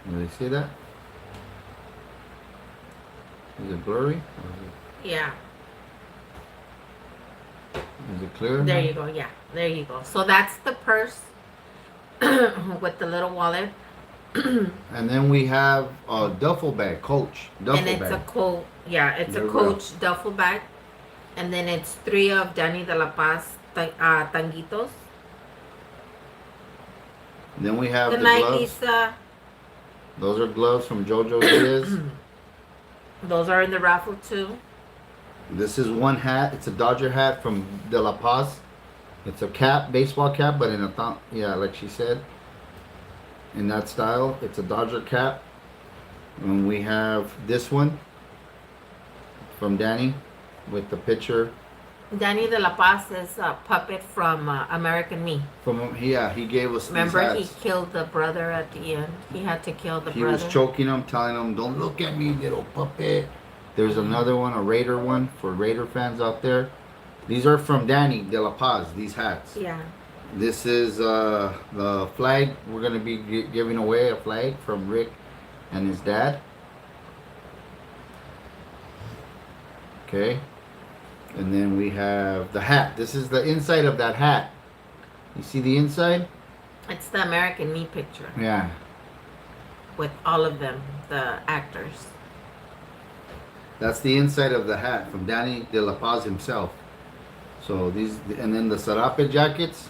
Speaker 2: Do they see that? Is it blurry? Or
Speaker 1: yeah,
Speaker 2: is it clear?
Speaker 1: there
Speaker 2: now?
Speaker 1: you go. Yeah, there you go. So that's the purse with the little wallet.
Speaker 2: And then we have a duffel bag, Coach duffel
Speaker 1: And it's
Speaker 2: bag.
Speaker 1: it's
Speaker 2: There
Speaker 1: a
Speaker 2: we go.
Speaker 1: Coach duffel bag. And then it's 3 of Danny de la Paz tanguitos.
Speaker 2: Then we have
Speaker 1: Good
Speaker 2: the
Speaker 1: night,
Speaker 2: gloves.
Speaker 1: Lisa.
Speaker 2: Those are gloves from JoJo Diaz.
Speaker 1: Those are in the raffle too.
Speaker 2: This is one hat. It's a Dodger hat from De La Paz. It's a cap, baseball cap, but in a yeah, like she said, in that style. It's a Dodger cap. And we have this one from Danny with the picture.
Speaker 1: Danny de la Paz is a puppet from American Me.
Speaker 2: From he gave us
Speaker 1: Remember, he
Speaker 2: these hats.
Speaker 1: killed the brother at the end. He had to kill the
Speaker 2: He
Speaker 1: brother.
Speaker 2: was choking him, telling him, "Don't look at me, little puppet." There's another one, a Raider one for Raider fans out there. These are from Danny de La Paz. These hats.
Speaker 1: Yeah.
Speaker 2: This is the flag. We're gonna be giving away a flag from Rick and his dad. Okay. And then we have the hat. This is the inside of that hat. You see the inside?
Speaker 1: It's the American Me picture
Speaker 2: Yeah.
Speaker 1: with all of them, the actors.
Speaker 2: That's the inside of the hat from Danny de La Paz himself. So these, and then the sarape jackets.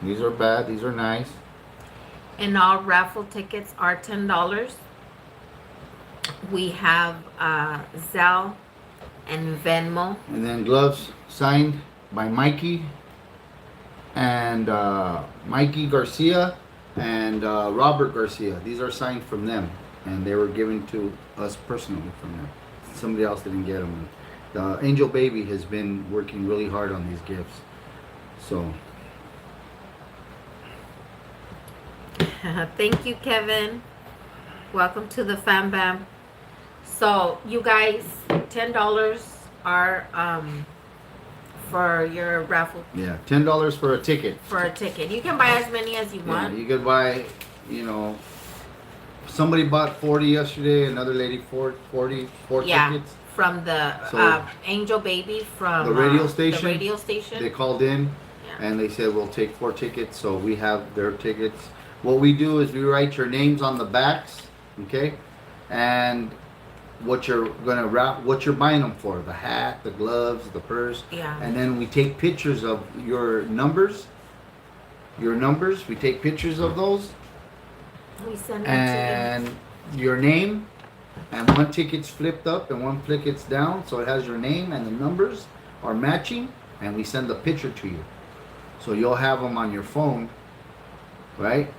Speaker 2: These are bad. These are nice.
Speaker 1: And all raffle tickets are $10. We have Zelle and Venmo.
Speaker 2: And then gloves signed by Mikey and Mikey Garcia and Robert Garcia. These are signed from them, and they were given to us personally from them. Somebody else didn't get them. The Angel Baby has been working really hard on these gifts. So
Speaker 1: Thank you, Kevin. Welcome to the Fambam. So you guys, $10 are for your raffle,
Speaker 2: yeah, $10 for a ticket.
Speaker 1: for a ticket. You can buy as many as you
Speaker 2: Yeah,
Speaker 1: want.
Speaker 2: you could buy, you know, somebody bought 40 yesterday, another lady 4
Speaker 1: Yeah,
Speaker 2: tickets.
Speaker 1: from the
Speaker 2: So-
Speaker 1: Angel Baby from
Speaker 2: The radio
Speaker 1: The
Speaker 2: station.
Speaker 1: radio station.
Speaker 2: They called in
Speaker 1: Yeah.
Speaker 2: and they said we'll take 4 tickets, so we have their tickets. What we do is we write your names on the backs, okay, and what you're gonna wrap, what you're buying them for, the hat, the gloves, the purse,
Speaker 1: Yeah.
Speaker 2: and then we take pictures of your numbers. We take pictures of those
Speaker 1: We send them
Speaker 2: and your name, and one ticket's flipped up and one ticket's down, so it has your name and the numbers are matching, and we send the picture to you, so you'll have them on your phone, right?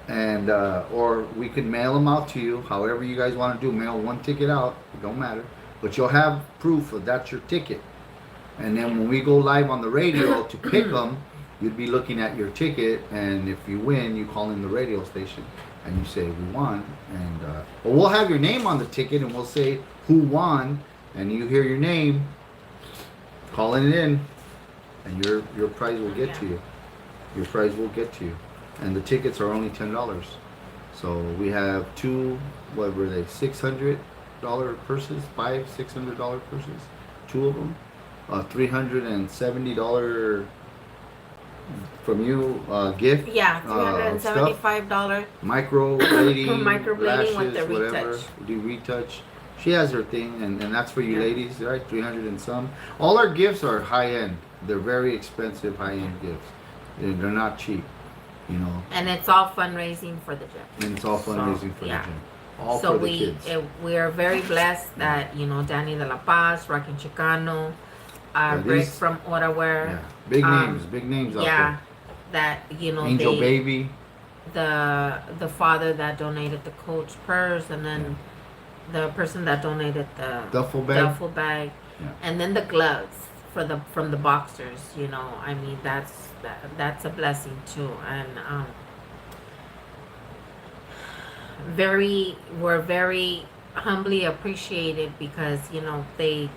Speaker 2: And or we could mail them out to you, however you guys want to do. Mail one ticket out, it don't matter, but you'll have proof of that's your ticket. And then when we go live on the radio to pick them, you'd be looking at your ticket, and if you win, you call in the radio station and you say we won, and well, we'll have your name on the ticket, and we'll say who won, and you hear your name, calling it in, and your prize will get to you. Your prize will get to you, and the tickets are only $10. So we have 2, what were they, $600 purses, $600 purses, 2 of them, $370 from you gift.
Speaker 1: Yeah,
Speaker 2: Stuff.
Speaker 1: $375.
Speaker 2: Microblading,
Speaker 1: Microblading
Speaker 2: lashes,
Speaker 1: with the
Speaker 2: whatever.
Speaker 1: retouch.
Speaker 2: We do retouch. She has her thing, and that's for you
Speaker 1: Yeah.
Speaker 2: ladies, right? 300 and some. All our gifts are high end. They're very expensive high end gifts. They're not cheap, you know.
Speaker 1: And it's all fundraising for the gym.
Speaker 2: And it's all fundraising for
Speaker 1: yeah.
Speaker 2: the gym. All
Speaker 1: So
Speaker 2: for the kids.
Speaker 1: we are very blessed that, you know, Danny de la Paz, Rockin' Chicano, Rick
Speaker 2: these-
Speaker 1: from Otaware.
Speaker 2: Yeah, big
Speaker 1: um,
Speaker 2: names out
Speaker 1: Yeah, that, you know,
Speaker 2: there. Angel Baby.
Speaker 1: the father that donated the coach purse, and then the person that donated the
Speaker 2: Duffel bag.
Speaker 1: duffel bag,
Speaker 2: Yeah.
Speaker 1: and then the gloves from the boxers. You know, I mean, that's a blessing too, and we're very humbly appreciated because, you know, they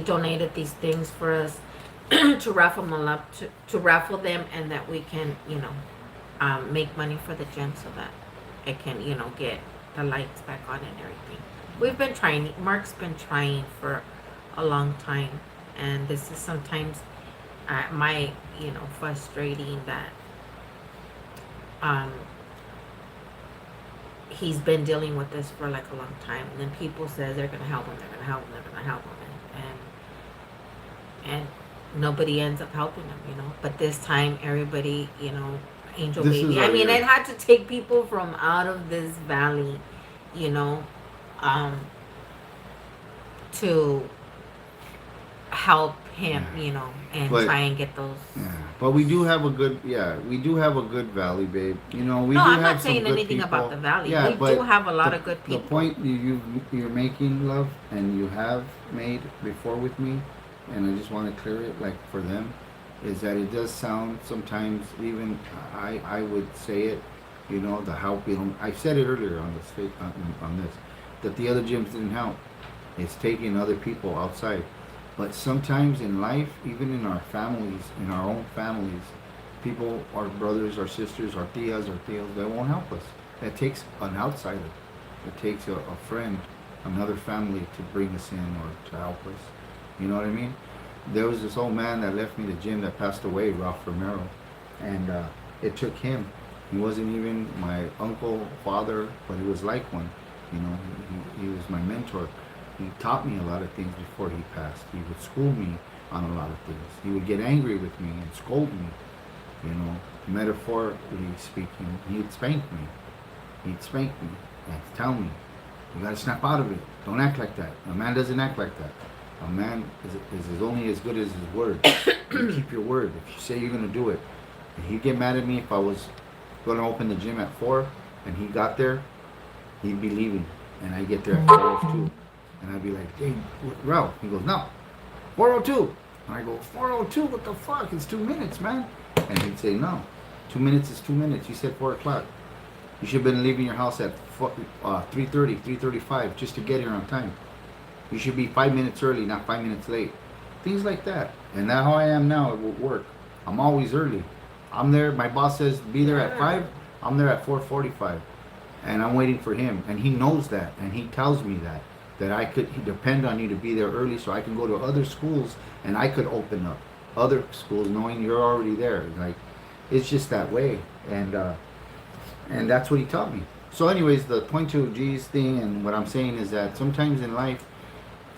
Speaker 1: donated these things for us to raffle them up, to raffle them, and that we can, you know, make money for the gym so that it can, you know, get the lights back on and everything. We've been trying, Mark's been trying for a long time, and this is sometimes my, you know, frustrating that he's been dealing with this for like a long time, and then people say they're gonna help him, they're gonna help him, they're gonna help him, and nobody ends up helping him, you know. But this time, everybody, you know, Angel
Speaker 2: This is
Speaker 1: Baby.
Speaker 2: our
Speaker 1: I mean,
Speaker 2: year.
Speaker 1: it had to take people from out of this valley, you know, to help him, you know, and
Speaker 2: But-
Speaker 1: try and get those.
Speaker 2: Yeah, but we do have a good valley, babe. You know, we
Speaker 1: No,
Speaker 2: do
Speaker 1: I'm
Speaker 2: have
Speaker 1: not
Speaker 2: some
Speaker 1: saying
Speaker 2: good
Speaker 1: anything
Speaker 2: people.
Speaker 1: about the valley.
Speaker 2: Yeah,
Speaker 1: We
Speaker 2: but
Speaker 1: do have a lot of good people.
Speaker 2: The point you're making, love, and you have made before with me, and I just want to clear it, like for them, is that it does sound sometimes, even I would say it, you know, the help. You know, I said it earlier on on this, that the other gyms didn't help. It's taking other people outside. But sometimes in life, even in our families, in our own families, people, our brothers, our sisters, our tias, they won't help us. It takes an outsider. It takes a friend, another family to bring us in or to help us. You know what I mean? There was this old man that left me the gym that passed away, Ralph Romero. And it took him. He wasn't even my uncle, father, but he was like one. You know, he was my mentor. He taught me a lot of things before he passed. He would school me on a lot of things. He would get angry with me and scold me, you know, metaphorically speaking. He'd spank me. He'd spank me and tell me, you gotta snap out of it. Don't act like that. A man doesn't act like that. A man is only as good as his word. You keep your word. If you say you're gonna do it. And he'd get mad at me if I was gonna open the gym at 4 and he got there, he'd be leaving. And I get there at 4:02. And I'd be like, hey, Ralph. He goes, no, 4:02. And I go, 4:02? What the fuck? It's 2 minutes, man. And he'd say, no, 2 minutes is 2 minutes. You said 4 o'clock. You should have been leaving your house at 3:30, 3:35 just to get here on time. You should be 5 minutes early, not 5 minutes late. Things like that. And that's how I am now at work. I'm always early. I'm there. My boss says be there at 5. I'm there at 4:45. And I'm waiting for him. And he knows that. And he tells me that I could depend on you to be there early so I can go to other schools and I could open up other schools knowing you're already there. Like, it's just that way. And that's what he taught me. So anyways, the point to G's thing and what I'm saying is that sometimes in life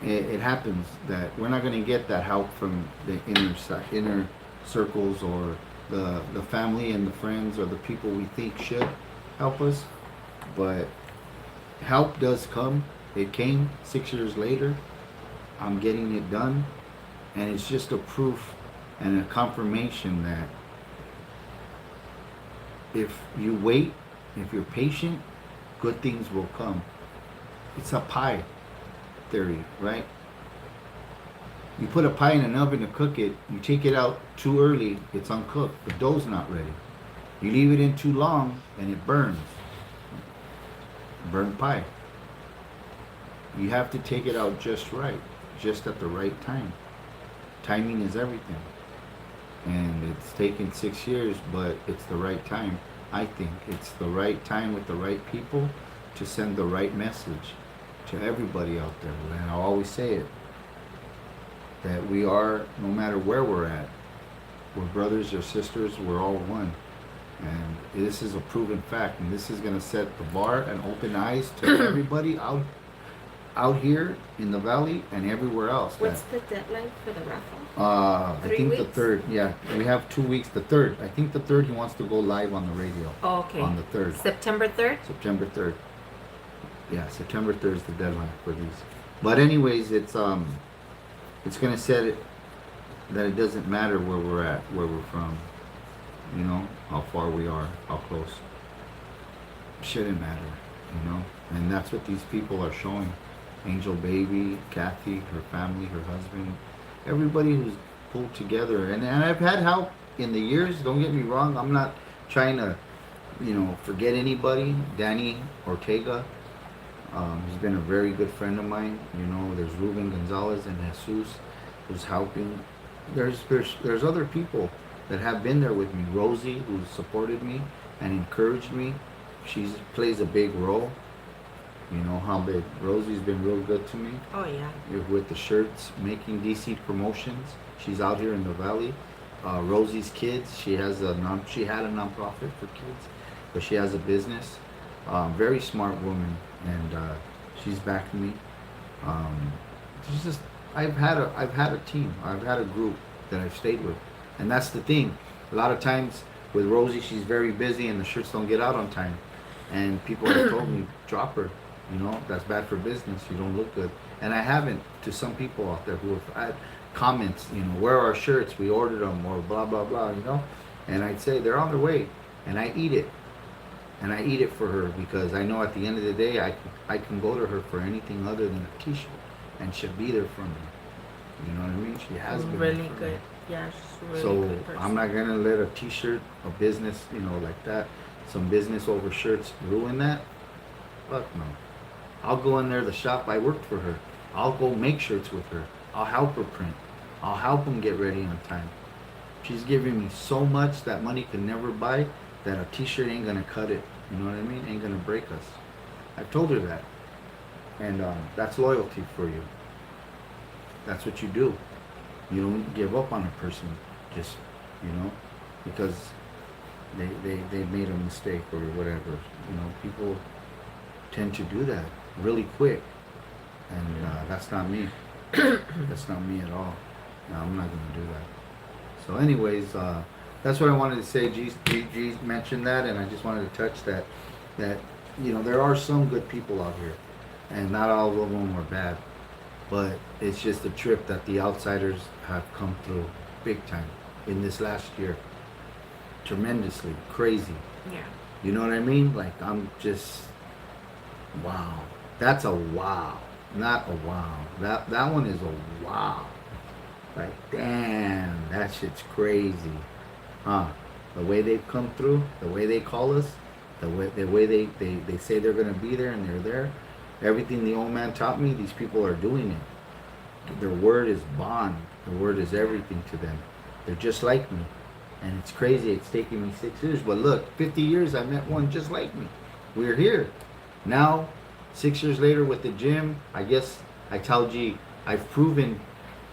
Speaker 2: it happens that we're not going to get that help from the inner circles or the family and the friends or the people we think should help us. But help does come. It came 6 years later. I'm getting it done. And it's just a proof and a confirmation that if you wait, if you're patient, good things will come. It's a pie theory, right? You put a pie in an oven to cook it, you take it out too early, it's uncooked. The dough's not ready. You leave it in too long and it burns. Burnt pie. You have to take it out just right, just at the right time. Timing is everything. And it's taken 6 years, but it's the right time. I think it's the right time with the right people to send the right message to everybody out there. And I'll always say it, that we are, no matter where we're at, we're brothers or sisters, we're all one. And this is a proven fact, and this is going to set the bar and open eyes to everybody out here in the valley and everywhere else.
Speaker 1: What's the deadline for the raffle?
Speaker 2: I
Speaker 1: 3
Speaker 2: think the
Speaker 1: weeks?
Speaker 2: 3rd. Yeah, we have 2 weeks. The 3rd. I think the 3rd he wants to go live on the radio.
Speaker 1: Oh, okay.
Speaker 2: On the 3rd.
Speaker 1: September 3rd?
Speaker 2: September 3rd. Yeah, September 3rd is the deadline for these. But anyways, it's gonna set it that it doesn't matter where we're at, where we're from. You know, how far we are, how close. It shouldn't matter, you know? And that's what these people are showing. Angel Baby, Kathy, her family, her husband, everybody who's pulled together. And I've had help in the years, don't get me wrong. I'm not trying to, you know, forget anybody. Danny Ortega, he's been a very good friend of mine. You know, there's Ruben Gonzalez and Jesus who's helping. There's other people that have been there with me. Rosie, who supported me and encouraged me. She plays a big role. You know how big. Rosie's been real good to me.
Speaker 1: Oh, yeah.
Speaker 2: With the shirts, making DC promotions. She's out here in the valley. Rosie's kids. She had a nonprofit for kids, but she has a business. Very smart woman, and she's backed me. She's just. I've had a team. I've had a group that I've stayed with, and that's the thing. A lot of times with Rosie, she's very busy, and the shirts don't get out on time. And people have told me, drop her. You know, that's bad for business. You don't look good. And I haven't, to some people out there who have had comments, you know, where are our shirts? We ordered them, or blah, blah, blah, you know. And I'd say they're on their way. And I eat it. And I eat it for her because I know at the end of the day, I can go to her for anything other than a t-shirt. And she'll be there for me. You know what I mean? She has been
Speaker 1: Really
Speaker 2: there for
Speaker 1: good.
Speaker 2: me.
Speaker 1: Yeah, she's a really
Speaker 2: So
Speaker 1: good person.
Speaker 2: I'm not going to let a t-shirt, a business, you know, like that, some business over shirts ruin that. Fuck no. I'll go in there, the shop, I worked for her. I'll go make shirts with her. I'll help her print. I'll help them get ready on time. She's giving me so much that money can never buy that a t-shirt ain't gonna cut it. You know what I mean? Ain't gonna break us. I've told her that. And that's loyalty for you. That's what you do. You don't give up on a person just, you know, because they made a mistake or whatever. You know, people tend to do that really quick. and that's not me. That's not me at all. No, I'm not gonna do that. So, anyways, that's what I wanted to say. G mentioned that, and I just wanted to touch that. That there are some good people out here, and not all of them are bad. But it's just a trip that the outsiders have come through big time in this last year. Tremendously crazy.
Speaker 1: Yeah.
Speaker 2: You know what I mean? Like, I'm just, wow. That's a wow. Not a wow. That one is a wow. Like, damn, that shit's crazy. Huh? The way they've come through, the way they call us, the way they say they're gonna be there and they're there. Everything the old man taught me, these people are doing it. Their word is bond. Their word is everything to them. They're just like me. And it's crazy. It's taken me 6 years. But look, 50 years, I met one just like me. We're here. Now, 6 years later with the gym, I guess I tell G, I've proven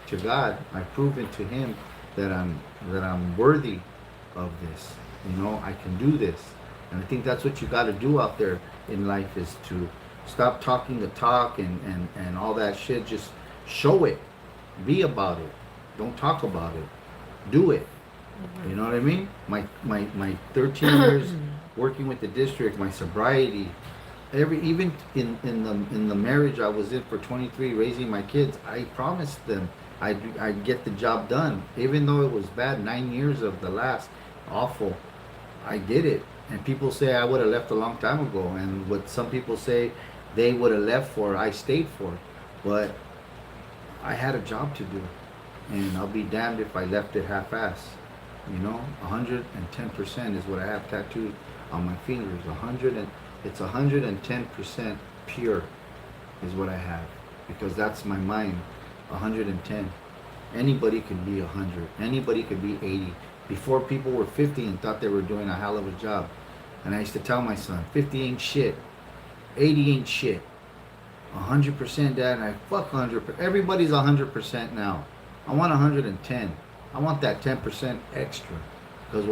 Speaker 2: to God, I've proven to him that I'm worthy of this. I can do this. And I think that's what you got to do out there in life, is to stop talking the talk and all that shit. Just show it. Be about it. Don't talk about it. Do it. You know what I mean? My 13 years working with the district, my sobriety, even in the marriage I was in for 23, raising my kids, I promised them I'd get the job done. Even though it was bad, 9 years of the last, awful, I did it. And people say I would have left a long time ago, and what some people say they would have left for, I stayed for. But I had a job to do, and I'll be damned if I left it half-assed. 110% is what I have tattooed on my fingers. It's 110% pure is what I have, because that's my mind. 110. Anybody can be 100. Anybody could be 80. Before, people were 50 and thought they were doing a hell of a job. And I used to tell my son, 50 ain't shit. 80 ain't shit. 100%, Dad. And I fuck 100%. Everybody's 100% now. I want 110. I want that 10% extra. Because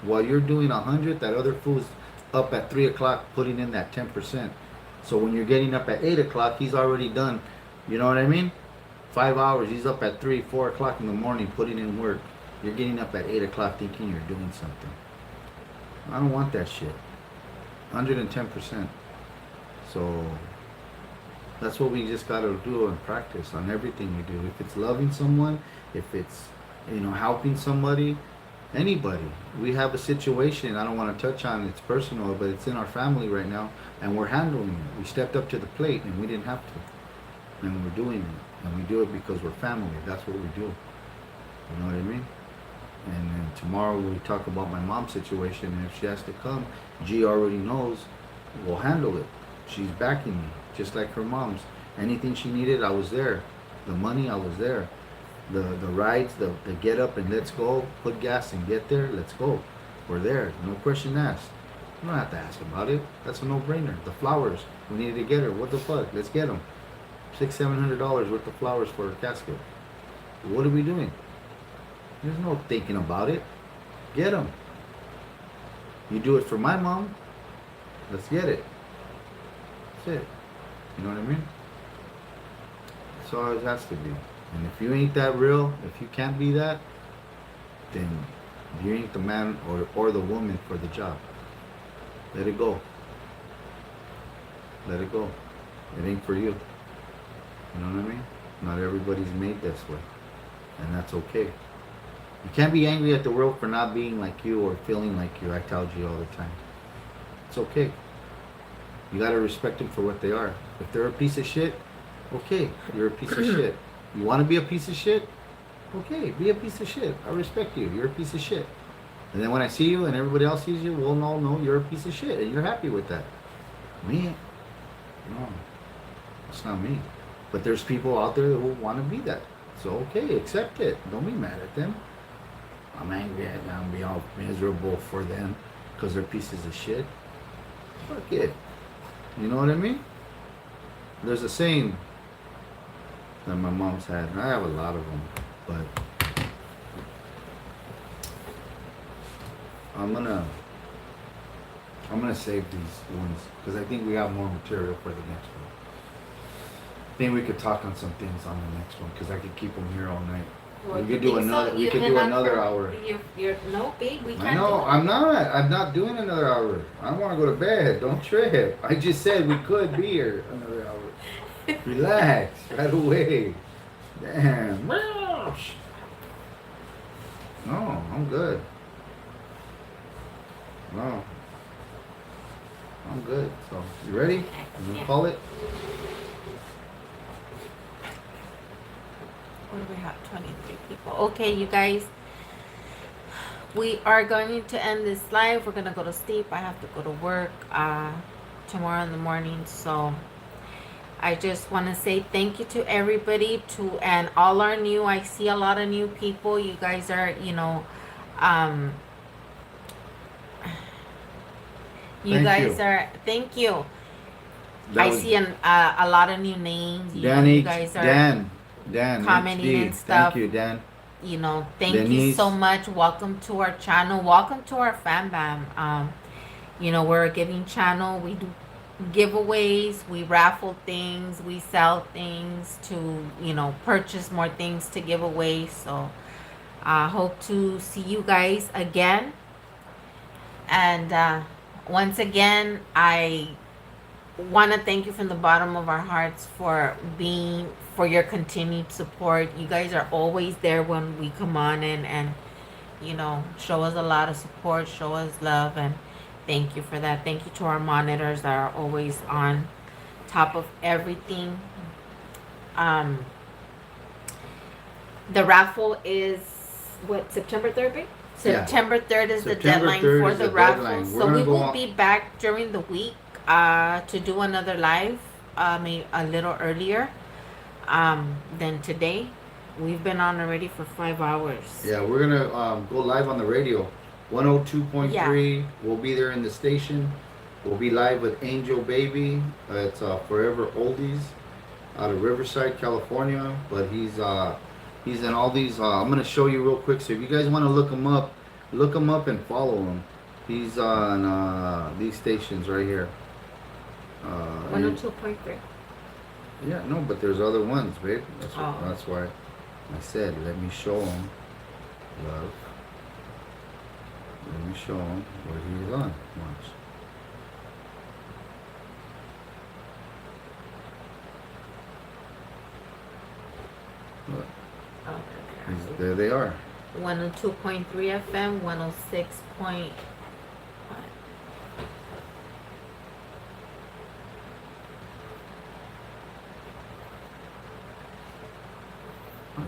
Speaker 2: while you're doing 100, that other fool's up at 3 o'clock putting in that 10%. So when you're getting up at 8 o'clock, he's already done. You know what I mean? 5 hours. He's up at 3, 4 o'clock in the morning putting in work. You're getting up at 8 o'clock thinking you're doing something. I don't want that shit. 110%. So that's what we just got to do and practice on everything we do. If it's loving someone, if it's helping somebody, anybody. We have a situation I don't want to touch on. It's personal, but it's in our family right now, and we're handling it. We stepped up to the plate, and we didn't have to, and we're doing it, and we do it because we're family. That's what we do. You know what I mean? And then tomorrow we talk about my mom's situation, and if she has to come, G already knows we'll handle it. She's backing me, just like her mom's. Anything she needed, I was there. The money, I was there. The rides, the get up and let's go, put gas and get there, let's go. We're there, no question asked. You don't have to ask about it. That's a no-brainer. The flowers, we needed to get her. What the fuck? Let's get them. $600-700 worth of flowers for her casket. What are we doing? There's no thinking about it. Get them. You do it for my mom, let's get it. That's it. You know what I mean? That's all it has to be. And if you ain't that real, if you can't be that, then you ain't the man or the woman for the job. Let it go. Let it go. It ain't for you. You know what I mean? Not everybody's made this way. And that's okay. You can't be angry at the world for not being like you or feeling like you. I tell you all the time. It's okay. You gotta respect them for what they are. If they're a piece of shit, okay, you're a piece of shit. You want to be a piece of shit? Okay, be a piece of shit. I respect you. You're a piece of shit. And then when I see you and everybody else sees you, we'll all know you're a piece of shit and you're happy with that. Me? No. It's not me. But there's people out there who want to be that. So okay, accept it. Don't be mad at them. I'm angry at them. I'm be all miserable for them because they're pieces of shit. Fuck it. You know what I mean? There's a saying that my mom's had, and I have a lot of them, but I'm gonna save these ones because I think we have more material for the next one. think we could talk on some things on the next one because I could keep them here all night.
Speaker 1: Well,
Speaker 2: We could
Speaker 1: you
Speaker 2: do
Speaker 1: think so?
Speaker 2: another. We
Speaker 1: You've
Speaker 2: could
Speaker 1: been
Speaker 2: do
Speaker 1: on
Speaker 2: another
Speaker 1: for-
Speaker 2: hour.
Speaker 1: You're no, babe. We can't.
Speaker 2: I know.
Speaker 1: do it.
Speaker 2: I'm not. I'm not doing another hour. I want to go to bed. Don't trip. I just said we could be here another hour. Relax. Right away. Damn. No, I'm good. No. I'm good. So, you ready? You gonna
Speaker 1: Yeah.
Speaker 2: call it?
Speaker 1: What do we have? 23 people. Okay, you guys. We are going to end this live. We're gonna go to sleep. I have to go to work tomorrow in the morning. So I just want to say thank you to everybody and all our new. I see a lot of new people. You guys are, you
Speaker 2: Thank
Speaker 1: guys
Speaker 2: you.
Speaker 1: are. Thank you.
Speaker 2: That
Speaker 1: I
Speaker 2: was
Speaker 1: see a lot of new names. You
Speaker 2: Danny,
Speaker 1: guys are
Speaker 2: Dan,
Speaker 1: commenting
Speaker 2: HD.
Speaker 1: and stuff.
Speaker 2: Thank you, Dan.
Speaker 1: Thank you
Speaker 2: Denise.
Speaker 1: so much. Welcome to our channel. Welcome to our Fam Bam. We're a giving channel. We do giveaways. We raffle things. We sell things to, purchase more things to give away. So I hope to see you guys again. And once again, I want to thank you from the bottom of our hearts for your continued support. You guys are always there when we come on and show us a lot of support, show us love, and thank you for that. Thank you to our monitors that are always on top of everything. The raffle is September 3rd, babe?
Speaker 2: Yeah.
Speaker 1: September 3rd is the
Speaker 2: September
Speaker 1: deadline
Speaker 2: 3rd
Speaker 1: for
Speaker 2: is
Speaker 1: the
Speaker 2: the
Speaker 1: raffle.
Speaker 2: deadline. We're
Speaker 1: So
Speaker 2: gonna
Speaker 1: we
Speaker 2: go
Speaker 1: will
Speaker 2: on-
Speaker 1: be back during the week to do another live, maybe a little earlier than today. We've been on already for 5 hours.
Speaker 2: Yeah, we're gonna go live on the radio. 102.3. We'll be there in the station. We'll be live with Angel Baby. It's Forever Oldies out of Riverside, California. But he's in all these. I'm gonna show you real quick. So if you guys want to look him up and follow him. He's on these stations right here.
Speaker 1: 102.3.
Speaker 2: Yeah, no, but there's other ones, babe.
Speaker 1: Oh.
Speaker 2: That's why I said, let me show him. Love. Let me show him what he's on. Watch. Look, there they are.
Speaker 1: 102.3 FM, 106.
Speaker 2: Like that.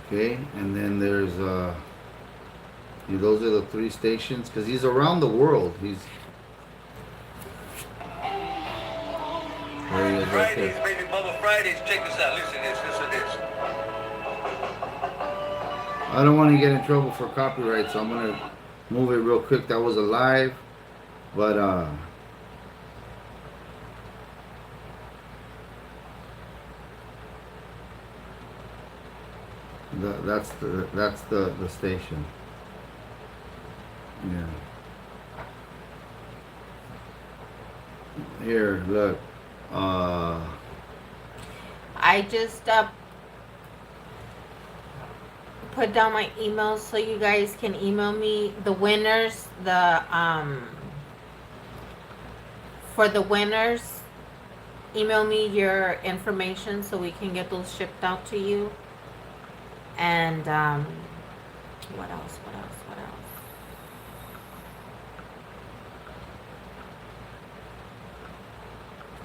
Speaker 2: Okay, and then there's those are the 3 stations because he's around the world. There he is right
Speaker 4: Fridays,
Speaker 2: there.
Speaker 4: baby Bubba Fridays. Check this out. Listen to this. Listen to this.
Speaker 2: I don't want to get in trouble for copyright, so I'm gonna move it real quick. That was a live, but that's the station. Yeah. Here, look.
Speaker 1: I just put down my email so you guys can email me the winners. For the winners, email me your information so we can get those shipped out to you. And what else?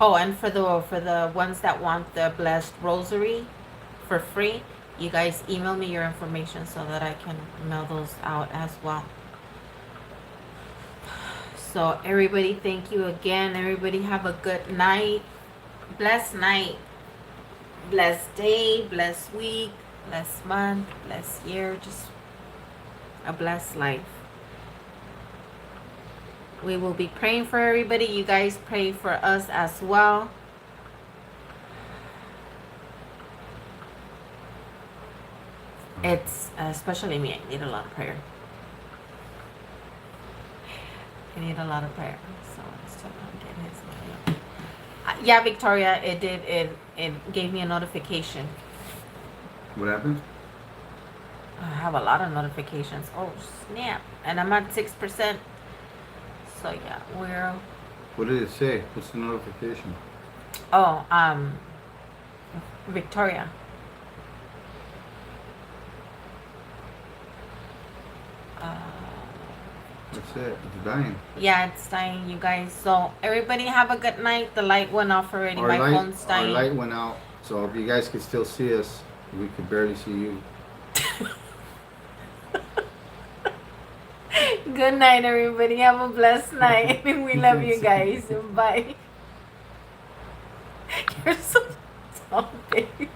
Speaker 1: Oh, and for the ones that want the blessed rosary for free, you guys email me your information so that I can mail those out as well. So everybody, thank you again. Everybody have a good night. Blessed night. Blessed day, blessed week, blessed month, blessed year, just a blessed life. We will be praying for everybody. You guys pray for us as well. It's especially me. I need a lot of prayer. He need a lot of prayer. So I'm still gonna get his money. Yeah, Victoria, it did. It gave me a notification.
Speaker 2: What happened?
Speaker 1: I have a lot of notifications. Oh snap! And I'm at 6%. So yeah, we're.
Speaker 2: What did it say? What's the notification?
Speaker 1: Oh, Victoria.
Speaker 2: That's it. It's dying.
Speaker 1: Yeah, it's dying, you guys. So everybody have a good night. The light went off already. My phone's
Speaker 2: Our
Speaker 1: dying.
Speaker 2: light went out, so if you guys could still see us, we could barely see you.
Speaker 1: Good night, everybody. Have a blessed night. We love you guys. Bye. You're so baby.